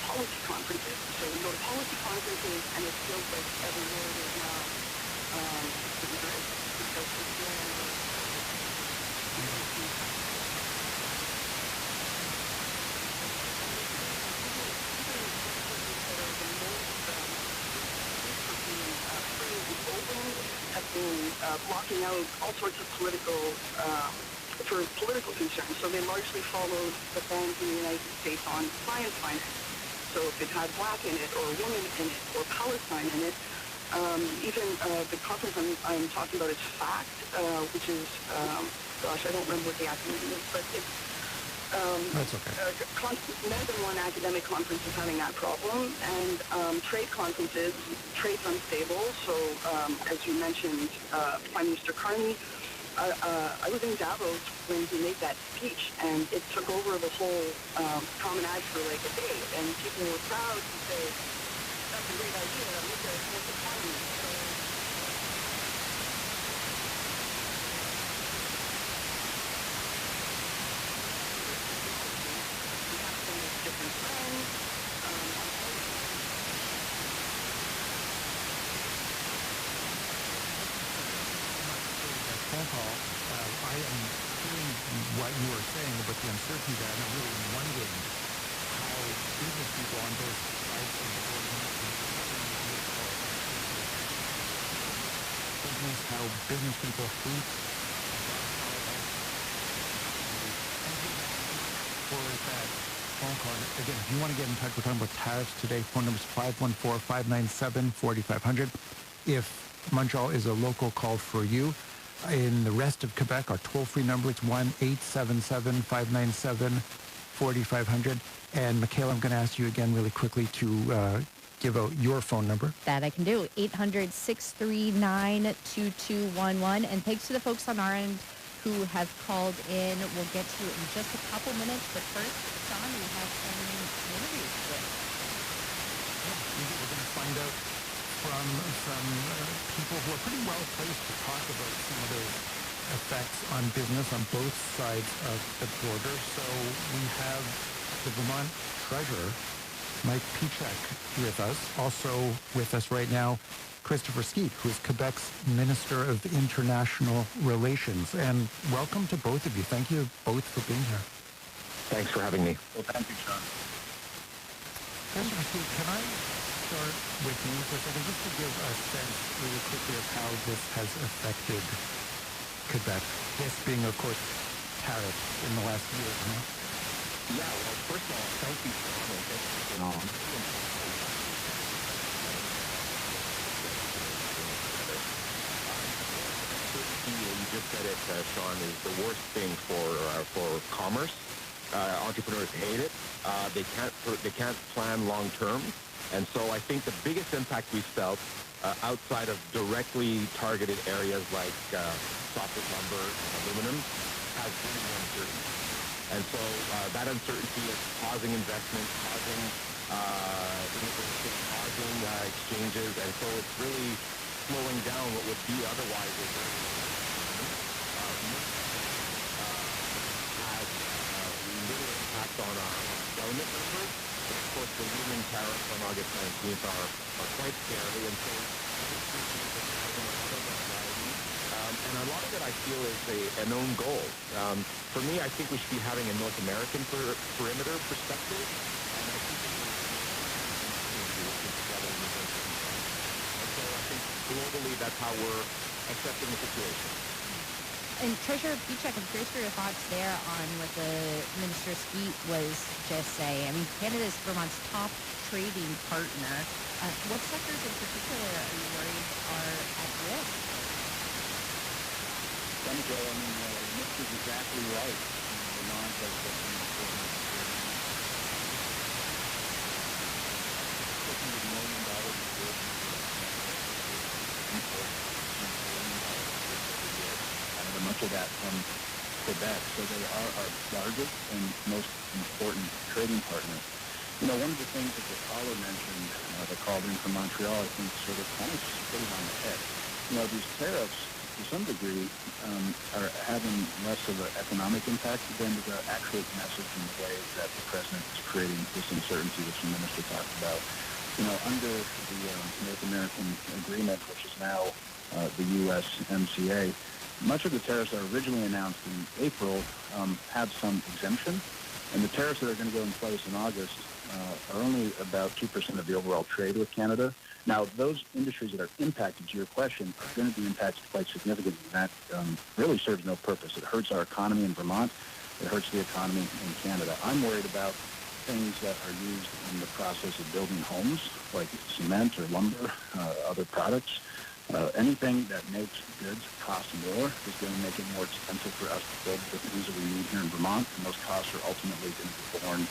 policy conferences. So you go to policy conferences, and it feels like every word is now have been blocking out all sorts of political concerns. So they largely followed the bans in the United States on science finance. So if it had black in it, or woman in it, or Palestine in it, even the conference I'm talking about is FACT, which is, I don't remember what the acronym is, but it's that's okay. More than one academic conference is having that problem, and trade conferences, trade's unstable. So as you mentioned, Prime Minister Carney, I was in Davos when he made that speech, and it took over the whole promenade for like a day, and people were proud to say, that's a great idea, look at this economy. Phone call, I am hearing what you are saying about the uncertainty that I'm really wondering how business people on both sides of the board how business people think for that phone call. Again, if you want to get in touch, we're talking about tariffs today. Phone number is 514-597-4500. If Montreal is a local call for you, in the rest of Quebec, our toll-free number, it's 1-877-597-4500. And Michaela, I'm going to ask you again really quickly to give out your phone number? That I can do. 800-639-2211. And thanks to the folks on our end who have called in. We'll get to it in just a couple minutes. But first, Sean, we have some interviews with. We're going to find out from some people who are pretty well placed to talk about some of those effects on business on both sides of the border. So we have the Vermont Treasurer, Mike Pichek, with us. Also with us right now, Christopher Skeet, who is Quebec's Minister of International Relations. And welcome to both of you. Thank you both for being here. Thanks for having me. Well, thank you, Sean. Christopher Skeet, can I start with you for a second, just to give a sense really quickly of how this has affected Quebec, this being, of course, tariffs in the last year, huh? Yeah, well, first of all, thank you, Sean, and thank you for being on. You just said it, Sean, is the worst thing for commerce. Entrepreneurs hate it. They can't plan long term. And so I think the biggest impact we felt outside of directly targeted areas like softwood lumber and aluminum has been the uncertainty. And so that uncertainty is causing investment, causing innovation, causing exchanges, and so it's really slowing down what would be otherwise a very has little impact on our employment numbers. But of course, the looming tariffs on August 19th are quite scary, and so and a lot of it I feel is a known goal. For me, I think we should be having a North American perimeter perspective, and I think and so I think globally that's how we're accepting the situation. And Treasurer Pichek, I'm curious for your thoughts there on what the Minister Skeet was just saying. I mean, Canada is Vermont's top trading partner. What sectors in particular are you worried are at risk? Joe, I mean, Nick is exactly right. Vermont has such an important $600 million in goods and much of that from Quebec. So they are our largest and most important trading partner. You know, one of the things that the caller mentioned, that called in from Montreal, I think sort of kind of put it on the head. You know, these tariffs, to some degree, are having less of an economic impact than the actual message in the way that the president is creating this uncertainty, which the minister talked about. You know, under the North American agreement, which is now the USMCA, much of the tariffs that were originally announced in April have some exemption, and the tariffs that are going to go in place in August are only about 2% of the overall trade with Canada. Now, those industries that are impacted, to your question, are going to be impacted quite significantly. That really serves no purpose. It hurts our economy in Vermont. It hurts the economy in Canada. I'm worried about things that are used in the process of building homes, like cement or lumber, other products. Anything that makes goods cost more is going to make it more expensive for us to build the things that we need here in Vermont, and those costs are ultimately going to be borne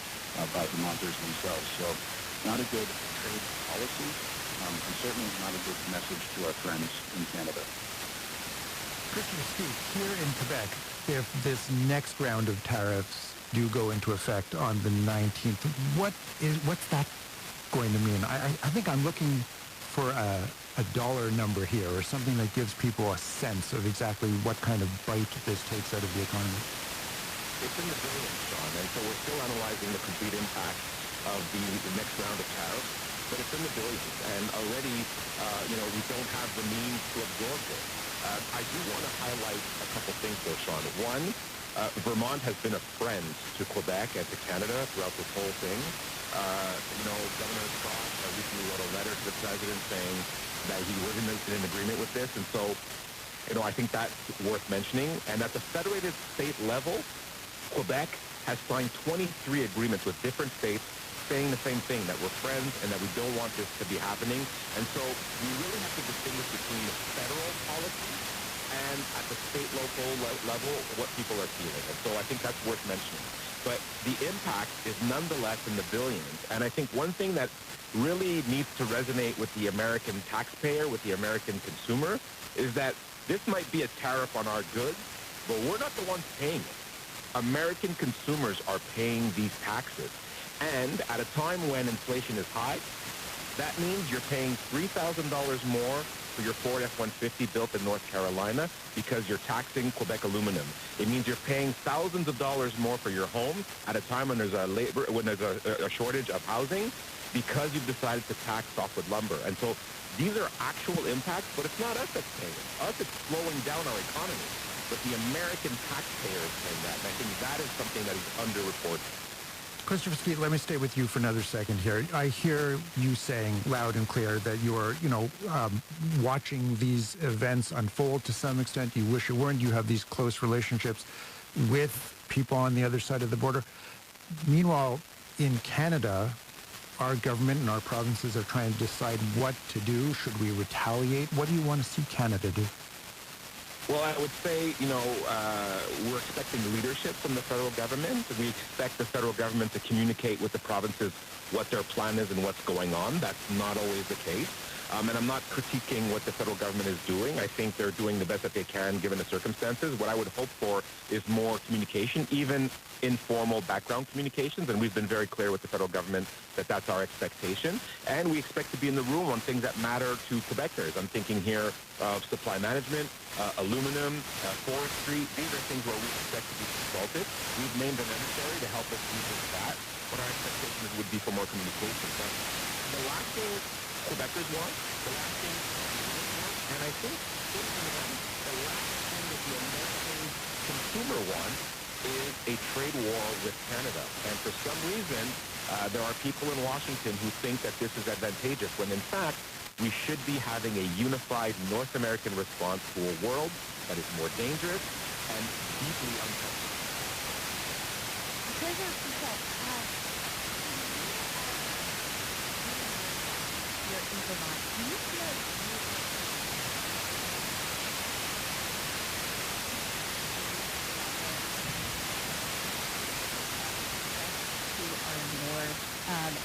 by Vermonters themselves. So not a good trade policy, and certainly not a good message to our friends in Canada. Christopher Skeet, here in Quebec, if this next round of tariffs do go into effect on the 19th, what's that going to mean? I think I'm looking for a dollar number here, or something that gives people a sense of exactly what kind of bite this takes out of the economy. It's in the billions, Sean, and so we're still analyzing the complete impact of the next round of tariffs, but it's in the billions, and already, we don't have the means to absorb this. I do want to highlight a couple things, though, Sean. One, Vermont has been a friend to Quebec and to Canada throughout this whole thing. Governor Scott recently wrote a letter to the president saying that he wasn't in agreement with this, and so, I think that's worth mentioning. And at the federated state level, Quebec has signed 23 agreements with different states saying the same thing, that we're friends and that we don't want this to be happening. And so we really have to distinguish between the federal policy and at the state, local level, what people are feeling. And so I think that's worth mentioning. but the impact is nonetheless in the billions. And I think one thing that really needs to resonate with the American taxpayer, with the American consumer, is that this might be a tariff on our goods, but we're not the ones paying it. American consumers are paying these taxes. And at a time when inflation is high, that means you're paying $3,000 more for your Ford F-150 built in North Carolina because you're taxing Quebec aluminum. It means you're paying thousands of dollars more for your home at a time when there's a shortage of housing because you've decided to tax softwood lumber. And so these are actual impacts, but it's not us that's paying it. Us, it's slowing down our economy. But the American taxpayer is paying that, and I think that is something that is underreported. Christopher Skeet, let me stay with you for another second here. I hear you saying loud and clear that you're, watching these events unfold to some extent. You wish you weren't. You have these close relationships with people on the other side of the border. Meanwhile, in Canada, our government and our provinces are trying to decide what to do. Should we retaliate? What do you want to see Canada do? Well, I would say, we're expecting leadership from the federal government. We expect the federal government to communicate with the provinces what their plan is and what's going on. That's not always the case. And I'm not critiquing what the federal government is doing. I think they're doing the best that they can given the circumstances. What I would hope for is more communication, even informal background communications, and we've been very clear with the federal government that that's our expectation. And we expect to be in the room on things that matter to Quebecers. I'm thinking here of supply management, aluminum, forestry. These are things where we expect to be consulted. We've named the necessary to help us do just that, but our expectations would be for more communication. But the last thing Quebecers want, the last thing and I think the last thing that the American consumer wants is a trade war with Canada. And for some reason, there are people in Washington who think that this is advantageous, when in fact, we should be having a unified North American response to a world that is more dangerous and deeply uncomfortable. You're in Vermont. Do you feel like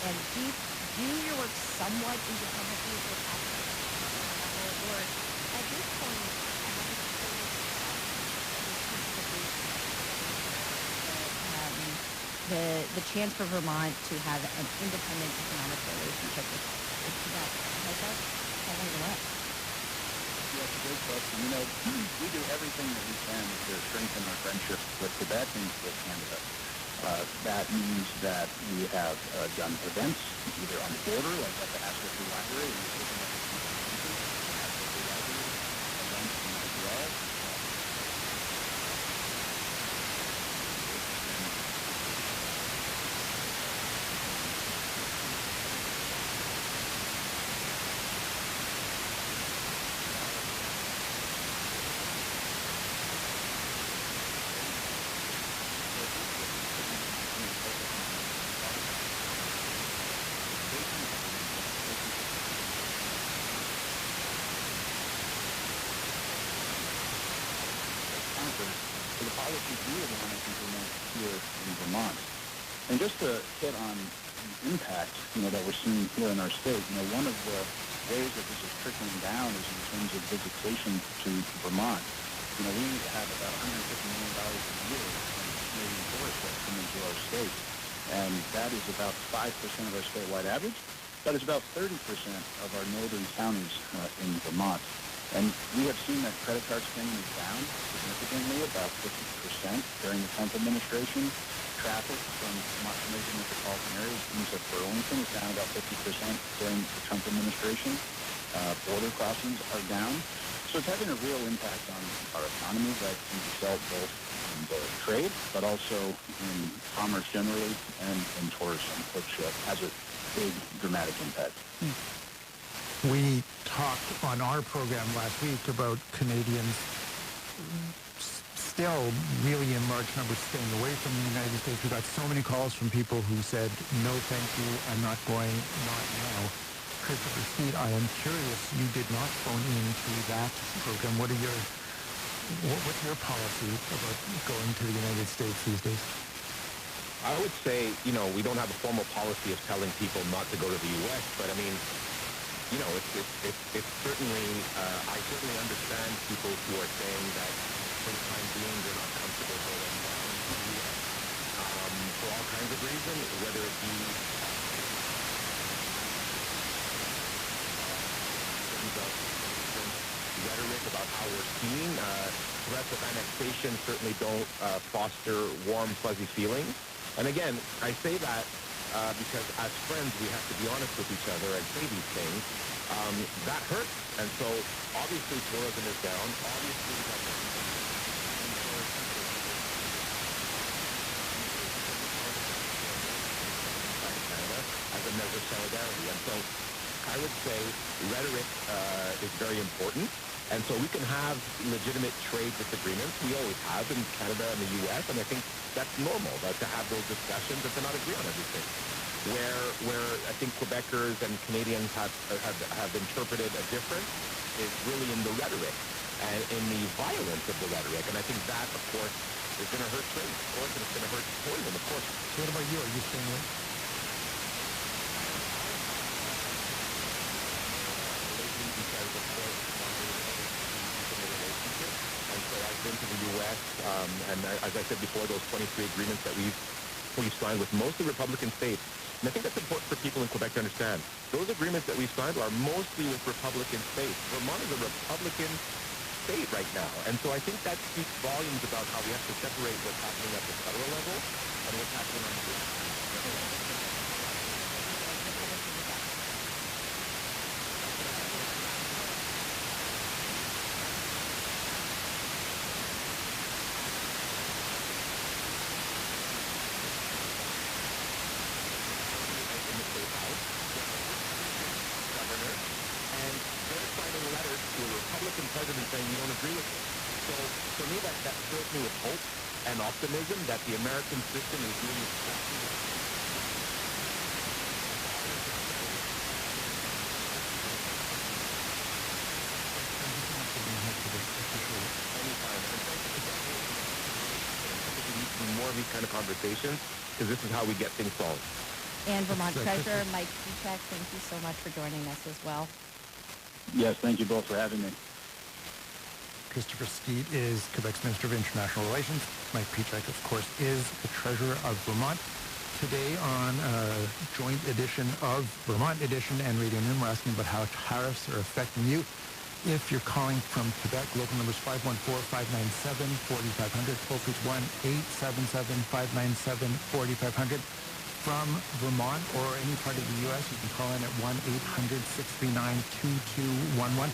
and do your work somewhat independently of what's happening or at this point, the chance for Vermont to have an independent economic relationship with Quebec, has that fallen away? Yeah, it's a great question. We do everything that we can to strengthen our friendship with Quebec and with Canada. That means that we have done events either on the border, like at the Astor Library, and we've opened up a Astor Library events in Montreal. For the policies we would want to implement here in Vermont. And just to hit on the impact, that we're seeing here in our state, one of the ways that this is trickling down is in terms of visitation to Vermont. We need to have about $150 million a year in Canadian tourists that come into our state. And that is about 5% of our statewide average. That is about 30% of our northern counties in Vermont. And we have seen that credit card spending is down significantly, about 50% during the Trump administration. Traffic from major metropolitan areas, things like Burlington, is down about 50% during the Trump administration. Border crossings are down. So it's having a real impact on our economy that can be felt both in the trade, but also in commerce generally and in tourism, which has a big, dramatic impact. We talked on our program last week about Canadians still really in large numbers staying away from the United States. We got so many calls from people who said, no, thank you, I'm not going, not now. Christopher Skeet, I am curious, you did not phone into that program. What's your policy about going to the United States these days? I would say, we don't have a formal policy of telling people not to go to the U.S., but I mean, it's certainly, I certainly understand people who are saying that for the time being they're not comfortable going down to the U.S. For all kinds of reasons, whether it be rhetoric about how we're seen. Threats of annexation certainly don't foster warm, fuzzy feelings. And again, I say that because as friends, we have to be honest with each other and say these things. That hurts. And so obviously tourism is down. Obviously Canada as a measure of solidarity. And so I would say rhetoric is very important. And so we can have legitimate trade disagreements. We always have in Canada and the U.S., and I think that's normal to have those discussions and to not agree on everything. Where I think Quebecers and Canadians have interpreted a difference is really in the rhetoric and in the violence of the rhetoric. And I think that, of course, is going to hurt trade, of course, and it's going to hurt tourism, of course. So what about you? Are you staying away? Because, of course, and so I've been to the U.S., and as I said before, those 23 agreements that we've signed with mostly Republican states. And I think that's important for people in Quebec to understand. Those agreements that we've signed are mostly with Republican states. Vermont is a Republican state right now. And so I think that speaks volumes about how we have to separate what's happening at the federal level and what's happening on the state. President saying you don't agree with it. So for me, that fills me with hope and optimism that the American system is doing exactly what more of these kind of conversations, because this is how we get things solved. And Vermont Treasurer Mike Pichek, thank you so much for joining us as well. Yes, thank you both for having me. Christopher Skeet is Quebec's Minister of International Relations. Mike Pichek, of course, is the Treasurer of Vermont. Today on a joint edition of Vermont Edition and Radio Noon, we're asking about how tariffs are affecting you. If you're calling from Quebec, local number is 514-597-4500, toll-free is 1-877-597-4500. From Vermont or any part of the U.S., you can call in at 1-800-639-2211.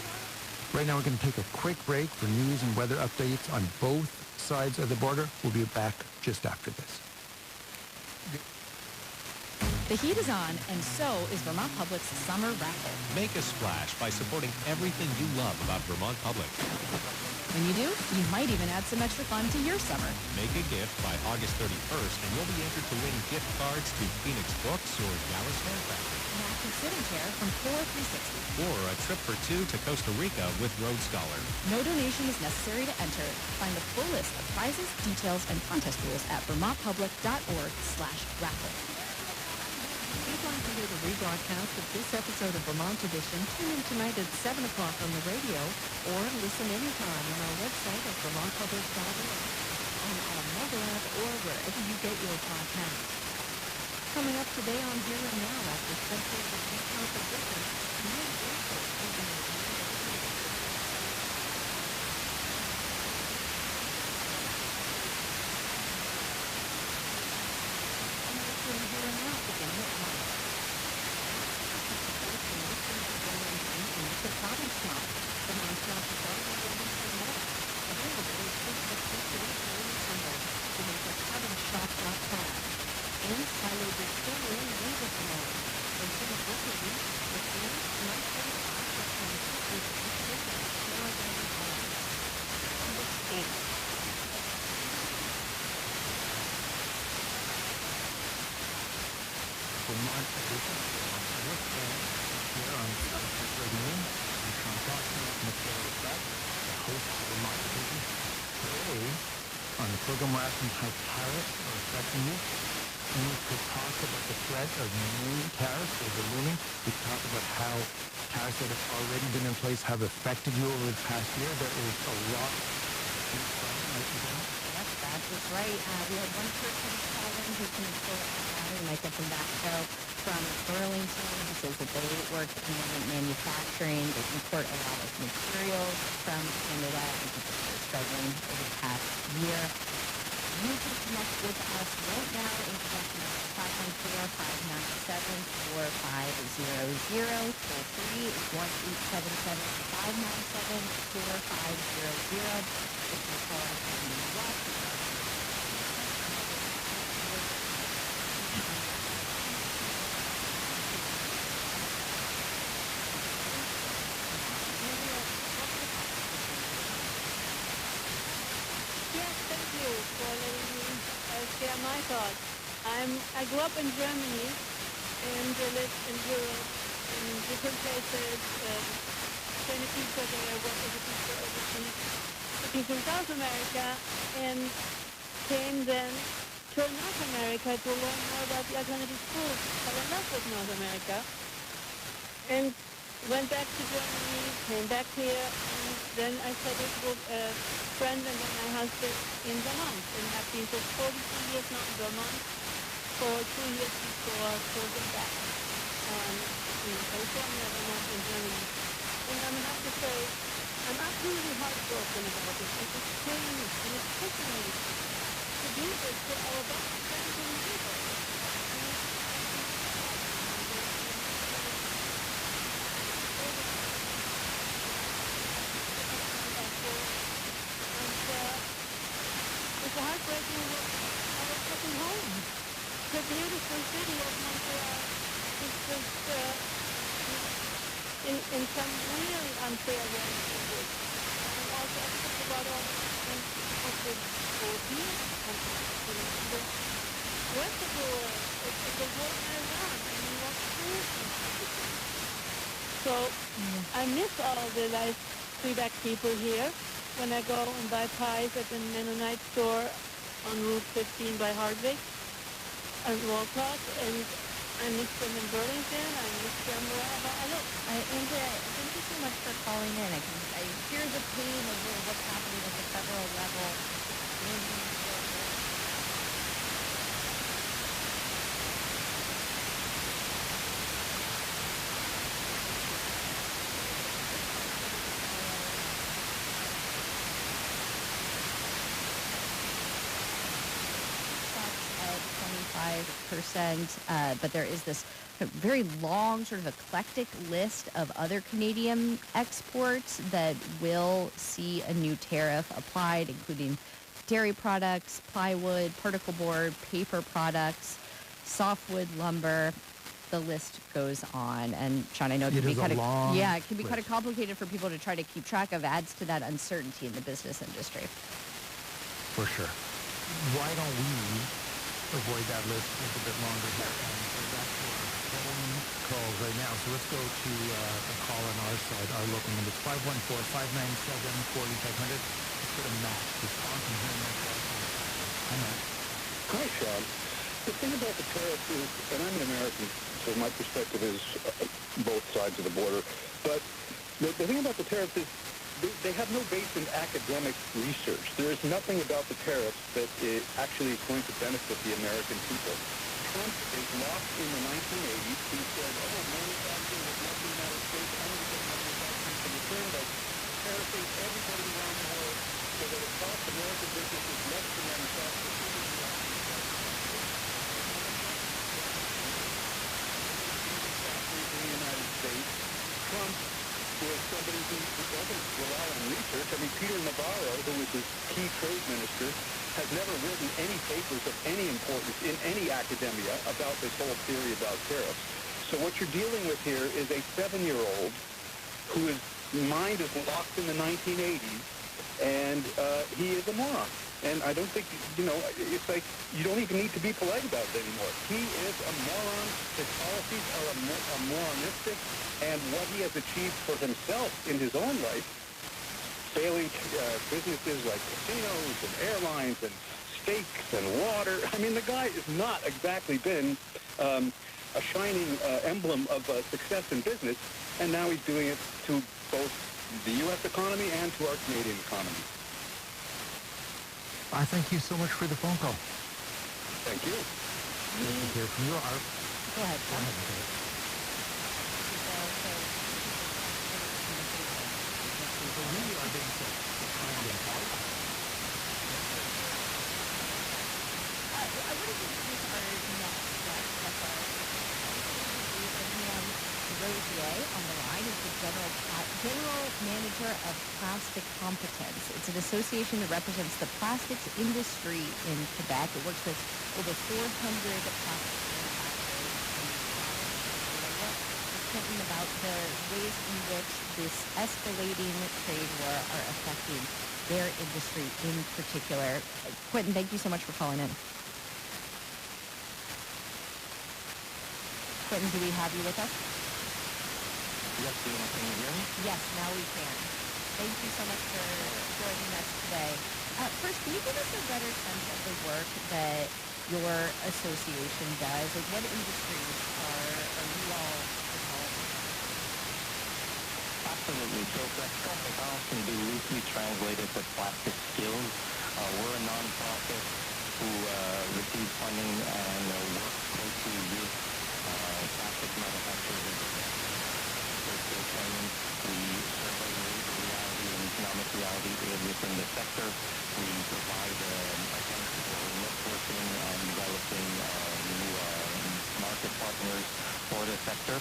Right now, we're going to take a quick break for news and weather updates on both sides of the border. We'll be back just after this. The heat is on, and so is Vermont Public's summer raffle. Make a splash by supporting everything you love about Vermont Public. When you do, you might even add some extra fun to your summer. Make a gift by August 31st, and you'll be entered to win gift cards to Phoenix Books or Dallas Handcrafting. An active sitting chair from Core 360. Or a trip for two to Costa Rica with Road Scholar. No donation is necessary to enter. Find the full list of prizes, details, and contest rules at vermontpublic.org/raffle. If you'd like to hear the rebroadcast of this episode of Vermont Edition, tune in tonight at 7 o'clock on the radio, or listen anytime on our website at vermontpublic.org, on our mobile app, or wherever you get your podcasts. Coming up today on Here and Now after Central Vermont Competition, Neil Wilson will be Here and Now beginning at 1. The province shop, the Montreal Chicago Building for more. Available is Facebook today and Sunday. To make a provinceshop.com. And Silo Distillery in Waverton. Consider booking week with meals 9:45 for 26 with different Carolina homes. Number 8. Vermont Edition here on CFCH Radio. I'm Sean Foster, Michaela Beck, the host of Vermont Edition. Today, on the program, we're asking how tariffs are affecting you. we could talk about the threat of new tariffs or the looming. We could talk about how tariffs that have already been in place have affected you over the past year. There is a lot. Yep, that is right. We had one person call in who's going to pull it out. We might get them back, though, from Burlington, who says that they work in manufacturing. They import a lot of materials from Canada and people are struggling over the past year. You can connect with us right now in connection with 514-597-4500. Toll free is 1-877-597-4500. If you call us from the US, for letting me share my thoughts. I grew up in Germany and lived in Europe in different places, trained a teacher there, worked as a teacher overseas, looking to South America, and came then to North America to learn more about the alternative schools. Fell in love with North America and went back to Germany, came back here, and then I settled with a friend and then my husband in Vermont, and have been for 42 years now in Vermont, for 2 years before going back in California, Vermont, and Germany. And I have to say, I'm absolutely heartbroken about this. It's a pain, and it's pushing me to do this to our best friends and neighbors. It's heartbreaking that I was taken home. The beautiful city of Montreal is just in some really unfair ways. And also I think about all the of the European countries, the rest of the world, it's the world around. I mean, what's food? So I miss all the nice Quebec people here. When I go and buy pies at the Mennonite store on Route 15 by Hardwick and Walcott, and I miss them in Burlington, I miss them wherever I look. Andrea, thank you so much for calling in. I hear the pain of what's happening at the federal level. But there is this very long, sort of eclectic list of other Canadian exports that will see a new tariff applied, including dairy products, plywood, particle board, paper products, softwood lumber. The list goes on. And Sean, I know it can be kind of it can be kind of complicated for people to try to keep track of. Adds to that uncertainty in the business industry. For sure. Why don't we avoid that list a little bit longer here and go back to our phone calls right now? So let's go to a call on our side. Our local number is 514-597-4500. Let's go to Matt, Wisconsin here in Montreal. Hi, Matt. Hi, Sean. The thing about the tariffs is, and I'm an American, so my perspective is both sides of the border, but the thing about the tariffs is they have no base in academic research. There is nothing about the tariffs that actually is going to benefit the American people. Trump is lost in the 1980s. He said, manufacturing was not the United States. I'm going to get manufacturing to return by tariffing everybody around the world so that it costs American businesses less to manufacture in the United States. Trump was somebody who doesn't rely on research. I mean, Peter Navarro, who was his key trade minister, has never written any papers of any importance in any academia about this whole theory about tariffs. So what you're dealing with here is a 7-year-old whose mind is locked in the 1980s, and he is a moron. And I don't think, it's like you don't even need to be polite about it anymore. He is a moron. His policies are moronistic. And what he has achieved for himself in his own life, failing businesses like casinos and airlines and steaks and water. I mean, the guy has not exactly been a shining emblem of success in business, and now he's doing it to both the U.S. economy and to our Canadian economy. I thank you so much for the phone call. Thank you. Good to hear from you. Go ahead. Go ahead. So we are being told to try and get out. I want to introduce our next guest. That's our Abraham Rosier on the line. Is the General Manager of Plastic Competence. It's an association that represents the plastics industry in Quebec. It works with over 400 plastic manufacturers in the province. Talking about the ways in which this escalating trade war are affecting their industry in particular. Quentin, thank you so much for calling in. Quentin, do we have you with us? Yes, can you hear me? Yes, now we can. Thank you so much for joining us today. First, can you give us a better sense of the work that your association does? Like, what industries are you all involved in? Absolutely. So Quebec Becancour can be loosely translated to plastic skills. We're a nonprofit who receives funding and works closely with plastic manufacturers. We survey labor reality and economic reality within the sector. We provide accounts for networking and developing new market partners for the sector.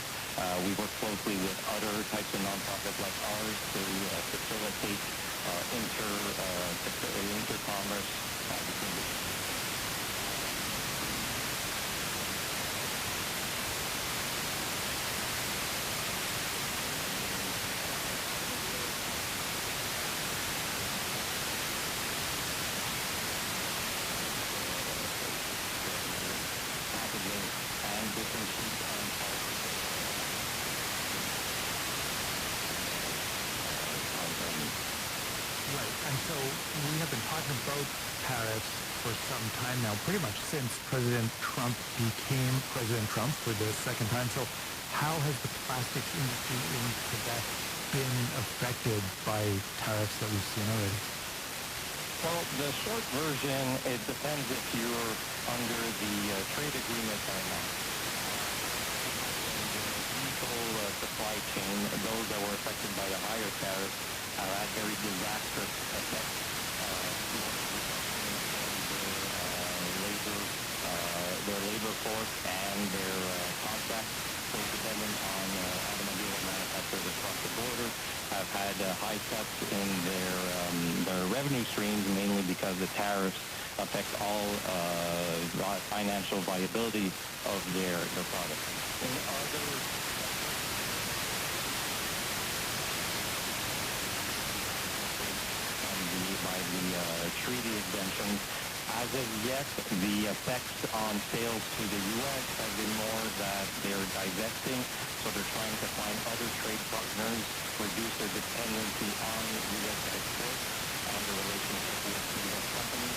We work closely with other types of nonprofits like ours to facilitate inter-commerce between the And so we have been talking about tariffs for some time now, pretty much since President Trump became President Trump for the second time. So how has the plastics industry in Quebec been affected by tariffs that we've seen already? Well, the short version, it depends if you're under the trade agreement or not. In the vehicle supply chain, those that were affected by the higher tariffs have had very disastrous effects. Their labor force and their contracts, so dependent on automobile manufacturers across the border, have had high cuts in their revenue streams, mainly because the tariffs affect all financial viability of their products. In other by the treaty exemptions, as of yet, the effects on sales to the U.S. have been more that they're divesting, so they're trying to find other trade partners, reduce their dependency on U.S. exports and the relationship with U.S. companies.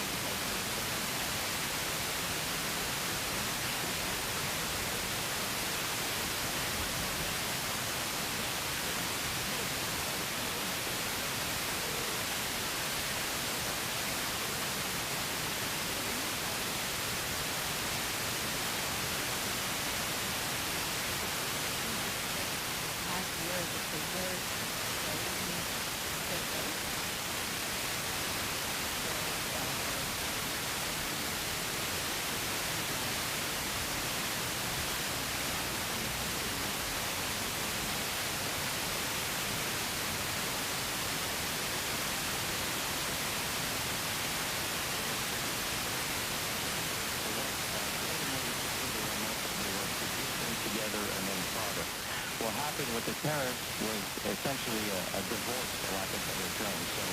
What happened with the tariffs was essentially a divorce, for lack of better term. So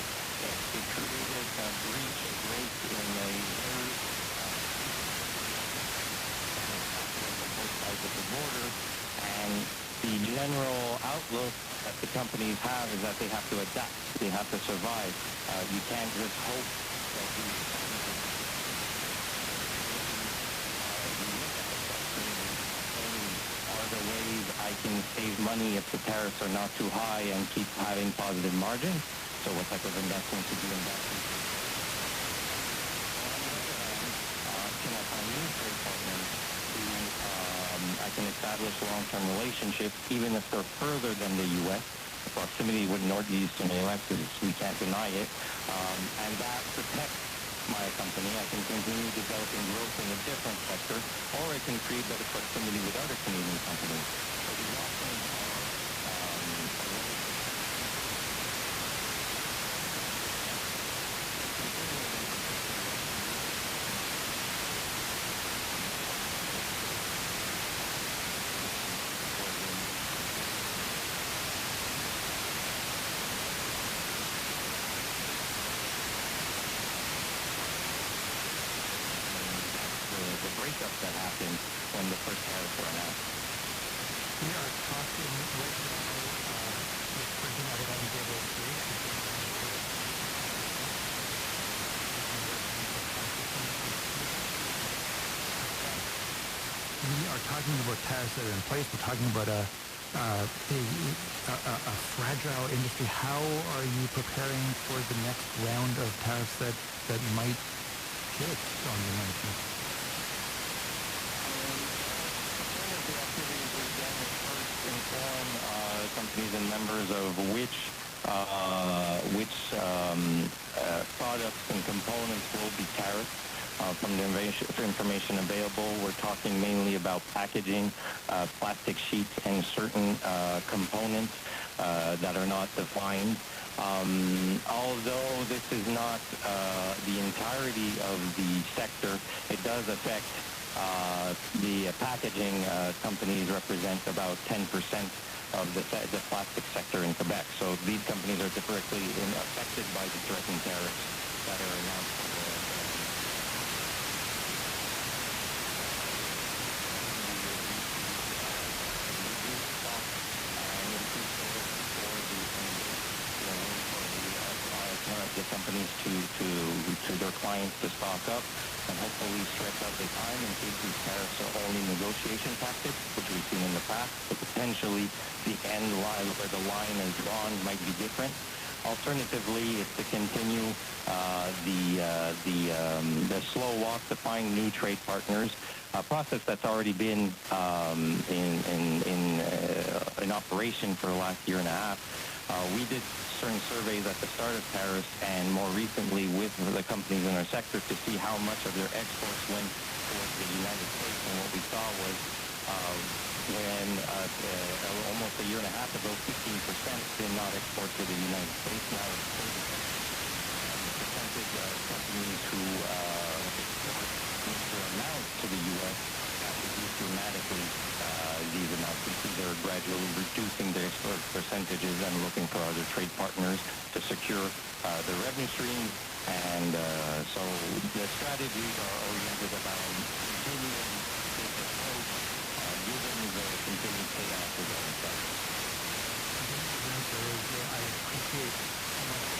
it created a breach in a very on both sides of the border, and the general outlook that the companies have is that they have to adapt, they have to survive. You can't just hope that can save money if the tariffs are not too high and keep having positive margins. So what type of investment should you invest in? Can I find new trade partners who I can establish long-term relationships, even if they're further than the U.S.? The proximity with Northeastern U.S. is, we can't deny it, and that protects my company. I can continue developing growth in a different sector, or I can create better proximity with other Canadian companies. So the law firms are breakup that happened when the first tariffs were announced. We are talking right now with President of the Unfavorable States. We are talking about tariffs that are in place. We're talking about a fragile industry. How are you preparing for the next round of tariffs that might hit on the 19th? Companies and members of which products and components will be tariffed. From the information available, we're talking mainly about packaging, plastic sheets, and certain components that are not defined. Although this is not the entirety of the sector, it does affect the packaging companies represent about 10% of the plastic sector in Quebec. So these companies are directly affected by the threatened tariffs that are announced. The companies to their clients to stock up and hopefully stretch out the time in case these tariffs are only negotiation tactics, which we've seen in the past, but potentially the end line where the line is drawn might be different. Alternatively, it's to continue the slow walk to find new trade partners, a process that's already been in operation for the last year and a half. We did certain surveys at the start of tariffs and more recently with the companies in our sector to see how much of their exports went towards the United States. And what we saw was when almost a year and a half ago, 15% did not export to the United States. Now it's 30%. The percentage of companies who export major amounts to the U.S. has reduced dramatically. These amounts. We see they're gradually reducing their export percentages and looking for other trade partners to secure their revenue streams. And so the strategies are oriented about continuing this approach given the continued chaos of the sector. I appreciate so much.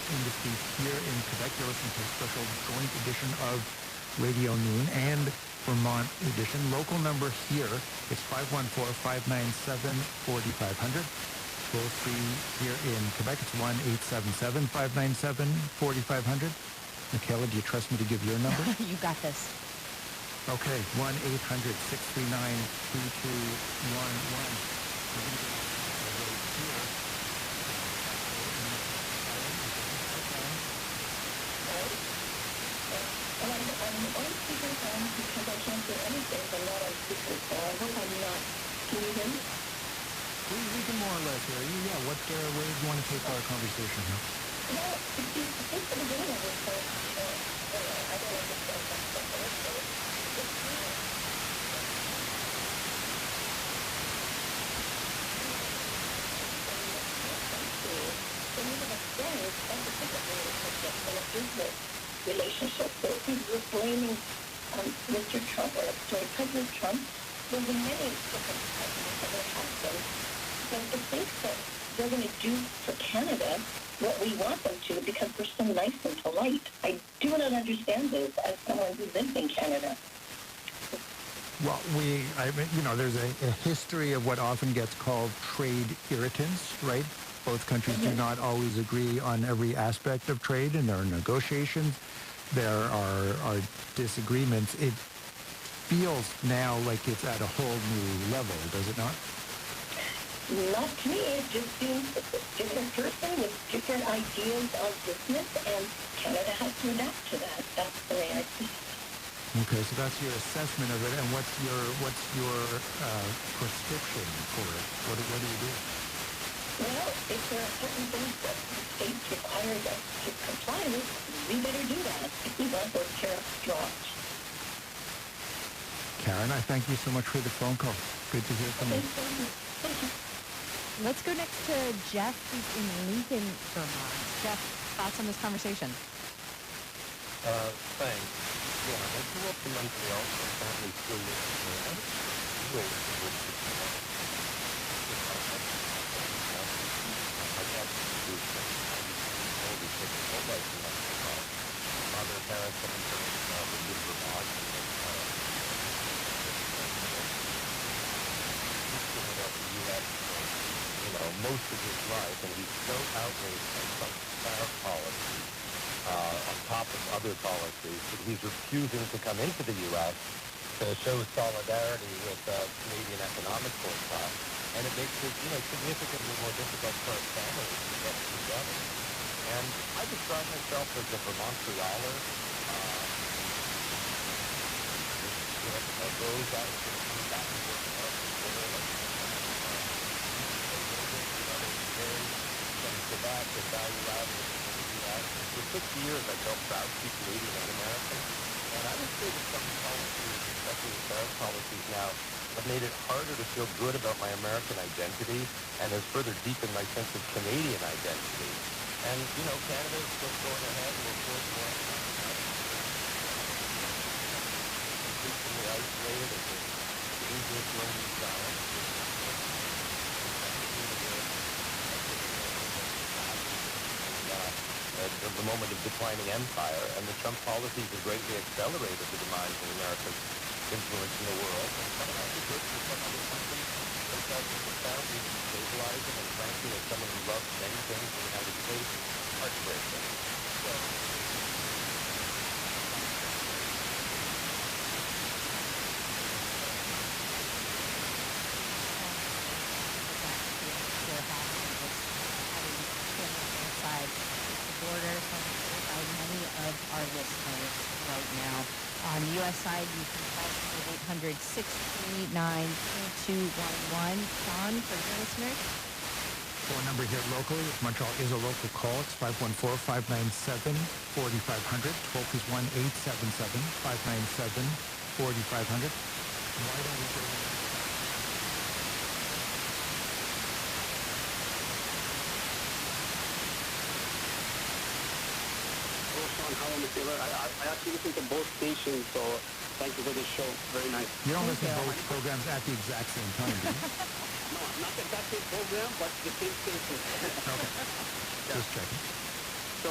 Industry here in Quebec. You're listening to a special joint edition of Radio Noon and Vermont edition. Local number here is 514-597-4500. Toll free here in Quebec, it's 1-877-597-4500. Michaela, do you trust me to give your number? You got this. Okay, 1-800-639-2211. I'm on speakerphone because I can't hear anything. I'm not on speaker, so I hope I'm not. Can you hear me? We can more or less hear you. Yeah, where do you want to take our conversation here? Well, since the beginning of this, I don't understand that stuff. When you have a friend, that's a different relationship than a business relationship. So if you're blaming Mr. Trump, or sorry, President Trump, there's many different presidents that there have been. So to think that they're going to do for Canada what we want them to because we're so nice and polite. I do not understand this as someone who lives in Canada. Well, there's a history of what often gets called trade irritants, right? Both countries do not always agree on every aspect of trade, and there are negotiations. There are disagreements. It feels now like it's at a whole new level, does it not? Not to me. It just seems a different person with different ideas of business, and Canada has to adapt to that. That's the way I see it. Okay, so that's your assessment of it, and what's your prescription for it? What do you do? Well, if there are certain things that the states requires us to comply with, we better do that if we want those tariffs dropped. Karen, I thank you so much for the phone call. Good to hear from you. Thank you. Let's go next to Jeff, who's in Lincoln, Vermont. Jeff, thoughts on this conversation? Thanks. Yeah, I grew up in Montreal, so my family still lives there. I was my dad was older, so his whole life in Montreal. Father and parents have been lived in Vermont. Most of his life, and he's so outraged by some tariff policy on top of other policies that he's refusing to come into the U.S. to show solidarity with Canadian economic boycott, and it makes it significantly more difficult for our families to get together. And I describe myself as a Vermontrealer. Those that come back and forth from Quebec and value added in the U.S. For 60 years, I felt proud to be Canadian and American. And I would say that some policies, especially the tariff policies now, have made it harder to feel good about my American identity and has further deepened my sense of Canadian identity. And, Canada is still going ahead and we're still going increasingly isolated as a dangerous lonely zone. The moment of declining empire, and the Trump policies have greatly accelerated the demise of America's influence in the world. And some of that is good for some other countries. Themselves are profoundly destabilizing, and frankly, as someone who loves many things in the United States, heartbreaking. So, border by many of our listeners right now. On the U.S. side, you can call 800-639-2211. Sean, for your listeners? Phone number here locally, if Montreal is a local call, it's 514-597-4500. Toll is 1-877-597-4500. Why don't we go Hello, Mr. Taylor. I actually listen to both stations, so thank you for this show. Very nice. You don't listen to both programs at the exact same time, do you? No, not the exact same program, but the same station. Okay. Just checking. So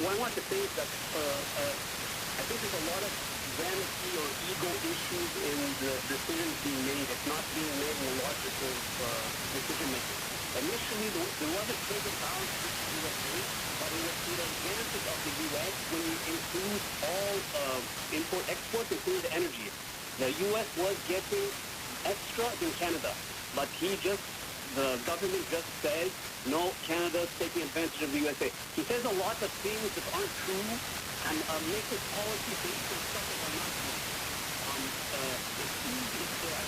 what I want to say is that I think there's a lot of vanity or ego issues in the decisions being made. It's not being made in a logical decision-making. Initially, there was a trade balance with the USA, but it was to the advantage of the U.S. when you include all import-export, including the energy. The U.S. was getting extra than Canada, but the government just says, no, Canada's taking advantage of the USA. He says a lot of things that aren't true and makes his policy based on stuff that are not true. It's easy to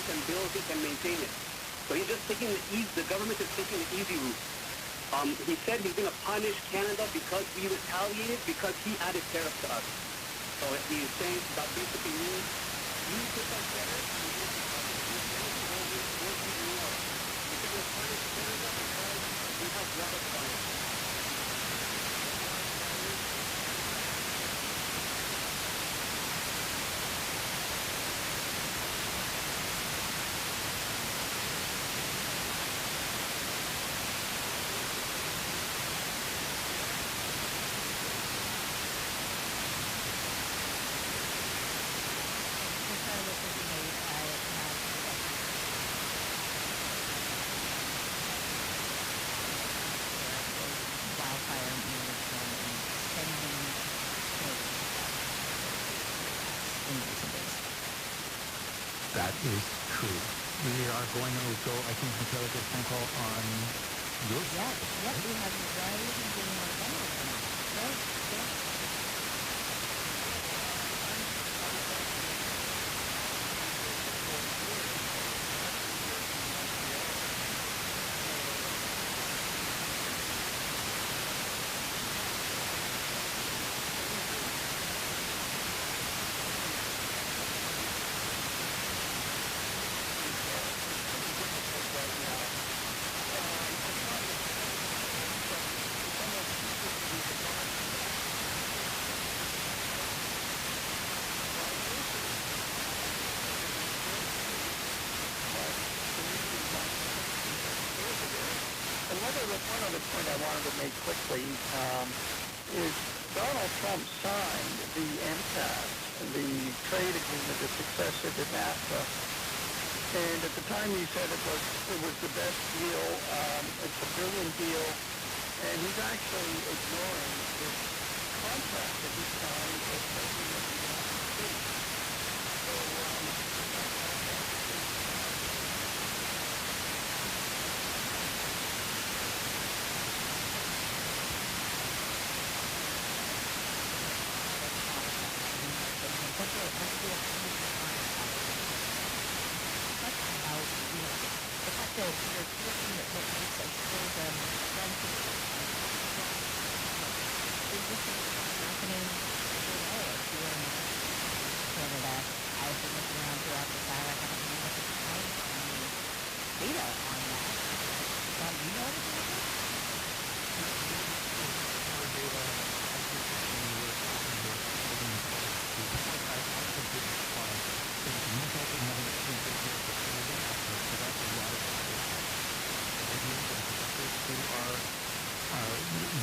and build it and maintain it. So he's just taking the government is taking the easy route. He said he's going to punish Canada because we retaliated because he added tariffs to us. So he's saying that basically means you put us better and we will punish Canada because we have less fire. That is true. We are going to go, I think, Michaela, get a phone call on your side. Yes, we have Ray being on the phone right now. Ray, yes. One other point I wanted to make quickly is Donald Trump signed the MTAS, the trade agreement, the successor to NAFTA, and at the time he said it was the best deal, it's a brilliant deal, and he's actually ignoring this contract that he signed with the President of the United States.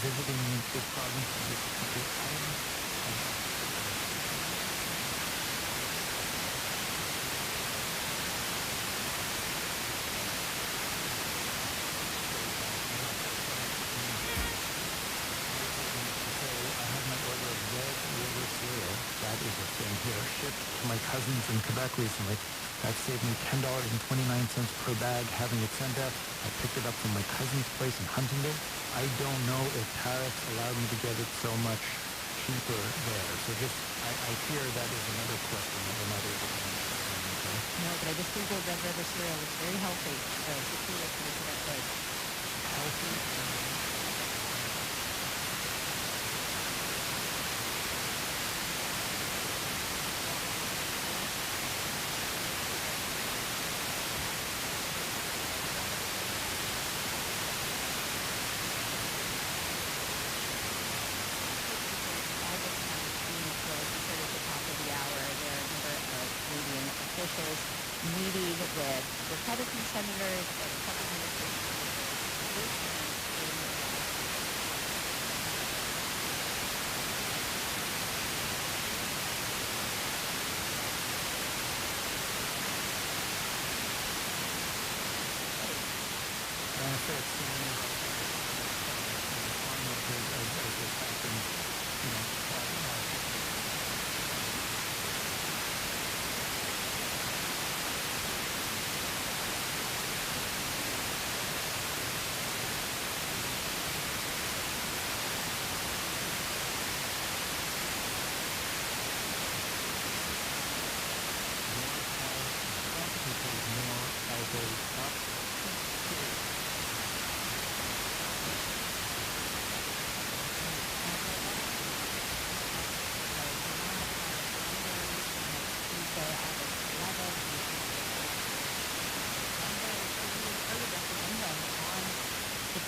Visiting this province and this country, that is a thing here, shipped to my cousins in Quebec recently. That saved me $10.29 per bag having it sent out. I picked it up from my cousin's place in Huntingdon. I don't know if tariffs allowed me to get it so much cheaper there. So just, I fear that is another question that we're not able to answer. Okay? No, but I just Googled Red River cereal. It's very healthy. So it's a key to the Quebec Day. Healthy? Meeting with Republican senators and Trump administration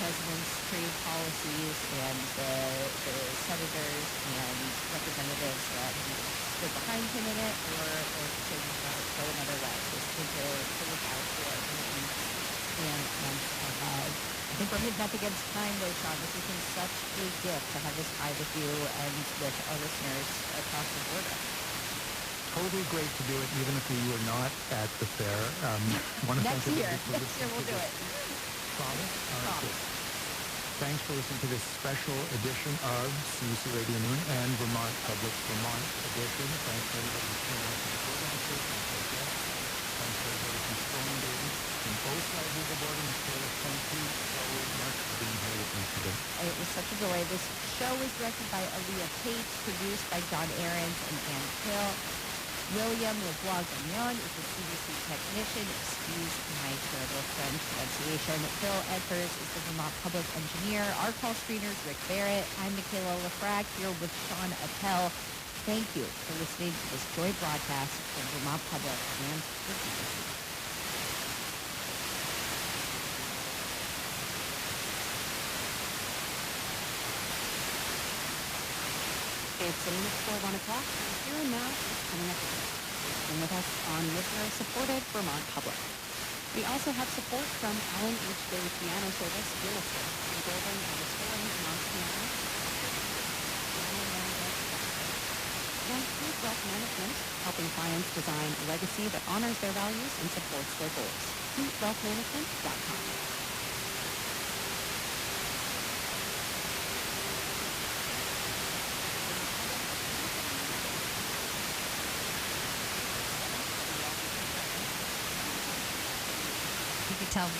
president's trade policies and the senators and representatives that stood behind him in it, or if things go another way. So to look out for and ahead. I think we're hitting up against time, though, Sean. This has been such a gift to have this time with you and with our listeners across the border. Totally great to do it, even if we were not at the fair. Next year we'll do it. Promise? All right, good. Thanks for listening to this special edition of CBC Radio Noon and Vermont Public Vermont edition. Thanks for everybody who tuned in to the program. It was such a joy. This show was directed by Aaliyah Pate, produced by John Ahrens and Ann Hill. William Lebois-Gagnon is the CBC technician. Excuse my terrible French pronunciation. Bill Edfers is the Vermont Public Engineer. Our call screeners, Rick Barrett. I'm Michaela Lafrag here with Sean Appel. Thank you for listening to this joint broadcast from Vermont Public and the CBC. It's sitting at 1 o'clock. Here and now, it's coming up again. Stay with us on listener-supported Vermont Public. We also have support from Alan H. Day Piano Service, Real Estate, rebuilding and restoring Vermont's piano. And Keep Wealth Management, helping clients design a legacy that honors their values and supports their goals. KeepWealthManagement.com. You could tell me.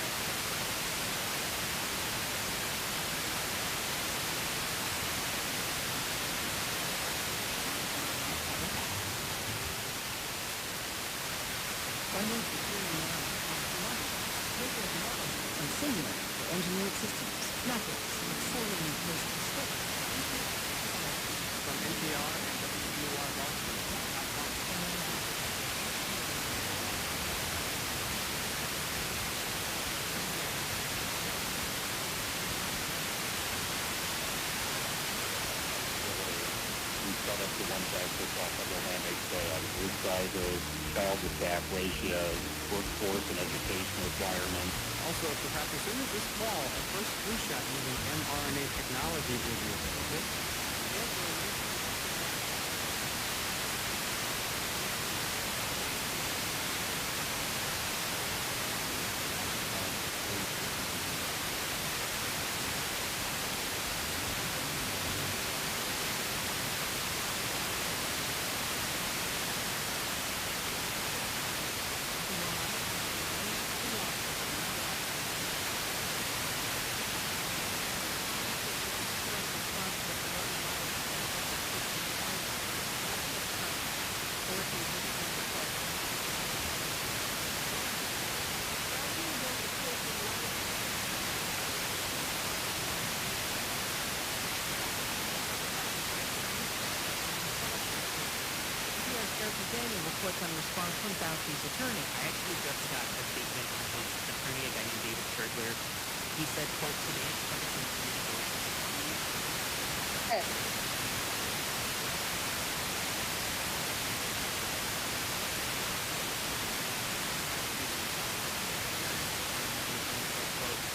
And singular for engineered systems, methods, and accelerating ways to switch. From NPR and WUR Start up to one side for self-dynamic group sizes, child to staff ratios, workforce and education requirements. Also, perhaps as soon as this fall, a first flu shot using mRNA technology will be available. Daniel reports on a response from Fauci's attorney. I actually just got a statement from his attorney, a guy named David Shirtler. He said, quote, today's partisan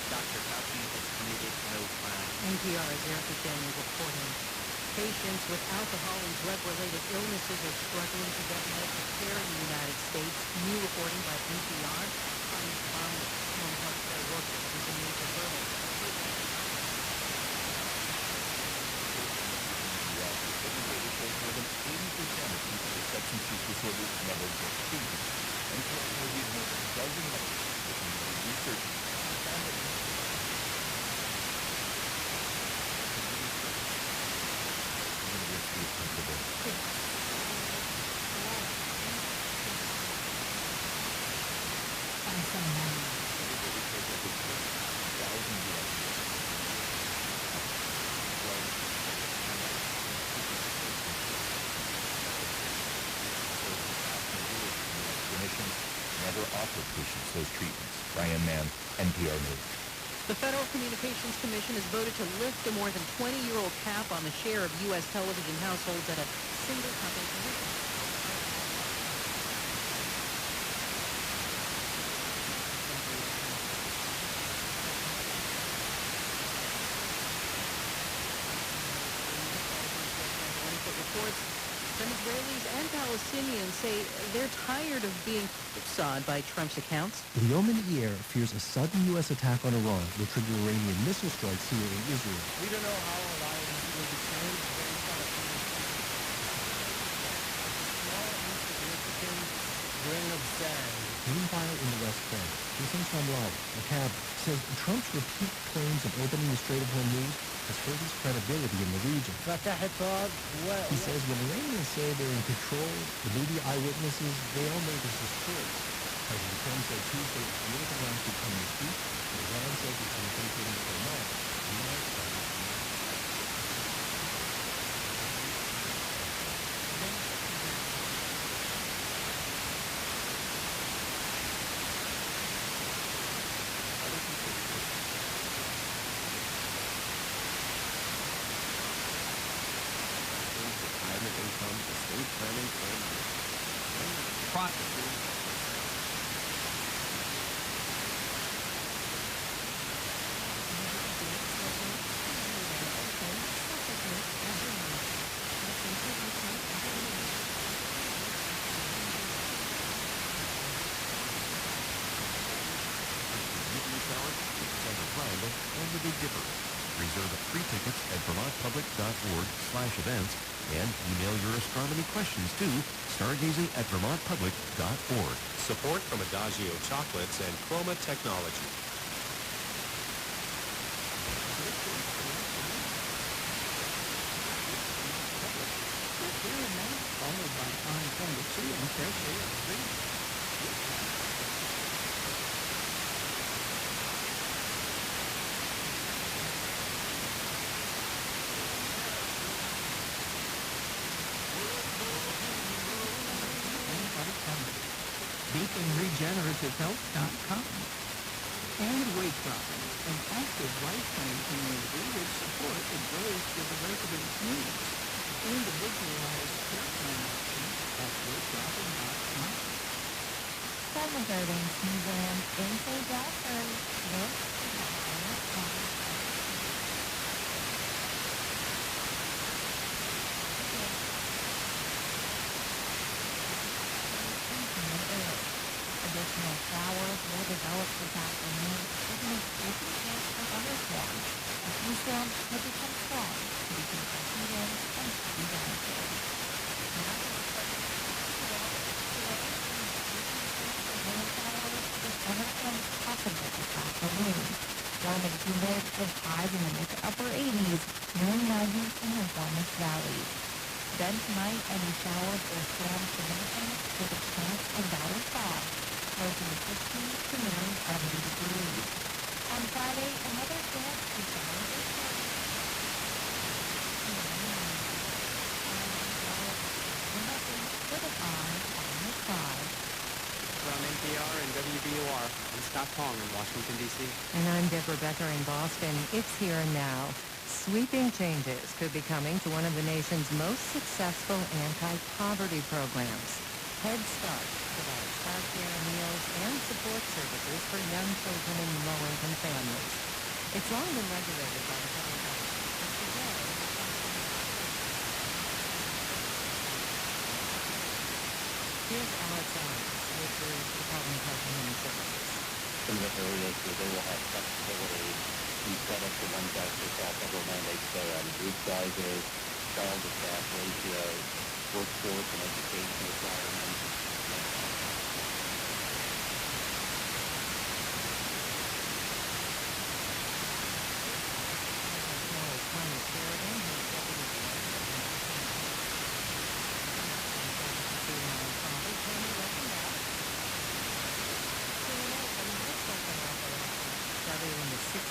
Dr. Fauci has committed no crime. NPR's Erica Daniel reporting. Patients with alcohol and drug-related illnesses are struggling to get medical care in the United States. New reporting by NPR. Home healthcare workers is a major hurdle. More than 80% of people with substance use disorders never get treatment. NPR interviewed more than a dozen experts looking at research and found that never offer patients those treatments. Ryan Mann, NPR News. The Federal Communications Commission has voted to lift the more than 20-year-old cap on the share of U.S. television households at a single company position. Reports some Israelis and Palestinians say they're tired of being whipsawed by Trump's accounts. Liom Yair fears a sudden U.S. attack on Iran will trigger Iranian missile strikes here in Israel. We don't know how reliable it will be changed based on a small insignificant grain of sand Meanwhile, in the West Bank, Jason Chamlai, a cab, says Trump's repeat claims of opening the Strait of Hormuz has hurt his credibility in the region. He says when Iranians say they're in control, the media eyewitnesses, they all know this is true. President Trump said Tuesday that political rounds would come this week, and Iran says it's negotiating with Oman. Reserve free tickets at vermontpublic.org/events and email your astronomy questions to stargazing@vermontpublic.org. Support from Adagio Chocolates and Chroma Technology. Followed by I-22 and Fairfield Street. BeaconRegenerativeHealth.com and Waycrossing, an active lifetime community which supports and grows to the residents' needs. Individualized care plan options at Waycrossing.com. Summer Gardens Museum in St. Johnson. This additional flowers will develop this afternoon, giving us open chance for thunderstorms. A few storms may become strong, producing heat in and heavy downpours. Thunderstorms possible this afternoon. Warm and humid with highs in the mid to upper 80s, near 90s in the warmest valleys. Then tonight, any showers or storms diminishing with a chance of valley fog. Lows in the 60s to nearly 70 degrees. On Friday, another chance for showers or storms. With an eye on the side. From NPR and WBUR, I'm Scott Tong in Washington, D.C. And I'm Deborah Becker in Boston. It's here and now. Sweeping changes could be coming to one of the nation's most successful anti-poverty programs. Head Start provides childcare, meals, and support services for young children in low-income families. It's long been regulated by the federal government. Here's Alex Adams with the Department of Health and Human Services. Some of the areas where they will have flexibility instead of the ones that the federal mandates say on group sizes, child-to-staff ratios, workforce and education requirements.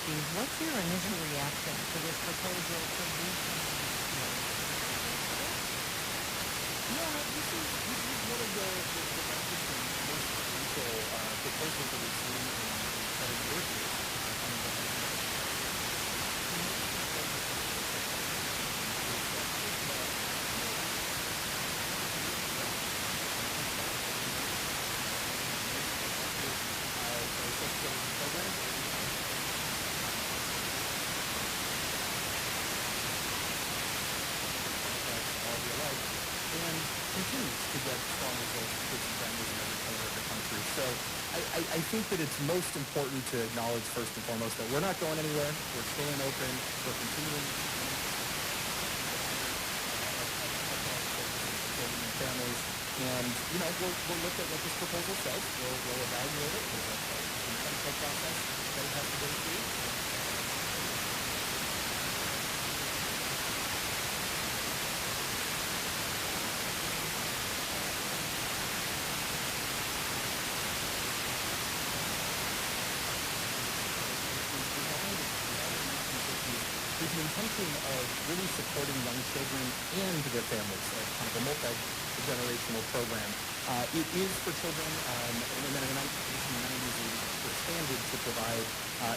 What's your initial reaction to this proposal to refund? This is one of the largest and most potential proposals that we've seen in 7 years here. Continues to get strong results for kids and families in every corner of the country. So I think that it's most important to acknowledge first and foremost that we're not going anywhere. We're staying open. We're continuing children and families. And we'll look at what this proposal says. We'll evaluate it. There's a consensual process that it has to go through. With the intention of really supporting young children and their families, kind of a multi-generational program. It is for children, and then in the 1990s it was expanded to provide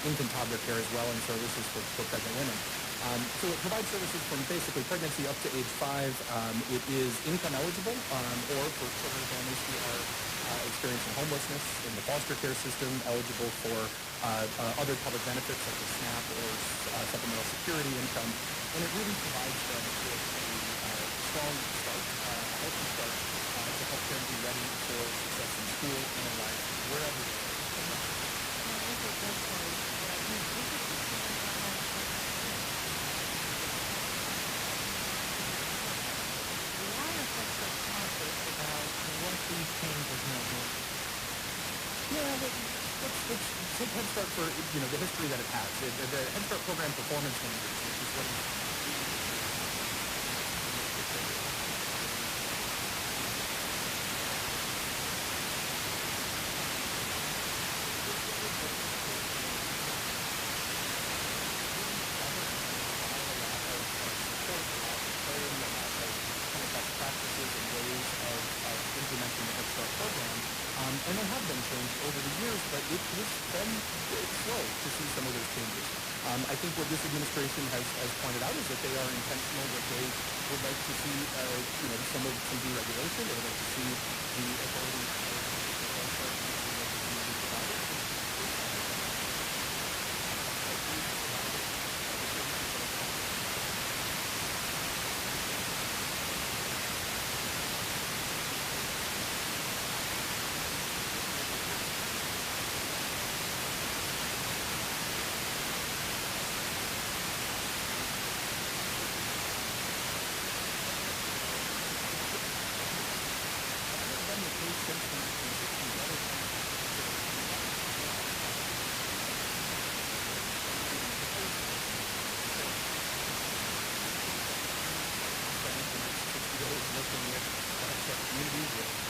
infant toddler care as well and services for pregnant women. So it provides services from basically pregnancy up to age 5. It is income eligible, or for children and families who are experiencing homelessness in the foster care system, eligible for other public benefits such as SNAP or supplemental security income. And it really provides them with a strong start, a healthy start, to help them be ready for success in school and in life, wherever they what these changes may mean. Yeah, let's take Head Start for the history that it has. The Head Start program performance standards, which is what implementing the Head Start program, and there have been changes over the years, but it has been slow to see some of those changes. I think what this administration has pointed out is that they are intentional, that they would like to see some deregulation. They would like to see the ability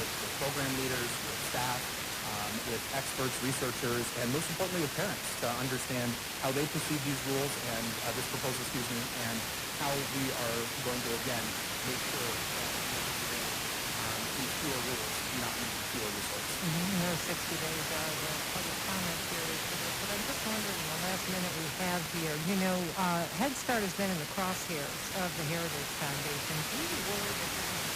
with program leaders, with staff, with experts, researchers, and most importantly with parents to understand how they perceive these rules and this proposal, and how we are going to, again, make sure that these fewer rules do not mean fewer resources. No 60 days are the public comment period for this, but I'm just wondering, in the last minute we have here, Head Start has been in the crosshairs of the Heritage Foundation. Do you worry that this is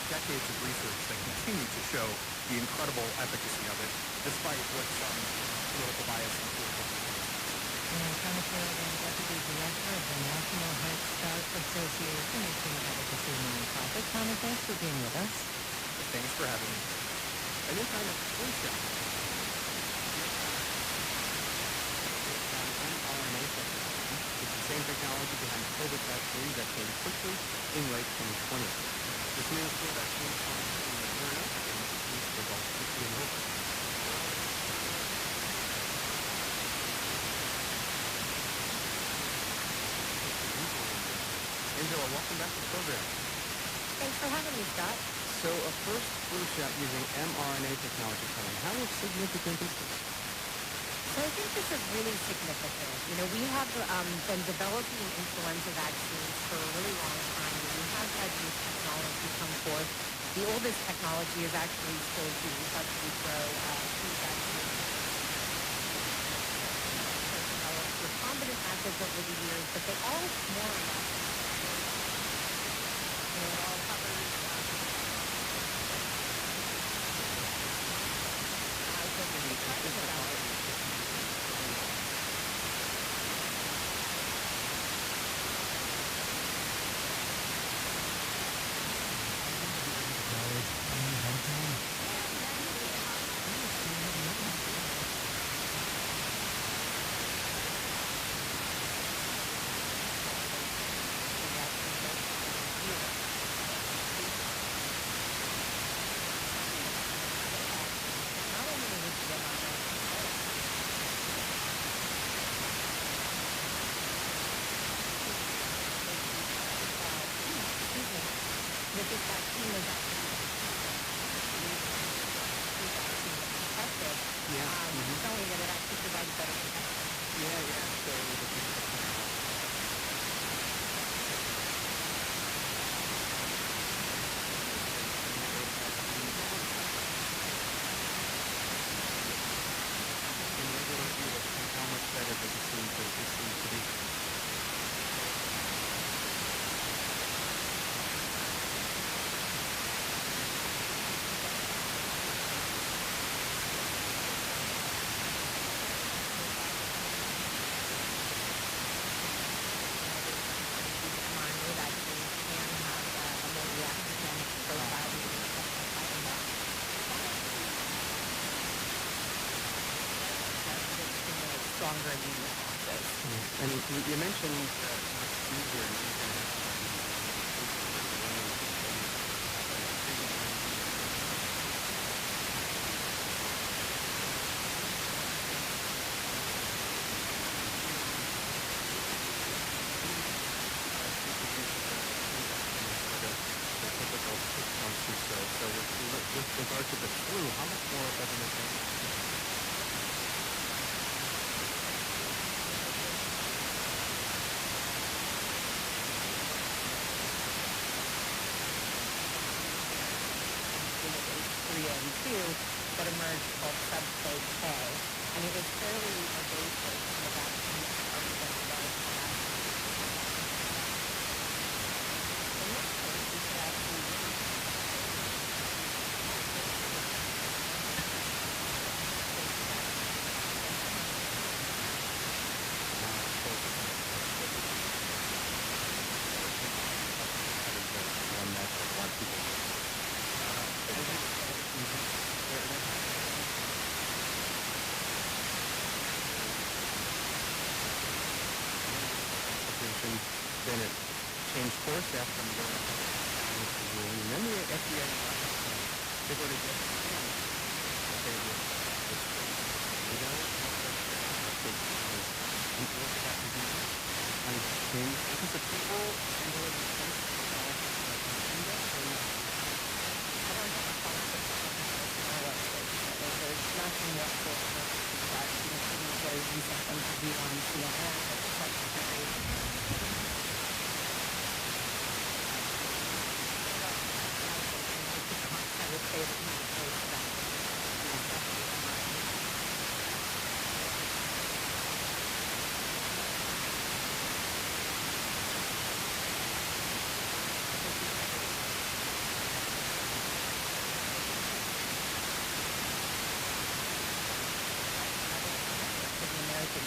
decades of research that continue to show the incredible efficacy of it, despite what some political bias and political Thomas Sheridan, Deputy Director of the National Head Start Association, a teen advocacy nonprofit. Thomas, thanks for being with us. Thanks for having me. A new kind of flu shot. mRNA technology. It's the same technology behind the COVID vaccine that came quickly in late 2020. This new flu vaccine comes from Moderna and these results quickly and over. Angela, welcome back to the program. Thanks for having me, Scott. So a first flu shot using mRNA technology coming. How significant is this? So I think this is really significant. We have been developing influenza vaccines for a really long time, and we have had new technology come forth. The oldest technology is actually still used. That's we grow flu vaccines. Developed recombinant methods over the years, but they all more or less, it all covers showing that it actually provides better protection. So how much better does it seem to be? Stronger immune responses. And you mentioned easier and easier. So with regard to the flu, how much more of an advantage? That emerged called subclade K, and it is fairly evasive in the vaccine that already been developed for that. In this case, we could actually then it changed course after the ruling. And then the FDA figured it out that they would restrict data because the people and the response there's nothing whatsoever that very recent interview on CNN that the secretary I would say it's not very effective.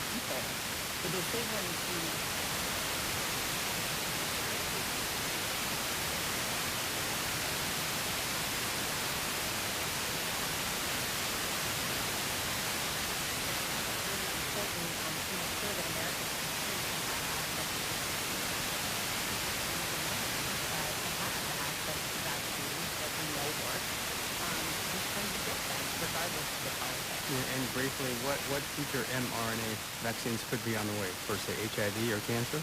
People, the decision to And briefly, what future mRNA vaccines could be on the way for, say, HIV or cancer?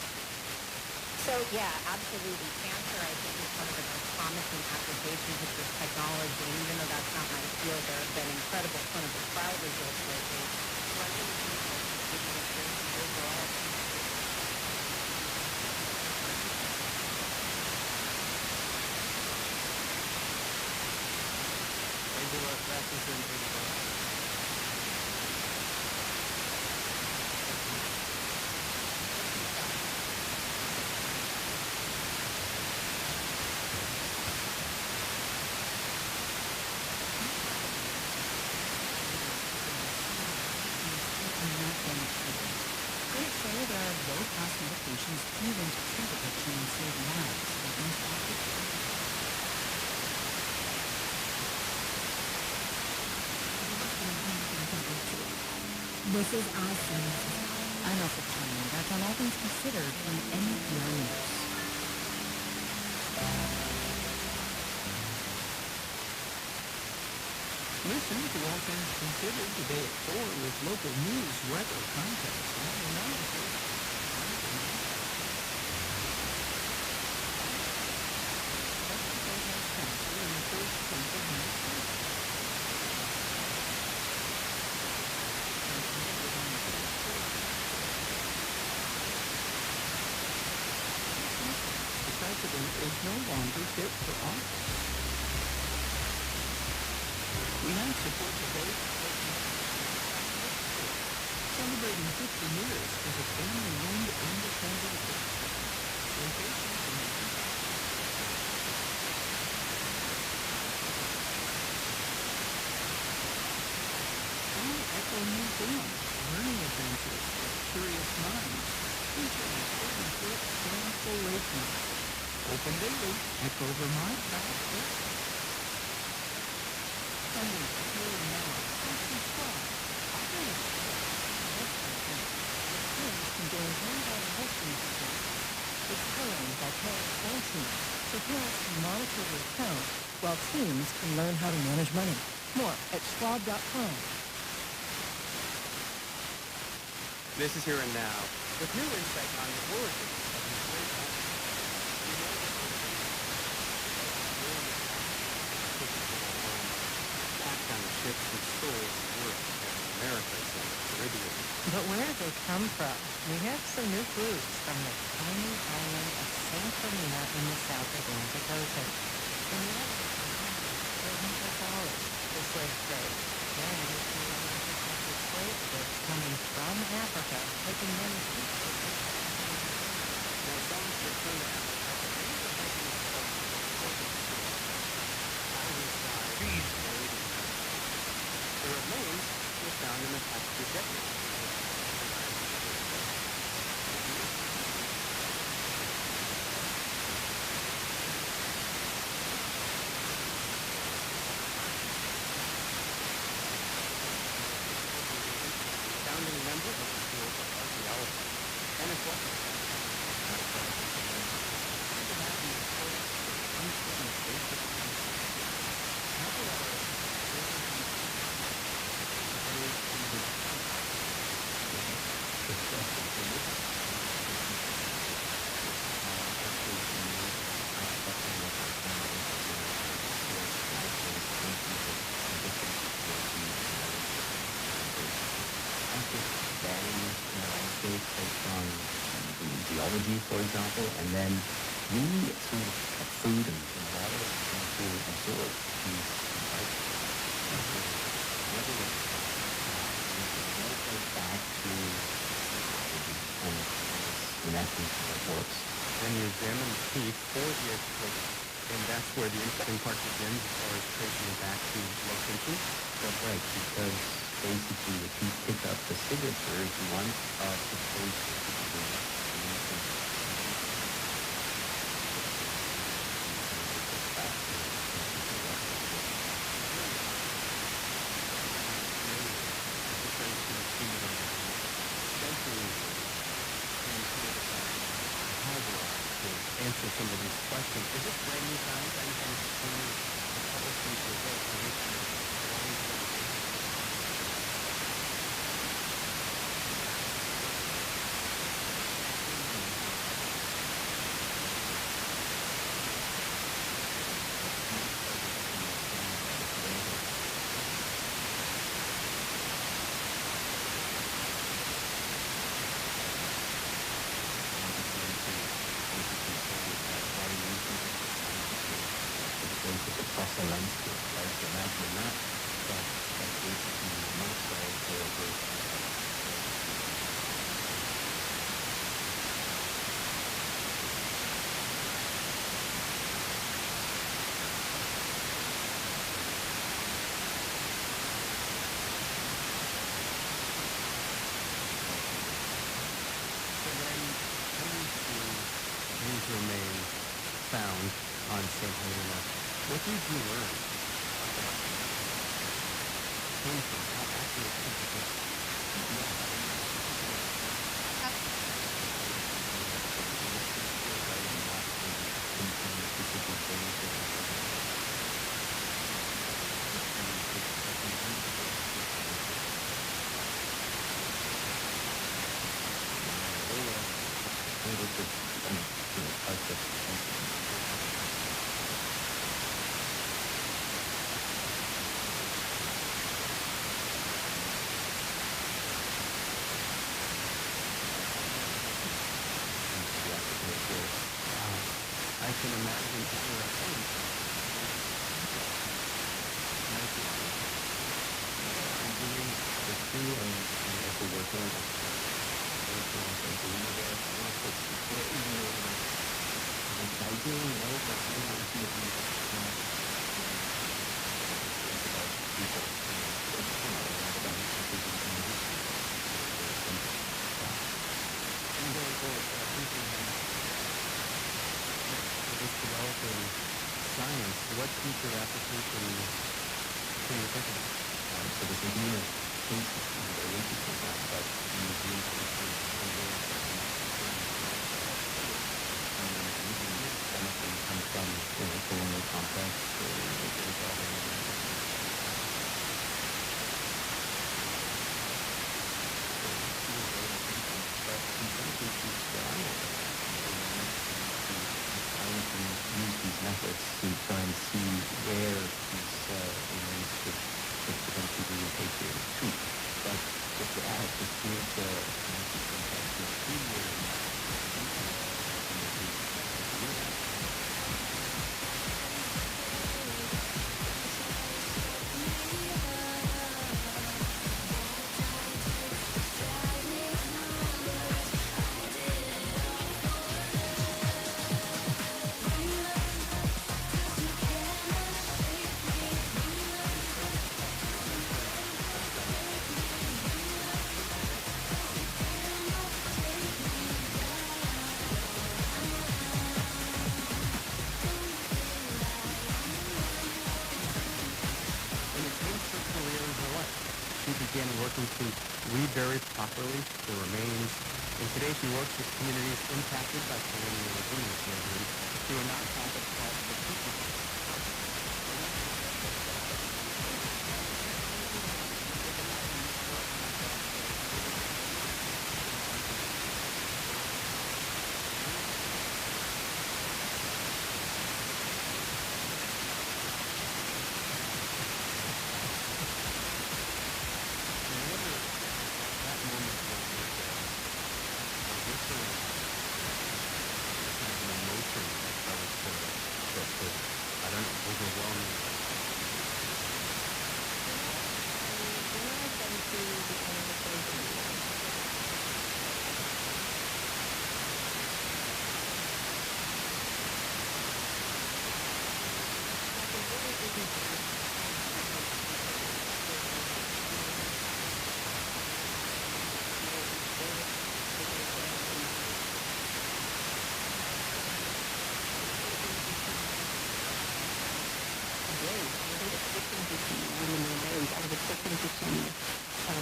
So, yeah, absolutely. Cancer, I think, is one of the most promising applications of this technology. And even though that's not my field, there have been incredible clinical trial results lately. So I really think that giving a great overall. Ebola vaccines and Ebola. There are low-cost medications proven to cure addiction and save lives. This is Austin. I'm Elsa Tony. That's on All Things Considered from NPR News. Listen to All Things Considered today at 4 with local news, weather, context, and analysis. president is no longer fit for office. We have support debate celebrating 50 years as a family-owned independent location in Echo Museum, learning adventures for curious minds, featuring 30-foot sample lake maps. Open daily, echovermont.org. Sundays here and now, subscribe. Kids can gain hands-on listening skills. It's coloring by parents and teens, so parents can monitor their account while teens can learn how to manage money. More at schwab.com. This is Here and Now, with new insight on the origins of these great actions. We know that the packed on the ships and sold to Europe and the Americas and the Caribbean. But where did they come from? We have some new clues from the tiny island of San Fermina in the South Atlantic Ocean. In the billions of dollars for slave trade. And slave ships coming from Africa, taking many people. Now, some ships from Africa, these are making a the remains were found in the past 2 decades. Founding member of the School of Archaeology, N of Ottawa. Geology, for example, and then we sort of food and water to absorb these back to and in essence it works. Then you examine the teeth for the education, and that's where the interesting part begins as far as tracing it back to location. That's right, because basically the teeth pick up the signatures once of the place. Answer some of these questions. Is this brand new science? Anything new? The public needs to go to this kind of across the landscape, right? So imagine a map that's basically most of the these remains found on St. Helena. What did you learn about came from how accurate I African American area things. Developing science, what future applications can you think of? So this idea of cases is very interesting, but museums some of them come from colonial contexts use these methods to try and see where these remains could potentially be repatriated to. But just to add, this creates a working to rebury properly the remains. And today she works with communities impacted by colonialism and slavery through a nonprofit called the People.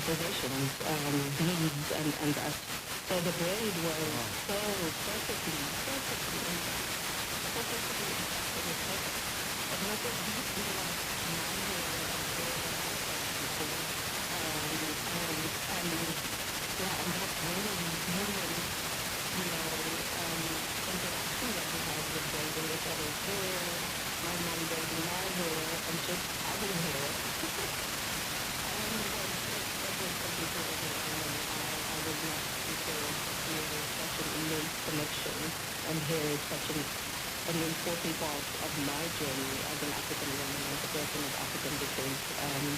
Positions, beads and that. So the braid was so perfectly but not just these people like and that's really interaction that we have with braiding each other's hair, my mom braiding my hair, and just having hair. I would not consider such an immense connection, and hair is such an important part of my journey as an African woman, as a person of African descent.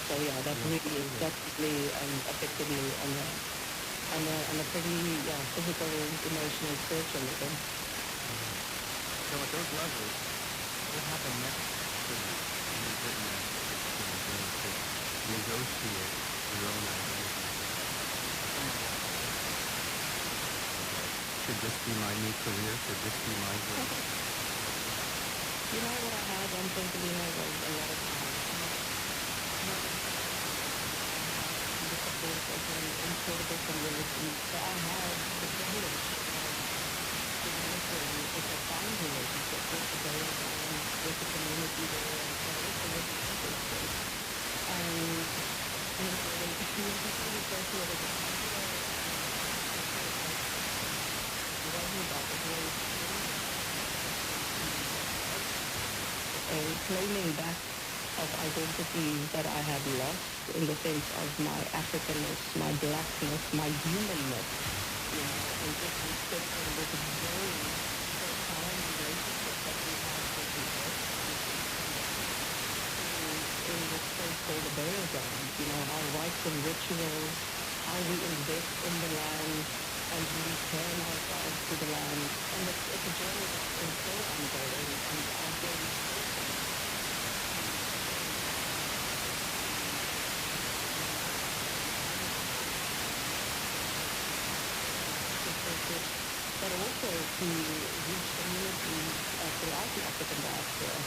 So yeah, that really definitely affected me on a pretty physical, emotional, spiritual level. So at those levels, what happened next for you? You've written to negotiate your own identity. Should this be my new career? Should this be my goal? You know what I had on Pennsylvania was a lot of time. The support of an incredible community. So I had the privilege of developing a profound relationship with the Bay and with the community there and also with the people there. And when you refer to it as a claiming back of identities that I had lost in the sense of my Africanness, my blackness, my humanness, and just respecting this very profound relationship that we called the burial ground, our rites and rituals, how we invest in the land and return ourselves to the land. And it's a journey that is still ongoing, and our journey is still but also to reach communities throughout the African diaspora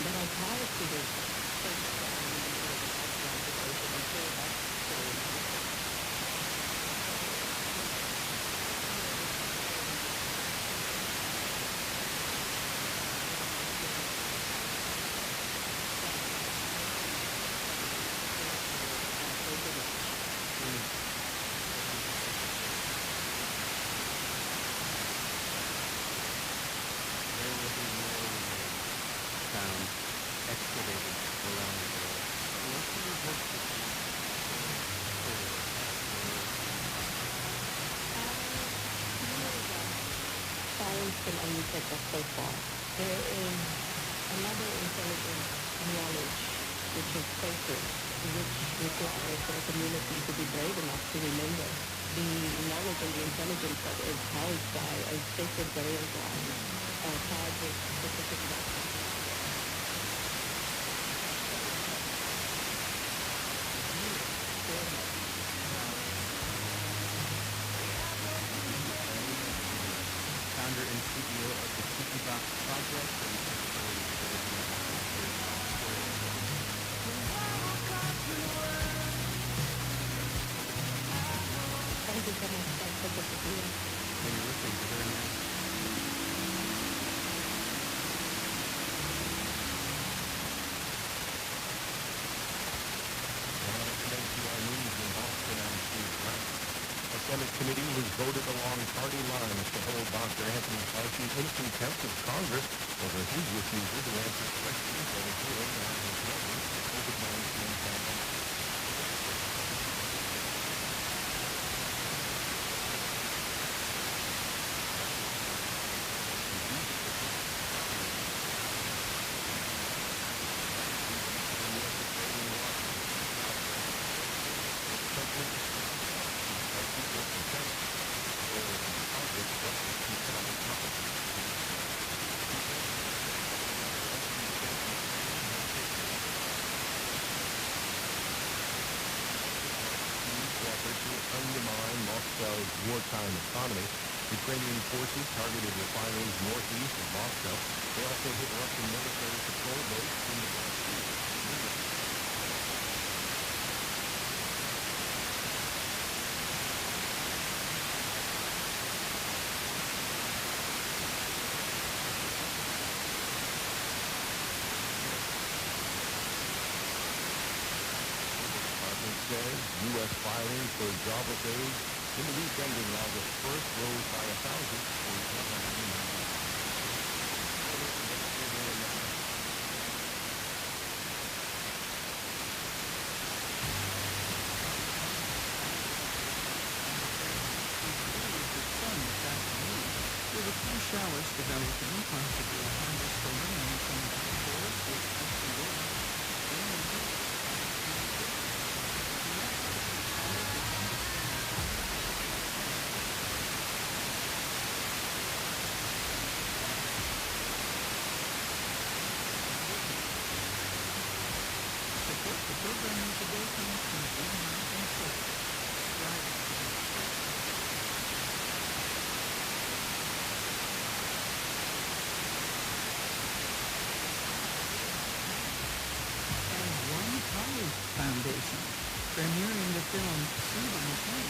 that are tied to this space and the cultural integration and share that story. Can only take us so far. There is another intelligence knowledge which is sacred, which requires for a community to be brave enough to remember the knowledge and the intelligence that is housed by a sacred burial ground tied with specific doctrines. Founder and CEO of the Tiki Box Project and Secretary of the Thank you so much. Thanks for participating. Hey, you're listening to her now. NPR News in Boston, I'm Steve Grant. A Senate committee has voted along party lines to hold Dr. Anthony Fauci in contempt of Congress over his refusal to answer questions at a hearing on his measures for COVID-19 pandemic. Undermine Moscow's wartime economy. Ukrainian forces targeted refineries northeast of Moscow. They also hit Russian military patrol boats in the Black Sea. Says U.S. filings for jobless aid in the week ending August 1st rose by 1,000 to 109. With a few showers developing, possibly harvest for rain from the forest with icy winds. The programming today comes from Vietnam and Quebec. And One College Foundation, premiering the film Soothing Pain.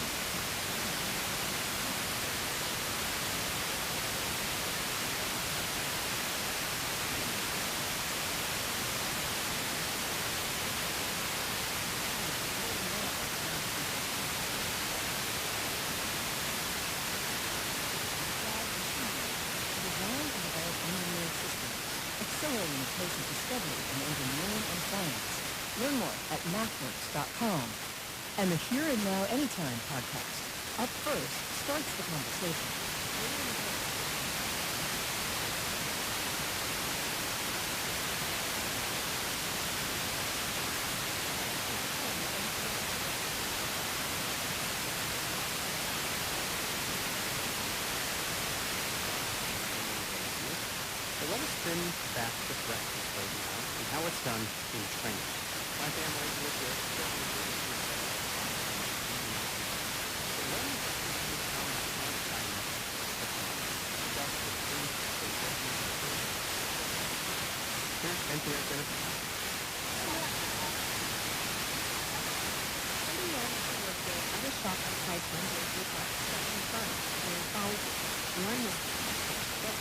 Accelerating the pace of discovery in engineering and science. Learn more at mathworks.com. And the Here and Now Anytime podcast. Up first starts the conversation. what has been that the breakfast right now and how it's done in training? My family was here. Here's NPR Jennifer. Other shop outside Monday Depot, selling fun, and found one of but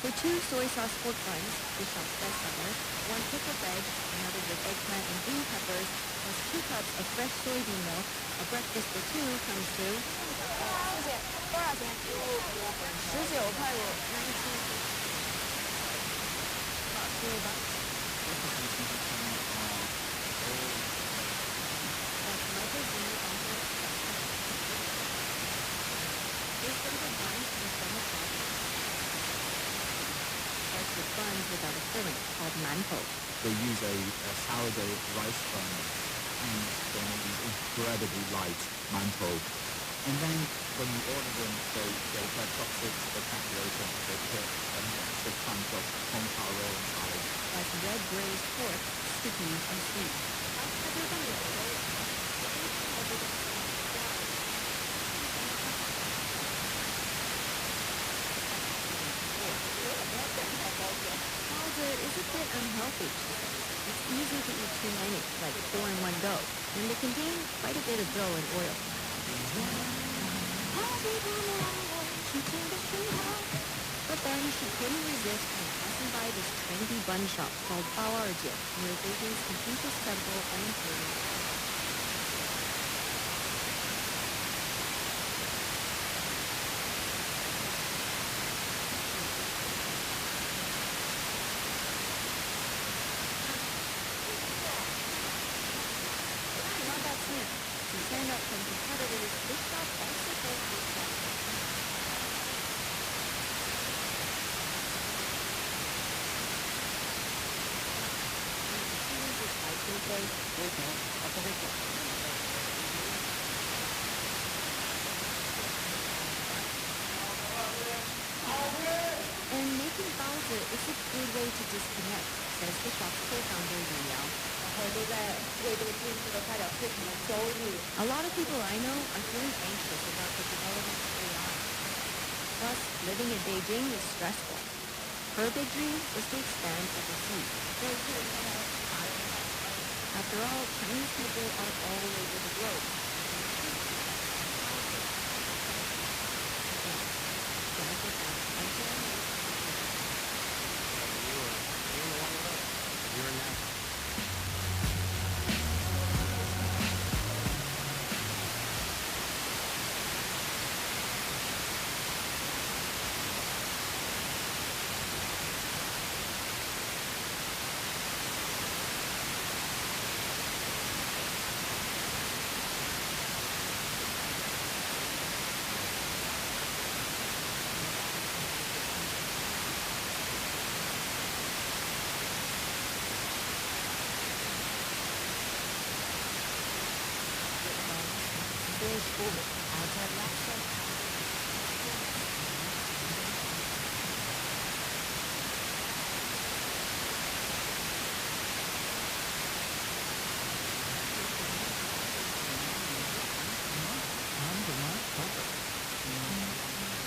For two soy sauce pork buns, the shop's bestseller, one pickle veg, another with eggplant and green peppers, plus 2 cups of fresh soybean milk, a breakfast for two comes to... 多少钱？19块5。With buns without a filling, called mantou. They use a sourdough rice bun, and they make these incredibly light mantou. And then when you order them, they put chopsticks, they crack it open, they put a massive chunk of Hong Kong roll inside. That's red braised pork, sticky and sweet. Is a bit unhealthy. It's easy to eat too many, like 4 in one go, and they contain quite a bit of dough and oil. But then she couldn't resist and passing by this trendy bun shop called Bao'erjie near Beijing's Confucius Temple on Imperial. To stand up from competitors, this shop also holds this shop. And making baozi is a good way to disconnect, says the shop's co-founder Li Yao. A lot of people I know are feeling anxious about the development of AI. Plus, living in Beijing is stressful. Her big dream is to expand overseas. After all, Chinese people are all over the globe.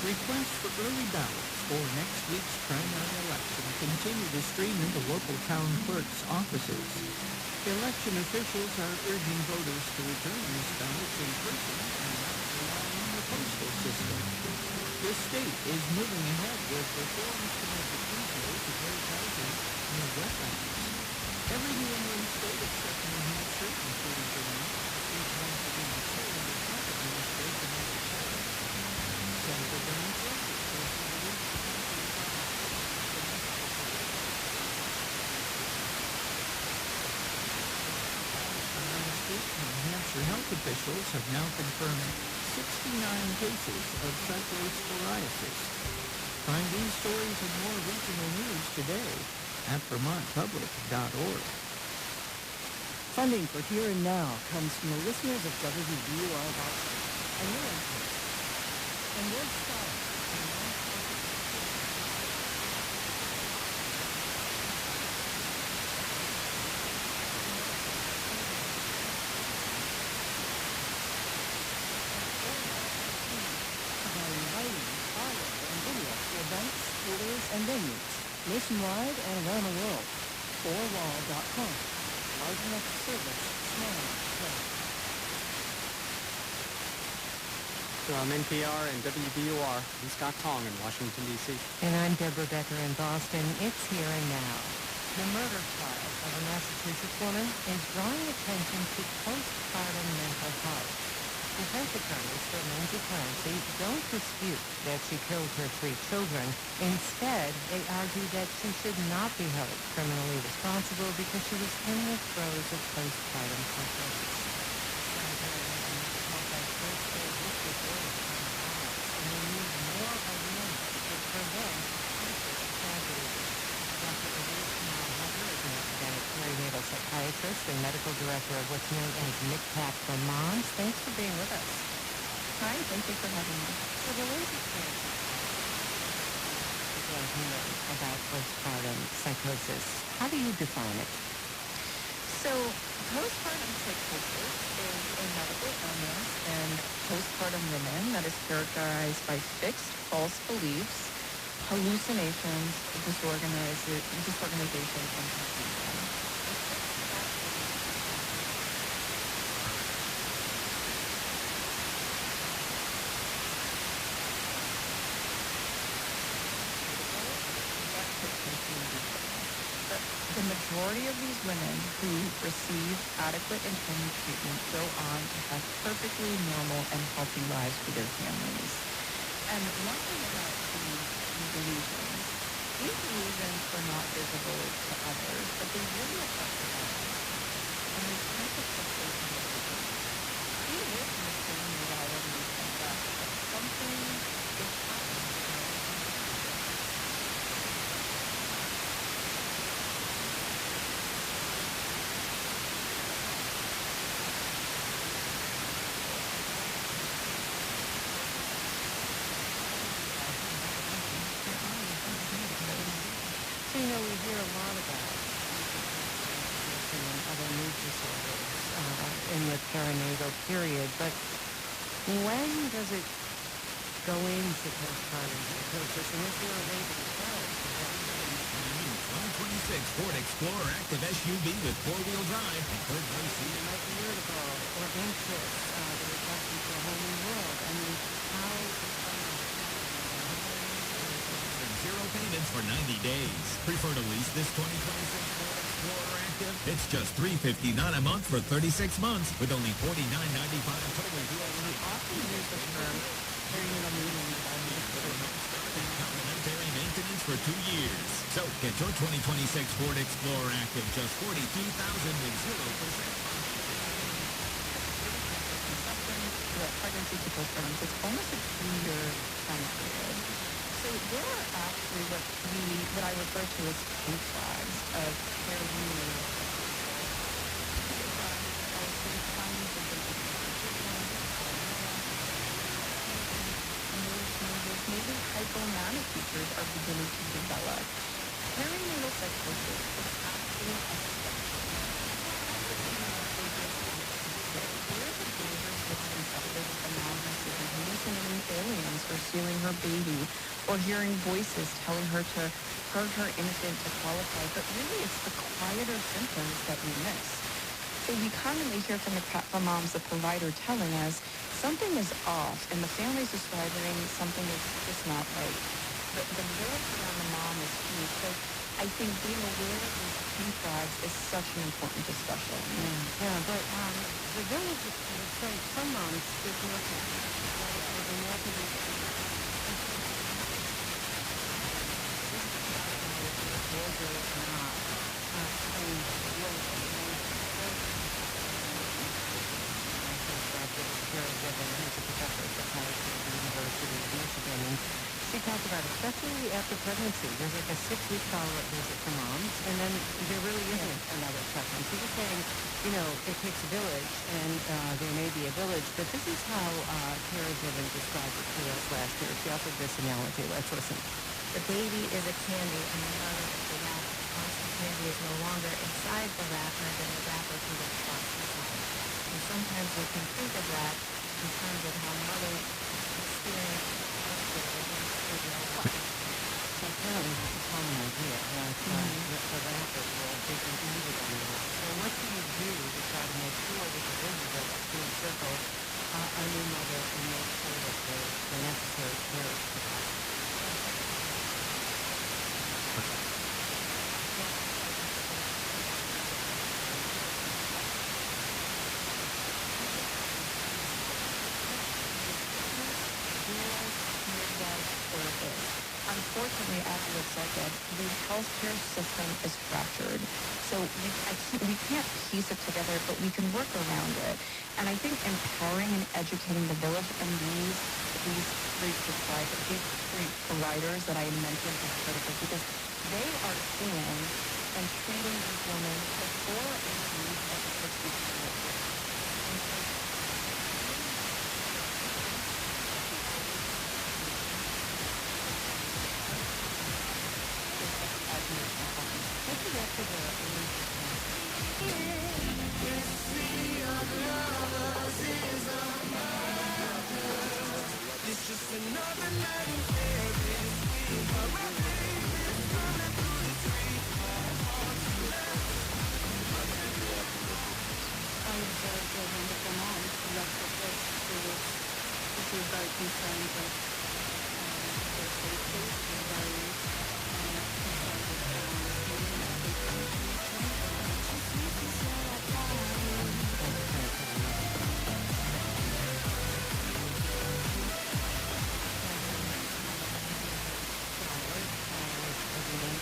Requests for early ballots for next week's primary election continue to stream into local town clerks' offices. Election officials are urging voters to return these ballots in person and not rely on the postal system. The state is moving ahead with reforms to make it easier to build housing near wetlands. Every New England state except New Hampshire, including Vermont, is once again suing the Trump administration over tariffs. Senator Bernie Sanders says he believes the country is on a Lancaster health officials have now confirmed 69 cases of cyclosporiasis. Find these stories and more regional news today at vermontpublic.org. Funding for Here and Now comes from the listeners of WVUR Boston and your input. And we're starting events, theaters, and venues nationwide and around the world. 4wall.com. Large enough to service small enough. From NPR and WBUR, I'm Scott Tong in Washington, D.C. And I'm Deborah Becker in Boston. It's Here and Now. The murder trial of a Massachusetts woman is drawing attention to postpartum mental health. Defense attorneys for Lindsay Clancy don't dispute that she killed her 3 children. Instead, they argue that she should not be held criminally responsible because she was in the throes of postpartum psychosis. And we need more awareness to prevent future tragedies. Dr. Elise Malhugger is an academic perinatal psychiatrist and medical director of what's known as MCPAC for Moms. Thanks for being with us. Hi, thank you for having me. So the Lindsay Clancy about postpartum psychosis, how do you define it? So postpartum psychosis is a medical illness in postpartum women that is characterized by fixed false beliefs, hallucinations, disorganization, and confusion. The majority of these women who receive adequate and timely treatment go on to have perfectly normal and healthy lives with their families. And one thing about these delusions are not visible to others, but they really affect the body. And they tend to fluctuate in their vision. We live in the same reality and that something is happening. So, you know, we hear a lot about depression and other mood disorders in the perinatal period, but when does it go into postpartum psychosis, and is there a way to tell? 2026 Ford Explorer Active SUV with 4-wheel drive. You might be irritable or anxious, the adjustment to a whole new world. I mean, how Zero payments for 90 days. Prefer to lease this 2026 Ford Explorer Active? It's just $359 a month for 36 months with only $49.95 total review. We often use the term perinatal maintenance. Complimentary maintenance for 2 years. So get your 2026 Ford Explorer Active just $42,000 with 0%. Pregnancy to postpartum, it's almost a 2-year time period. So there are actually what I refer to as pink flags of perinatal. Maybe hypomanic features are beginning to develop. Perinatal psychosis is actually a hallucinating aliens or sealing her baby, or hearing voices telling her to hurt her infant to qualify, but really it's the quieter symptoms that we miss. So we commonly hear from moms, the provider telling us something is off, and the family's describing something is just not right. The lyrics around the mom is huge. So I think being aware of these pink flags is such an important discussion. Yeah, but the village would say some moms there's no family. talk about, especially after pregnancy. There's like a 6-week follow-up visit for moms, and then there really isn't another pregnancy. You're saying, you know, it takes a village, and there may be a village, but this is how Tara Given described it to us last year. She offered this analogy. Let's listen. The baby is a candy, and the mother is the wrapper. Once the candy is no longer inside the wrapper, then the wrapper can get stuck inside. And sometimes we can think of that in terms of how mothers experience So apparently that's a common idea, that the wrapper will dig into the animal. So what do you do to try to make sure that there is a village to encircle a new mother and make sure that the necessary care is provided? Unfortunately, as you had said, Deb, the healthcare system is fractured. So we can't piece it together, but we can work around it. And I think empowering and educating the village and these three providers that I mentioned is critical, because they are seeing and treating these women before and leave at the 6-week period. It's just another night in Paris. My baby is coming through the streets. My heart's a mess. I observed a wonderful mom who left her place who was very concerned with their safety and very concerned with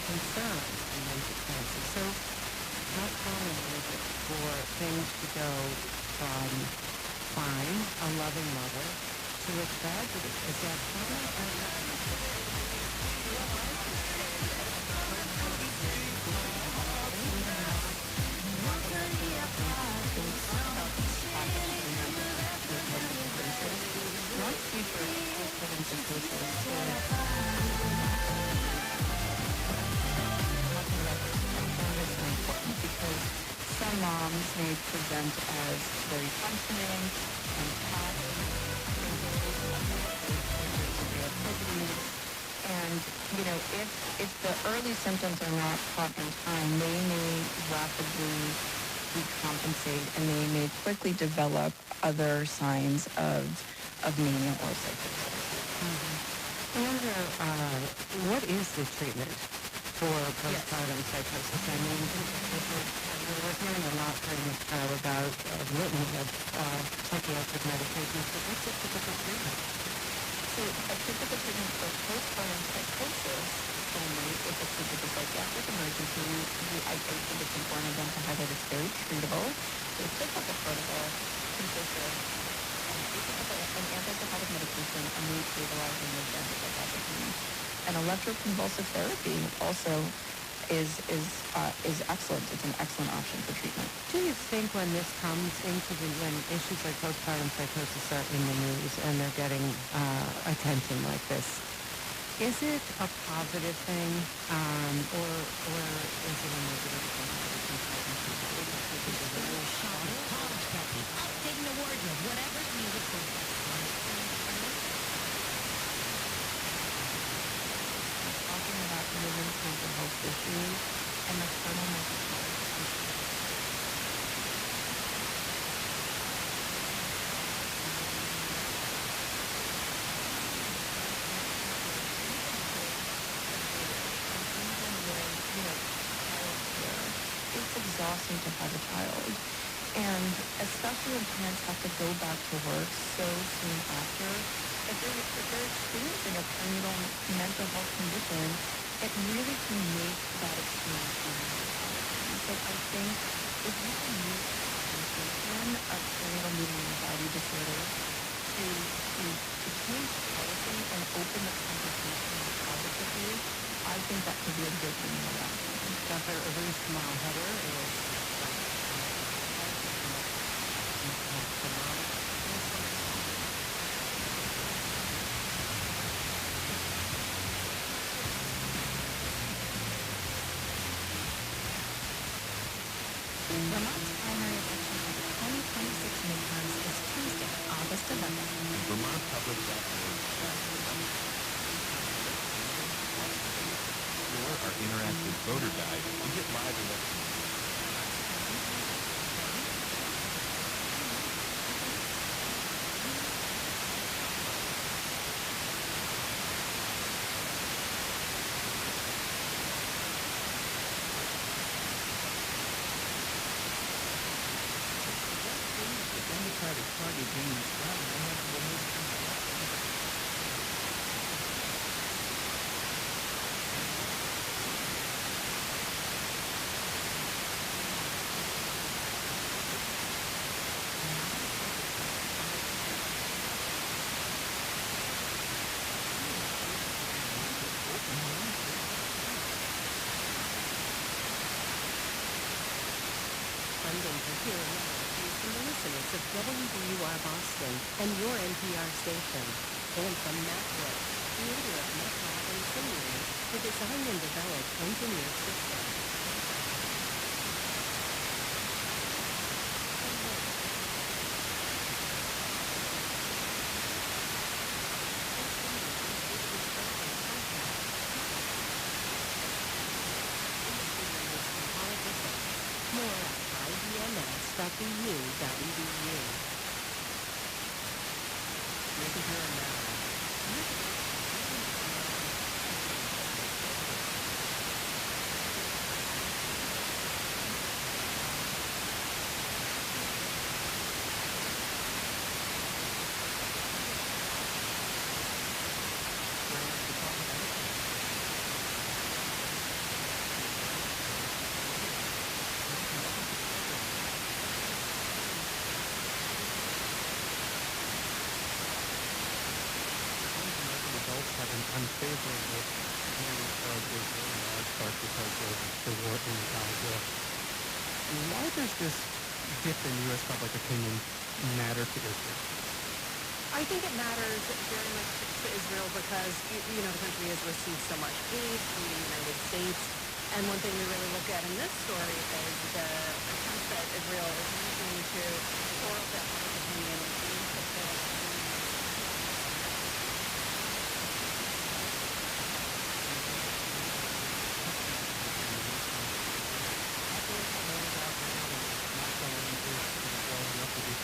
concerns in those expenses. So how common is it for things to go from fine, a loving mother, to a tragedy? Is that common or not? Some moms may present as very functioning and happy, and you know, if the early symptoms are not caught in time, they may rapidly decompensate and they may quickly develop other signs of mania or psychosis. I wonder, what is the treatment for postpartum psychosis? I mean, we're hearing a lot during this trial about litany of psychiatric medications, but what's a typical treatment? So a typical treatment for postpartum psychosis, only if it's a psychiatric emergency, I think it's important again to highlight it's very treatable. The typical protocol consists of an antipsychotic medication, a mood stabilizer, and antipsychotic means. And electroconvulsive therapy also is excellent. It's an excellent option for treatment. Do you think when this comes into when issues like postpartum psychosis are in the news and they're getting attention like this, is it a positive thing or is it a negative thing? Taking the wardrobe, whatever's needed for you. Talking about women's mental health issues and maternal mental health issues. It's exhausting to have a child. And especially when parents have to go back to work so soon after, if they're experiencing a perinatal mental health condition, it really can make that experience really challenging. So I think if you can use the conversation of perinatal mood and anxiety disorder to change policy and open the conversation out of the view, I think that could be a good thing in the long term. Dr. Elise Heather is Vermont's primary election for the 2026 midterms is Tuesday, August 11th. VermontPublic.org. Or our interactive voter guide to get live election. Democratic Party gains ground ahead of the midterm election. Funding for Here and Now is from the listeners of WBUR Boston and your NPR station, and from Matt Wood, creator of MetLab and Simulate, to design and develop engineered systems. More at ibms.edu.edu. Here and Now. Have an unfavorable view of Israel in large part because of the war in Gaza. Why does this dip in U.S. public opinion matter to Israel? I think it matters very much to Israel because, you know, the country has received so much aid from the United States. And one thing we really look at in this story is the attempt that Israel is using to shore up that public opinion and fulfill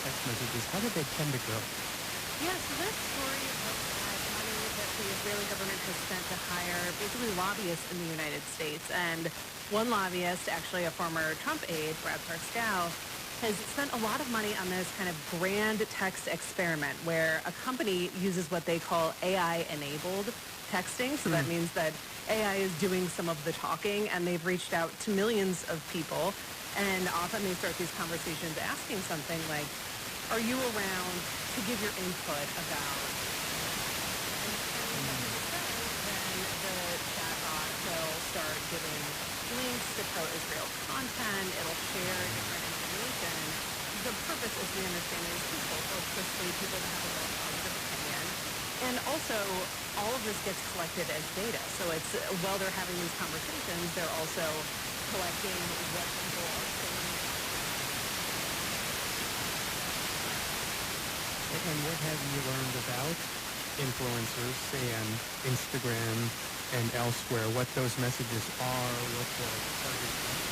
text messages. How did they tend to grow? Yes, this story looks at money that the Israeli government has spent to hire basically lobbyists in the United States. And one lobbyist, actually a former Trump aide, Brad Parscale, has spent a lot of money on this kind of grand text experiment where a company uses what they call AI-enabled texting. So that means that AI is doing some of the talking, and they've reached out to millions of people. And often they start these conversations asking something like, are you around to give your input about? And then the chatbot will start giving links to pro-Israel content. It'll share different information. The purpose, as we understand it, is twofold. So it's persuade people to have a more positive opinion. And also, all of this gets collected as data. So it's, while they're having these conversations, they're also collecting what people are saying. And what have you learned about influencers, say on Instagram and elsewhere, what those messages are, what the target is?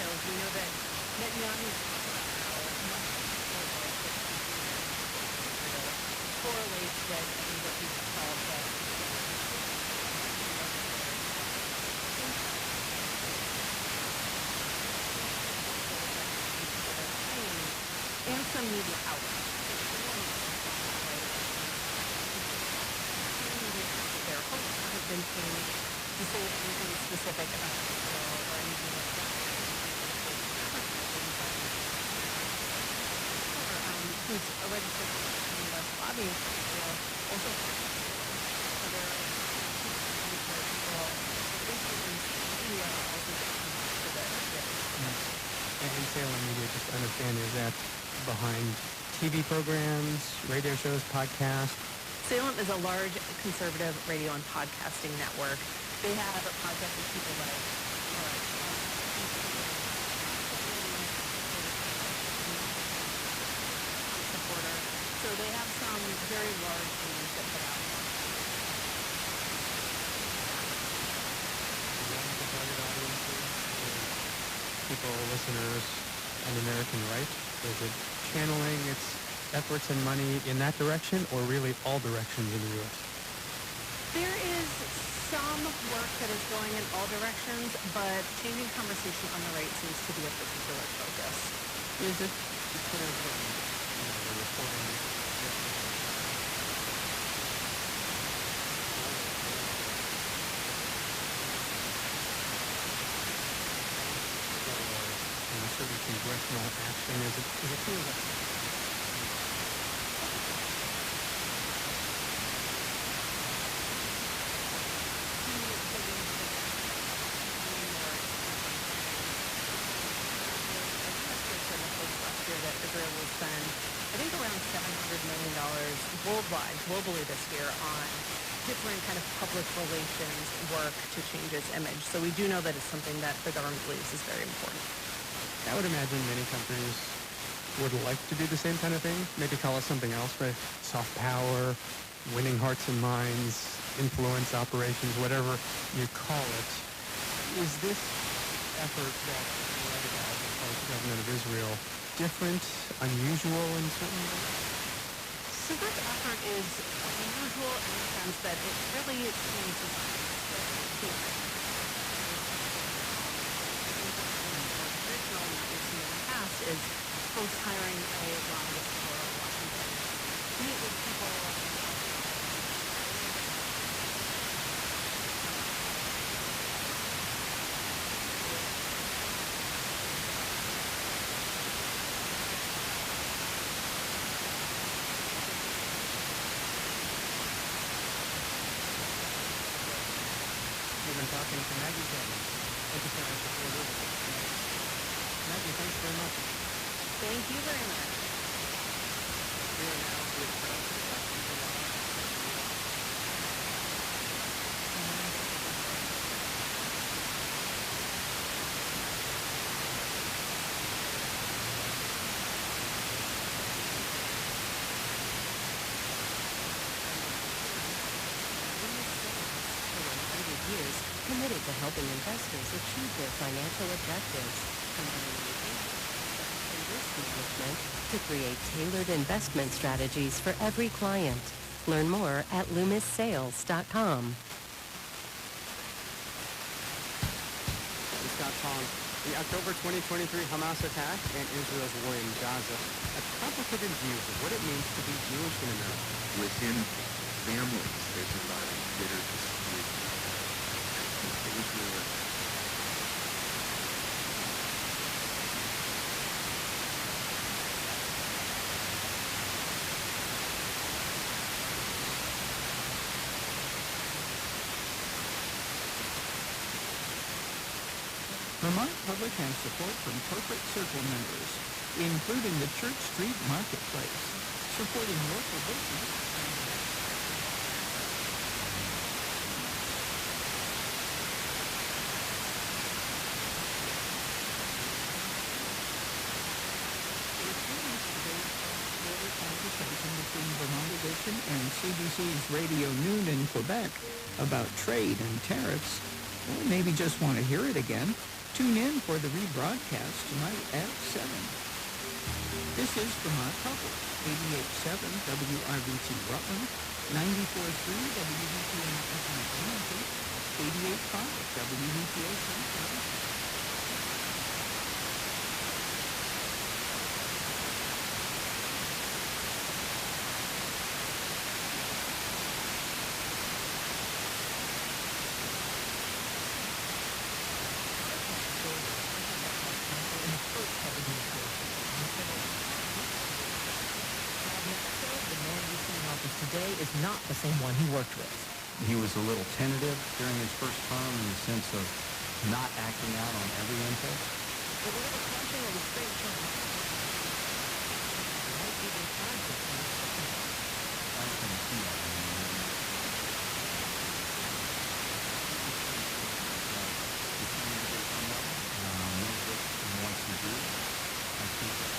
We know that Netanyahu talks about how much correlates with what he called the and some media outlets. Their hosts haven't been paid to say anything specific about Israel or anything like that. who's a registered U.S. lobbyist, also other And Salem Media, just to understand, is that behind TV programs, radio shows, podcasts? Salem is a large conservative radio and podcasting network. They have podcasts with people like supporter. So they have some very large names that put out. People, listeners, and American right? Is it channeling its efforts and money in that direction, or really all directions in the U.S.? There is some work that is going in all directions, but changing conversation on the right seems to be a particular focus. Is it? It's clear that the reporting. Certain congressional action is it clear that that Israel will spend, I think, around $700 million worldwide, globally this year on different kind of public relations work to change its image. So we do know that it's something that the government believes is very important. I would imagine many countries would like to do the same kind of thing, maybe call it something else, but soft power, winning hearts and minds, influence operations, whatever you call it. Is this effort that you write about as far as the government of Israel different, unusual in certain ways? So this effort is unusual in the sense that it really seems to is post-hiring a lobbyist for Washington to meet with people. We've been talking to Maggie Kevin. Thank you so much for this. Maggie, thanks very much. Thank you very much. We are now with years, committed to helping investors achieve their financial objectives, risk management to create tailored investment strategies for every client. Learn more at loomissales.com. Scott Tong. The October 2023 Hamas attack and Israel's war in Gaza have complicated views of what it means to be Jewish in America. Within families, there's a lot of bitter dispute. Vermont Public has support from corporate circle members, including the Church Street Marketplace, supporting local business. Between Vermont Edition and CBC's Radio Noon in Quebec about trade and tariffs, or maybe just want to hear it again, tune in for the rebroadcast tonight at 7. This is Vermont Public, 88.7 WRVT Rutland, 94.3 WVTN FM Edmonton, 88.5 WVTO Central. today is not the same one he worked with. He was a little tentative during his first term in the sense of not acting out on every impulse. But whatever crunching or restraint Trump might be in conflict in this September. I can see that. Wants to do. I think that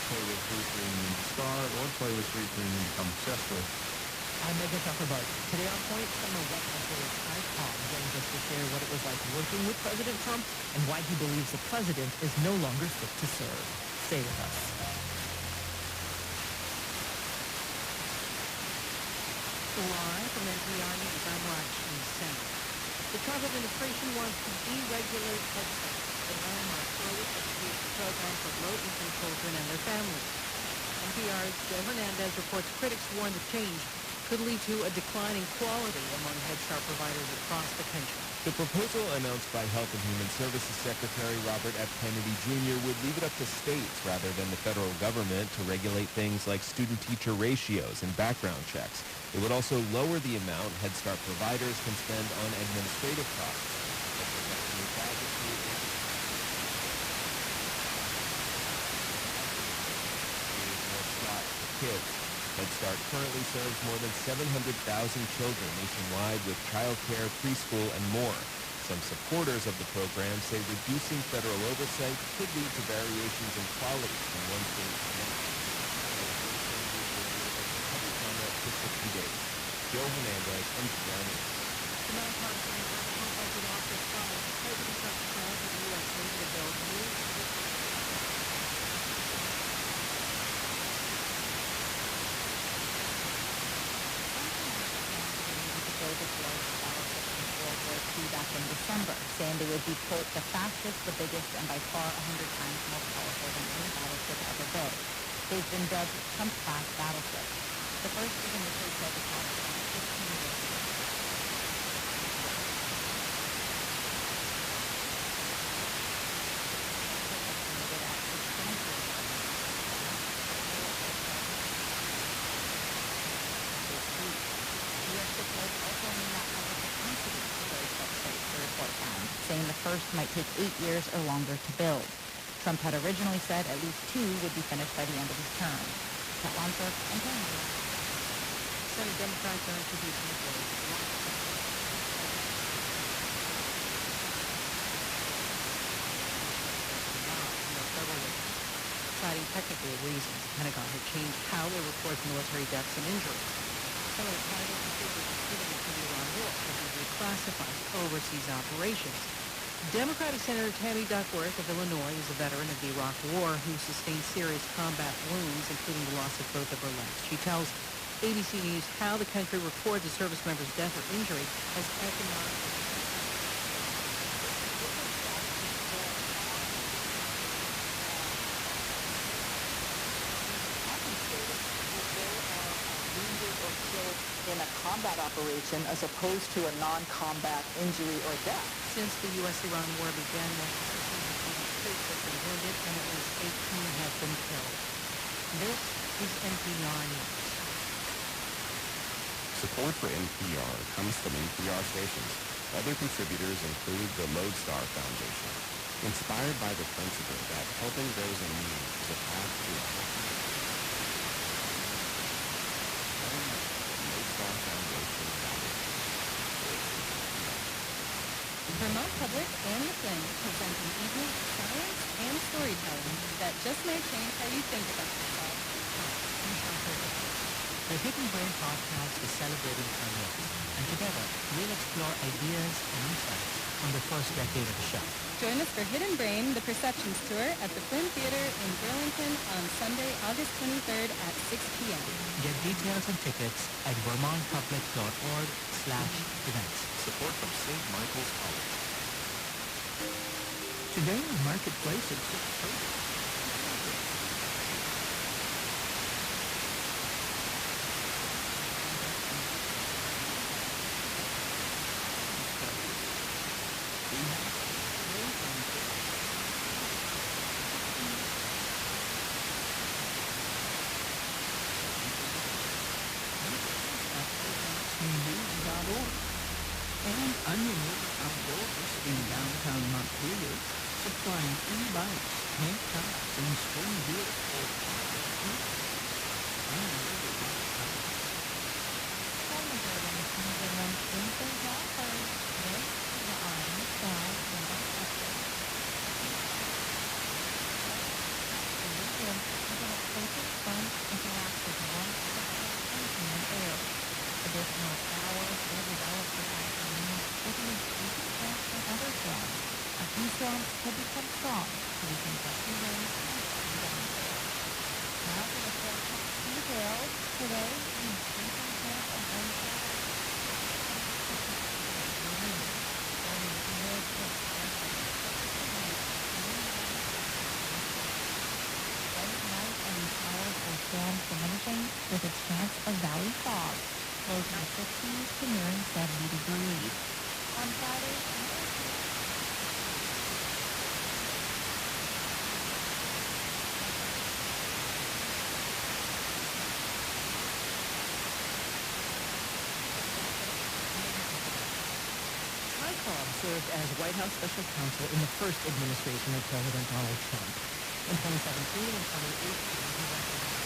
play with briefly and then start, or play with briefly and then become obsessed with. I'm Megan Zuckerberg. Today on Point, Summer Wet Reporter's Ty Cobb joins us to share what it was like working with President Trump and why he believes the president is no longer fit to serve. Stay with us. Live from NPR News, I'm Rajni Sen. The Trump administration wants to deregulate Head Start, the landmark early education program for low-income children and their families. NPR's Joe Hernandez reports critics warn the change could lead to a decline in quality among Head Start providers across the country. The proposal announced by Health and Human Services Secretary Robert F. Kennedy Jr. would leave it up to states rather than the federal government to regulate things like student-teacher ratios and background checks. It would also lower the amount Head Start providers can spend on administrative costs. Kids. Head Start currently serves more than 700,000 children nationwide with childcare, preschool, and more. Some supporters of the program say reducing federal oversight could lead to variations in quality from one state to another. Public comment for 60 days. Joe Hernandez, NPR News. The nonpartisan National Budget Office follows President Trump's plan for the U.S. Navy to build new back in December, saying they would be, quote, the fastest, the biggest, and by far 100 times more powerful than any battleship ever built. They've been dubbed Trump-class battleships. The first was initially said to cost around 15 years ago. Saying the first might take 8 years or longer to build. Trump had originally said at least 2 would be finished by the end of his term. Kat Lonsberg, NPR News. Senate Democrats are introducing a bill citing technical reasons. The Pentagon had changed how it reports military deaths and injuries. Some of the private and secret activities in the Iran war have been reclassified to overseas operations. Democratic Senator Tammy Duckworth of Illinois is a veteran of the Iraq War who sustained serious combat wounds, including the loss of both of her legs. She tells ABC News how the country records a service member's death or injury as economic. In a combat operation as opposed to a non-combat injury or death. Since the U.S.-Iran war began, 1,600 troops have been wounded and at least 18 have been killed. This is NPR News. Support for NPR comes from NPR stations. Other contributors include the Lodestar Foundation, inspired by the principle that helping those in need is a path to a healthy Vermont Public and The Flame present an evening of science and storytelling that just may change how you think about yourself. The Hidden Brain podcast is celebrating our youth, and together we'll explore ideas and insights from the first decade of the show. Join us for Hidden Brain, the Perceptions Tour at the Flynn Theater in Burlington on Sunday, August 23rd at 6 p.m. Get details and tickets at vermontpublic.org/events. Support from St. Michael's College. Today in Marketplace at 6:30. And Onion River Outdoors in downtown Montpelier, supplying e-bikes, tank tops, and spring gear for additional flowers will develop this afternoon, making it easy chance for other storms. A few storms could become strong, so we can gusty winds and down there. Now for the forecast details. Today, we sprinkle chance of rain showers. Night and showers or storms diminishing with a chance of valley fog. Lows in the 60s to nearing 70 degrees. On Friday, Cobb served as White House Special Counsel in the first administration of President Donald Trump. In 2017 and 2018, he represented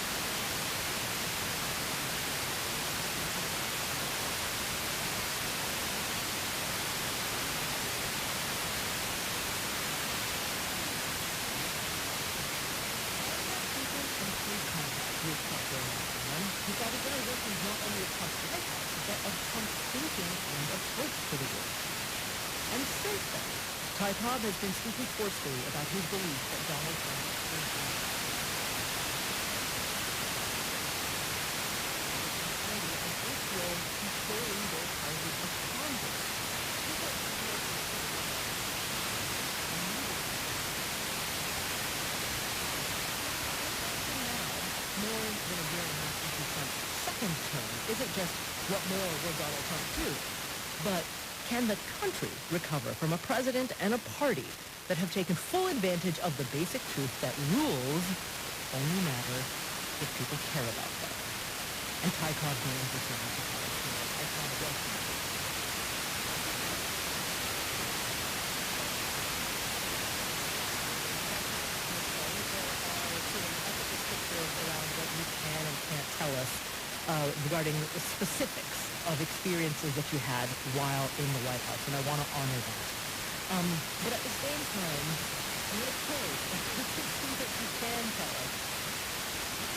he thought his innovation was not only of Trump's White House, but of Trump's thinking and approach to the world. And since then, Ty Cobb has been speaking forcefully about his belief that Donald Trump is controlling both houses of Congress. More than a year and a half into Trump's second term isn't just what more will Donald Trump do, but can the country recover from a president and a party that have taken full advantage of the basic truth that rules only matter if people care about them? And Ty Cobb joins us now to tell us more. Ty Cobb, welcome. Around what you can and can't tell us regarding the specifics of experiences that you had while in the White House, and I want to honor that. But at the same time, I'm going to probe see that you can tell us.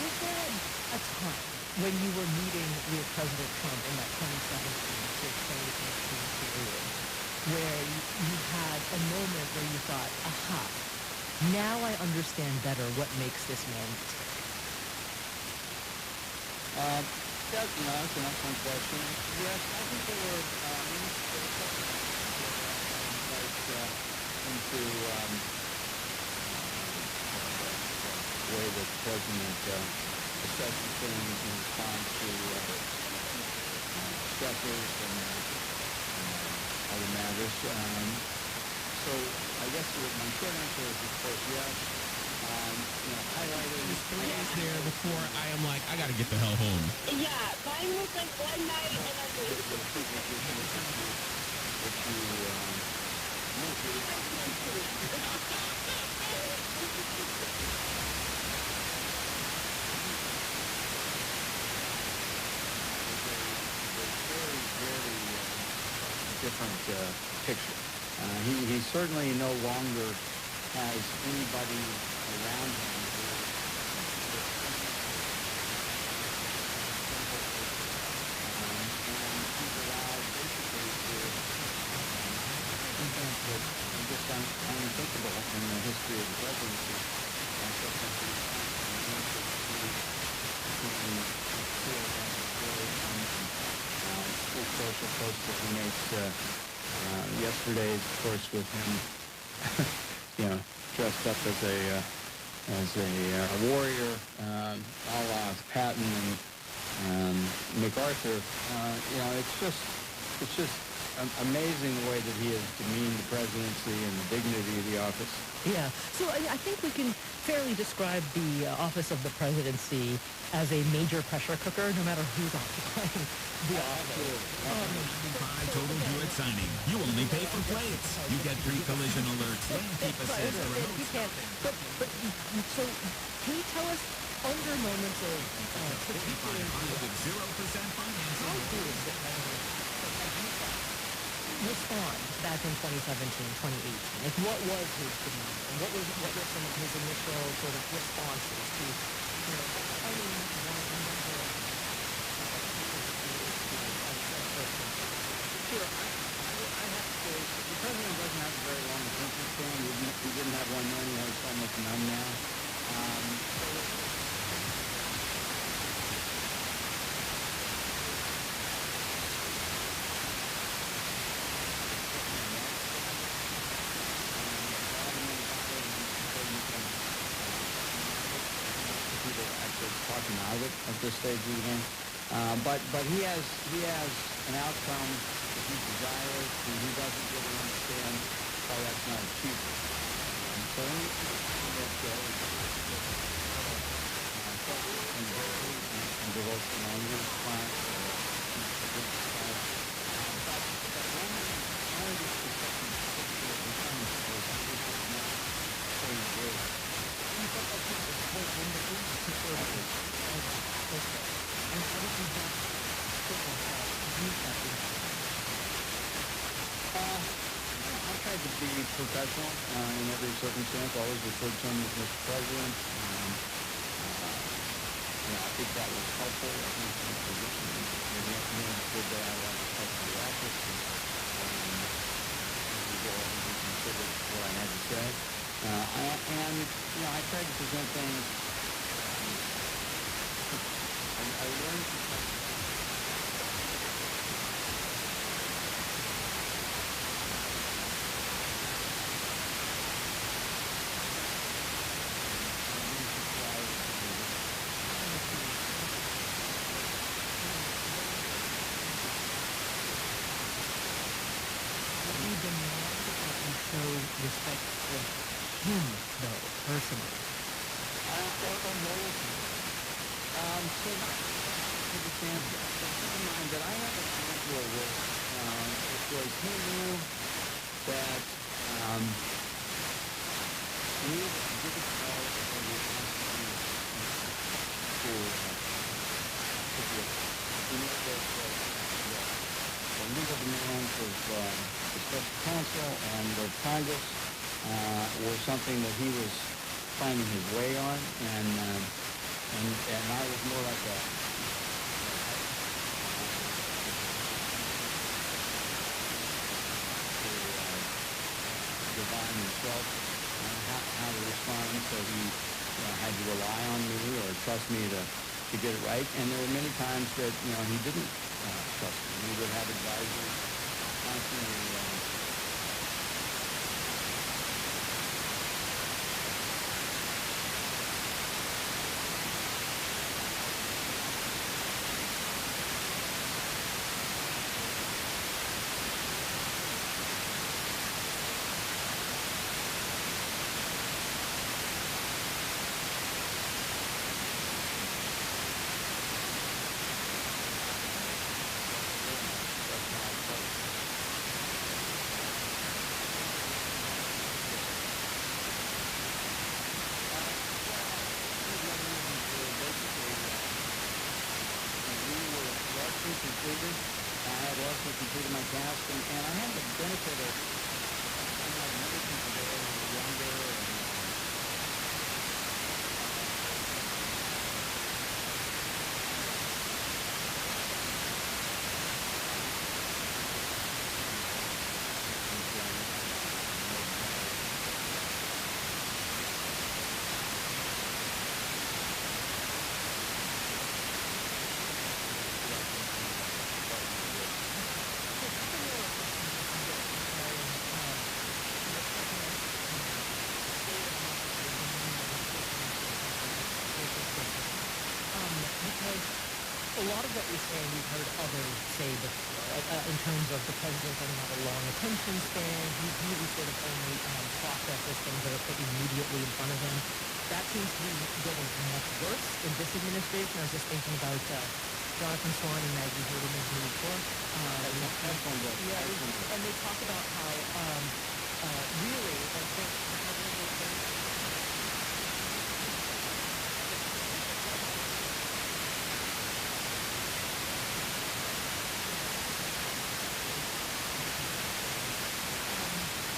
Is there a time when you were meeting with President Trump in that 2017 to 2018 period where you had a moment where you thought, aha, now I understand better what makes this man tick? That's an excellent question. Yes, I think there were into the way that the president assesses things in response to stressors and other matters. So I guess my short answer is, of course, yes. Highlighting 3 days there before I am like, I gotta get the hell home. Yeah, mine was like one night and I different picture. He certainly no longer has anybody around him who and he's allowed basically to invent what is just unthinkable in the history of the presidency. Social posts that he makes yesterday, of course, with him, dressed up as a warrior, a la Patton and MacArthur. It's just amazing the way that he has demeaned the presidency and the dignity of the office. Yeah. So I think we can fairly describe the office of the presidency as a major pressure cooker, no matter who's occupying the office. plates. You get pre-collision alerts, lane keep assist, or remote You can't. stop. So can you tell us under moments of particular with 0% financing. how did respond back in 2017, 2018? Like, what was his demand? And what were some of his initial sort of responses to, fighting one number of Sure. I have to say, the president doesn't have a very long attention span. He didn't have one then. He has almost none now. People actually talking out of it at this stage of the game. But he has an outcome that he desires, and he doesn't really understand why that's not achievable. So anything that and devote to language class I tried to be professional in every circumstance, always referred to him as Mr. President. I think that was helpful. I think his position he understood that I wanted to help the office. He considered what I had to say. I tried to present things. I learned from respect for him, though, personally? Or loyalty. So not to the standpoint. Keep in mind that I have an actual role. It was he knew that we didn't call for the the legal demands of the special counsel and the Congress were something that he was finding his way on, and I was more like a divine himself how to respond, so he had to rely on me or trust me to get it right, and there were many times that he didn't trust me. We would have advisors constantly. Completed. I had largely completed my task, and I had the benefit of many people there who were younger and a lot of what you're saying we've heard others say before, in terms of the president doesn't have a long attention span. He's really sort of only processes things that are put immediately in front of him. That seems to be getting much worse in this administration. I was just thinking about Jonathan Swan and Maggie Hurd in his new book. And they talk about how really, I think the government has been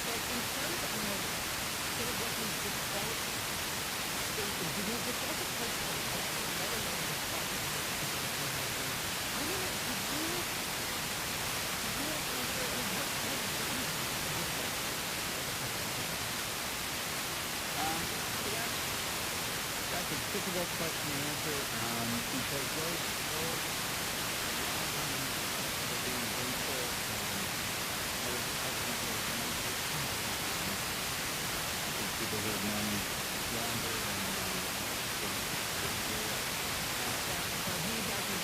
but in terms of sort of what these developed stations, there's also places like another one of the projects that I don't know, did you answer, I mean, what is the reason for this one? That's a difficult question to answer because those are being grateful. I think people who have known longer and he doesn't.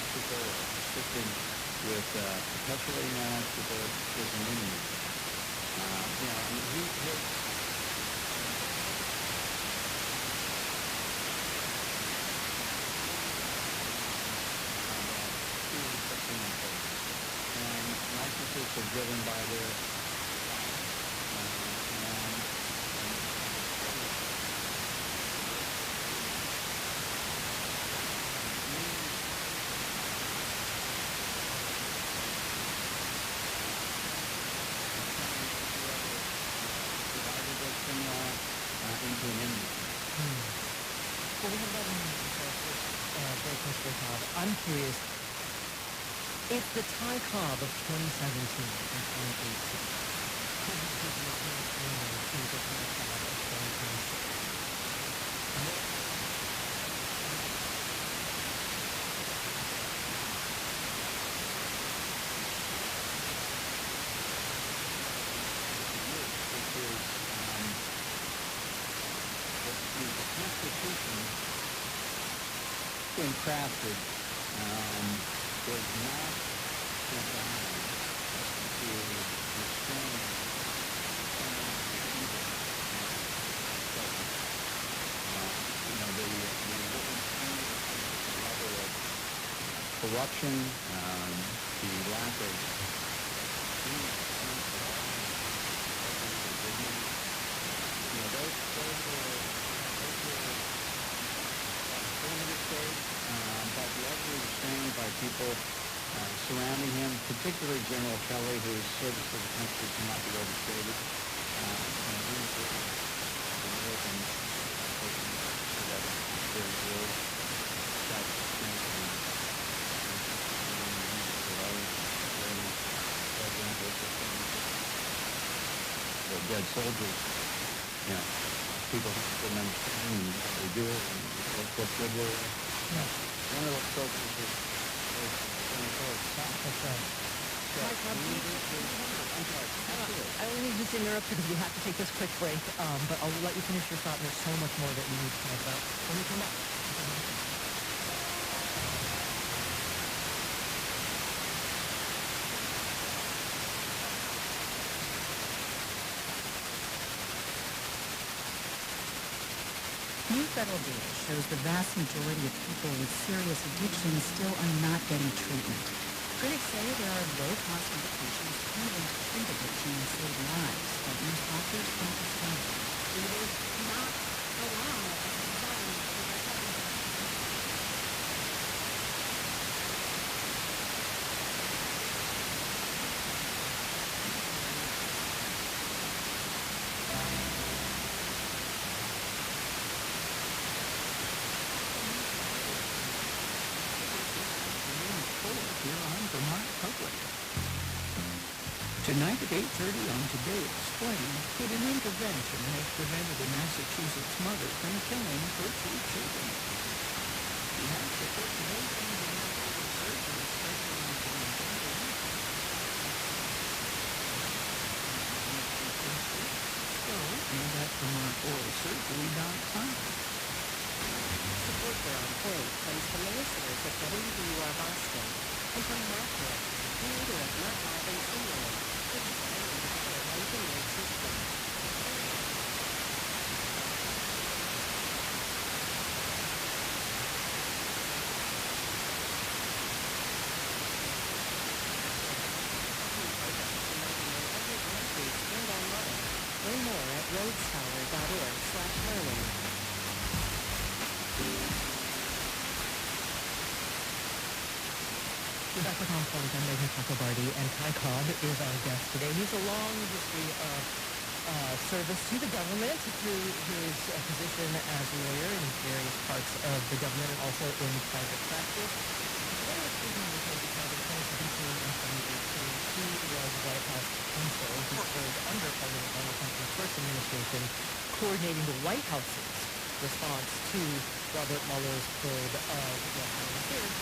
People or assisting with perpetuating that obstacle is an enemy. And licenses are driven by their into an enemy. Well, we have about a minute before our first break, Mr. Cobb. I'm curious, if the Thai Cobb of 2017 and 2018 could have taken a chance to the Thai Cobb of 2026, the Constitution being crafted was not designed to restrain the level of corruption, the lack of those were but largely restrained by people surrounding him, particularly General Kelly, whose service to the country cannot be overstated. The dead soldiers, people who didn't understand what they do and what good were. One of those soldiers is That's right. I only just interrupt because we have to take this quick break, but I'll let you finish your thought. And there's so much more that we need to talk about when we come back. New federal data shows the vast majority of people with serious addictions still are not getting treatment. Critics say there are low-cost medications proven to treat addiction and save lives, but most doctors don't explain it. It is not allowed as a society to Tonight at 8:30 on Today Explained, could an intervention have prevented a Massachusetts mother from killing her 2 children? We have the population of surgery specializing in gender and at VermontOralSurgery.com. Support for Our Point comes from the listeners at WBUR Boston and from Marquette, creator of Not Having Similar, which is designed to better life and nerve system. roadscholar.org/learning. We're back with College. I'm Megan Chakrabarty, and Kai Cobb is our guest today. He's a long history of service to the government through his position as a lawyer in various parts of the government and also in private practice. Today we're speaking with him because in 2017 and 2018, he was White House counsel. He served under President Donald Trump's first administration, coordinating the White House's response to Robert Mueller's probe of Russian interference.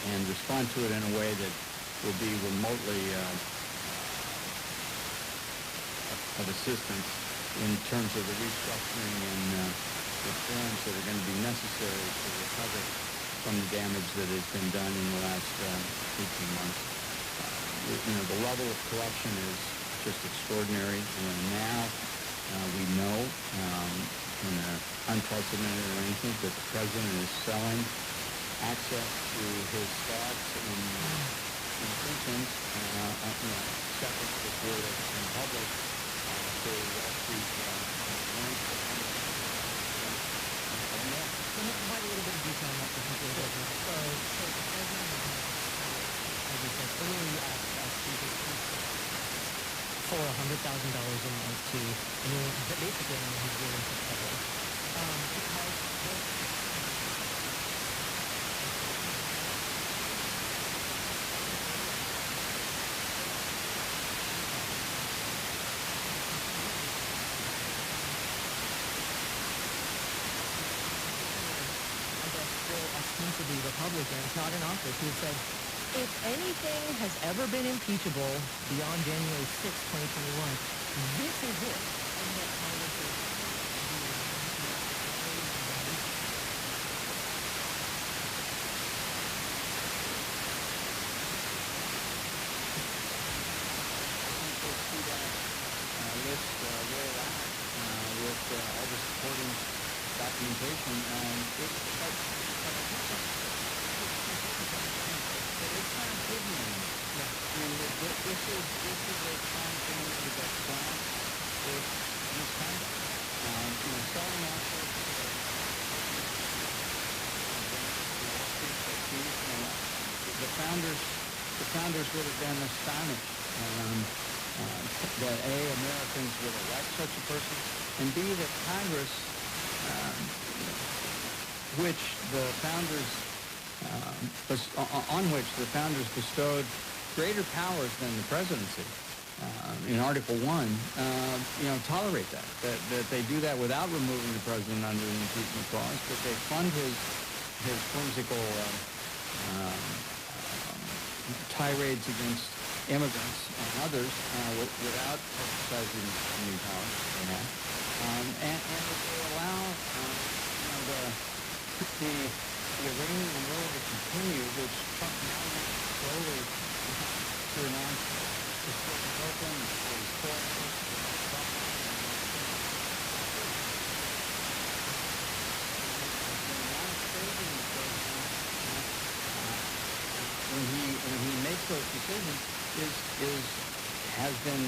And respond to it in a way that will be remotely of assistance in terms of the restructuring and reforms that are going to be necessary to recover from the damage that has been done in the last 18 months. The level of corruption is just extraordinary. Now we know in an unprecedented arrangement that the president is selling access to his thoughts and intentions, separate before in public to Wall Street banks. Let me provide a little bit of detail on that for people who don't know. So the president as we said early asked for $100,000 a month to basically anyone who's willing to cover. Because ostensibly Republicans, not in office, who said, if anything has ever been impeachable beyond January 6, 2021, this is it. And yet Congress is list roll out with all the supporting documentation. It's not hidden anymore. This is a crime family that flaunts its misconduct. Selling assets the founders would have been astonished that A, Americans would elect such a person, and B, that Congress, which the founders on which the founders bestowed greater powers than the presidency in Article 1, tolerate that they do that without removing the president under the impeachment clause, that they fund his whimsical tirades against immigrants and others without exercising any powers they have, and that they allow the Iranian war to continue, which Trump now slowly to announce the port of Oakland, the port of Portland, when he makes those decisions has been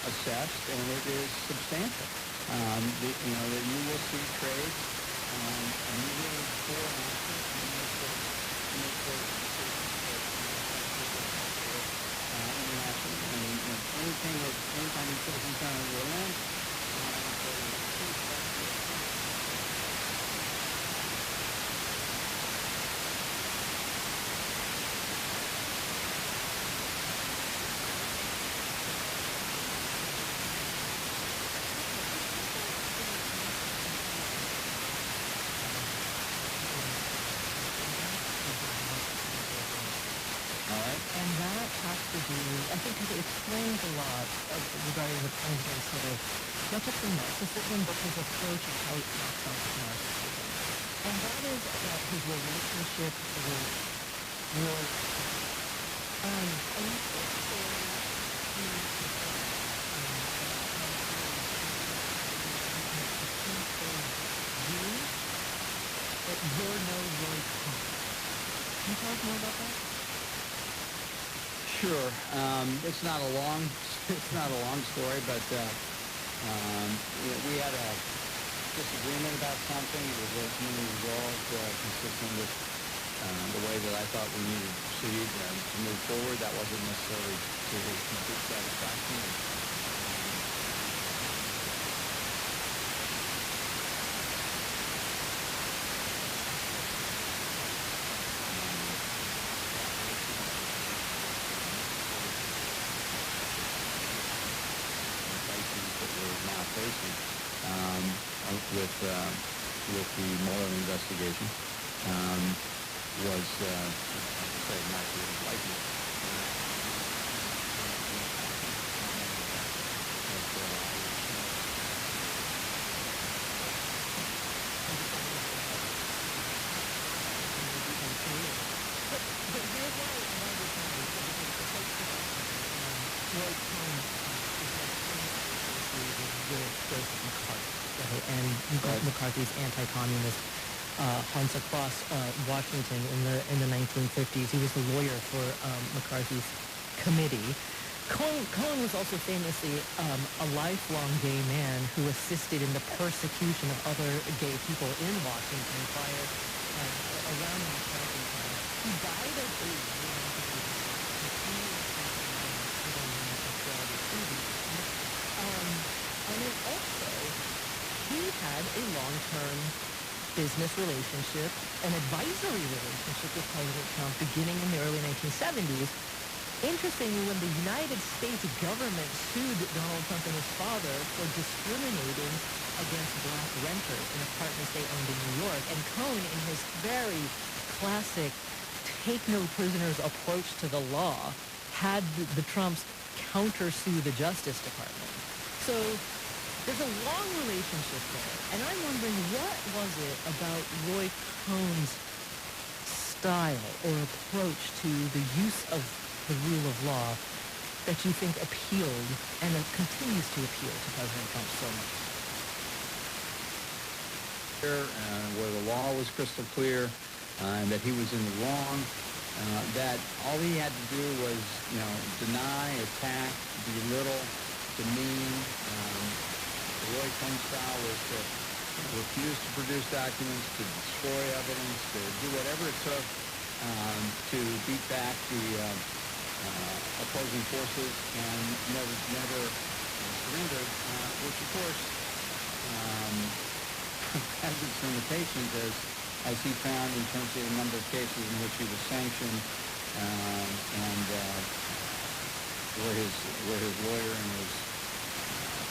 assessed, and it is substantial. That you will see trades immediately before and after, and make those internationally. Anytime you put things on the land, do, I think, because it explains a lot regarding the president's sort of, not just the narcissism, but his approach and how he acts on narcissism. And that is his relationship with Roy. And this story that you're no Roy Cohn. Can you tell us more about that? Sure. It's not a long story, but we had a disagreement about something. It was ultimately resolved consistent with the way that I thought we needed to proceed to move forward. That wasn't necessarily to his complete satisfaction. Facing with the Mueller investigation was say not really likely. But here's what I understand Roy Cohn with Joseph McCarthy, right? And McCarthy's anti-communist hunts across Washington in the 1950s. He was the lawyer for McCarthy's committee. Cohn was also famously a lifelong gay man who assisted in the persecution of other gay people in Washington prior around the McCarthy time. He died of AIDS and then also, he had a long-term business relationship, an advisory relationship with President Trump beginning in the early 1970s. Interestingly, when the United States government sued Donald Trump and his father for discriminating against black renters in apartments they owned in New York, and Cohn, in his very classic take-no-prisoners approach to the law, had the Trumps countersue the Justice Department. So there's a long relationship there, and I'm wondering, what was it about Roy Cohn's style or approach to the use of the rule of law that you think appealed and continues to appeal to President Trump so much? Where the law was crystal clear and that he was in the wrong, that all he had to do was, deny, attack, belittle, demean. Roy Cohn style was to refuse to produce documents, to destroy evidence, to do whatever it took to beat back the opposing forces, and never surrendered, which of course has its limitations, as he found in terms of the number of cases in which he was sanctioned, and where his lawyer was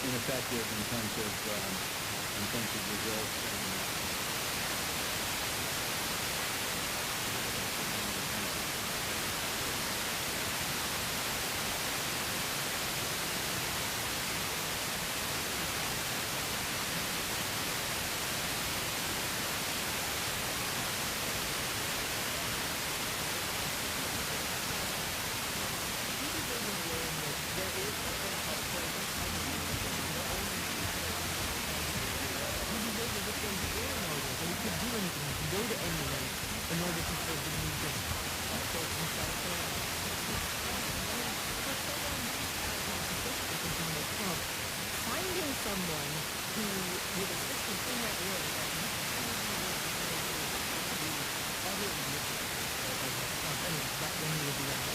ineffective in terms of results. Someone who would assist him in that way that you other individuals that when he was around.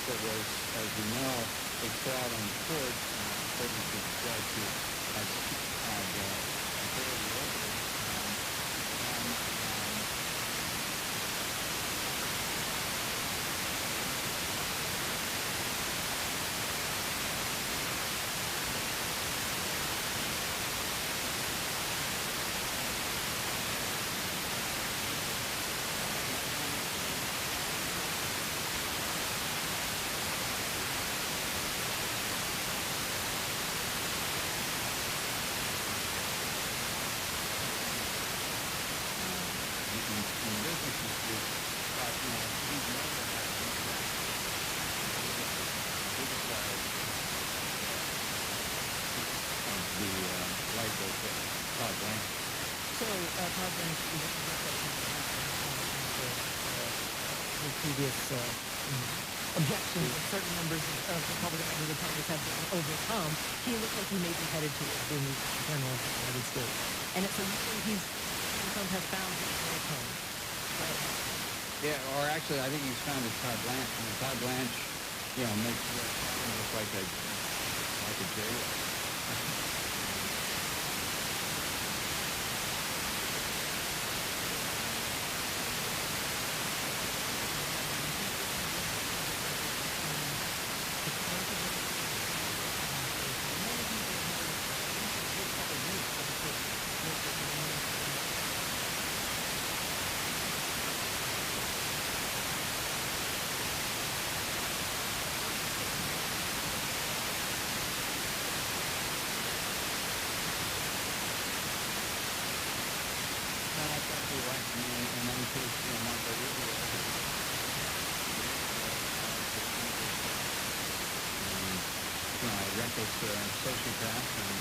That was, as you know, a fraud on the court, according to the judge who had authority over it. right with Todd Blanche. So, Todd Blanche, you look at the previous objections that certain members of Republican Congress have overcome, he looks like he may be headed towards being the General of the United States. And so you think Trump has found his right home, right? Yeah, or actually, I think he's found his Todd Blanche. I mean, Todd Blanche, makes him look like a jailer. Reckless sociopath and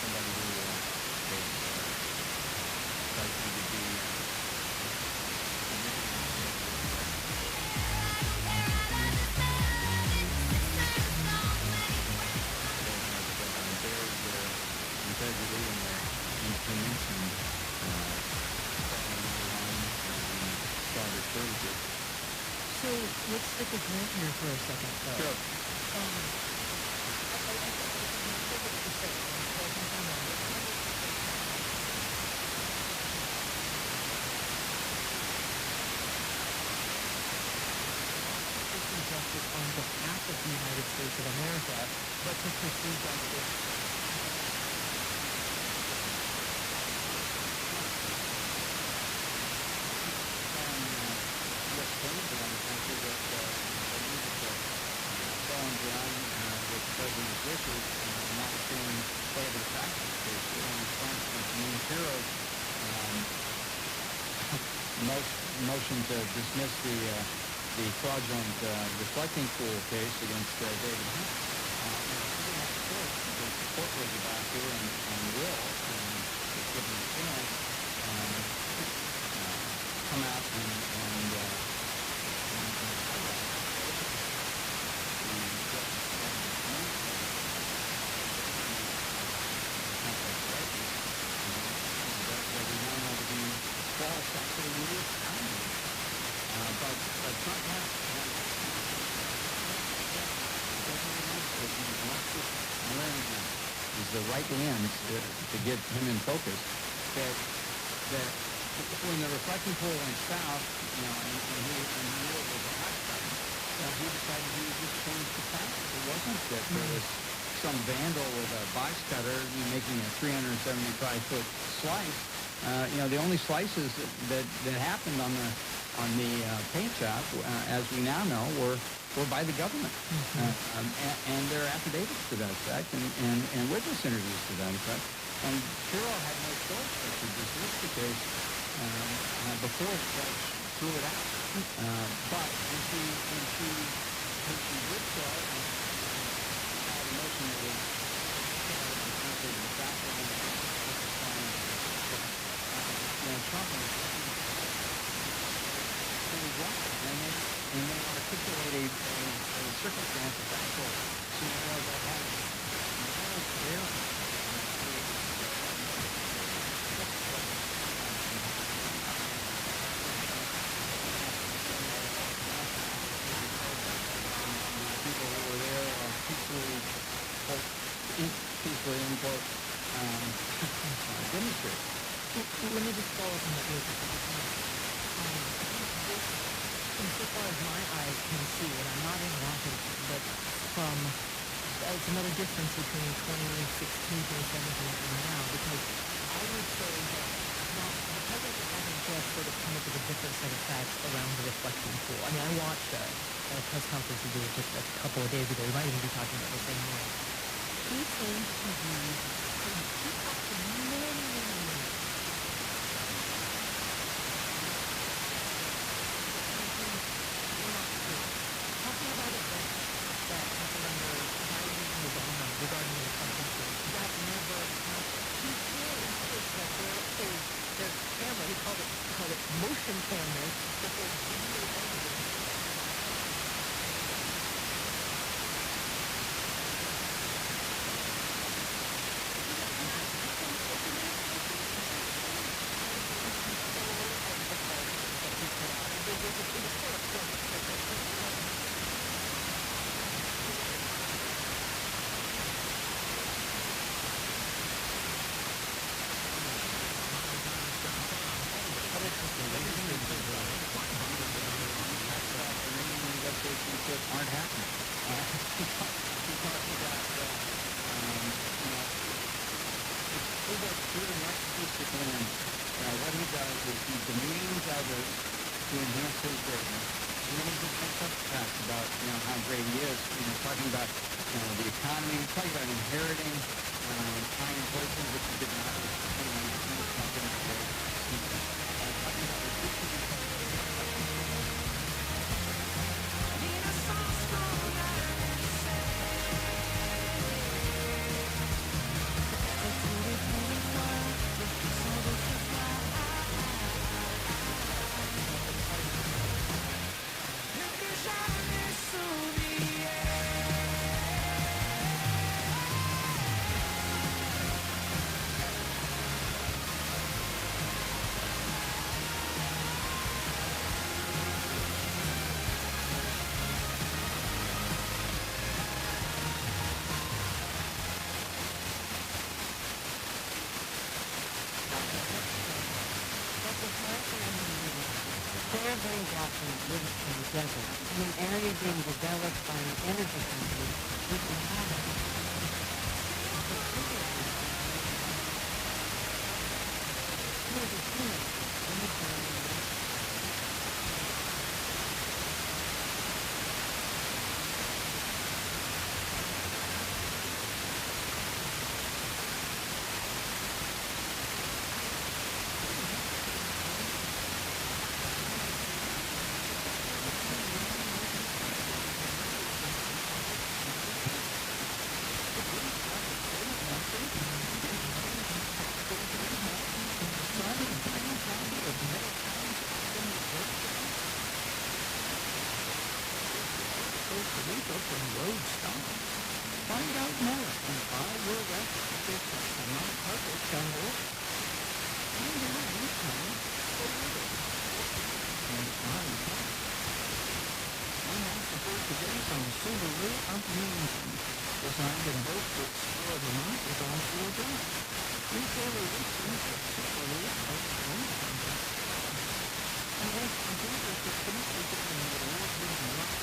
somebody who likely to be integrity and their independence and started services. So let's stick with Grant here for a second, though. Sure. Justice on behalf of the United States of America, but to pursue justice with President Wishes not seeing whatever the facts of the case were. In response to Main Bureau motion to dismiss the fraudulent reflecting pool case against David Hunt. The court was about to and will, if given a chance, come out and false actually really astounding. But Trump has is the right lens to get him in focus. That when the reflecting pool went south, and he knew it was a hot spot, he decided he would just change the path. It wasn't that there was some vandal with a box cutter making a 375-foot slice. The only slices that happened on the paint shop, as we now know, were by the government, and there are affidavits to that effect, and witness interviews to that effect. And Bureau had no choice but to dismiss the case before the judge threw it out. But when she did so, had a motion that was the background Trump and they articulate a circumstance of actual scenario that has no bearing. People who were there peacefully demonstrate. Let me just follow up on that real quick. Insofar as my eyes can see, and I'm not in Washington, but from it's another difference between 2016, 2017, and now, because I would say that now the president hasn't just sort of come up with a different set of facts around the reflecting pool. I mean, I watched a press conference he did just a couple of days ago. We might even be talking about the same one. He seems to be regarding the reflecting pool. That never happened. he talked about, it's a pure narcissistic man. What he does is he demeans others to enhance his greatness. And then he just makes up facts about, how great he is. Talking about, the economy, talking about inheriting high inflation, which he did not. Talking about Fairbank Watson lives in the desert, in an area being developed by an energy company with a lot of Find out more and buy your record at mycarpet.org. Find out anytime for living. And I'm support today from Subaru of Maine, designed and built to explore Vermont with all-four drive. Retailer listings at Subaru of Maine. And as a dealer to finish with the award-winning rock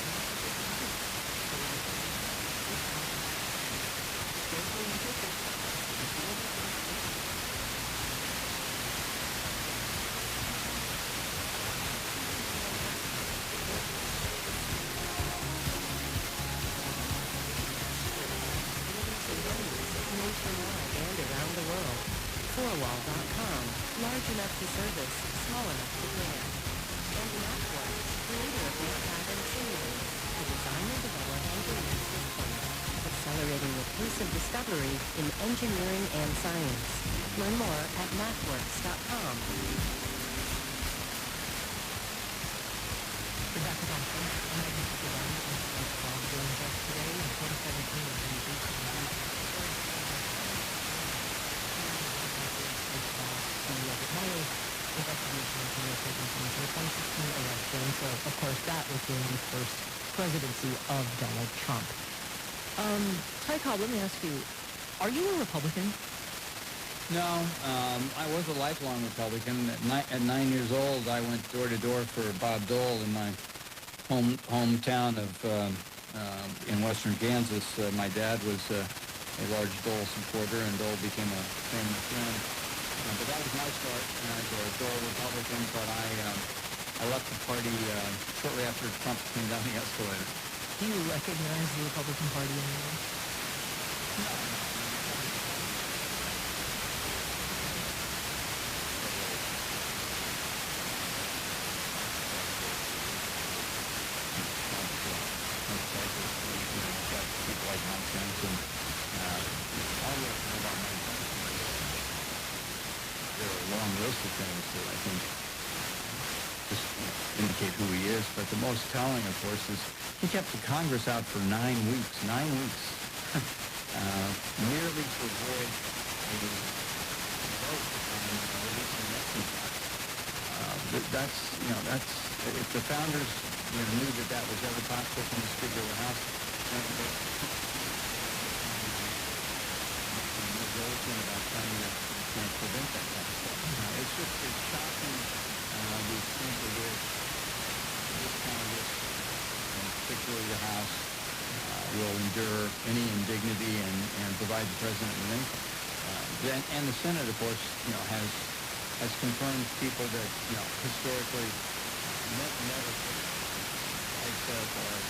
Fourwall.com, large enough to service, small enough to brand. And Networks, creator of these pattern simulators, to design and develop engineering systems, accelerating the pace of discovery in engineering and science. Learn more at mathworks.com. We're back with Austin. I'm Megan Superman. Bob joins us today in 2017. Investigation into the 2016 election. So, of course, that was during the first presidency of Donald Trump. Ty Cobb, let me ask you, are you a Republican? No, I was a lifelong Republican. At 9 years old, I went door to door for Bob Dole in my hometown of in western Kansas. My dad was a large Dole supporter, and Dole became a family friend. But that was my start as a Dole Republican, but I left the party shortly after Trump came down the escalator. Do you recognize the Republican Party anymore? No. People like nonsense and all you have to know about my there are a long list of things that I think just indicate who he is. But the most telling, of course, is he kept the Congress out for 9 weeks. 9 weeks. Merely to avoid a vote on releasing election tax. That's if the founders knew that was ever possible from the Speaker of the House, then they about trying to prevent that kind of stuff. It's shocking the extent to which this Congress, and particularly the House, will endure any indignity and provide the president with income. And the Senate, of course, has confirmed people that historically never except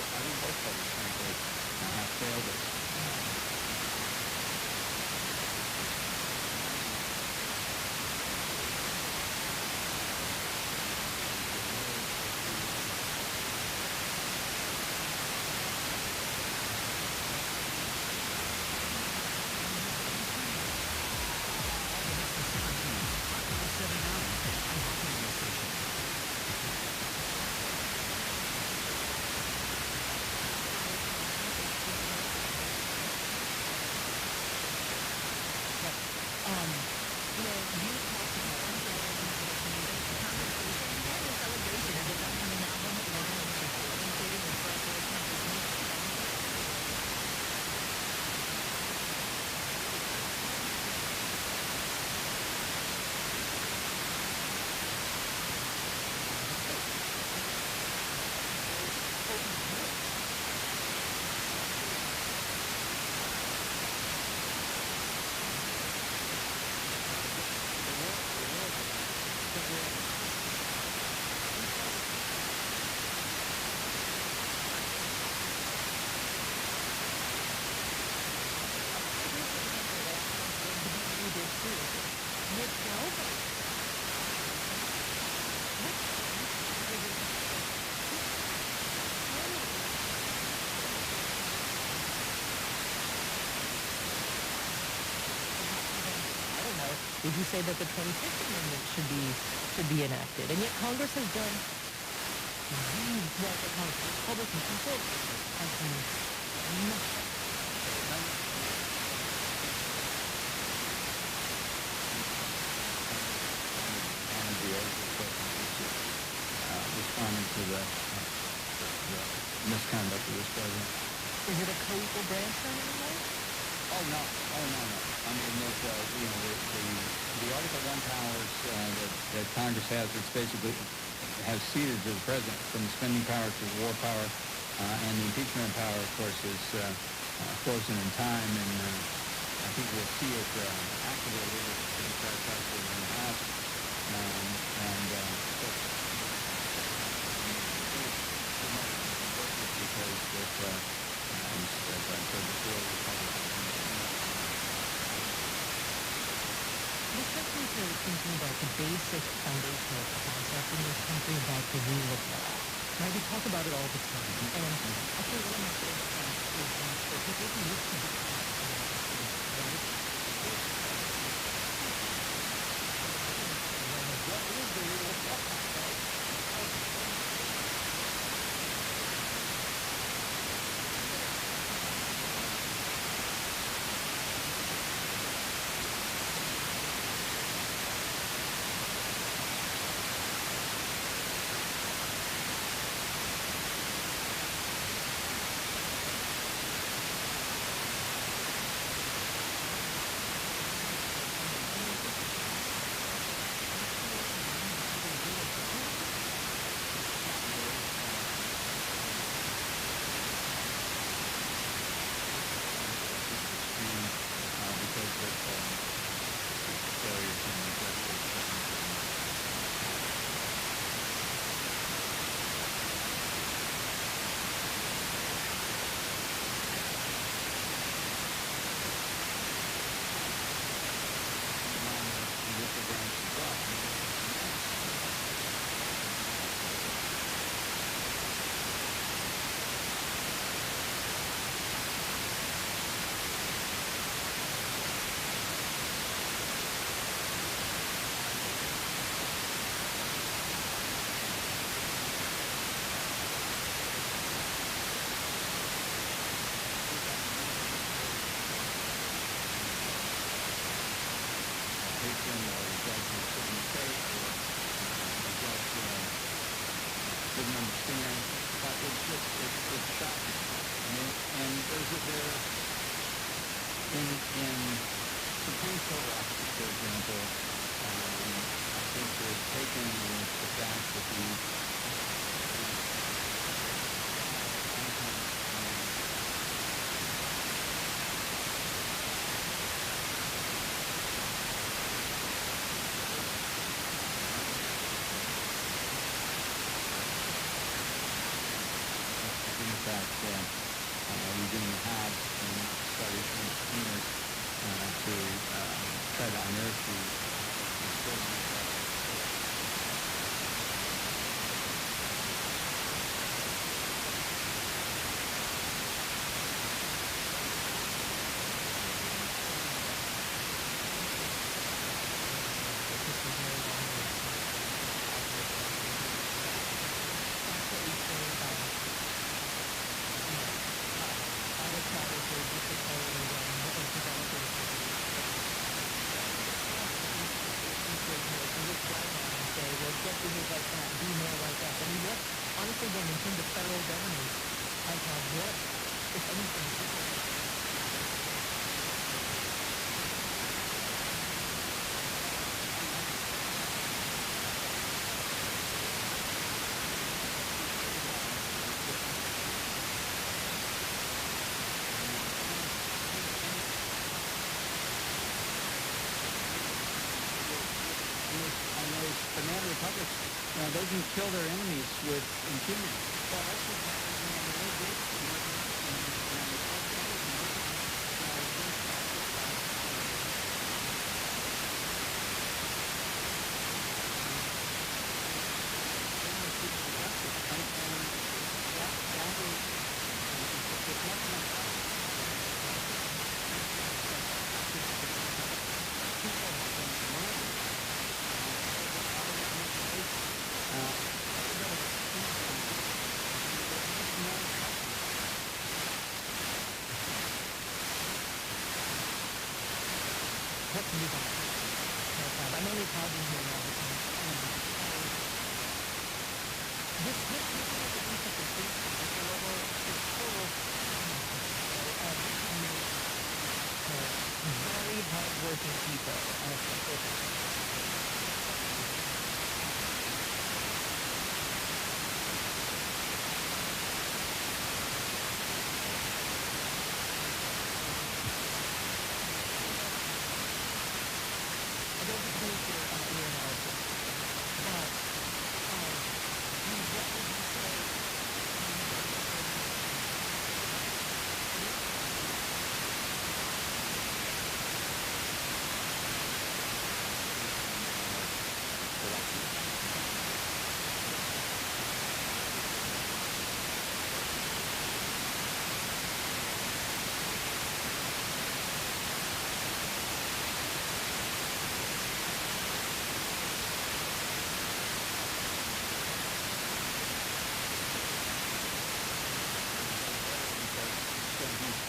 I think both parties, frankly, have failed us. Would you say that the 25th Amendment should be enacted? And yet Congress has done, well, the Congress, Republican conservative has done nothing. Responding to the misconduct of this president. Is it a co-equal branch then anymore? Oh no. I mean, the Article 1 powers that Congress has, it's basically has ceded to the president, from the spending power to the war power, and the impeachment power, of course, is frozen in time, and I think we'll see it activated if the Democrats actually in the House, because as I said before, this gets into thinking about the basic foundational concept in this country about the rule of law. Right? We talk about it all the time. And actually one of my favorite things is for people who used to be right? What is the rule of law? didn't understand, but it's shocking. And there's in Supreme Court elections, for example, I think they've taken the fact that the we didn't have and started issuing subpoenas to try to unearth the stolen. Honestly, then, in terms of federal government, what, if anything, banana republics, they can kill their enemies with impunity. Well, that's what happens in the United States. I'm only pausing here now because this is a piece of the state level is total very hard-working people.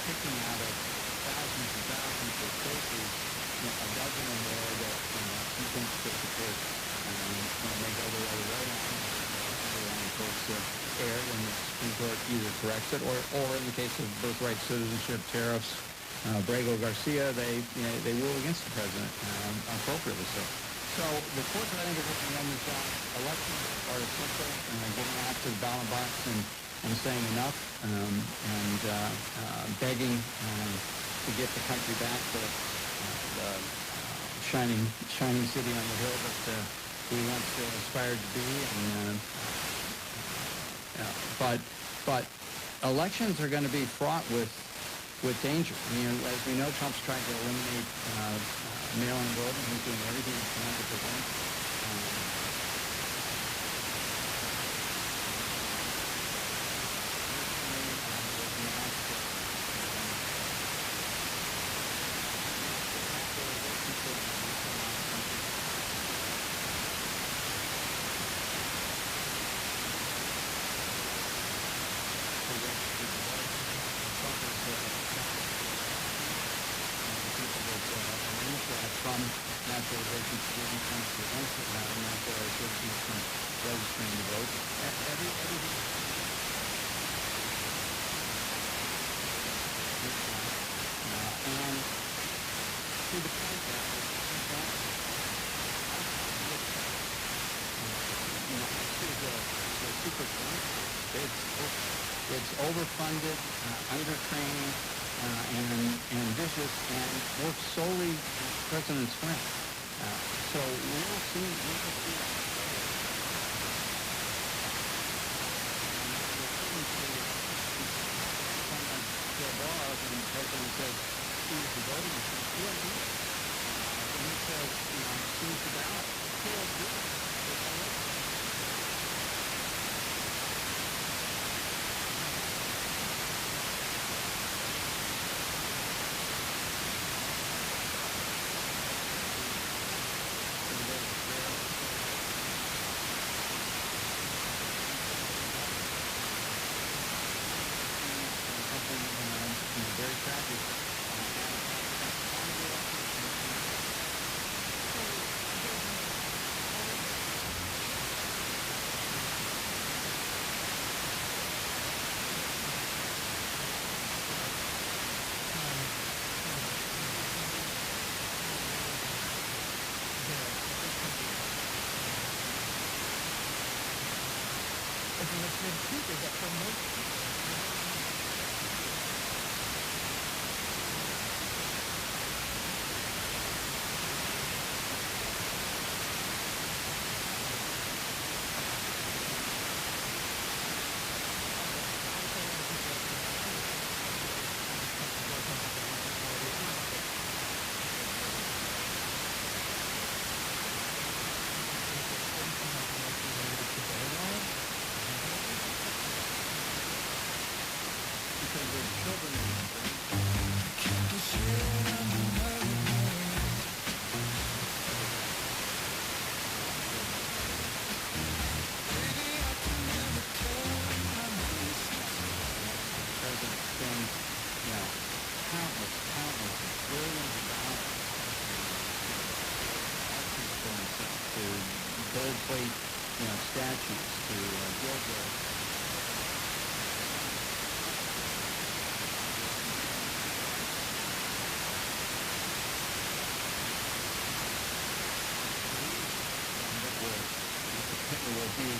Picking out of thousands and thousands of cases, a dozen or more that he thinks could support, may go the other way on folks err when the Supreme Court either corrects it or in the case of birthright citizenship tariffs, Brago Garcia, they rule against the president, appropriately so. So the courts, I think, are looking on this out. Elections are essential, getting out to the ballot box and saying enough, and begging to get the country back to the shining city on the hill that we once aspired to be. But elections are going to be fraught with danger. I mean, as we know, Trump's trying to eliminate mail-in voting. He's doing everything he can to prevent. From naturalization to getting from naturalization from registering to vote. Everything. And the point that the super it's overfunded, undertrained, and vicious, and works solely at the president's whim. So we'll see. And the president says, "Who's the voting?" He says, "Who are you?" And he says, "Who's the ballot?" "Who are you?" Very tragic. Gold plate, statues to billboards. It will be,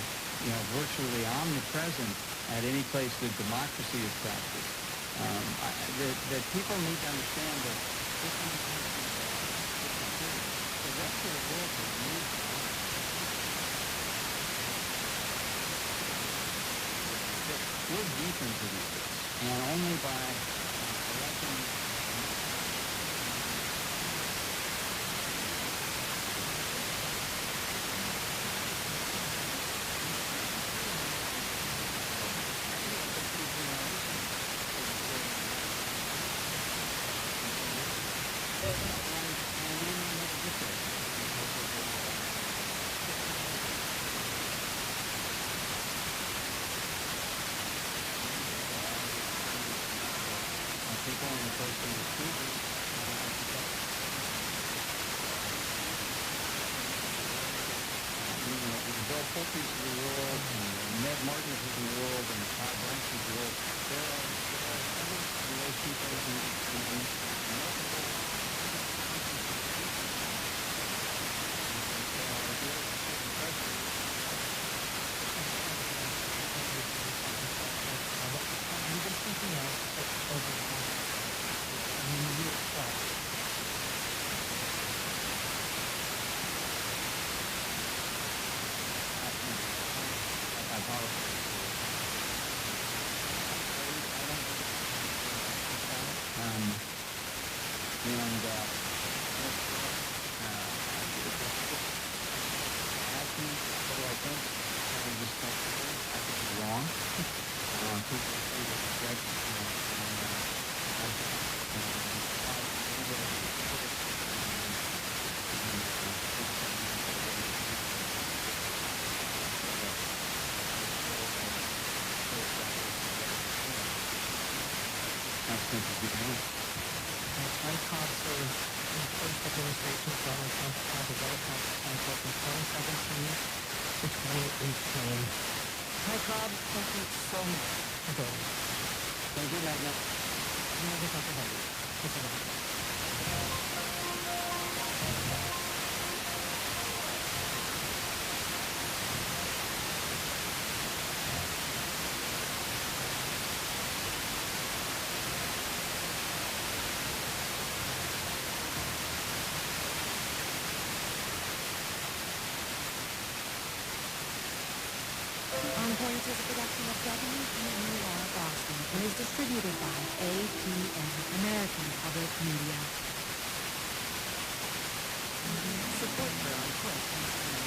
virtually omnipresent at any place that democracy is practiced. That people need to understand that this is the rest of the world has moved on. We're deep into this, and only by electing people in the first and the students. The Bill Pulte's of the world, and the Ned Martin's of the world, and the Todd Blanch's of the world. There are others of those people in multiple Mike Cobb served in the first administration of Donald Trump as a White House counsel from 2017 to 2018. Mike Cobb, thank you so much for joining us. Thank you, Magna. This is On Point is a production of WEUR Boston and is distributed by APM, American Public Media. Support for On Point comes from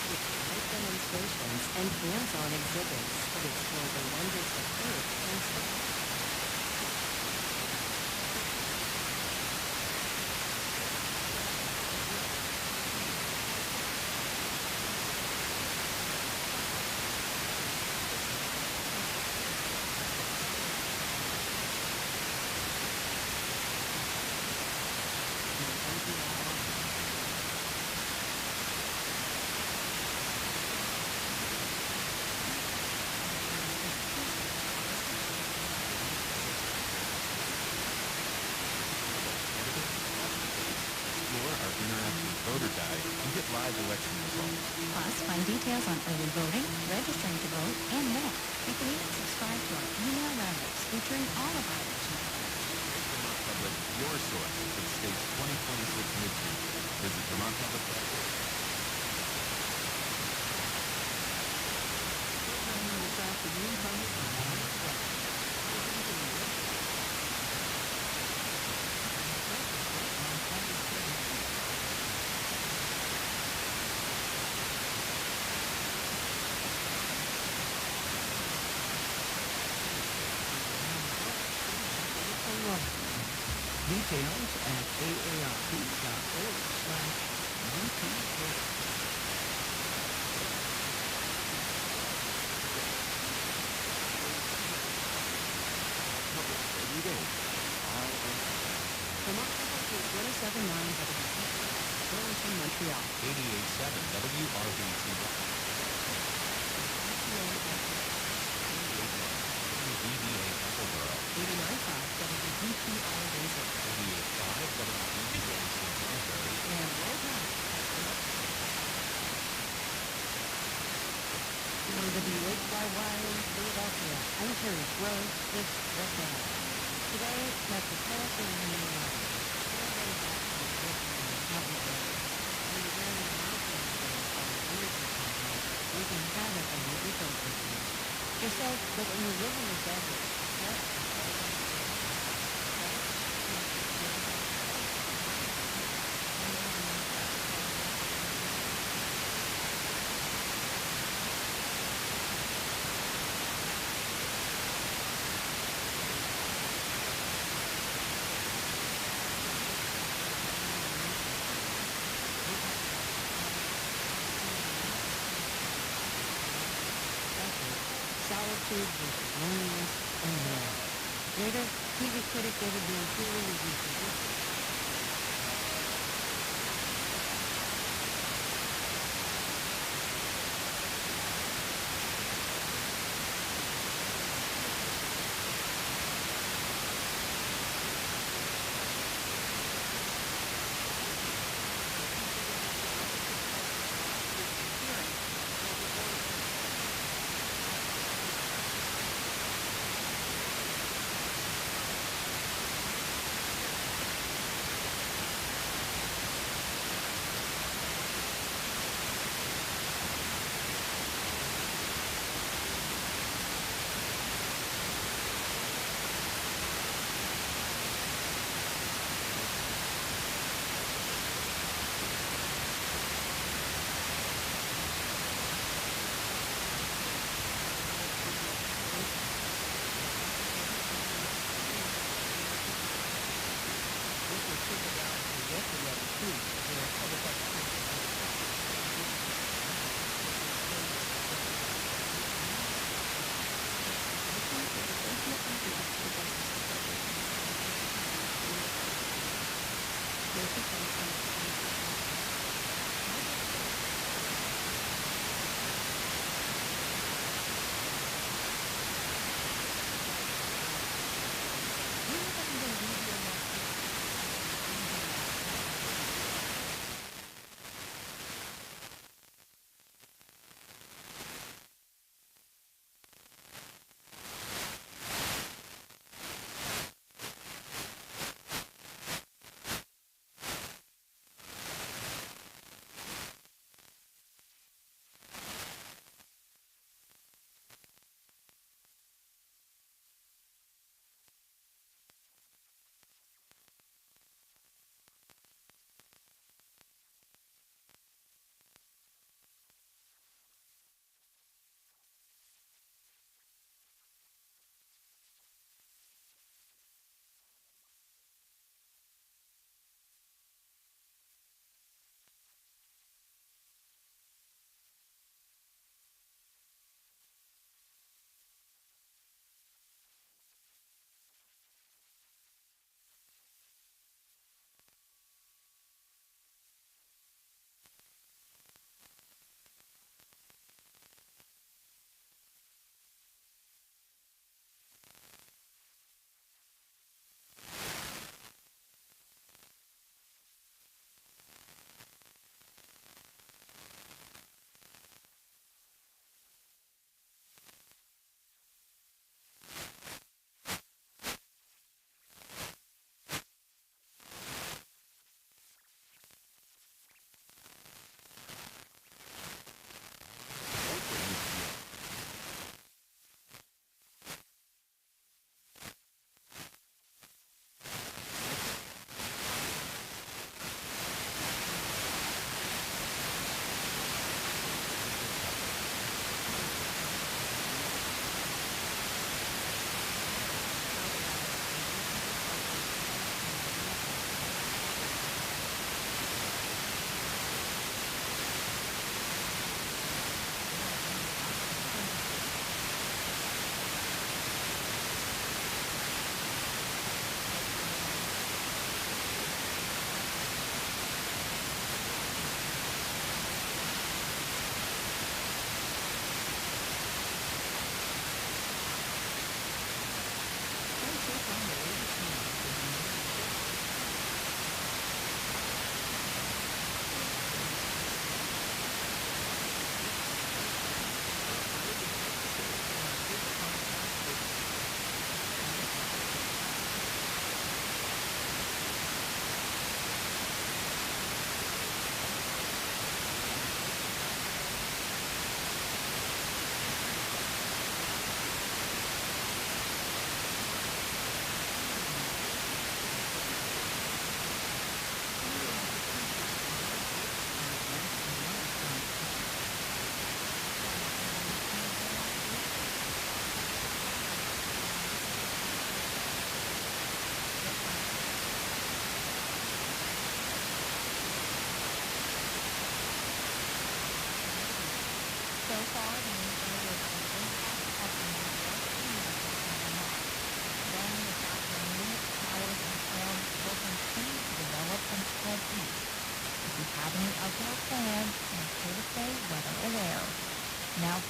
with live demonstrations and hands-on exhibits that explore the wonders of Earth and space. live election results. Plus, find details on early voting, registering to vote, and more. You can even subscribe to our email roundups featuring all of our election coverage. Make Vermont Public your source for the state's 2026 midterm. Visit VermontPublic.org. This afternoon comes from details at aarp.org/UP. Vermont Public is 107.9 Burlington, Montreal. 88.7 WRBT. 89.5 WBPR Razor. 88.5 WBPR Salisbury. And worldwide at WHYY in Philadelphia. I'm Terry Rose with the Fan. Today, Metropolitan Union survey back to the public and the very mountain on energy companies wreaking havoc on the ecosystem. He said that when you live in the desert, solitude versus loneliness, and more. Later, TV critic David Bianchini reviews the book.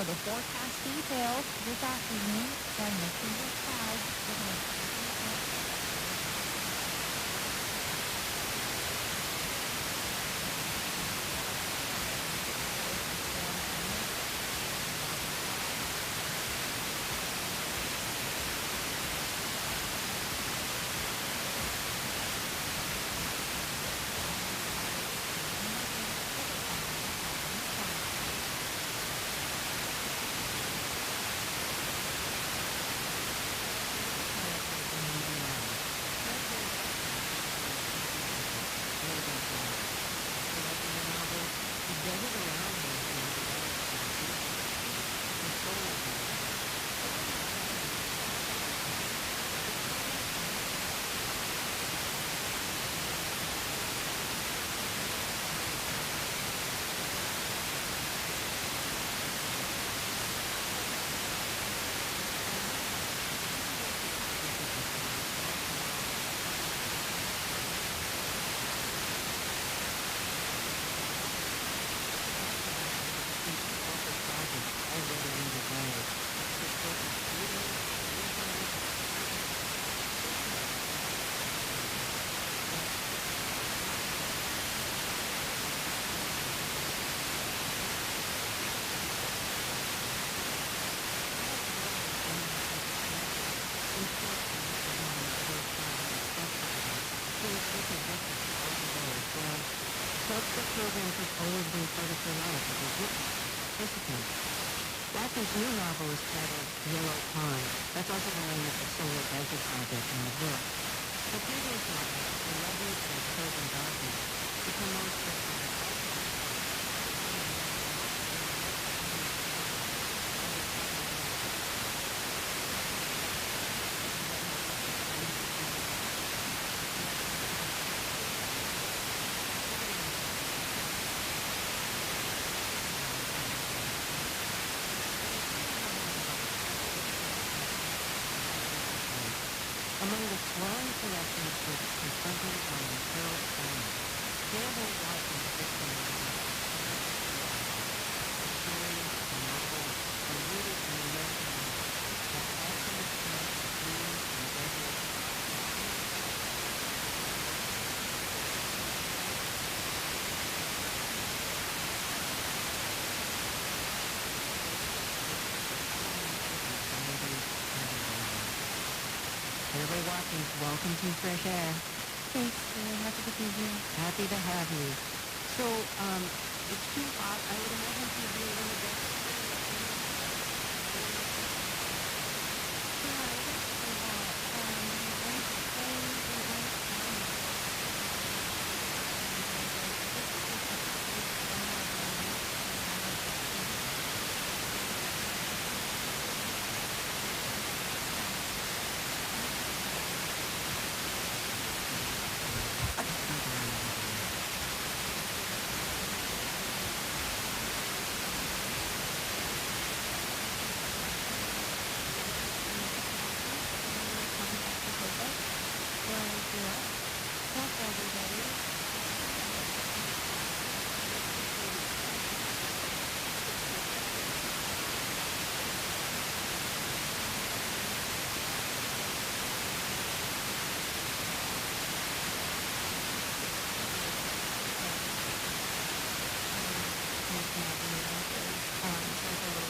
For the forecast details this afternoon, then mixing with clouds with an Subset programs have always been part of her life as a witness, participant. Watson's new novel is titled Yellow Pond. That's also the name of the solar venture project in the book. Her previous novels, Beloved and Chosen Darkness, become most popular. Among the swelling collection of books confronted by an imperiled climate, Taylor Watson's fiction novels, a story, a novel, are rooted in American life, but also reflect the dreams and deserts. Taylor Watkins, welcome to Fresh Air. Thanks, Taylor. Happy to be here. Happy to have you. So, it's too hot. I would imagine you'd be in the best.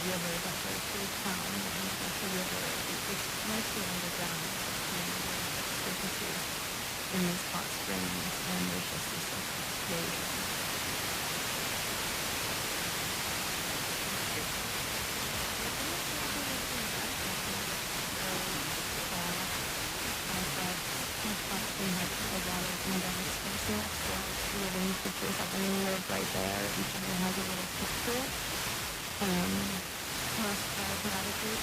River, the Hartford town, and that's the river. It's mostly underground, surfaces in these hot springs, and there's just this explosion. Living creatures up and live right there. Each of them has a little picture. Gratitude,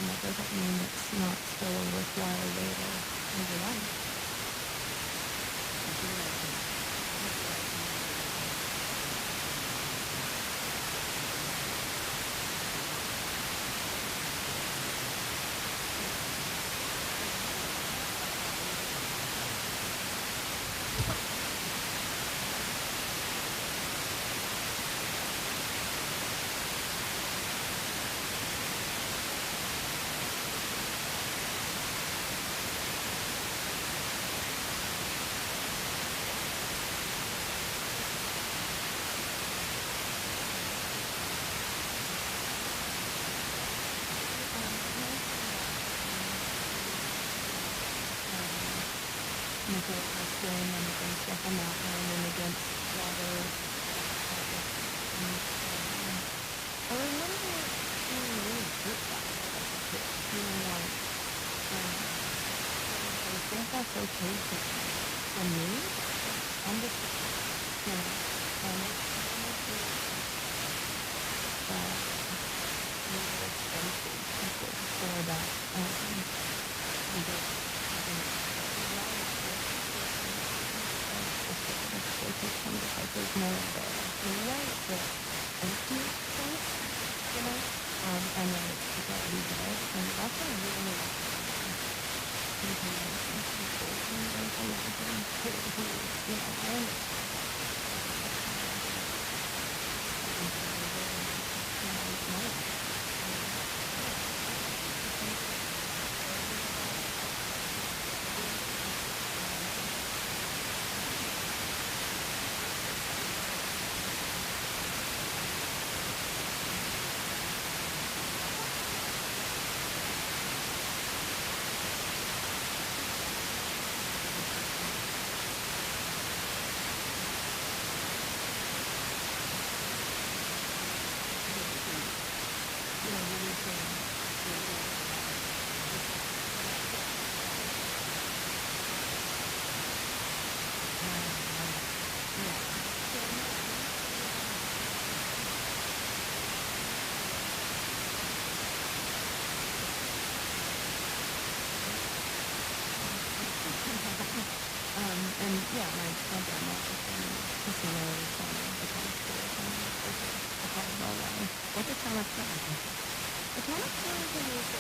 and that doesn't mean it's not still a worthwhile way to live your life. Nickel wrestling and against like a mountain and against water. I remember feeling really hurt by it as a kid, feeling like, I think that's okay for me. I'm just, you know, really expensive people for that, there's more of the right, the empty space, you know, and then it's people that leave it, and that's what I really like some people, and there's a lot of them who, you know, I understand. And yeah, my grandma was in casinos and atomic stores and the Powerball rally. What's atomic stores? Atomic stores are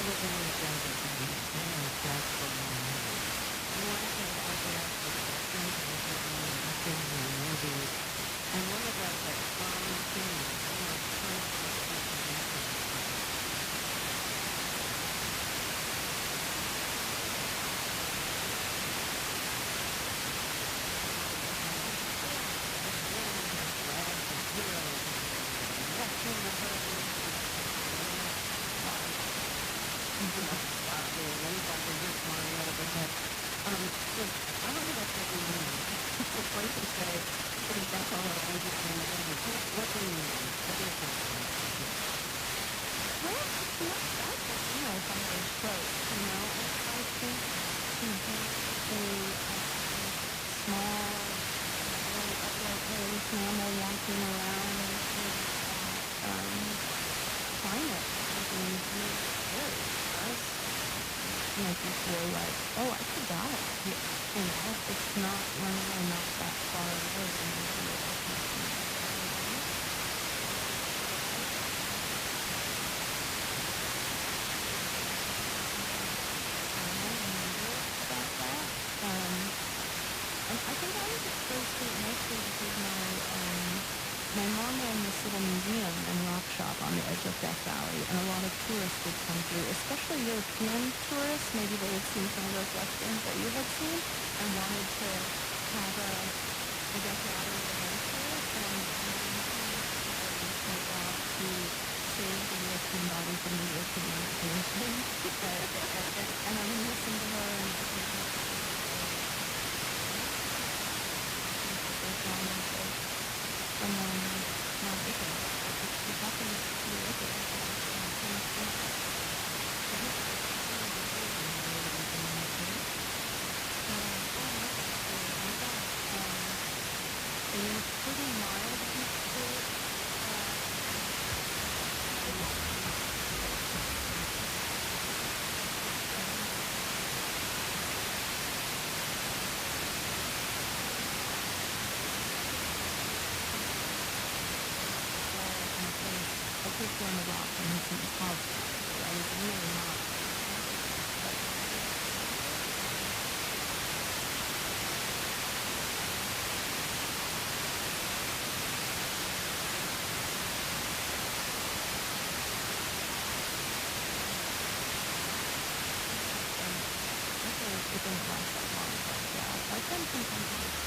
live in the desert, and that's where I'm at. And one thing out there for the Westerns, and this is in Westerns and movies, and one of the common themes, I know it's kind of mammal walking around in climate is really scary for us. Make you feel like, oh, I could die. You know, it's not, we're really not that far away from the I think I was exposed to it mostly because my mom ran this little museum and rock shop on the edge of Death Valley, and a lot of tourists would come through, especially European tourists. Maybe they had seen some of those westerns that you had seen and wanted to have a rather adventure, and take off to save the European body from the European occupation. And I would listen to her and someone not with us. It happens to be with us. It was pretty mild heat to it. On the rock and it's in the house. So I was really not. It didn't last that long, but yeah, I've done some things.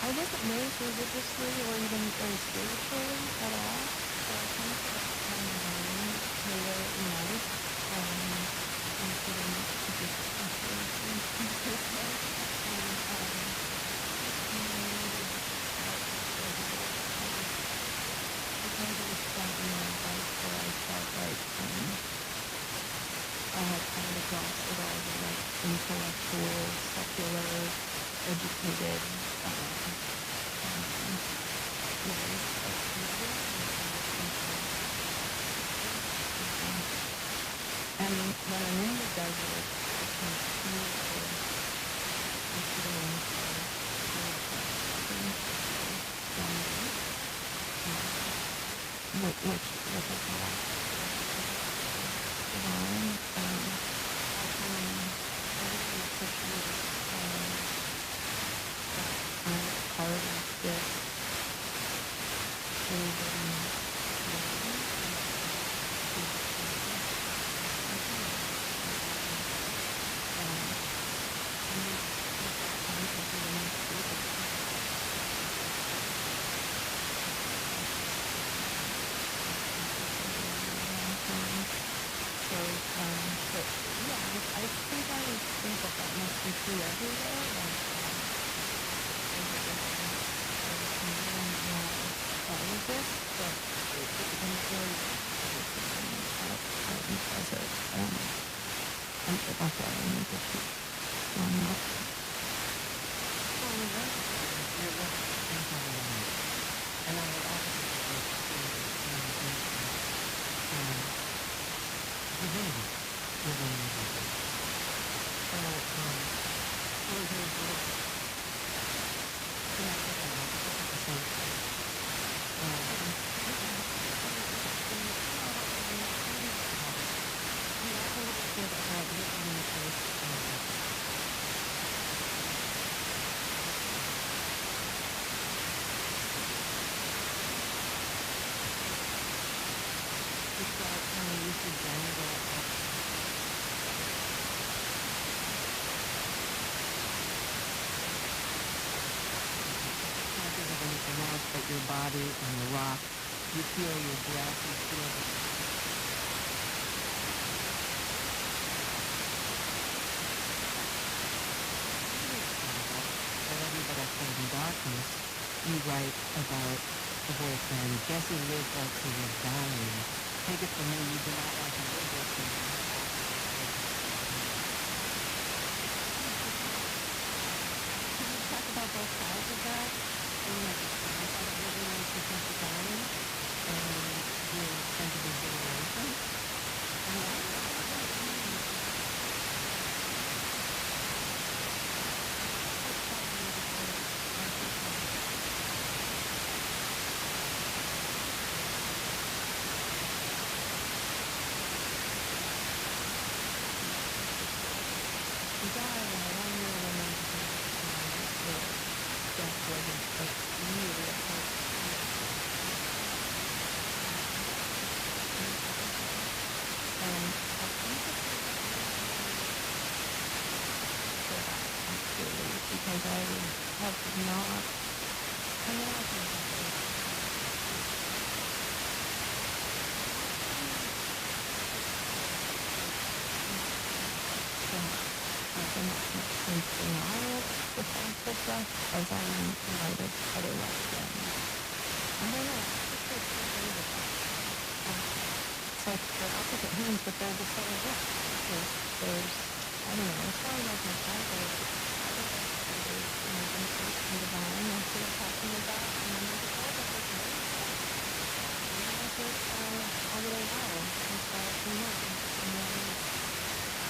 I wasn't raised religiously or even very spiritually at all, so I kind of felt kind of alone here in life, and feeling just I had kind of exhausted all the like intellectual, secular, educated and when I'm in the desert, I can feel the feelings which I call divine. I really appreciate that part of this I think I would think that must be true everywhere. All of this, but it didn't really out in the desert. That's why I need to keep going up. And I would also divinity within everything. So, there's a little connected and opposite at the same time. We have a little bit about living in the place of but your body and the rock, you feel your breath, you feel the in darkness, you write about the boyfriend. Jesse lives like he was dying. Take it from me, you do not want to live with him. Can you talk about both sides of that? And like the downside of living like you think you're dying, and the sense of exhilaration. And why? Because I have not come out of it. In denial with thankful breath as I invited other life in. I don't know, it's just it's like they're opposite hands, but they're the same gift. Because there's, I don't know, as far as I can tell, there's and divine, and so we're talking about, and then there's all that there's no stuff. And then I think all the way down, as far as we know, and then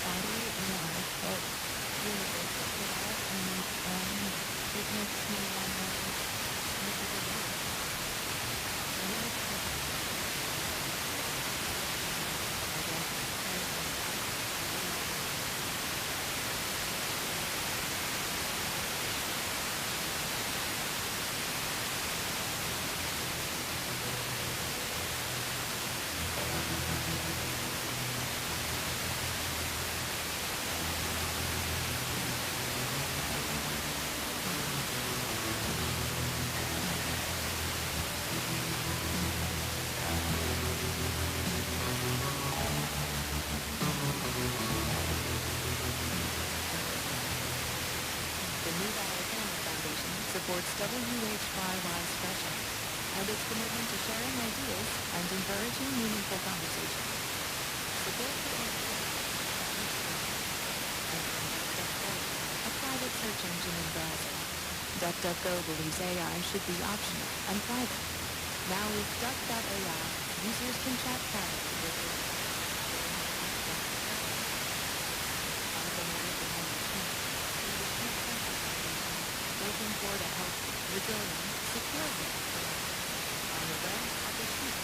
body and life, but really grateful for that, and it makes me want to make a good life. Supports WHYY's Special and its commitment to sharing ideas and encouraging meaningful conversation. Support for a private search engine in browser. DuckDuckGo believes AI should be optional and private. Now with Duck.ai, users can chat privately with their working toward a healthy, resilient, secure world on the web at the street.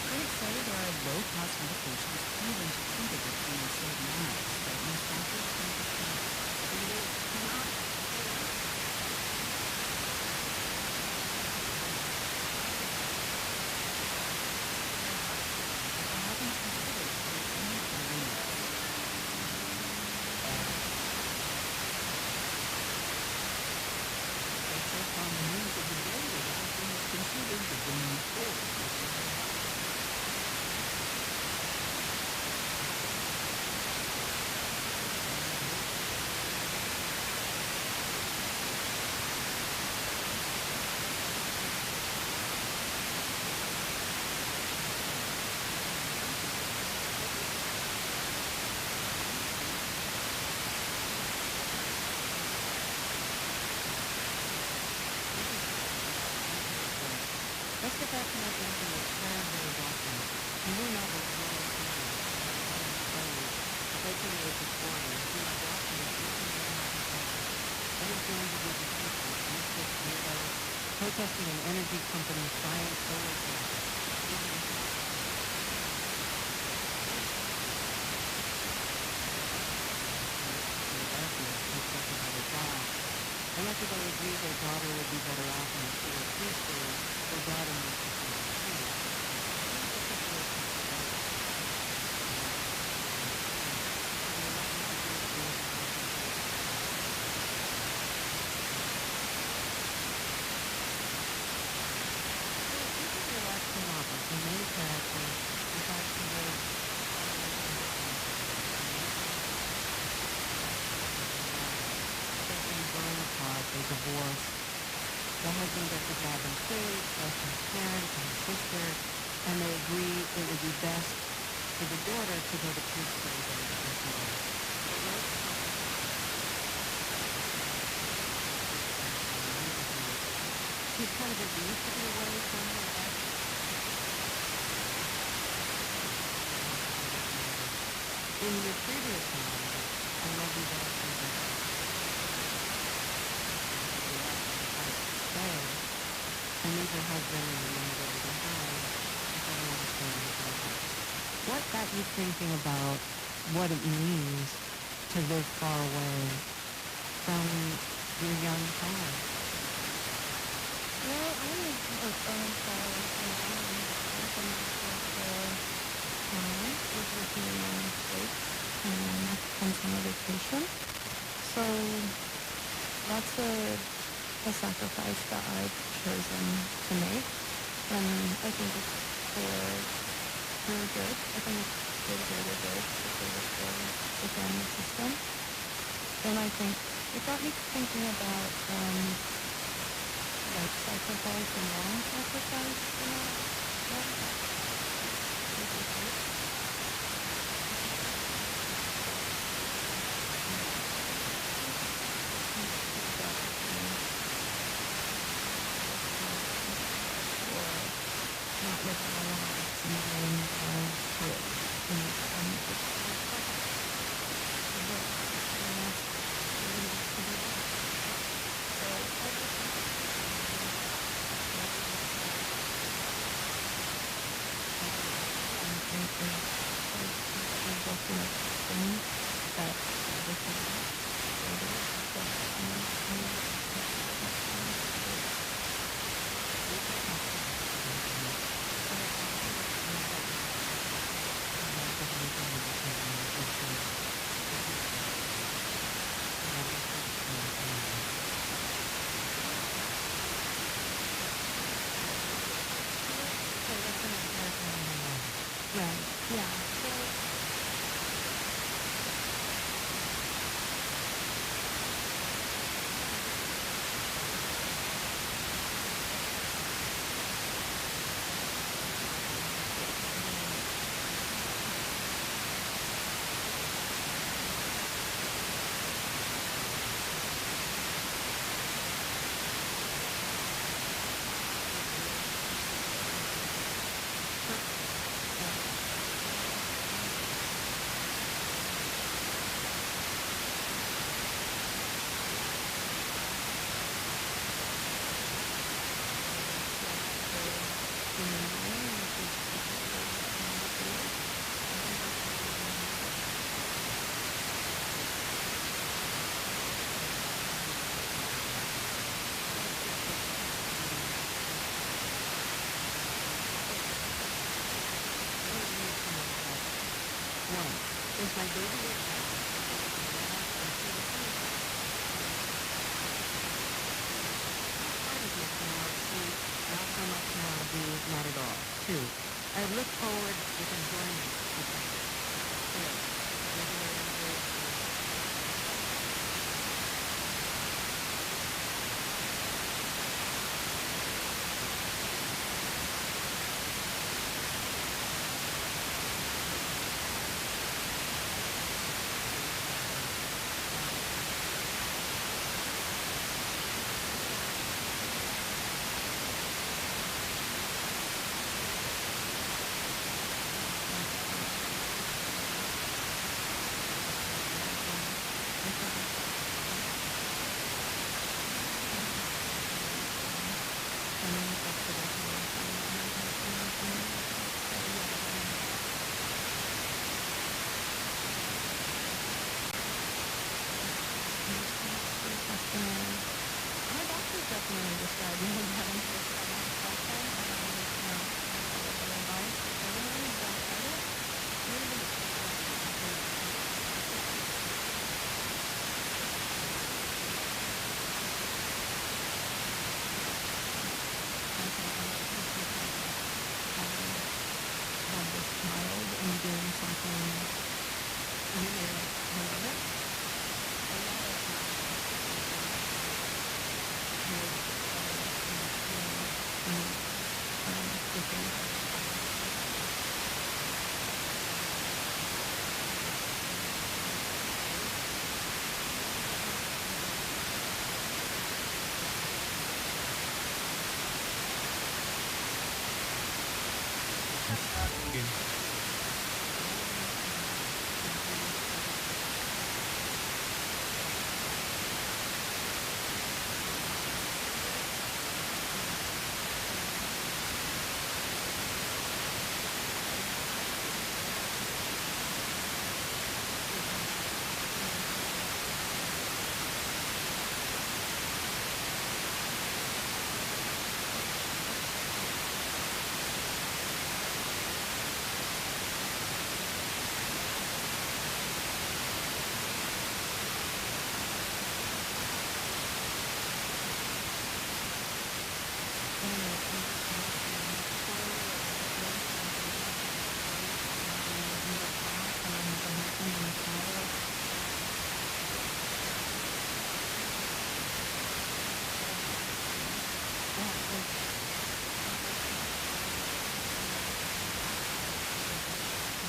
Critics say there are low-cost medications proven to treat addiction and save lives, but most doctors think it's not. Leaders cannot get back to my thinking of childhood adoption. And we're not a lot of people breaking the age of 40 who are adopting a that is going to be the future. Misfit weirdos protesting an energy company's giant solar panels. And after they agreed their daughter would be better off in a school preschool, their daughter moved to school. They divorced. The husband gets a job in trade, plus his parents and his sister, and they agree it would be best for the daughter to go to preschool than his mother. She's kind of relieved to be away from her ex. In your previous novel, I love you better than that. And leave her husband and remember behind if I don't want to stay in his life. What got you thinking about what it means to live far away from your young child? Well, I was far away from home. I finished for time, was working in the United States, and on summer vacation. So that's a sacrifice that I've chosen to make, and I think it's for good. I think it's for the greater good because of the family system. And I think it got me thinking about like sacrifice and non-sacrifice. Is my baby not so much now, not at all. 2, I look forward with enjoyment to things. 3,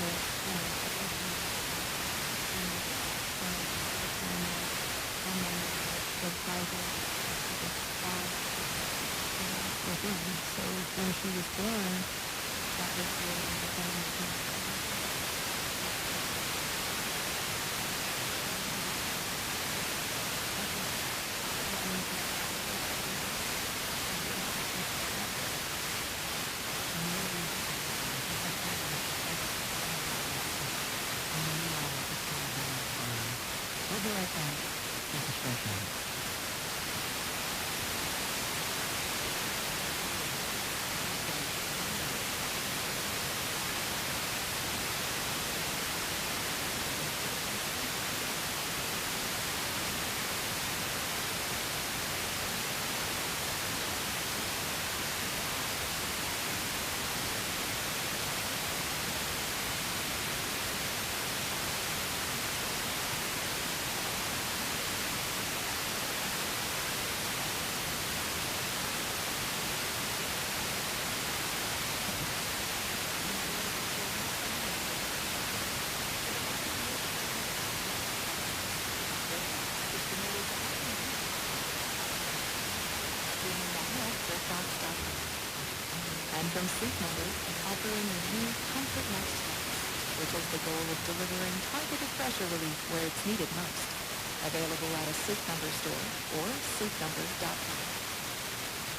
So when she was born, that was really We'll be right back. This is Fresh Air. And from Sleep Number, offering a new Comfort Next Flex, which has the goal of delivering targeted pressure relief where it's needed most. Available at a Sleep Number store or sleepnumber.com.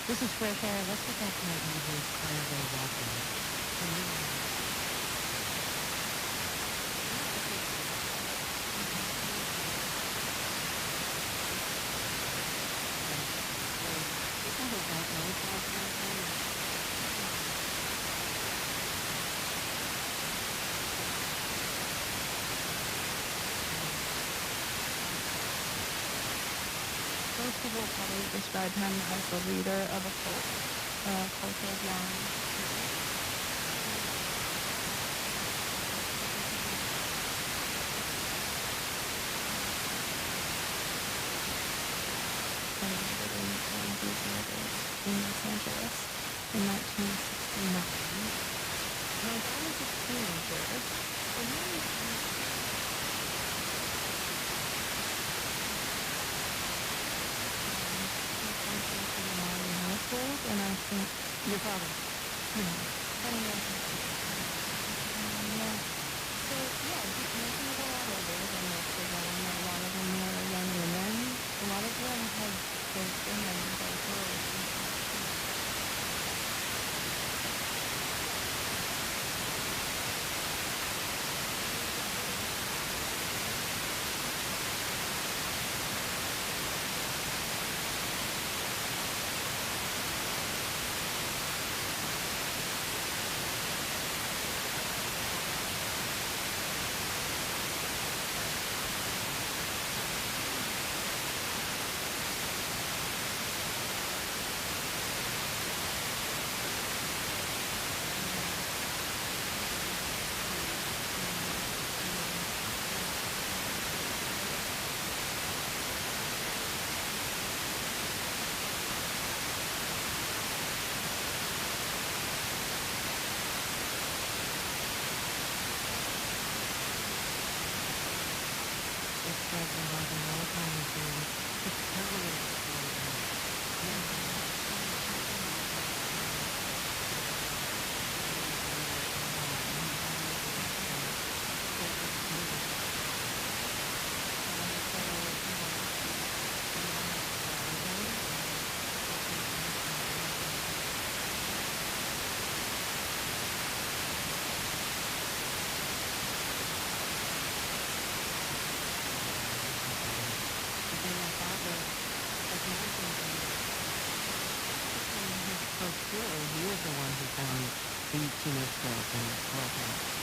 This is Fresh Air. Let's get back to my interview's CILV Ottawa. Most people probably describe him as the leader of a cult of young. In Los Angeles in 1969. My dad was a teenager, and household, and I think your father. Yeah. So yeah, he mentioned a lot older than most of them. A lot of them were young women. A lot of them had kids in them very early. He was the one who found the teenage girls in the clubhouse.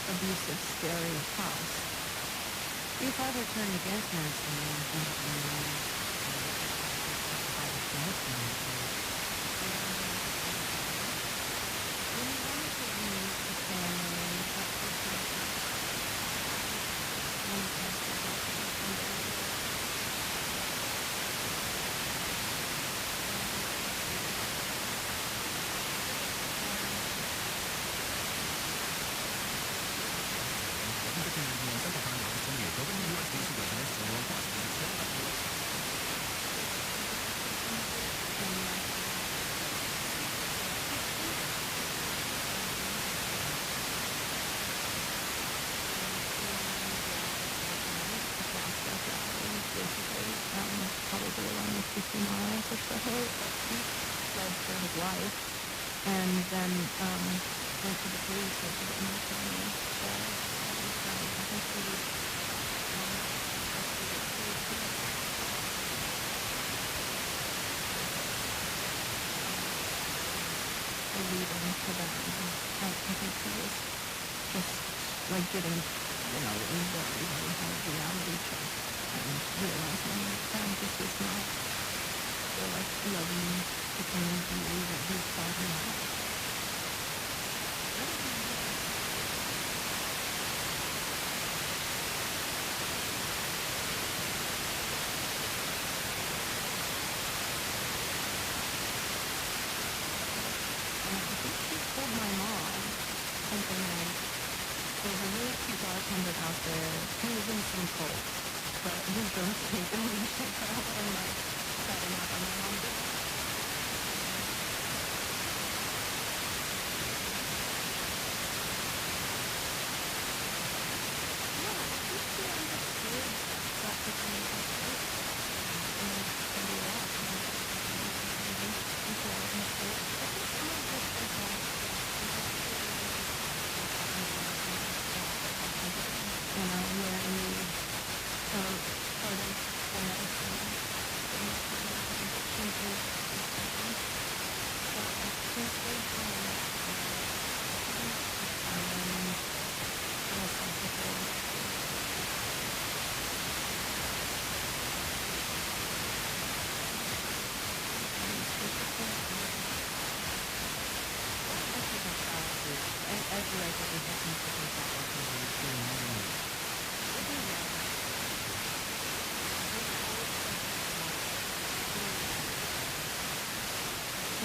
Abusive, scary house. Your father turned against nursing and probably around 50 miles or so. He fled for his life and then went to the police or to the military. So I think he was leading to that. I think he was just like getting, in very hard reality check and realizing that this is not the loving community that he thought he had. Told my mom something like, there's a really cute bartender out there. He was in some cult, but his don't speak English. And like, that and that, and my mom did. Yeah, I think she understood that the thing was good. And somebody else, people are in the cult. I think some of this is like, where we sort of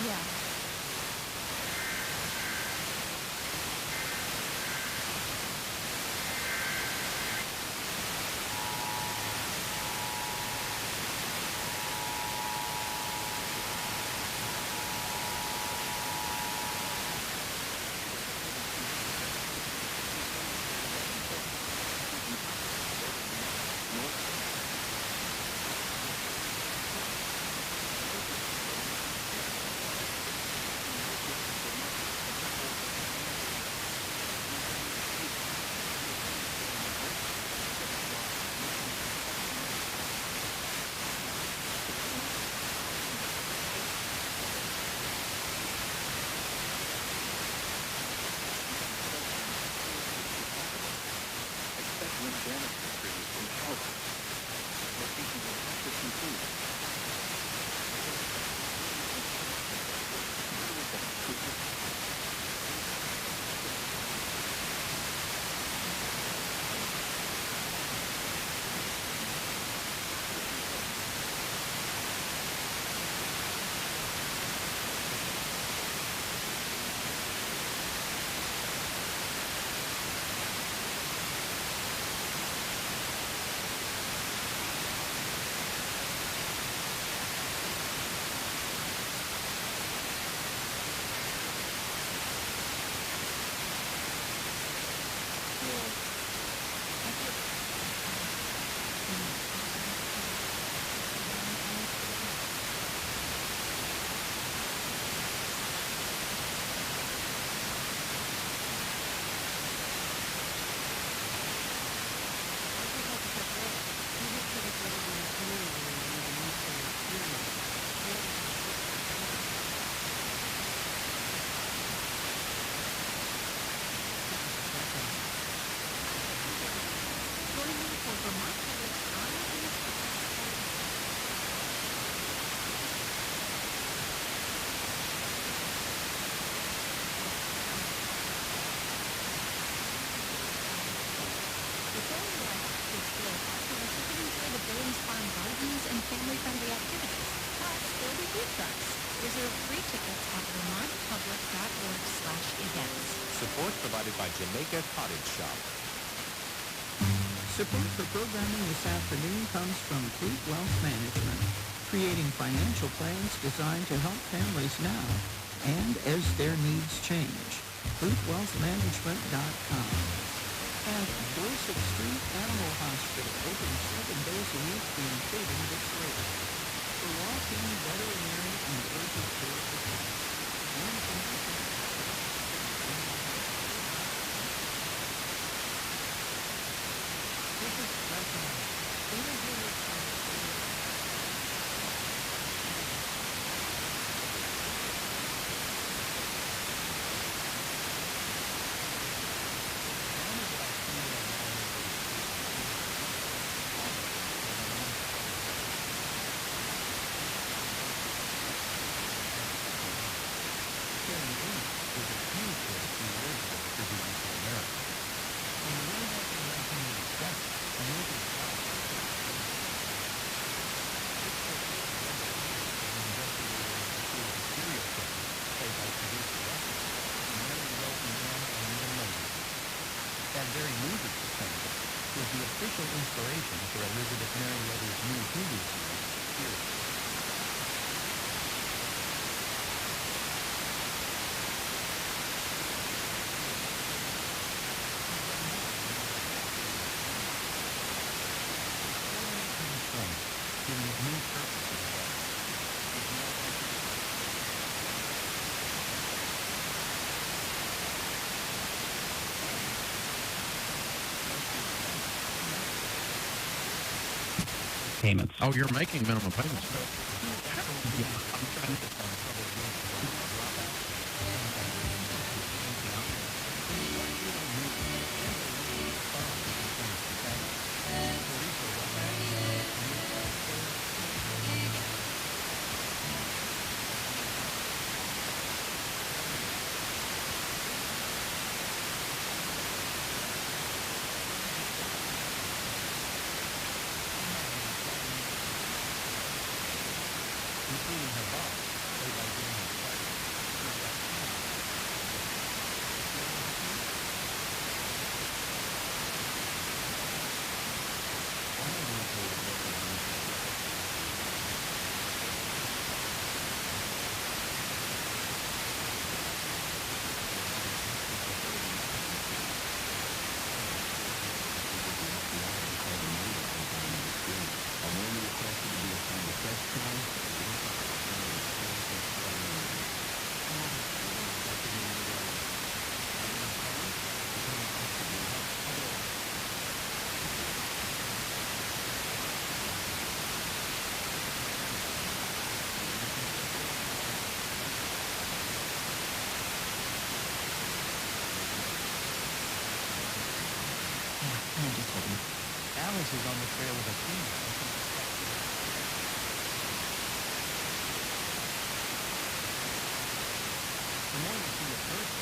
yeah. family-friendly activities. Plus, there'll be food trucks. Reserve free tickets at vermontpublic.org/events. Support provided by Jamaica Cottage Shop. Support for programming this afternoon comes from Fruit Wealth Management, creating financial plans designed to help families now and as their needs change. FruitWealthManagement.com. And Dorset Street Animal Hospital, open 7 days a week, including this later. For walk-in, veterinary, and urgent care supplies. This is inspiration for Elizabeth Merriweather's new Hulu series. Payments. Oh, you're making minimum payments. Yeah, I'm trying to. Alice is on the trail of a female. The more you see a person,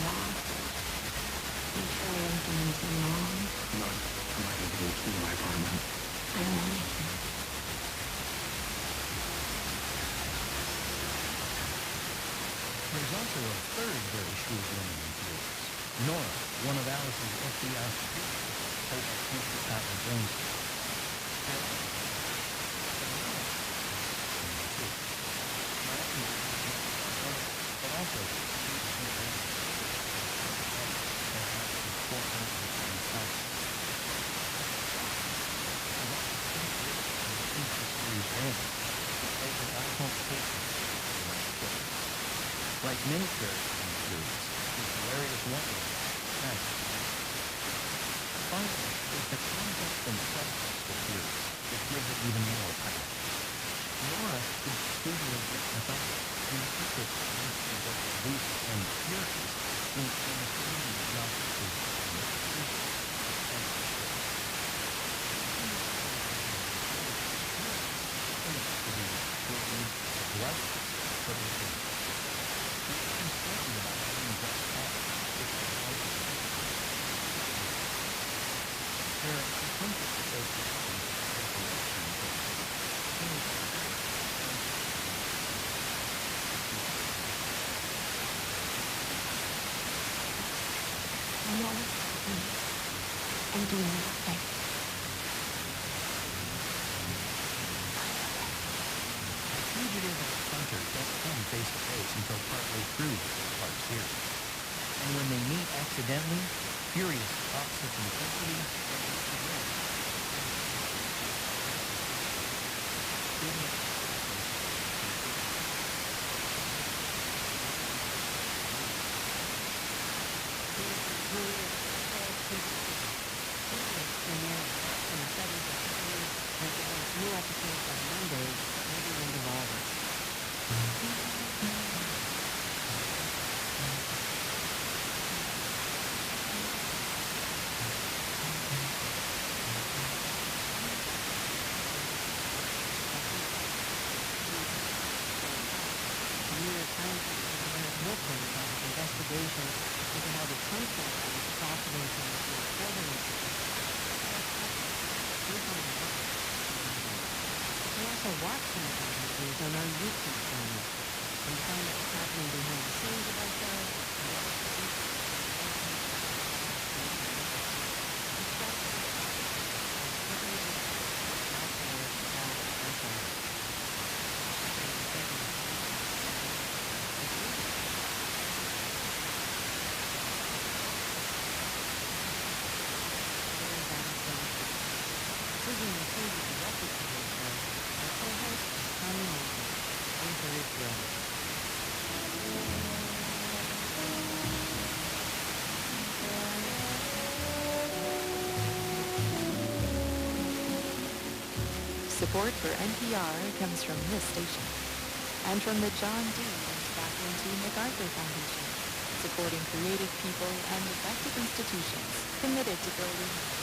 lost. I'm sorry I'm doing so long. No, I'm not going to go to my apartment. I don't want to hear. There's also a third very shrewd woman in Felix. Nora, one of Alice's FBI security, played by Quincy Scotland-Jones. But also, like many characters in the series, he's hilarious wonder. Finally, it's the context and subtext of series that gives it even more power. Nora is truly methodical in the secret of both beliefs and theories in understanding the justice I know what's happening. I'm doing nothing. Fugitive and Hunter don't come face to face until partway through part series. And when they meet accidentally, furious opposites intensity and again. New episodes on Mondays, maybe the end of August. The New York Times Wilson about his investigation into how the Trump campaign profiting from the reporting incident. You can also watch some of these interviews on our YouTube channel and find out what's happening behind the scenes of our show. Support for NPR comes from this station and from the John D. and Catherine T. MacArthur Foundation, supporting creative people and effective institutions committed to building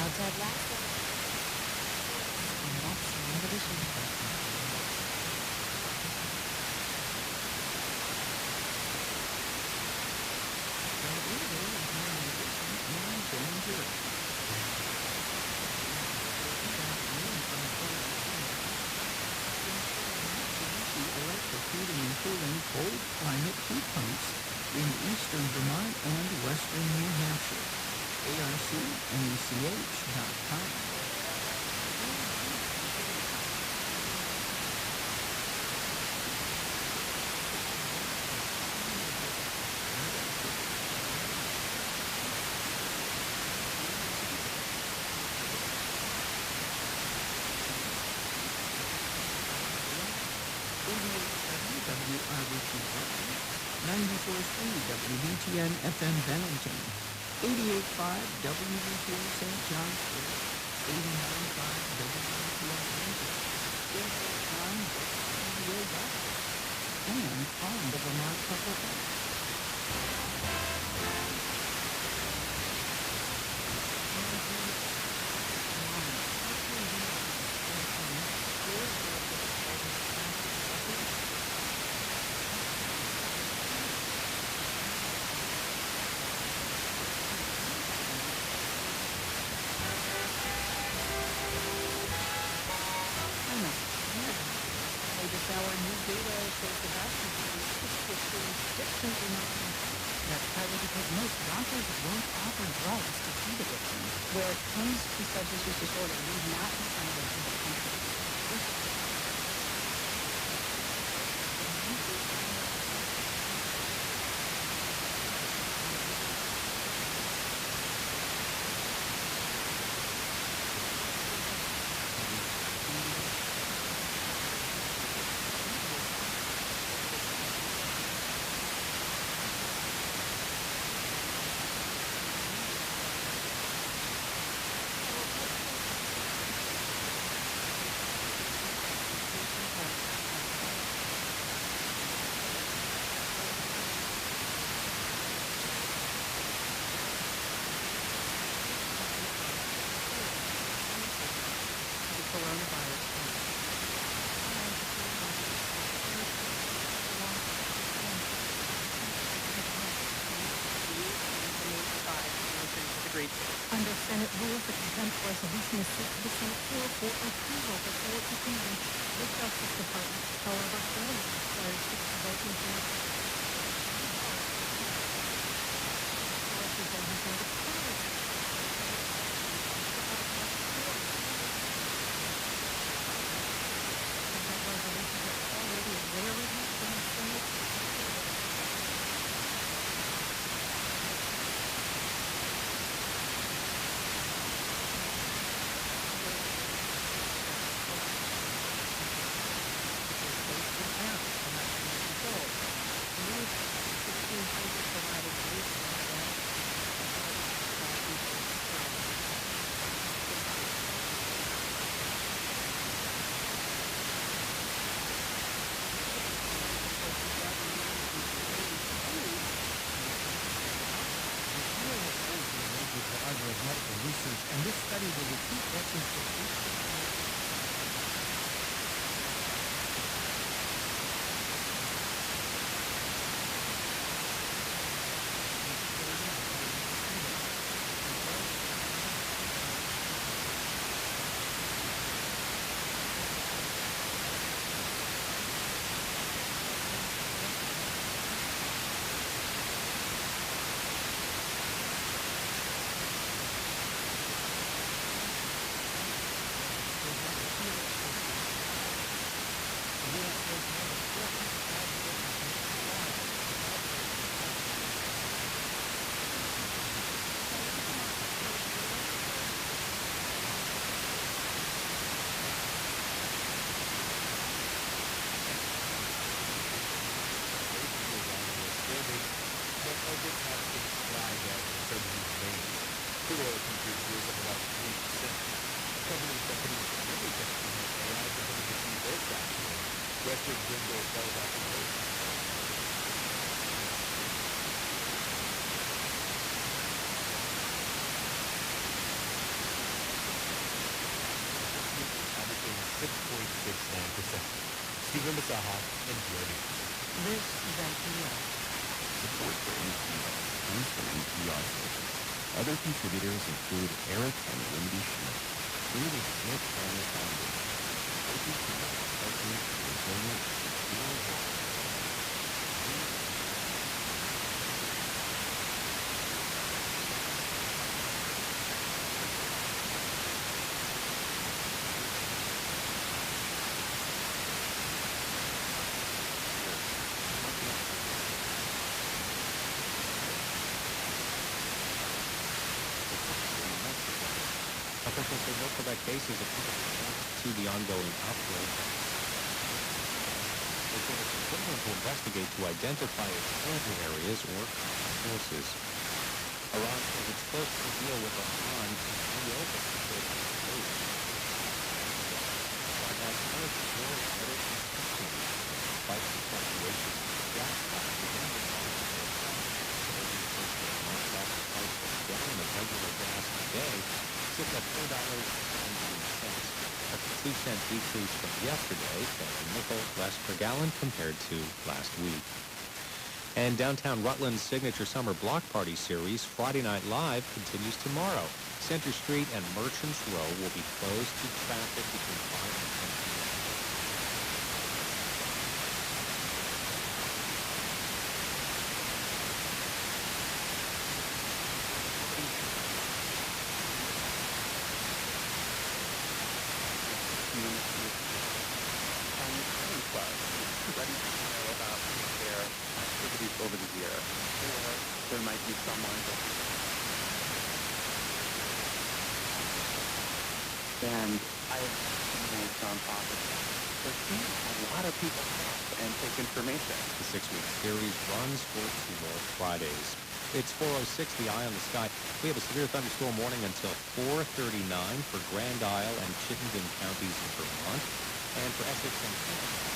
outside last week. And that's one of the issues. Electric heating and cooling cold climate heat pumps in eastern Vermont and western New Hampshire. ARCNECH.com. 88.7 WRVT Portland, 94.3 WBTN FM Bennington, 88.5 WBTN St. Johnsbury, 89.5 WBTN Windsor, 88.9 WBTN Rockford, and on the Vermont Public Radio. That's partly because most doctors won't offer drugs to treat addiction. Where it comes to substance use disorder, we've not decided as a country. Under Senate rules, the contempt resolution is sent to the Senate floor for approval before it can reach the Justice Department. However, failure requires 60 vote majority. And this study will repeat lessons from Stephen Basaha, NPR News. This is NPR. Support for NPR comes from NPR stations. Other contributors include Eric and Wendy Schmidt, through the Schmidt Family Foundation, working to make healthy, resilient, and secure world. Officials say no Quebec cases of people to the ongoing outbreak. They said it's important to investigate to identify exposure areas or sources. Iran says it's close to a deal with Iran to reopen the Strait of Hormuz. White House says the war is better than continues despite the fluctuations in the gas price within the market. Gas price was down in regular gas today, sits at $4.19. That's a 2-cent decrease from yesterday, and a nickel less per gallon compared to last week. And downtown Rutland's signature summer block party series, Friday Night Live, continues tomorrow. Center Street and Merchants Row will be closed to traffic between 5 and 10 p.m. Ready to know about their activities over the year, or there might be someone that and I have made nonprofits. They're seeing a lot of people help and take information. The 6-week series runs for 2 more Fridays. It's 4:06, the eye on the sky. We have a severe thunderstorm warning until 4:39 for Grand Isle and Chittenden counties in Vermont, and for Essex and Kent.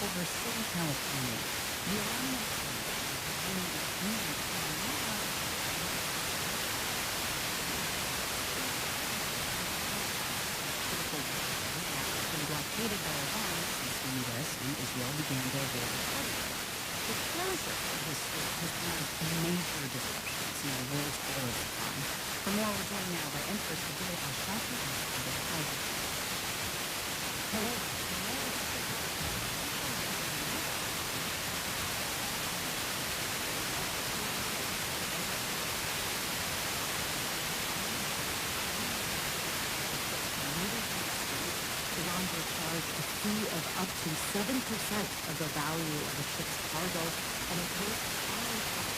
Over Southern California. The Alarm blockaded by Iran since the U.S. and Israel began their war with Syria. The closure of this strait has caused major disruptions in the world's oil supply. For more, we're joined now by Empress Abdul Al-Shafi of the Kaiser. Hello. Will charge a fee of up to 7% of the value of a ship's cargo and impose fines of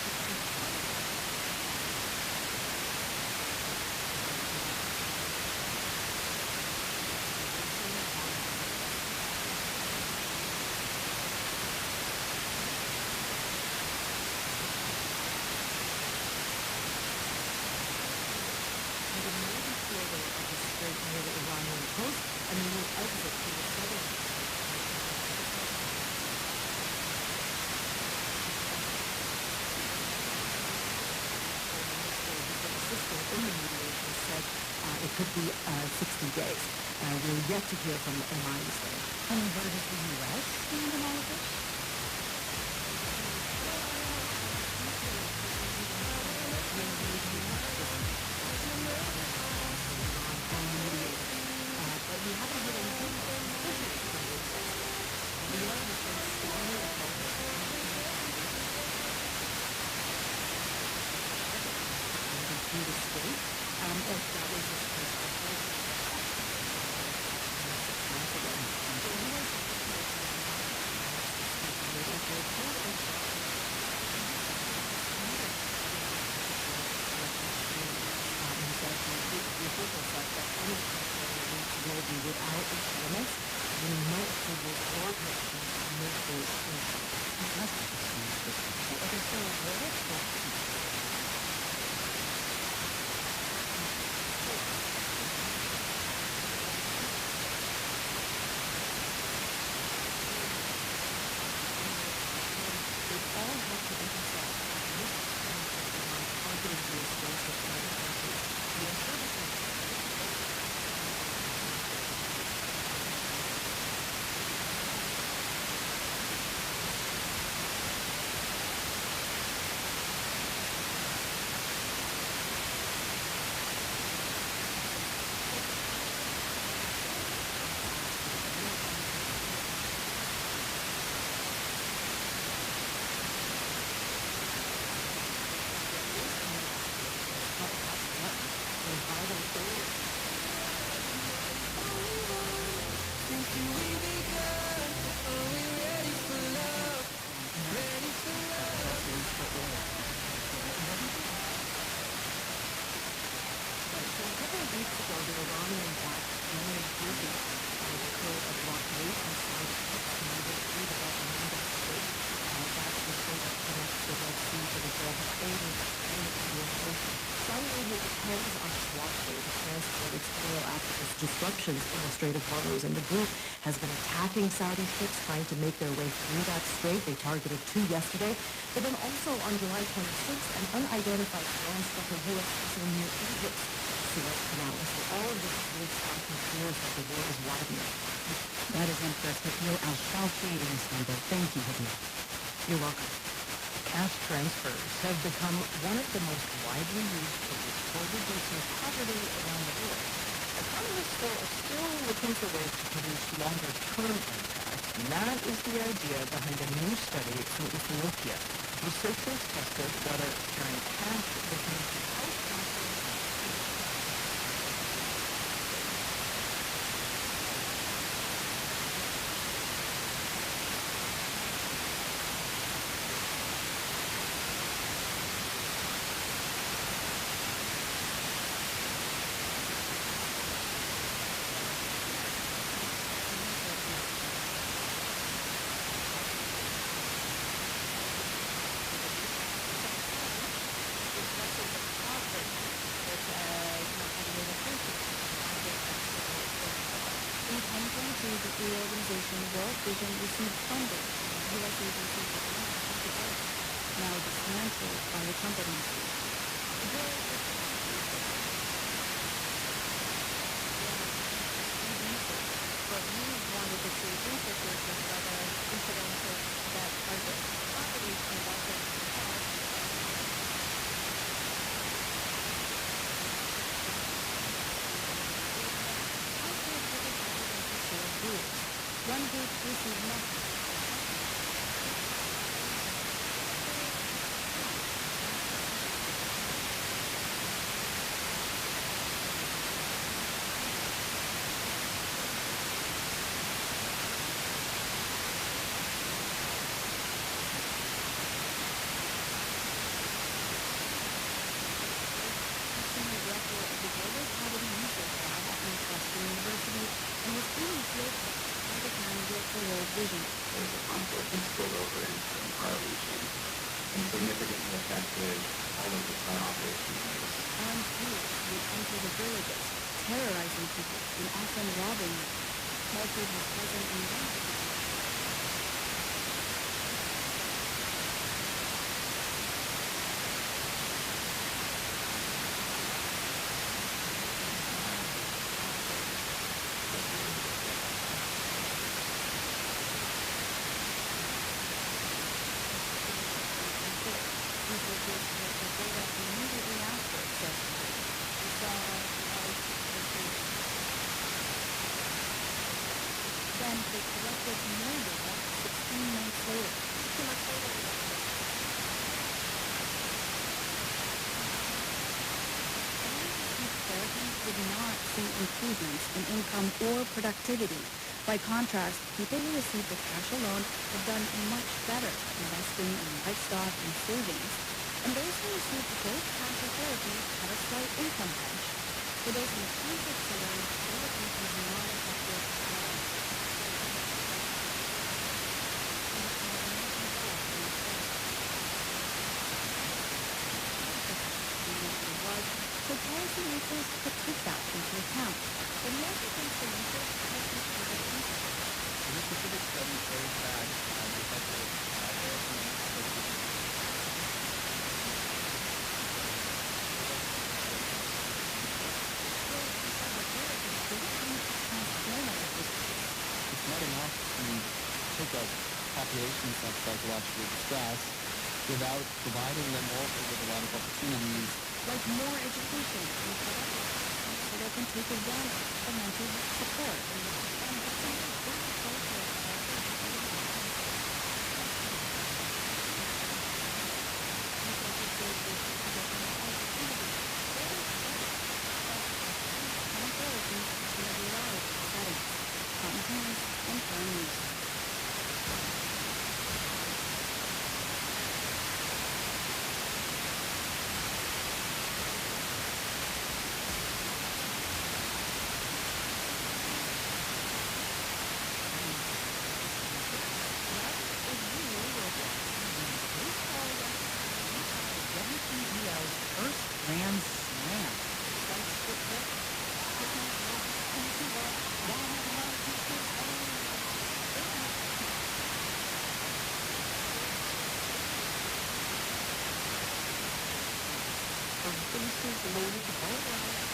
near the Iranian coast, and they will exit to the southern. Assistant in the mediation said it could be 60 days. We're yet to hear from the MIs there. And where does the U.S. stand in all of this? We haven't heard anything officially from the U.S. The U.S. has been strongly opposed to the state, or that was the case before. Once again, the U.S. the official said that any will be without impediments, with no approvals or permissions to make those changes. That's what this means. Okay, so what is that? They all have to emphasize this targeting the skills of other countries. The services disruptions illustrative photos, and the group has been attacking Saudi ships trying to make their way through that strait. They targeted 2 yesterday, but then also on July 26th, an unidentified drone struck a U.S. vessel near Egypt's Suez Canal. So all of this is really sparking fears that the war is widening. That is Empress Hadil Al-Shalfi in Istanbul. Thank you, Hadil. You're welcome. Cash transfers have become one of the most widely used tools for reducing poverty around the world. Economists, though, are still looking for ways to produce longer-term impact, and that is the idea behind a new study from Ethiopia. Researchers tested whether carrying cash with an The organization World Vision received funding from the U.S. agency for international development, now dismantled by the Trump administration. The bill but we wanted to see researchers with whether incidences that target poverty and also one group received nothing. Senior director of the Global Poverty Research Lab at Northwestern University and was previously project manager for World Vision. There's a conflict and spilled over into the entire region and significantly affected all of the current operations. Armed groups would enter the villages, terrorizing people and often robbing them. Small food was present in one of the villages. Immediately after accessory, we saw then they collected more data 16 months later. 16 months later, these therapies did not see improvements in income or productivity. By contrast, people who received the cash alone have done much better, investing in livestock and savings. And those who received both cash or therapy had a slight income hedge. For those in the conflict zone, therapy was not effective at all. So policymakers could take that into account. But he also thinks the research has been further impact. This specific study shows that the effect of airplane it's not enough to take a population that's psychologically distressed without providing them also with a lot of opportunities. Like more education and productive so they can take advantage of mental support. And families. for bases loaded home runs.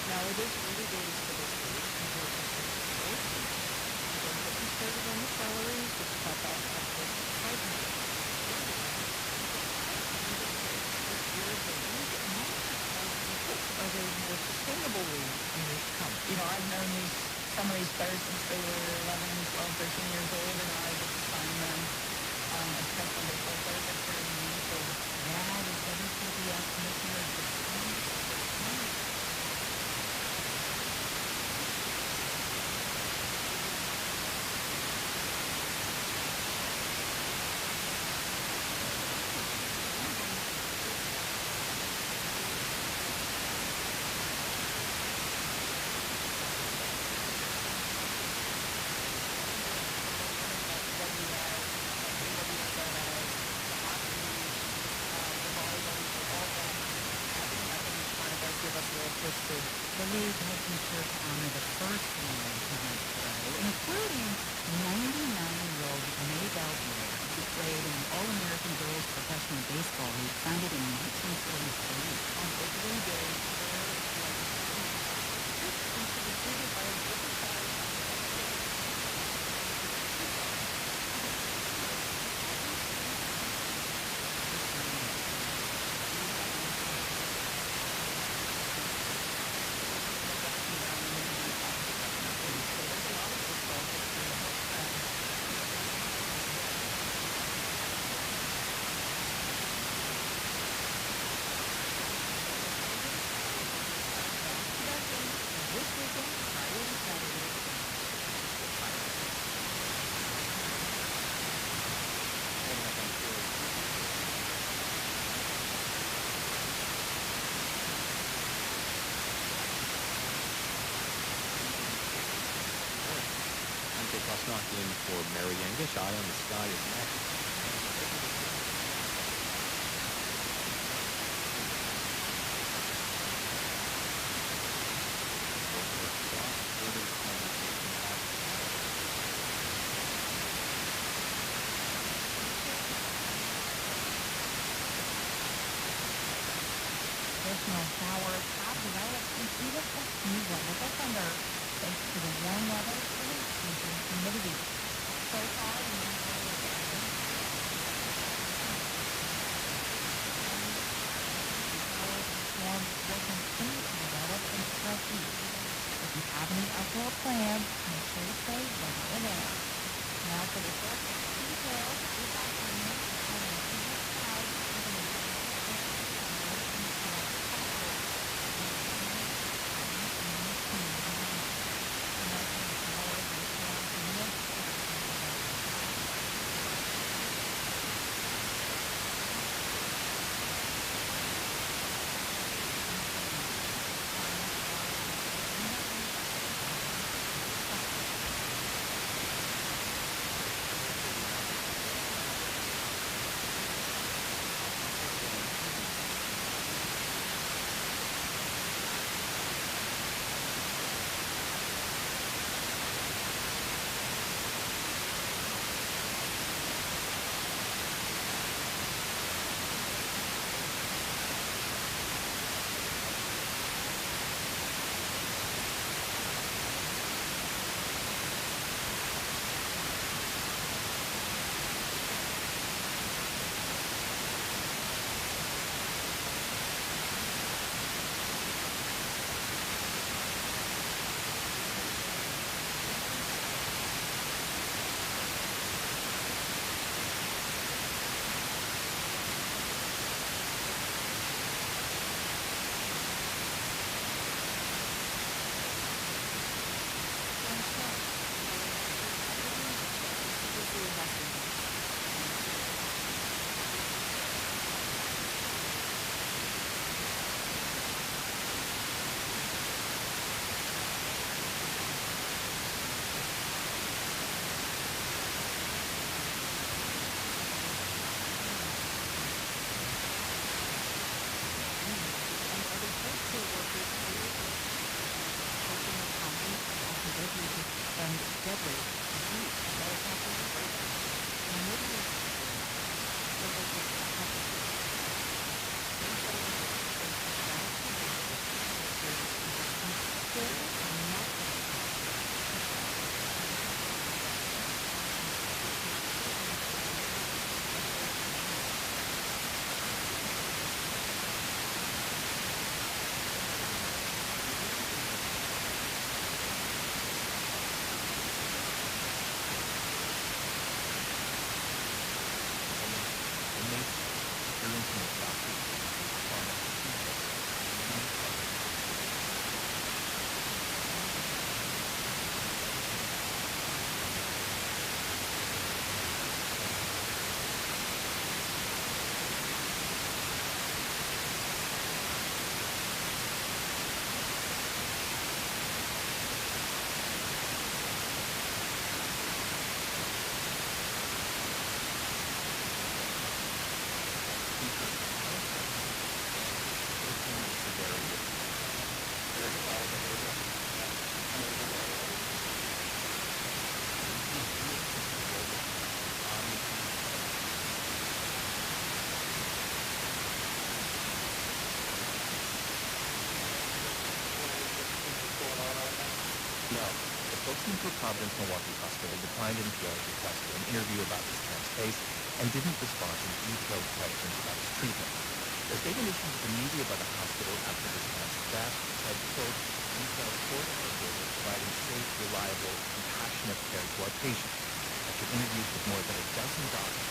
Now, it is early days for this week compared to some sports. Don't get me started on the salaries, which top off at this partnership. Are they more sustainable years to come? You know, I've known some of these players since they were 11, 12, 13 years old, and I get to sign them as professional baseball players. That's very meaningful. That is WCBS Commissioner of the history. The league has been sure to honor the first woman to play, including 99-year-old May Belgier, who played in the All-American Girls Professional Baseball League founded in 1943. On opening day, Knocked in for Mary English. Eye on the Sky is next. Additional showers have developed in Quebec new weather. That's under thanks to the warm weather and humidity. So far, storm will continue to develop and spread east. If you have any outdoor plans, make sure to stay weather aware. Now for the forecast details, this afternoon, clouds over the with doctors on a spokesman for Providence Milwaukee Hospital declined NPR's request for an interview about this man's case and didn't respond to detailed questions about his treatment. The statement issued to the media by the hospital after this man's death said, quote, "We fell short of our goal of providing safe, reliable, compassionate care to our patients. After interviews with more than a dozen doctors,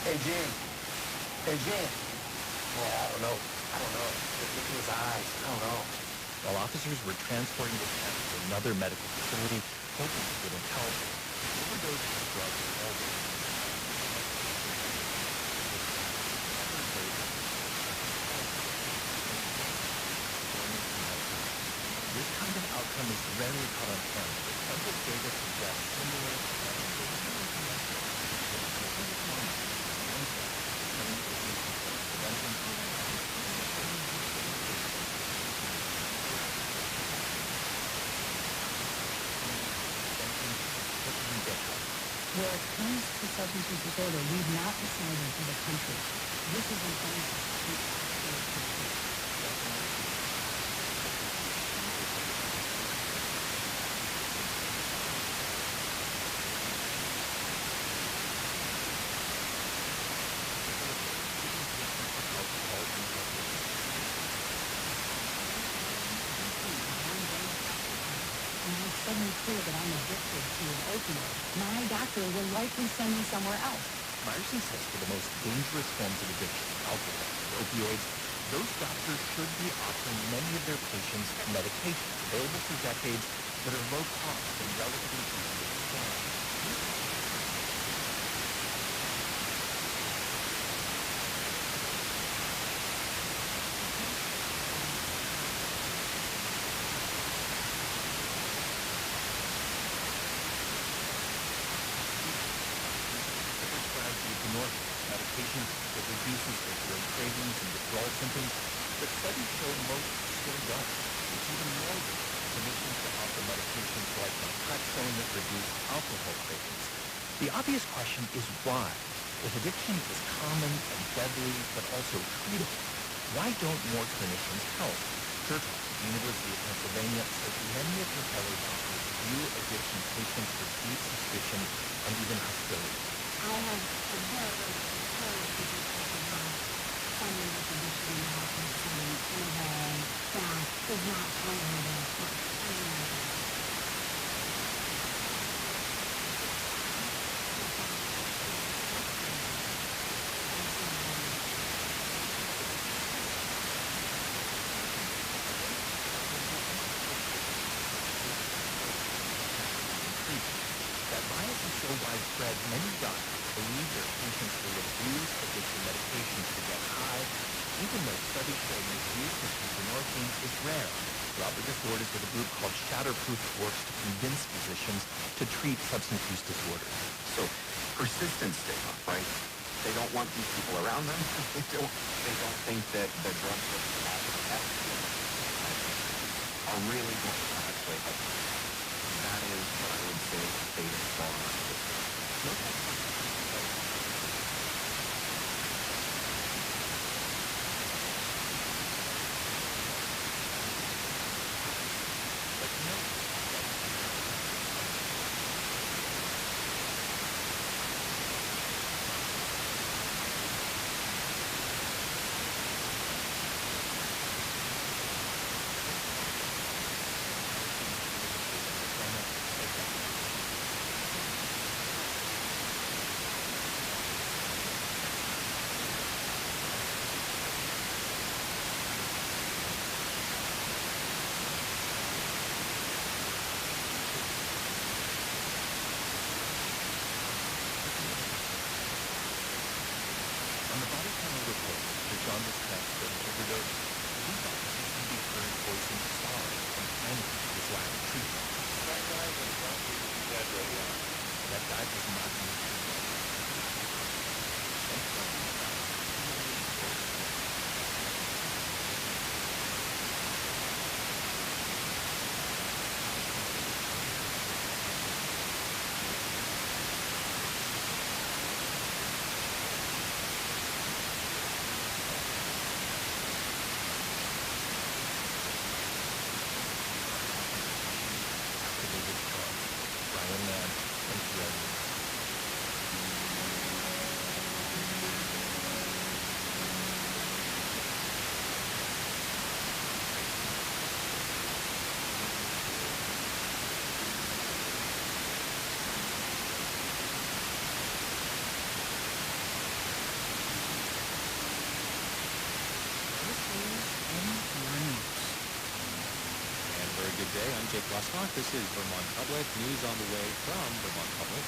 Hey, Gene. Hey, Gene. Yeah, I don't know. Just look at his eyes. I don't know. while officers were transporting this man to another medical facility, hoping to get him help, overdose of drugs This kind of outcome is rarely caught on camera, but several data suggest similar Where it comes to substance use disorder, we've not decided for the country. This is an suddenly clear that I'm addicted to an opioid, my doctor will likely send me somewhere else. Myerson says for the most dangerous forms of addiction, alcohol and opioids, those doctors should be offering many of their patients medications available for decades that are low cost and relatively easy to prescribe. Medications that reduces opioid cravings and withdrawal symptoms, but studies show most still don't. It's even more rare for clinicians to offer medications like naltrexone that reduce alcohol cravings. The obvious question is why? If addiction is common and deadly, but also treatable, why don't more clinicians help? Church at the University of Pennsylvania says many of her fellow doctors view addiction patients with deep suspicion and even hostility. I have observed someone with addiction in the hospital setting in a way that is not friendly to said many doctors believe their patients will abuse addiction medications to get high, even though studies show misuse of buprenorphine is rare. Robert Disorders with a group called Shatterproof works to convince physicians to treat substance use disorders. So persistent stigma, right? They don't want these people around them. They don't think that the drugs that they have are really going to actually help them. That is what I would say is the state of law. Good day. I'm Jake Westhoff. This is Vermont Public. News on the way from Vermont Public.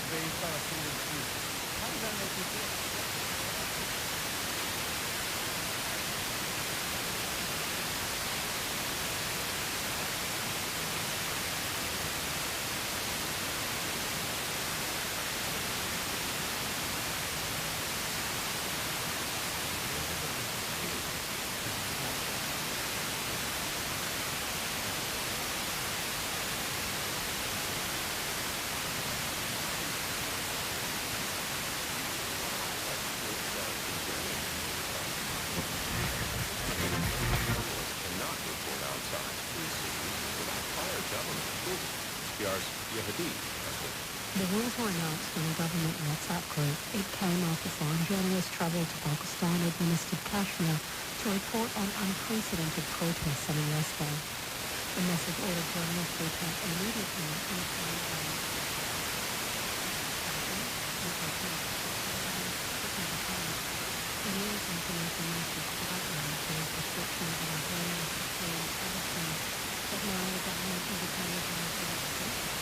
Based on a single truth. How does that make you feel? The rules were announced in a government WhatsApp group. It came after foreign journalists travelled to Pakistan-administered Kashmir to report on unprecedented protests on the West Bank. The message ordered journalists to report immediately inside the News Information Minister Scotland says restrictions on journalists and other things, but now the government is apologising for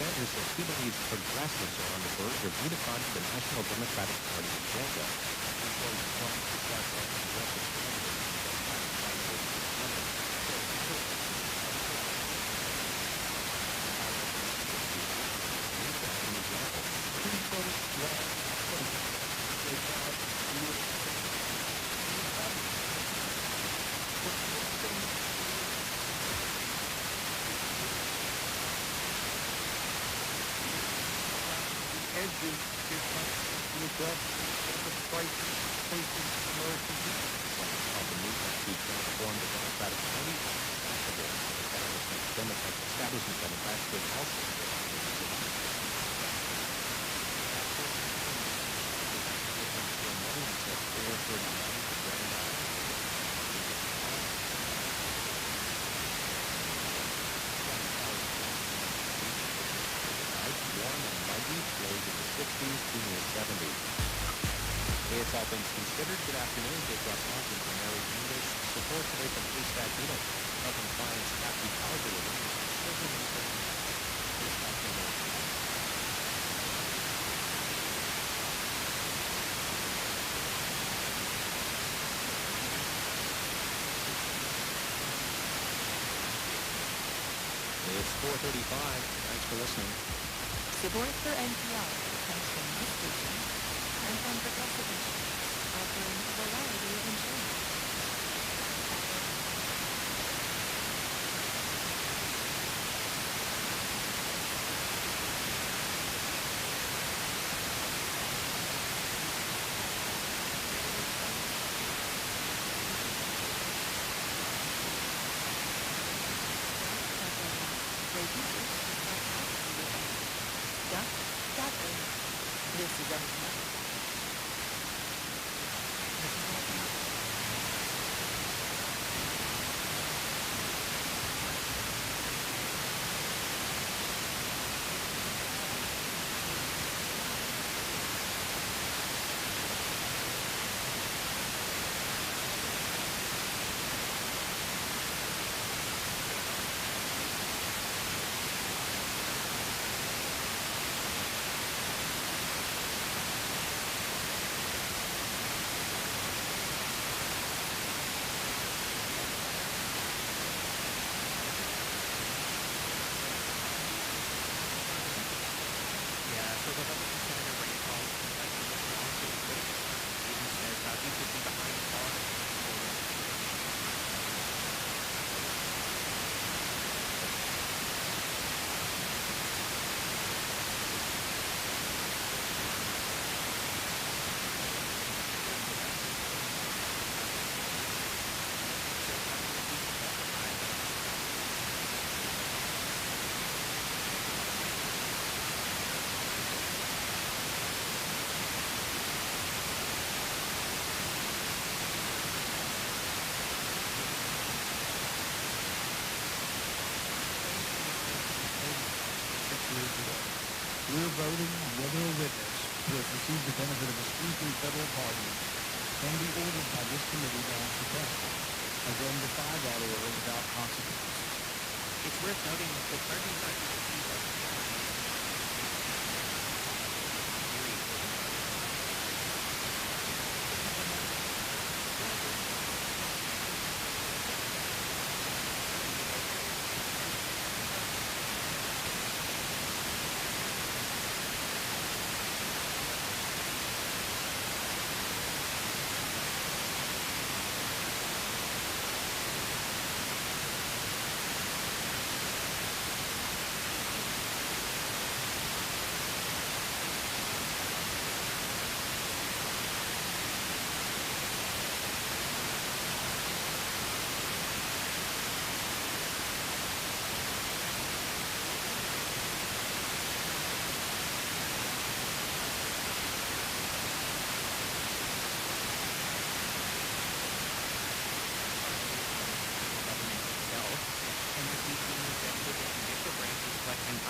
Sanders says he believes progressives are on the verge of redefining the National Democratic Party agenda. He says Trump success as progressive candidate edges here comes to address the crisis facing American people. Of the movement to transform the Democratic Party, the establishment Democrats could also lows in the 60s to near 70s. It's all things considered. Good afternoon. Dave Ross-Martin from Mary English. Support today from Haystack Unit, helping clients happy power delivery. It's 4:35. Thanks for listening. Support for NPR comes from this station and from Progressive Insurance, offering a variety of insurance. This is years ago. We're voting on whether a witness who has received the benefit of a sweeping federal pardon can be ordered by this committee down to 10, and then defy that order without consequence. It's worth noting that the pardon controversies are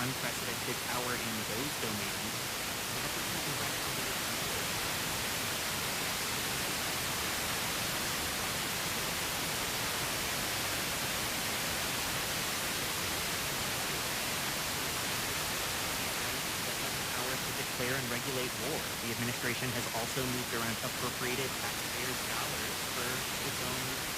unprecedented power in those domains. Power to declare and regulate war. The administration has also moved around appropriated taxpayers' dollars for its own,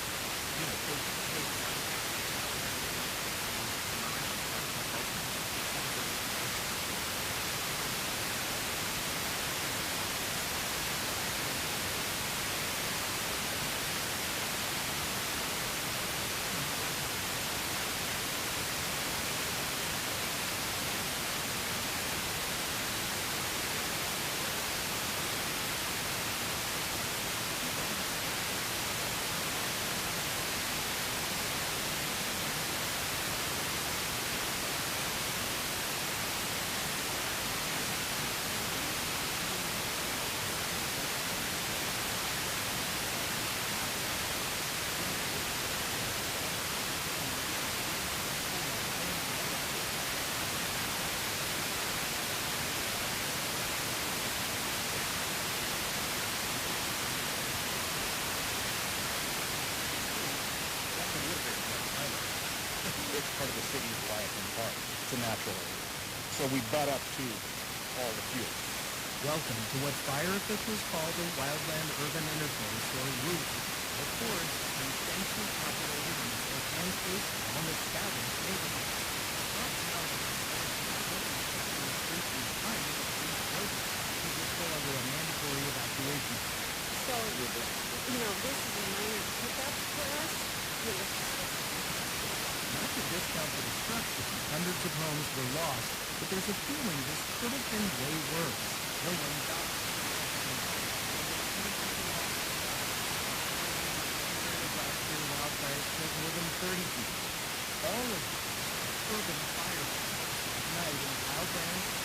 It's part of the city's life and park. It's a natural area. So we butt up to all the fuels. Welcome to what fire officials call the Wildland Urban Interface, or WUI. The forest is densely populated in the Spokane-based almost-established neighborhood. That's how the streets and behind it is broken. These are still under a mandatory evacuation. So, this is a minor pickup for us. Not to discount the destruction, hundreds of homes were lost, but there's a feeling this could have been way worse. No one died. Wildfires killed more than 30 people. All of these are urban firefighters. Tonight in Wildlands,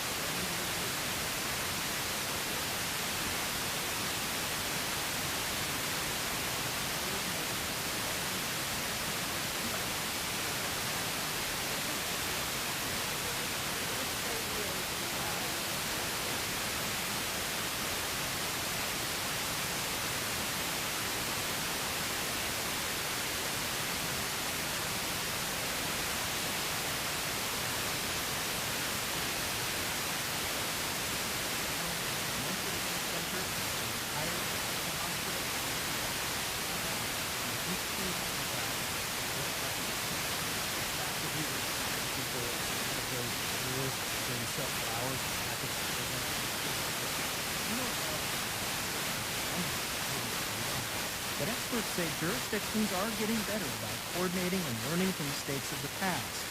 but experts say jurisdictions are getting better about coordinating and learning from mistakes of the past.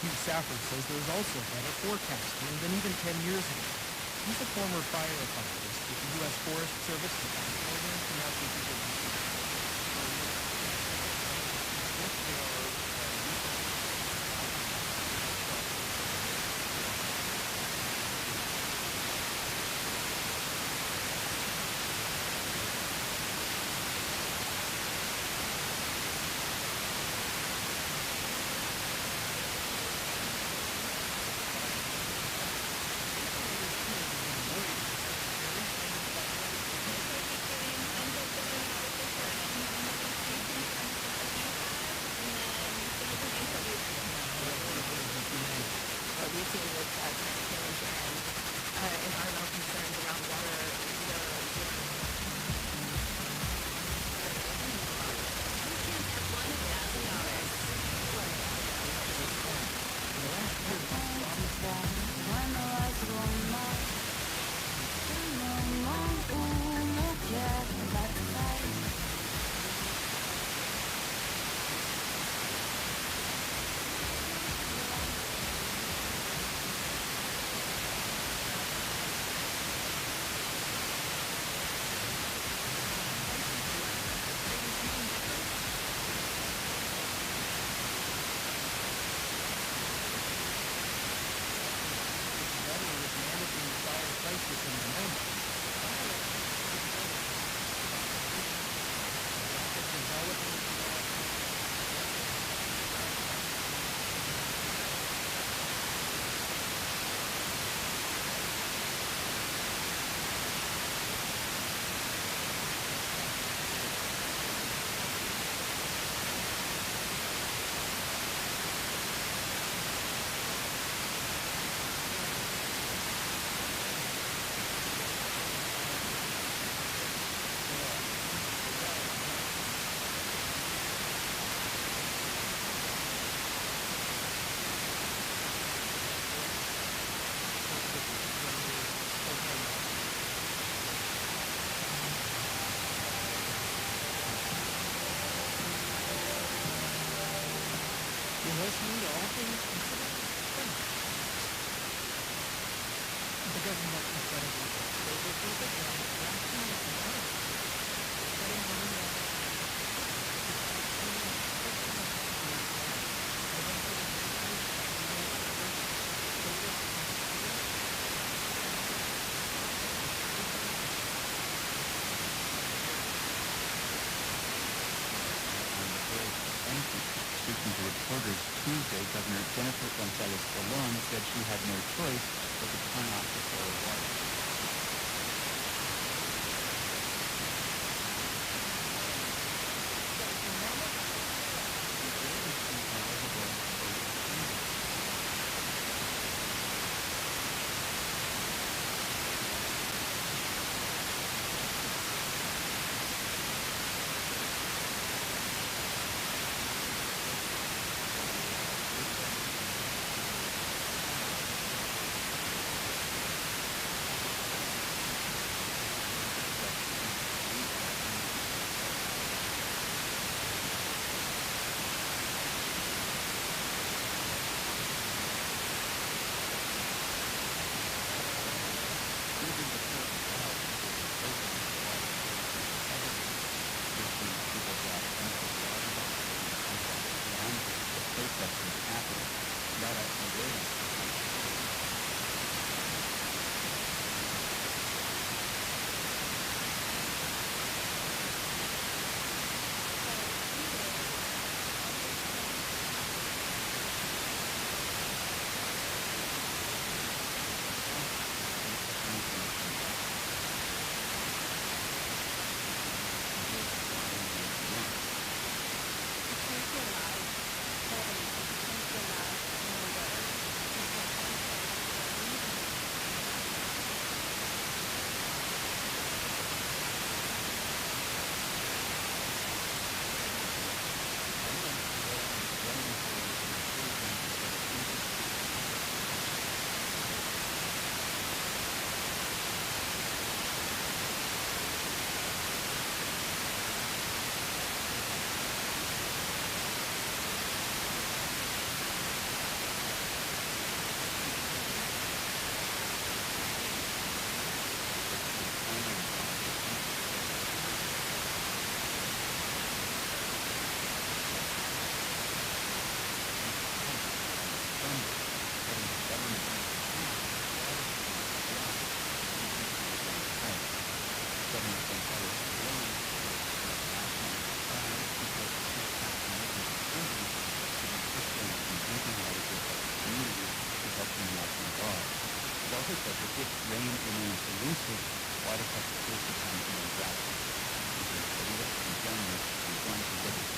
Hugh Safford says there's also better forecasting than even 10 years ago. He's a former firefighter with the U.S. Forest Service in California and Kentucky. listening to All Things Considered. The government incredibly frustrated with it, and last night in Ottawa, setting on the Speaking to reporters Tuesday, Governor Jennifer Gonzalez-Colon said she had no choice but to turn off the solar water. If rain remains elusive, water precipitation can remain drastic. This is Olivia and Jeremy from Joint Liberty.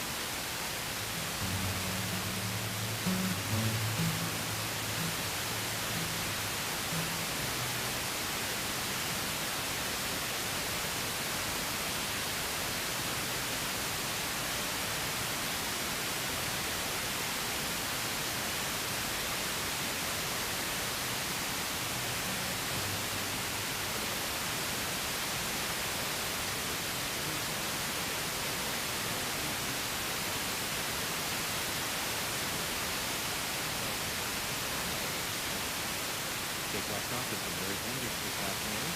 West Office is very handy this afternoon.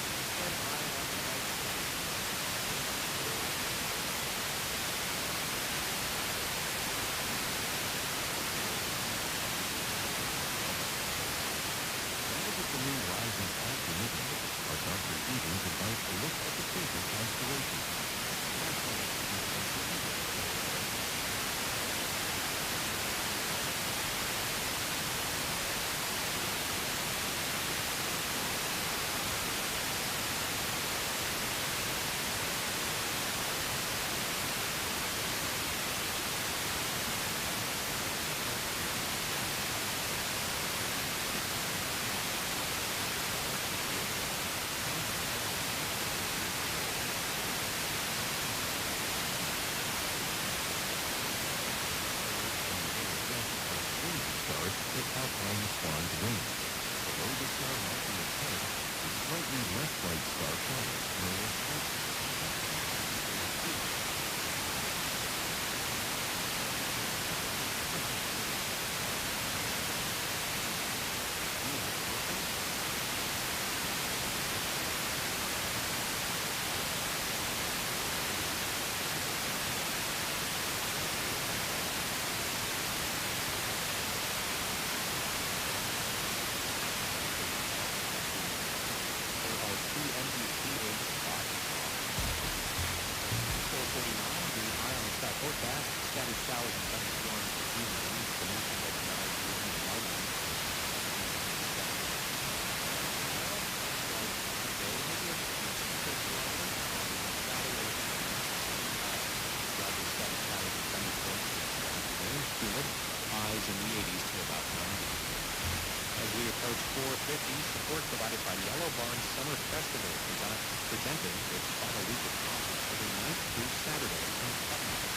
With the new rising algae midnight, our Dr. Edens invites a look at the favorite constellation. It outline Swan's wing. Below the star marking its head, a slightly less bright star follows, known as lows in the 80s to about 90. As we approach 4:50, support provided by Yellow Barn Summer Festival presenting its final week of concerts every night through Saturday in Putnam.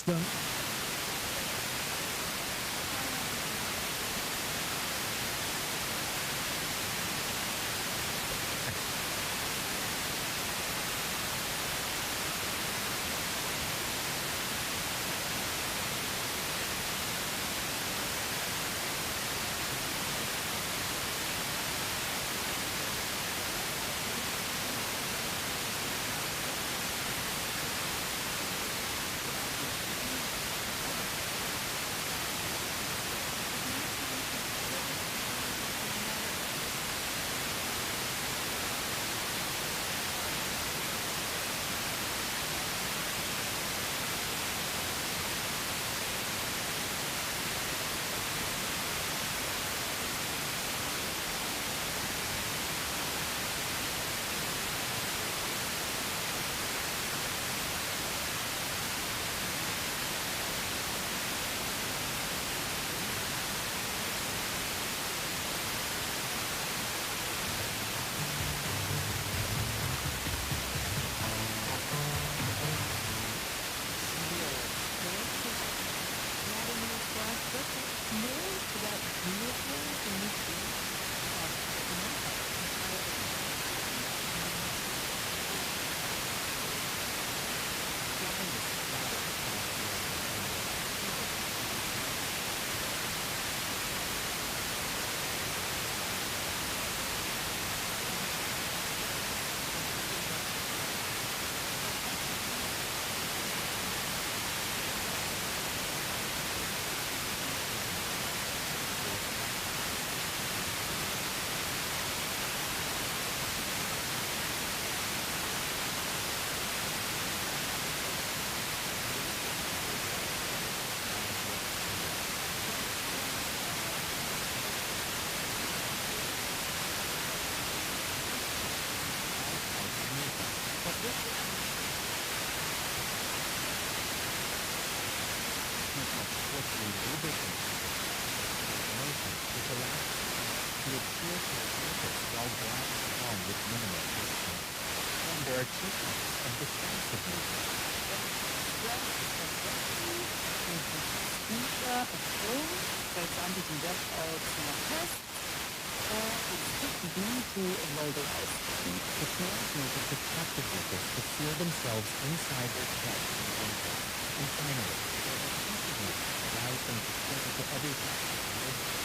Stunt. powerfully lubricates emotions, which allows to adhere to the surface while gliding along with minimal discomfort. And there are two types of defensive movement. Verstanden die Website zum Test. It's B to immobilize. The snails use a protective mucus to seal themselves inside their shell in the winter. And finally, their adhesive mucus allows them to cling to everything with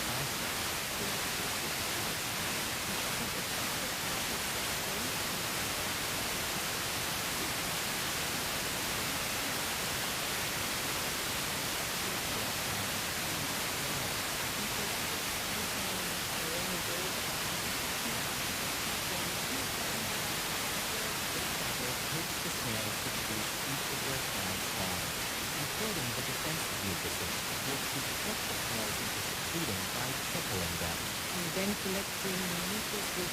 including the defensive mucuses, which should trick the snails into succeeding by tickling them. And then collecting the mucus with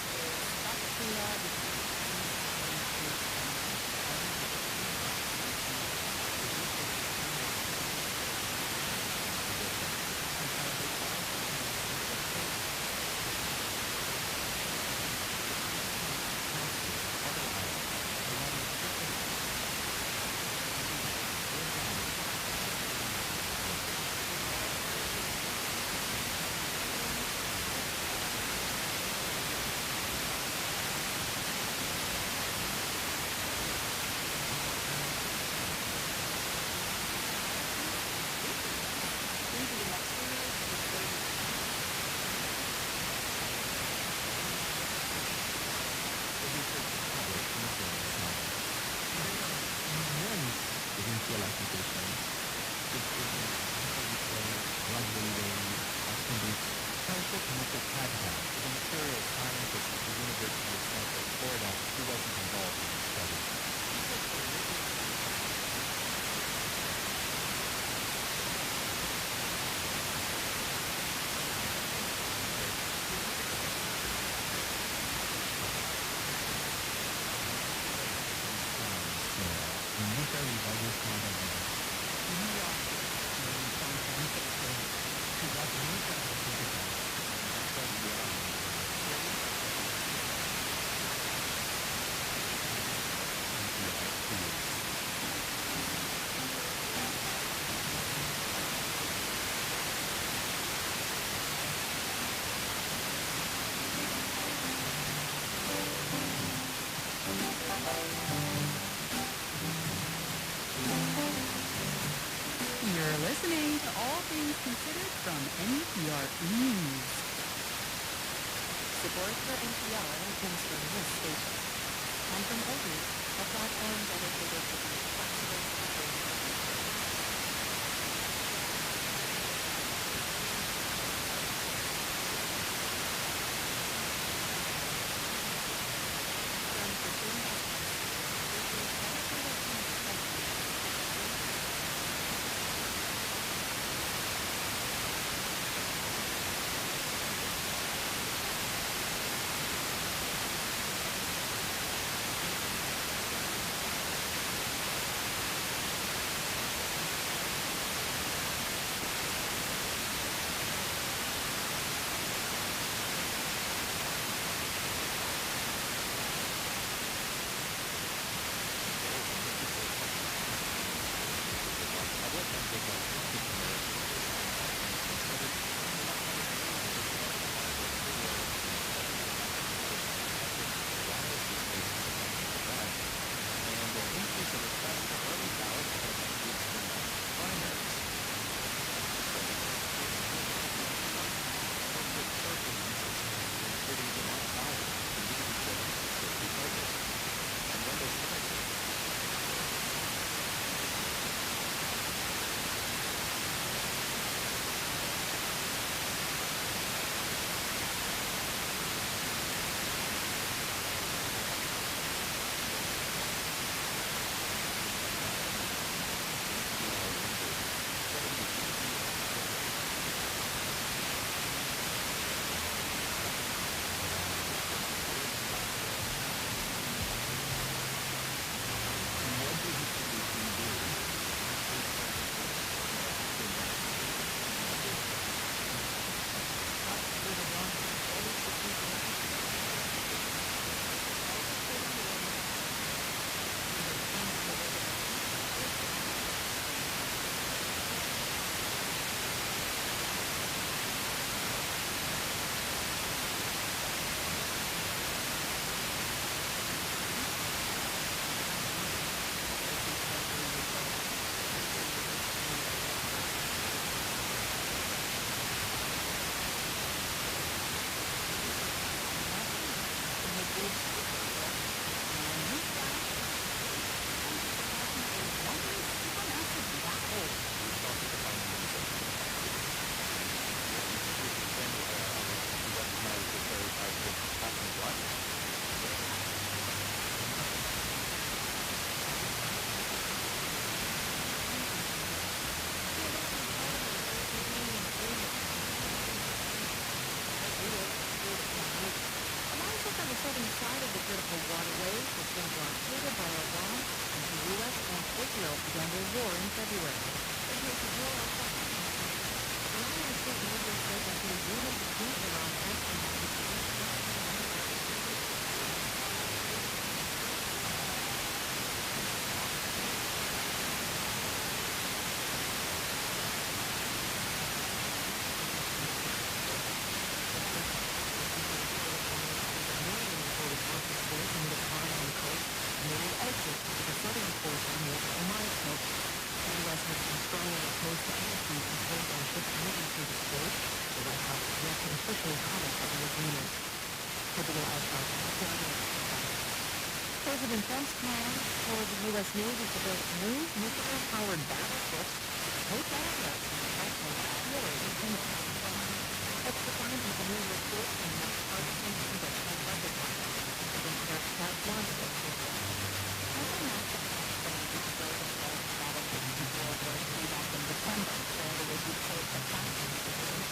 spatula. You're listening to All Things Considered from NPR News. Support for NPR comes from this station and from Oldie, a platform dedicated to the flexible Trump's plan for the U.S. Navy to build new nuclear-powered battleships could have less national security in That's defined in the new report from the Partisan Congressional Budget Office. Against their Scott Marshall. President Nixon to build a battleship in World War II back in December, where the was chose the platform for the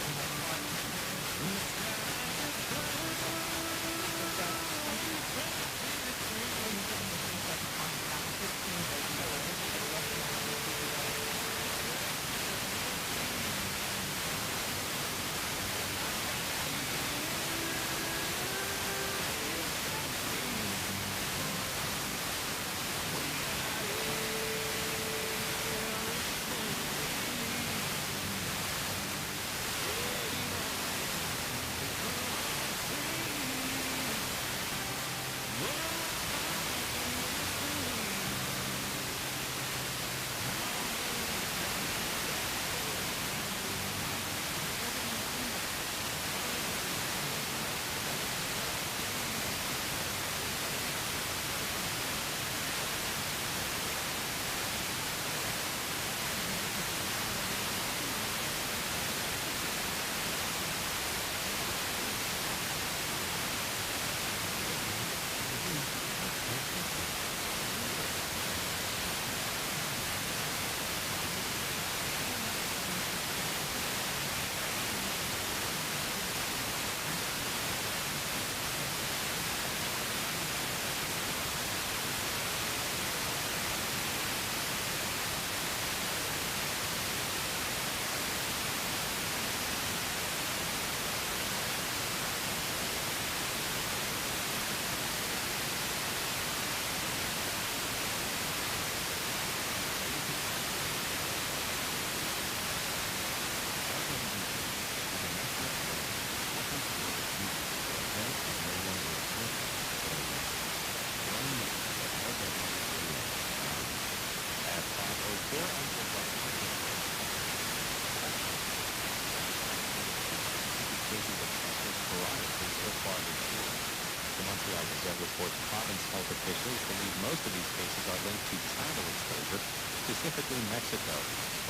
reports province health officials believe most of these cases are linked to travel exposure, specifically Mexico.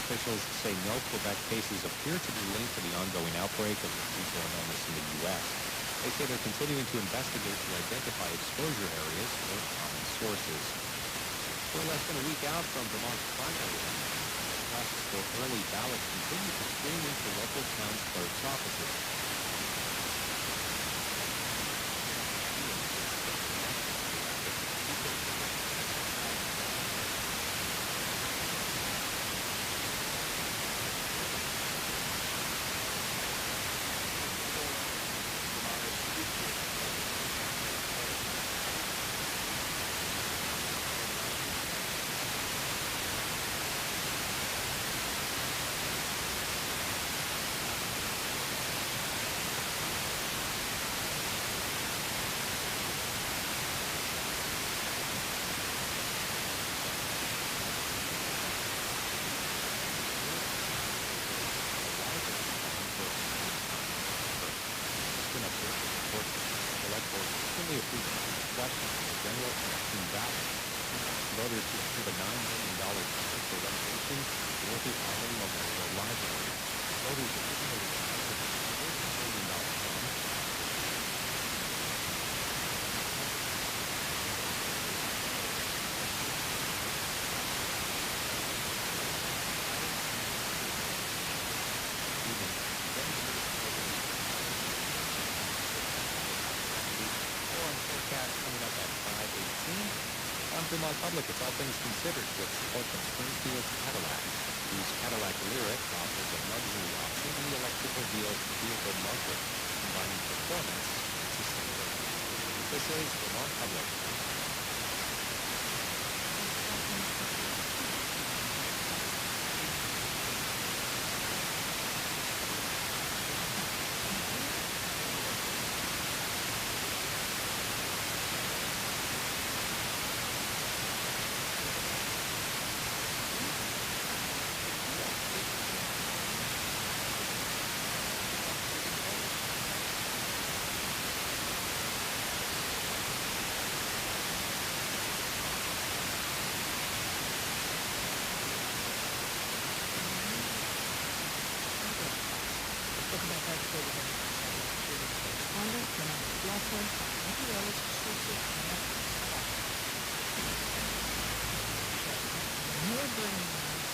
Officials say no Quebec cases appear to be linked to the ongoing outbreak of the foodborne illness in the U.S. They say they're continuing to investigate to identify exposure areas or common sources. We're less than a week out from Vermont's primary election. Requests for early ballots continue to stream into local town clerk's offices. Voters to approve a $9 billion plan for renovations to Northeast Island Memorial Library. Voters originally expected a $1 billion plan. Forecast coming up at 5:18. On Vermont Public, it's All Things Considered with support from Springfield's Cadillac. Use Cadillac Lyric offers a luxury option in the electrical vehicle market, combining performance and sustainability. This is Vermont Public. Water, materiales sucios en la ciudad. You're bringing us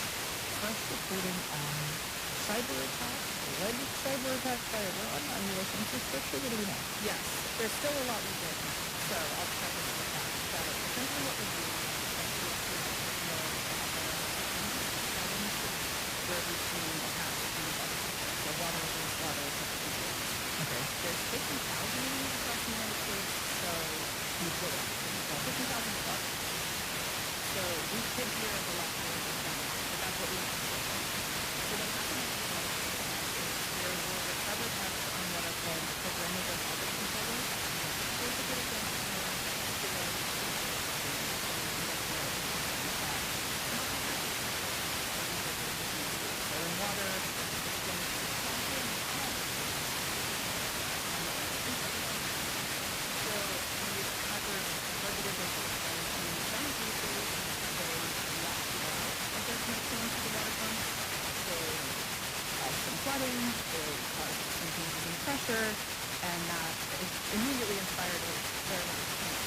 fresh reporting on cyber attacks, alleged cyber attacks by Iran on U.S. infrastructure. What do we know? Yes, there's still a lot we don't know. So I'll preface with that. But essentially what we're doing is that CFCH North Bay where we've seen attacks to water systems, so water, wastewater, public utilities. Okay. There's 50,000 of these across the United States, so utilities, 50,000 plus. So we could hear of a lot more than that, but that's what we know so far. So what happens is there were recovered tests on what are called programmable object controllers. Here's a good example so in water, so these hackers targeted their systems. In some cases, they locked it out of their connection to the water pump. They caused some flooding, they caused some changes in pressure, and that immediately inspired a fair amount of panic.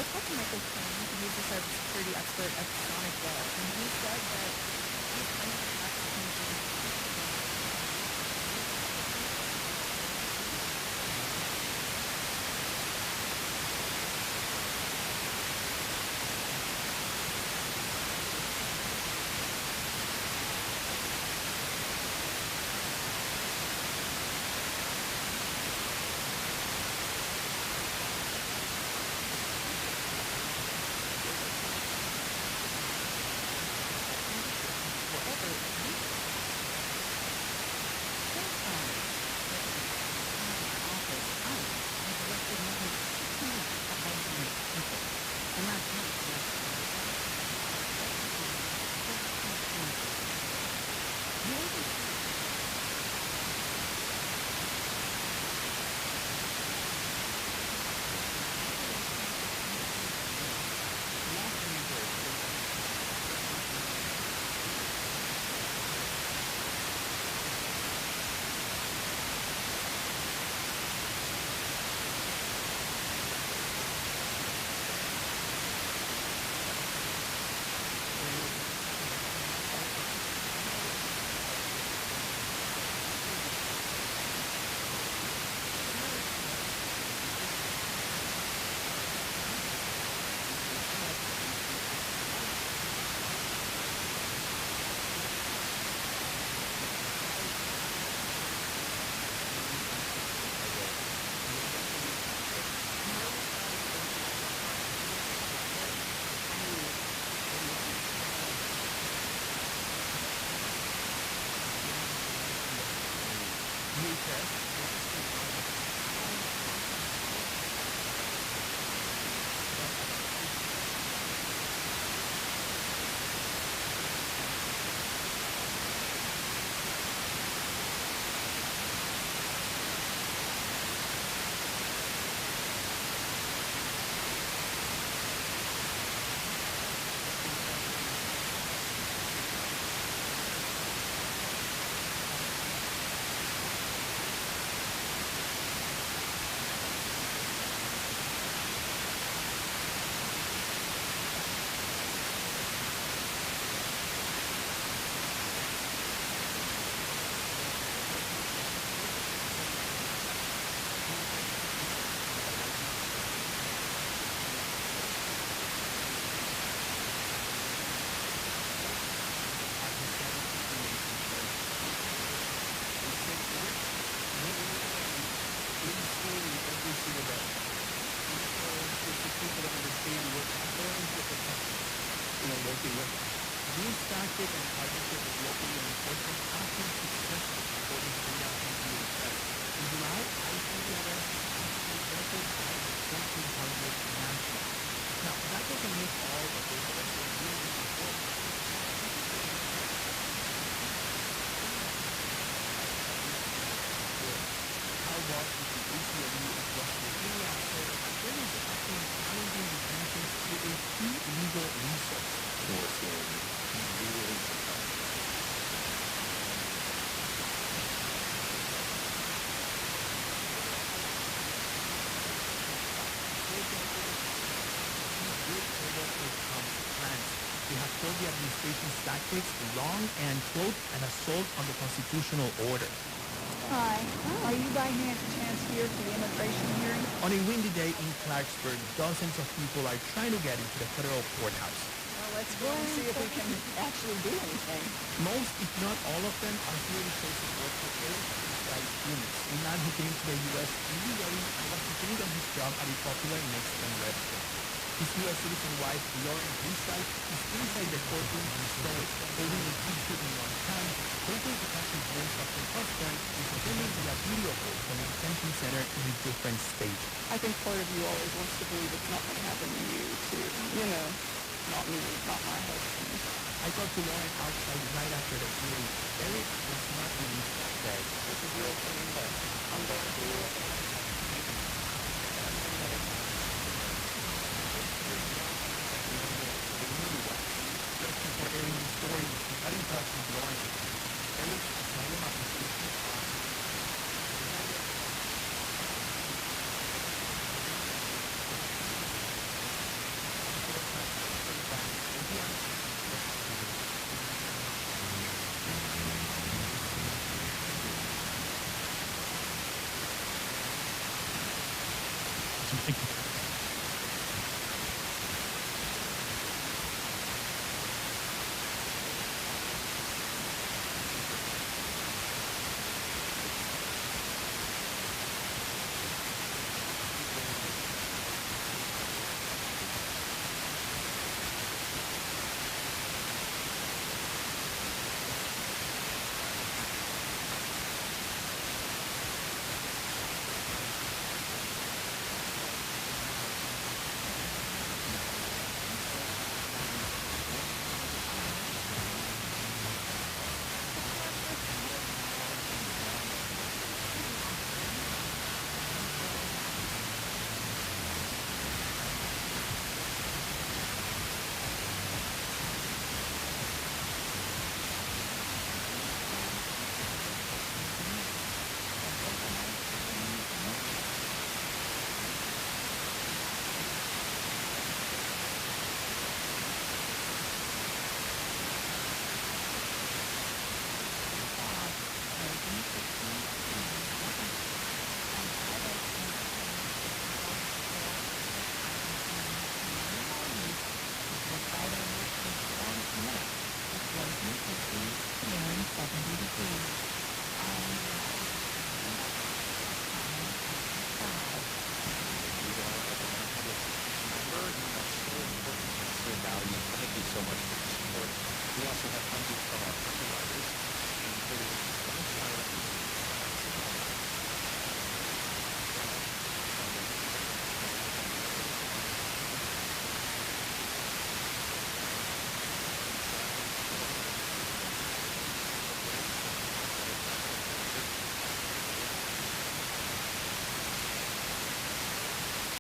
I talked to Michael King, he's a cybersecurity expert at Sonic Web, and he said that these kinds of attacks can be These tactics and partnership with local law enforcement have been successful, according to the DHS. In July, ICD arrested actually settled by 1,400 nationals. Now, that doesn't mean all of those arrested will be deported. How about if the ACLU of West Virginia said that there is something challenging detention to a key legal resource? Really surprising. We have called the administration's tactics wrong and, quote, an assault on the constitutional order. Hi. Are you by chance here for the immigration hearing? On a windy day in Clarksburg, dozens of people are trying to get into the federal courthouse. Well, let's go and see if we can actually do anything. Most, if not all of them, are here to show support for Eric Humans, a man who came to the U.S. illegally and was continuing on his job at a popular Mexican restaurant. His U.S. citizen wife, Lauren Hussite, is inside the courtroom stalled, holding a t-shirt in one hand, hoping to catch a glimpse of her husband, who is attending to a video call from a detention center in a different state. I think part of you always wants to believe it's not going to happen to you, too. You know, not me, not my husband. I talked to Lauren outside right after the hearing. Eric was not released that day. This is real for me, but I'm going to do it. For airing the story, we got in touch with Lauren. Eric is not about to speak to us. Thank you.